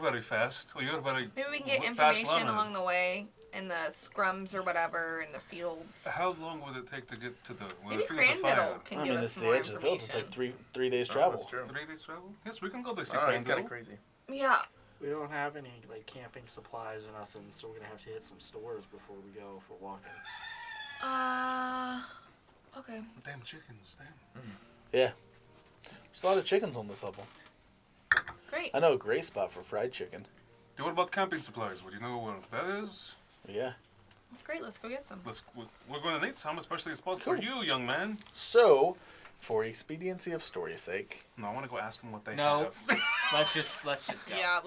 very fast. Well, you're very. Maybe we can get fast information learner. along the way in the scrums or whatever in the fields. How long would it take to get to the Maybe fields of fire? Crandiddle can I give mean, us it's the more edge of the fields. It's like information. three days Oh, travel. that's true. 3 days travel? Yes, we can go to see Oh, he's got Crandall. it crazy. Yeah. We don't have any like camping supplies or nothing, so we're gonna have to hit some stores before we go if we're walking. Okay. Damn chickens, damn. There's a lot of chickens on this level. Great. I know a great spot for fried chicken. Dude, what about camping supplies? Would you know where that is? Yeah. Great. Let's go get some. We're going to need some, especially a spot for Cool. you, young man. So, for expediency of story's sake, No, I want to go ask them what they No. have. Let's just go. Yeah.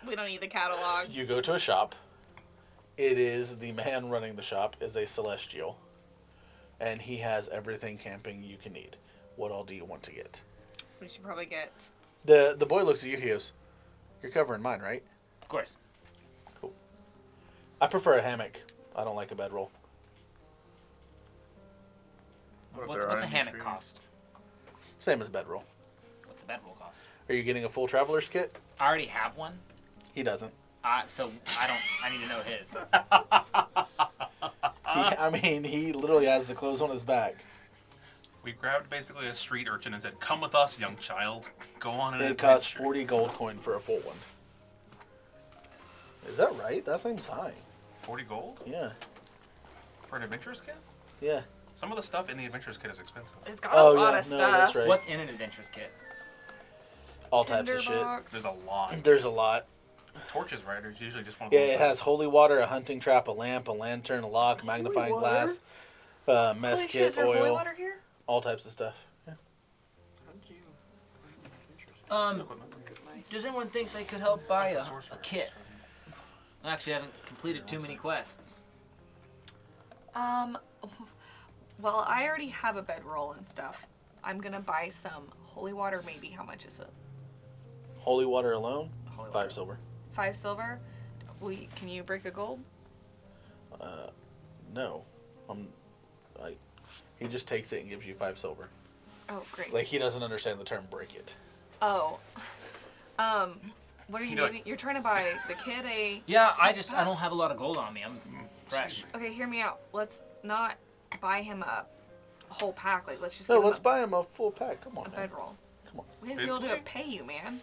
We don't need the catalog. you go to a shop. It is the man running the shop is a celestial, and he has everything camping you can need. What all do you want to get? We should probably get. The boy looks at you. He goes, "You're covering mine, right?" Of course. I prefer a hammock. I don't like a bedroll. What if What's there a aren't any hammock trees? cost? Same as bedroll. What's a bedroll cost? Are you getting a full traveler's kit? I already have one. He doesn't. So I need to know his. I mean, he literally has the clothes on his back. We grabbed basically a street urchin and said, "Come with us, young child. Go on an It costs adventure." 40 gold coin for a full one. Is that right? That seems high. 40 gold Yeah. for an adventurer's kit? Yeah. Some of the stuff in the adventurer's kit is expensive. It's got a lot yeah. of No, stuff. that's right. What's in an adventurer's kit? All types of Tinderbox. There's a lot. shit. There's a lot. Torches, right? There's usually just one. of Yeah, those it has holy water, a hunting trap, a lamp, a lantern, a lock, magnifying water? glass, Holy shit, mess kit, is there holy oil, water here? all types of stuff. Yeah. Does anyone think they could help buy That's a a sorcerer. kit? I actually haven't completed too many quests. Well, I already have a bedroll and stuff. I'm gonna buy some holy water. Maybe how much is it? Holy water alone, Holy 5 silver. 5 silver. Can you break a gold? No. He just takes it and gives you 5 silver. Oh, great. Like, he doesn't understand the term break it. Oh. What are you You know- doing? You're trying to buy the kid a. Yeah, I don't have a lot of gold on me. I'm fresh. Okay, hear me out. Let's not buy him a whole pack. Like, let's just No, give let's him buy him a full pack. Come a on, man. bedroll. Come on. We have to be able to pay you, man.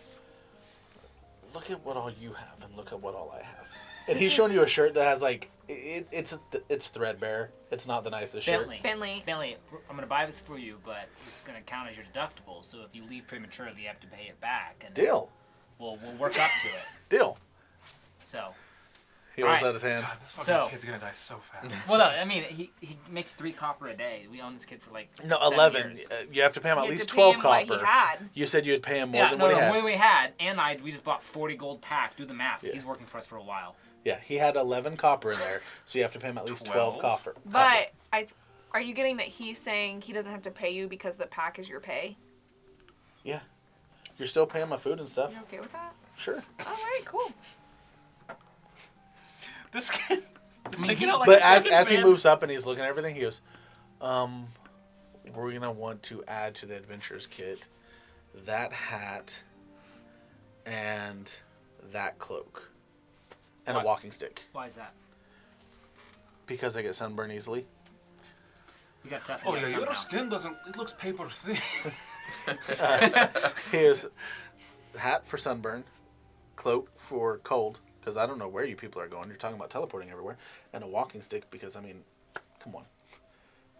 Look at what all you have and look at what all I have. And he's showing you a shirt that has, like, it's threadbare. It's not the nicest shirt. Bentley, Bentley. I'm gonna buy this for you, but it's gonna count as your deductible. So if you leave prematurely, you have to pay it back. And Deal. We'll work up to it. Deal. So, He holds Alright. out his hand. God, this fucking So- kid's gonna die so fast. well, no, I mean he makes 3 copper a day. We own this kid for like No, 7 11. years. You have to pay him at You have least to pay 12 him what copper. he had. You said you'd pay him more Yeah, than no, what he more had. than we had, and we just bought 40 gold pack. Do the math. Yeah. He's working for us for a while. Yeah, he had 11 copper in there, so you have to pay him at least 12 copper. But are you getting that he's saying he doesn't have to pay you because the pack is your pay? You're still paying my food and stuff. You okay with that? Sure. All right, cool. This kid is I mean, making out like But a as fucking he man. moves up and he's looking at everything, he goes, we're gonna want to add to the adventurers kit that hat and that cloak and What? a walking stick Why is that? because I get sunburn easily. We got tough. Oh yeah, your skin doesn't. It looks paper thin. Here's hat for sunburn, cloak for cold because I don't know where you people are going. You're talking about teleporting everywhere, and a walking stick because I mean, come on,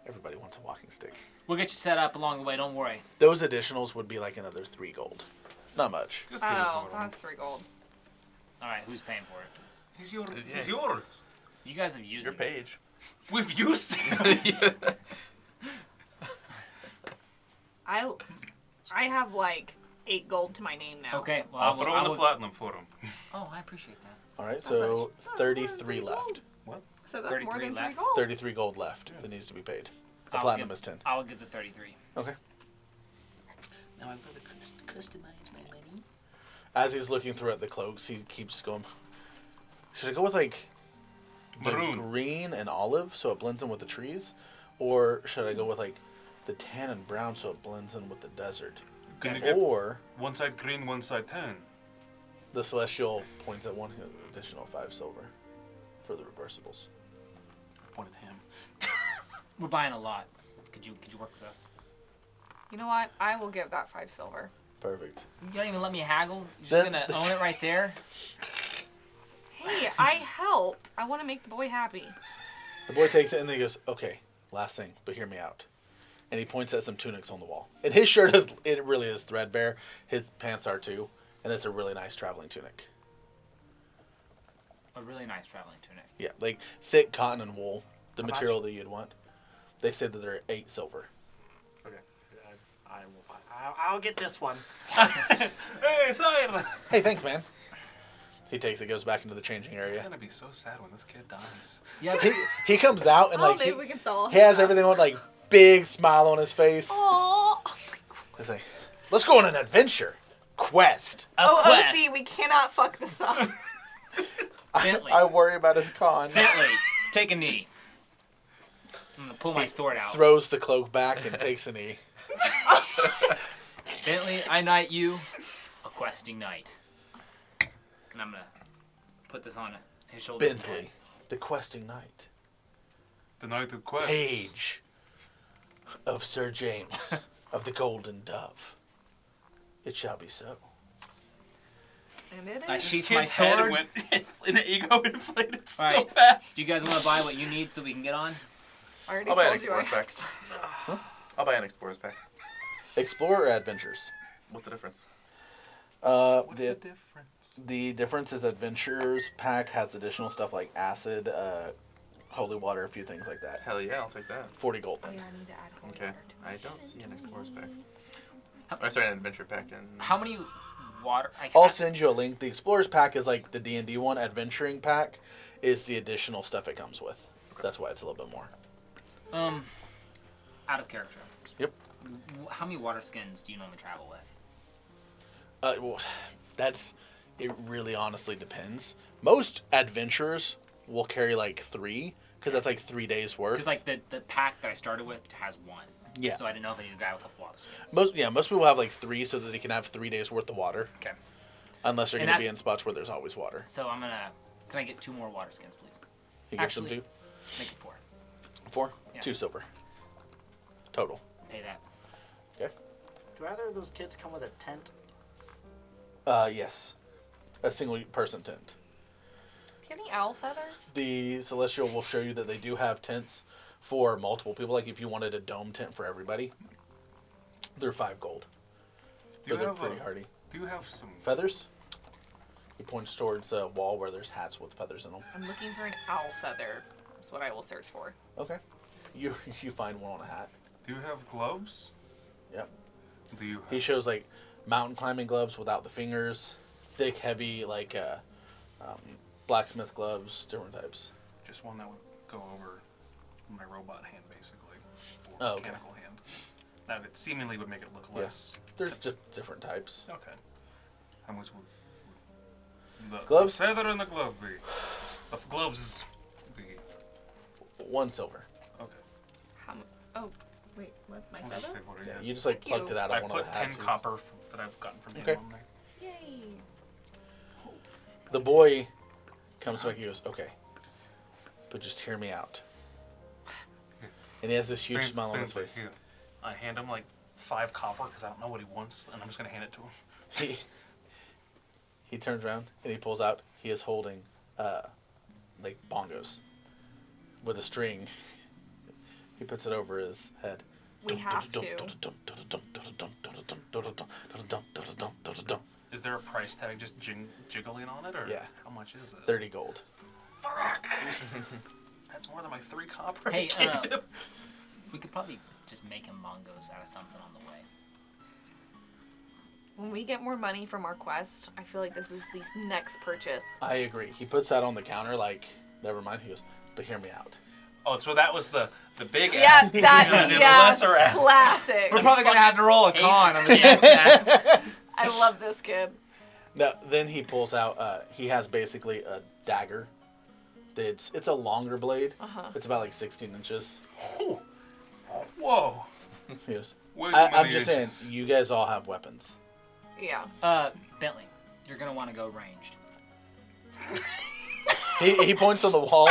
everybody wants a walking stick. We'll get you set up along the way. Don't worry. Those additionals would be like another 3 gold. Not much. Just kidding. Oh, Lauren. that's 3 gold. All right, who's paying for it? He's yours. Yeah. He's yours. You guys have used Your it. page. We've used him. I have like 8 gold to my name now. Okay. Well, I'll throw in the platinum for him. Oh, I appreciate that. All right, so 33 left. So that's 33 more than 3 left. gold. 33 gold left that needs to be paid. The I'll platinum give- is 10. I will give the 33. Okay. Now I've got to customize my money. As he's looking through at the cloaks, he keeps going. Should I go with like the Maroon. green and olive so it blends in with the trees, or should I go with like the tan and brown so it blends in with the desert, Gonna Guys, get or one side green, one side tan. the celestial points at 1 additional 5 silver for the reversibles. Pointed him. We're buying a lot. Could you work with us? You know what? I will give that 5 silver. Perfect. You don't even let me haggle. You're just That- gonna own it right there. Hey, I helped. I want to make the boy happy. The boy takes it and then he goes, "Okay, last thing, but hear me out." And he points at some tunics on the wall. And his shirt it really is threadbare. His pants are too, and it's a really nice traveling tunic. A really nice traveling tunic. Yeah, like thick cotton and wool, the How much? material that you'd want. They said that they're 8 silver. Okay. I will buy. I'll get this one. Hey, sire! Hey, thanks, man. He takes it, goes back into the changing It's area. gonna be so sad when this kid dies. Yeah. He comes out and Oh, like maybe we can sell. he has everything with like big smile on his face. Aww. He's like, "Let's go on an adventure, quest." Oh, quest. OC, we cannot fuck this up. Bentley. I worry about his con. Bentley, take a knee. I'm gonna pull my sword out. Throws the cloak back and takes a knee. Bentley, I knight you a questing knight. And I'm gonna put this on his shoulders. and Bentley, head. the questing knight, The Knight of Quest. page of Sir James of the Golden Dove. It shall be so. And it I is. This sheath my kid's head sword. went in the ego inflated so Alright. fast. Do you guys want to buy what you need so we can get on? I already I'll buy an told you I explorer's had pack. stuff. I'll buy an explorer's pack. Explorer or adventures? What's the difference? What's the The difference? the difference is adventures pack has additional stuff like acid, holy water, a few things like that. Hell yeah, I'll take that. 40 gold. Oh, yeah, I need to add holy Okay. water to I it. don't see an explorer's pack. How- Oh, sorry, an adventure pack. And How many water? I'll send you a link. The Explorers pack is like the D&D one. Adventuring pack is the additional stuff it comes with. That's why it's a little bit more. Out of character. Yep. How many water skins do you normally travel with? Well, it really honestly depends. Most adventurers will carry like 3 because that's like 3 days worth. Because like the pack that I started with has 1. Yeah. So I didn't know if I needed to grab a couple water skins. Most people have like 3 so that they can have 3 days worth of water. Okay. Unless they're And going to be that's- in spots where there's always water. So I'm gonna. Can I get 2 more water skins, please? You get some Actually- too? Make it 4. 4? Yeah. 2 silver. Total. Pay that. Do either of those kids come with a tent? Yes. A single person tent. Do you have any owl feathers? The Celestial will show you that they do have tents for multiple people. Like if you wanted a dome tent for everybody, they're 5 gold. Do you But they're have pretty hardy. Do you have some? Feathers? He points towards a wall where there's hats with feathers in them. I'm looking for an owl feather. That's what I will search for. Okay. You find one on a hat. Do you have gloves? Yep. Do you? He shows like mountain climbing gloves without the fingers, thick, heavy, like blacksmith gloves, different types. Just one that would go over my robot hand, basically, or Oh, okay. mechanical hand. That it seemingly would make it look Yeah. less. There's just different types. Okay. How much would the Gloves? The feather in the glove be? The gloves be. 1 silver. Okay. How much? Oh, wait, what? My I'll just feather? pay for it, Yeah, yes. you just like Thank plugged you. it out I of one put of the 10 hats. copper that I've gotten from him Okay. on there. Yay. The boy comes back and goes, okay, but just hear me out. And he has this huge smile on his face. Here. I hand him like 5 copper because I don't know what he wants, and I'm just gonna hand it to him. He turns around and he pulls out. He is holding, like bongos, with a string. He puts it over his head. We have to. Is there a price tag just jiggling on it, or Yeah. how much is it? 30 gold. Fuck! That's more than my 3 copper. Hey, I gave him. we could probably just make him mongos out of something on the way. When we get more money from our quest, I feel like this is the next purchase. I agree. He puts that on the counter like, never mind. He goes, but hear me out. Oh, so that was the big Yeah, ass. You're that, gonna do the yeah, lesser ass. classic. We're probably gonna have to roll a Fucking con on the hates next ask. I love this kid. No, then he pulls out, he has basically a dagger. It's a longer blade. Uh-huh. It's about like 16 inches. Whoa. He goes, Way too I'm many just saying, inches. you guys all have weapons. Yeah. Bentley, you're gonna want to go ranged. He points on the wall.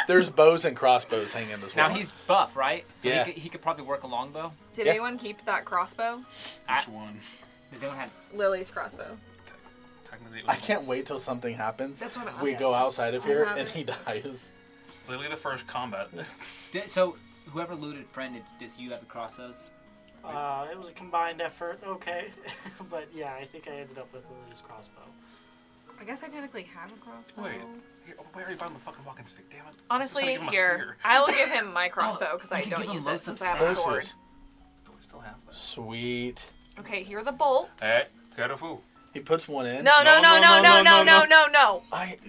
There's bows and crossbows hanging as well. Now he's buff, right? So Yeah. he could probably work a longbow. Did Yeah. anyone keep that crossbow? Which one? Does anyone have? Lily's crossbow. Technically, it I was can't wait till something happens. That's what I We go outside of I here have and it. he dies. literally the first combat. So whoever looted friend, does you have the crossbows? It was a combined effort, okay. But yeah, I think I ended up with Lily's crossbow. I guess I technically have a crossbow. Wait, here, we already bought him the fucking walking stick. Damn it. Honestly, Just gonna give him a here, spear. I will give him my crossbow because you I can don't give him use it loads since of I have a stuff. sword. Do we still have that? Sweet. Okay, here are the bolts. Hey, careful. He puts one in. No, no, no, no, no, no, no, no, no.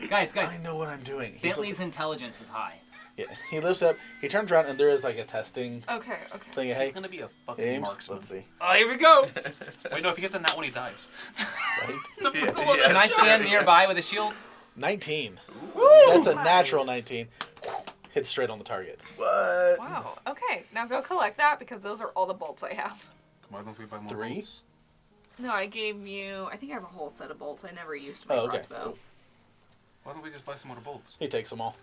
Guys, I know what I'm doing. He Bentley's puts, intelligence is high. yeah, he lifts up. He turns around and there is like a testing Okay, okay. thing. He's Hey, gonna be a fucking Ames. marksman. Let's see. Oh, here we go. Wait, no, if he gets a nat one, he dies. Right? The Yeah, middle of yeah. Can I that stand shit. nearby with a shield? 19. Ooh. That's a natural nice. 19. Hits straight on the target. What? Wow. Okay, now go collect that because those are all the bolts I have. Why don't we buy more 3? bolts? No, I gave you. I think I have a whole set of bolts. I never used my Oh, okay. crossbow. Cool. Why don't we just buy some more bolts? He takes them all.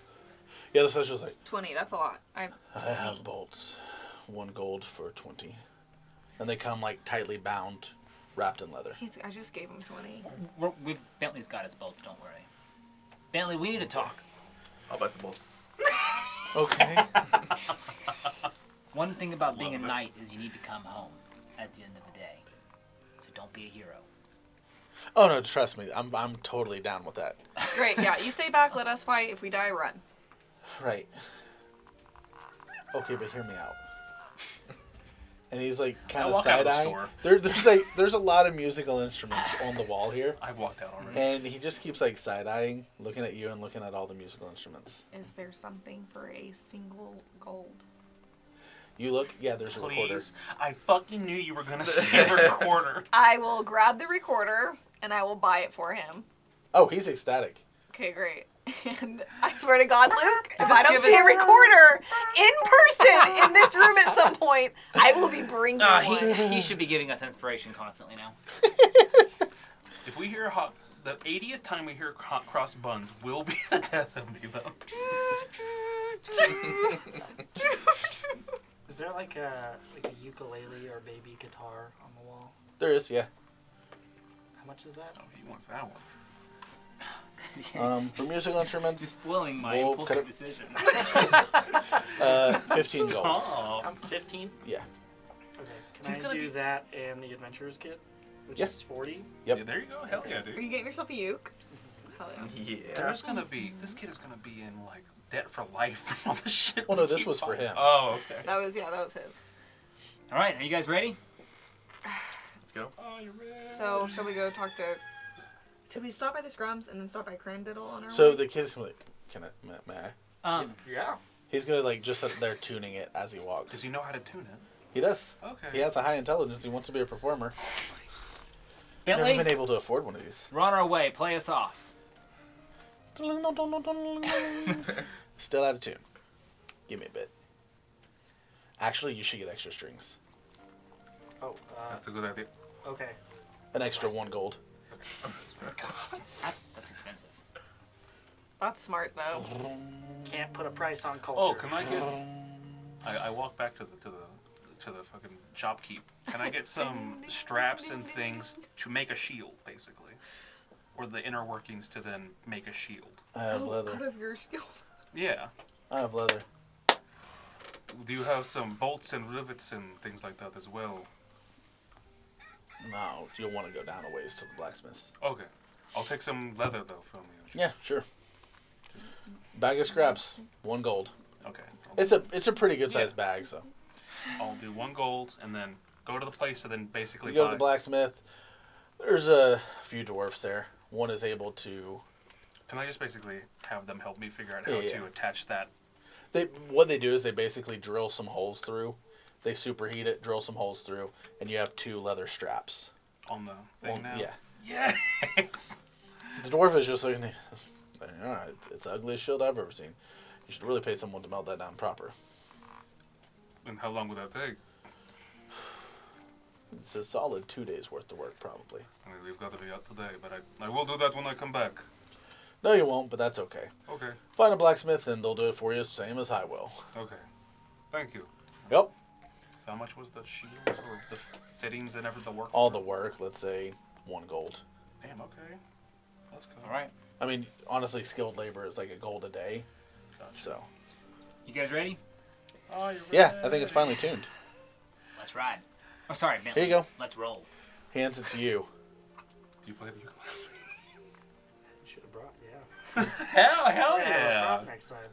The other side's just like, 20. That's a lot. I have bolts. 1 gold for 20. And they come like tightly bound, wrapped in leather. I just gave him 20. Bentley's got his bolts. Don't worry. Bentley, we need to talk. I'll buy some bolts. Okay. One thing about being a Love this. knight is you need to come home at the end of the day. So don't be a hero. Oh no, trust me. I'm totally down with that. Great. Yeah, you stay back. Let us fight. If we die, run. Right. Okay, but hear me out. And he's like kind I of walk out of the side-eyeing. store. There's a lot of musical instruments on the wall here. I've walked out already. And he just keeps like side-eyeing, looking at you and looking at all the musical instruments. Is there something for a single gold? You look, yeah, there's a recorder. Please. I fucking knew you were gonna say a recorder. I will grab the recorder and I will buy it for him. Oh, he's ecstatic. Okay, great. And I swear to God, Luke, if Does I this don't give see us- a recorder in person in this room at some point, I will be bringing one. He should be giving us inspiration constantly now. If we hear the 80th time we hear hot cross buns will be the death of me, though. Is there like a ukulele or baby guitar on the wall? There is, yeah. How much is that? Oh, he wants that one. For musical You're instruments, spoiling my We'll impulsive cut it- decision. 15 gold. Stop. I'm 15. Yeah. Okay. He's Can I gonna do be- that and the adventurers kit, which Yeah. is 40? Yep. Yeah, there you go. Hell yeah, Are dude. you getting yourself a uke? Hell yeah. Yeah. There's gonna be this kid is gonna be in like debt for life from all the shit. Well, no, we this keep was for buying. him. Oh, okay. That was his. All right, are you guys ready? Let's go. Oh, you're red. So, shall we go talk to So we stop by the Scrums and then stop by Crandiddle on our So way? the kid's gonna be like, may I? Yeah. He's gonna like just sit there tuning it as he walks. Does he know how to tune it? He does. Okay. He has a high intelligence. He wants to be a performer. Bentley, Never been able to afford one of these. we're on our way. Play us off. Still out of tune. Give me a bit. Actually, you should get extra strings. Oh, That's a good idea. okay. An extra 1 gold. That's expensive. That's smart though. Can't put a price on culture. Oh, can I get? I walk back to the fucking shopkeep. Can I get some straps and things to make a shield, basically, or the inner workings to then make a shield? I have Out leather. of your shield. Yeah. I have leather. Do you have some bolts and rivets and things like that as well? No, you'll want to go down a ways to the blacksmith's. Okay. I'll take some leather though from you. Yeah, sure. Bag of scraps, 1 gold. Okay. It's a pretty good sized bag, so. I'll do 1 gold and then go to the place and then basically You go buy. to the blacksmith. There's a few dwarfs there. One is able to. Can I just basically have them help me figure out Yeah, how yeah. to attach that? What they do is they basically drill some holes through. They superheat it, drill some holes through, and you have 2 leather straps. On the thing now? Yeah. Yes! The dwarf is just like, alright, it's the ugliest shield I've ever seen. You should really pay someone to melt that down proper. And how long would that take? It's a solid 2 days worth of work, probably. I mean, we've got to be out today, but I will do that when I come back. No, you won't, but that's okay. Okay. Find a blacksmith and they'll do it for you, same as I will. Okay. Thank you. Yep. So how much was the shield or the fittings and everything, the work? All the work, let's say 1 gold. Damn, okay. Let's go. All right. I mean, honestly, skilled labor is like 1 gold a day. Gotcha. So, You guys ready? Oh, you're yeah, I think it's finally tuned. Let's ride. Oh, sorry, Bentley. Here you go. Let's roll. Hands it to you. Do you play the ukulele? Should have brought, yeah. Hell Prop next time.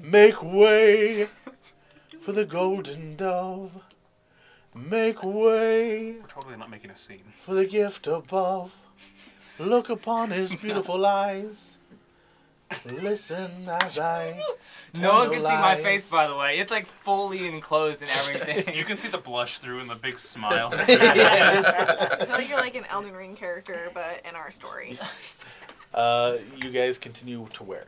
Make way for the golden dove. Make way We're totally not making a scene. for the gift above. Look upon his beautiful eyes. Listen as I. No one tell can see my lies. face, by the way. It's like fully enclosed and everything. You can see the blush through and the big smile. I feel like you're like an Elden Ring character, but in our story. You guys continue to wear.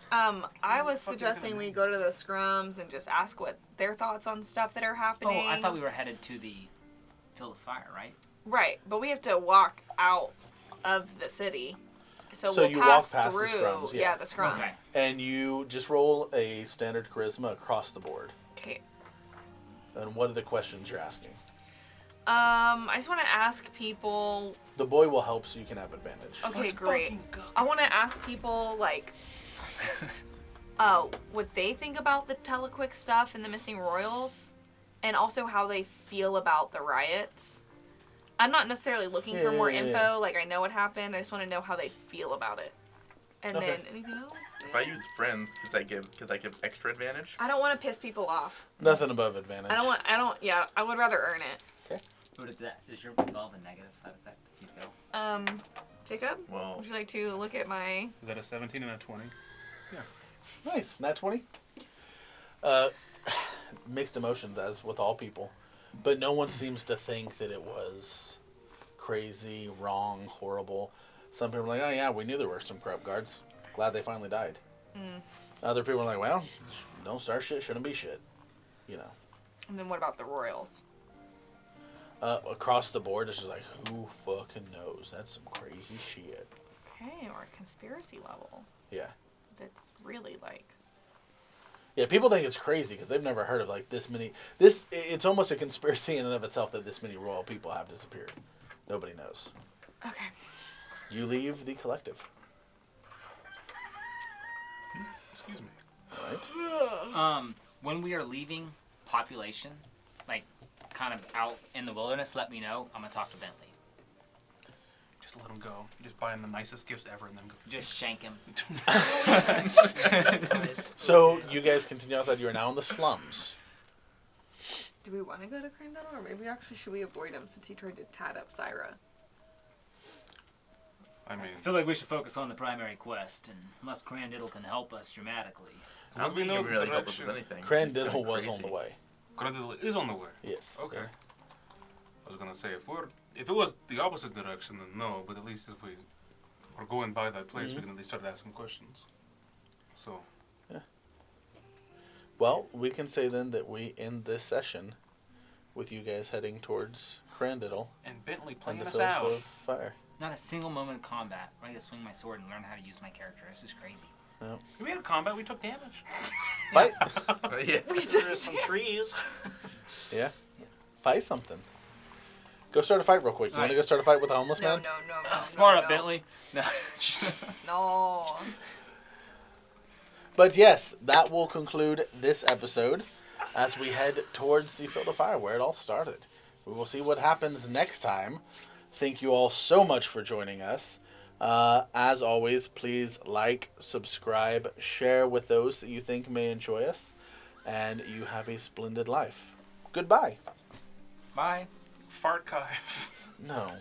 I was Fuck, you're gonna suggesting we make- go to the Scrums and just ask what their thoughts on stuff that are happening. Oh, I thought we were headed to the Field of Fire, right? Right, but we have to walk out of the city. So So we'll you pass walk past the through. Scrums, yeah. the Scrums. Okay. And you just roll a standard charisma across the board. Okay. And what are the questions you're asking? I just want to ask people. The boy will help so you can have advantage. Okay, great. I want to ask people like, what they think about the Telequick stuff and the missing royals, and also how they feel about the riots. I'm not necessarily looking for more info. Yeah. Like I know what happened. I just want to know how they feel about it. And Okay. then anything else? If I use friends, could I give extra advantage? I don't want to piss people off. Nothing above advantage. Yeah, I would rather earn it. What is that? Is your spell the negative side effect if you fail? Jacob, Well, would you like to look at my? Is that a 17 and a 20? Nice. Nat 20? Mixed emotions, as with all people. But no one seems to think that it was crazy, wrong, horrible. Some people are like, oh yeah, we knew there were some corrupt guards. Glad they finally died. Mm. Other people are like, well, don't start shit, shouldn't be shit. You know. And then what about the royals? Across the board, it's just like, who fucking knows? That's some crazy shit. Okay, or a conspiracy level. Yeah. That's really like. Yeah, people think it's crazy because they've never heard of like this many. It's almost a conspiracy in and of itself that this many royal people have disappeared. Nobody knows. Okay. You leave the collective, Excuse me. right? When we are leaving population, like kind of out in the wilderness, let me know. I'm gonna talk to Bentley. Just let him go. Just buy him the nicest gifts ever and then go. Just shank him. So you guys continue outside. You are now in the slums. Do we want to go to Crandall, or maybe actually should we avoid him since he tried to tat up Syra? I mean, I feel like we should focus on the primary quest, and unless Crandiddle can help us dramatically. I don't we think know you can the really help us with direction. anything. Crandiddle It's kinda was on crazy. the way. Crandall is on the way. Yes. Okay. I was gonna say if it was the opposite direction, then no. But at least if we are going by that place, we can at least start asking questions. So Well, we can say then that we end this session with you guys heading towards Crandiddle And Bentley and playing the us Fields out. of Fire. Not a single moment of combat. I get to swing my sword and learn how to use my character. This is crazy. We had combat. We took damage. Fight, Yeah. There's some trees. fight something. Go start a fight real quick. You want to Alright. go start a fight with a homeless No, man? no. Smart no, up, no. Bentley. No. No. But yes, that will conclude this episode as we head towards the Field of Fire, where it all started. We will see what happens next time. Thank you all so much for joining us. As always, please like, subscribe, share with those that you think may enjoy us, and you have a splendid life. Goodbye. Bye. Fartchive. No.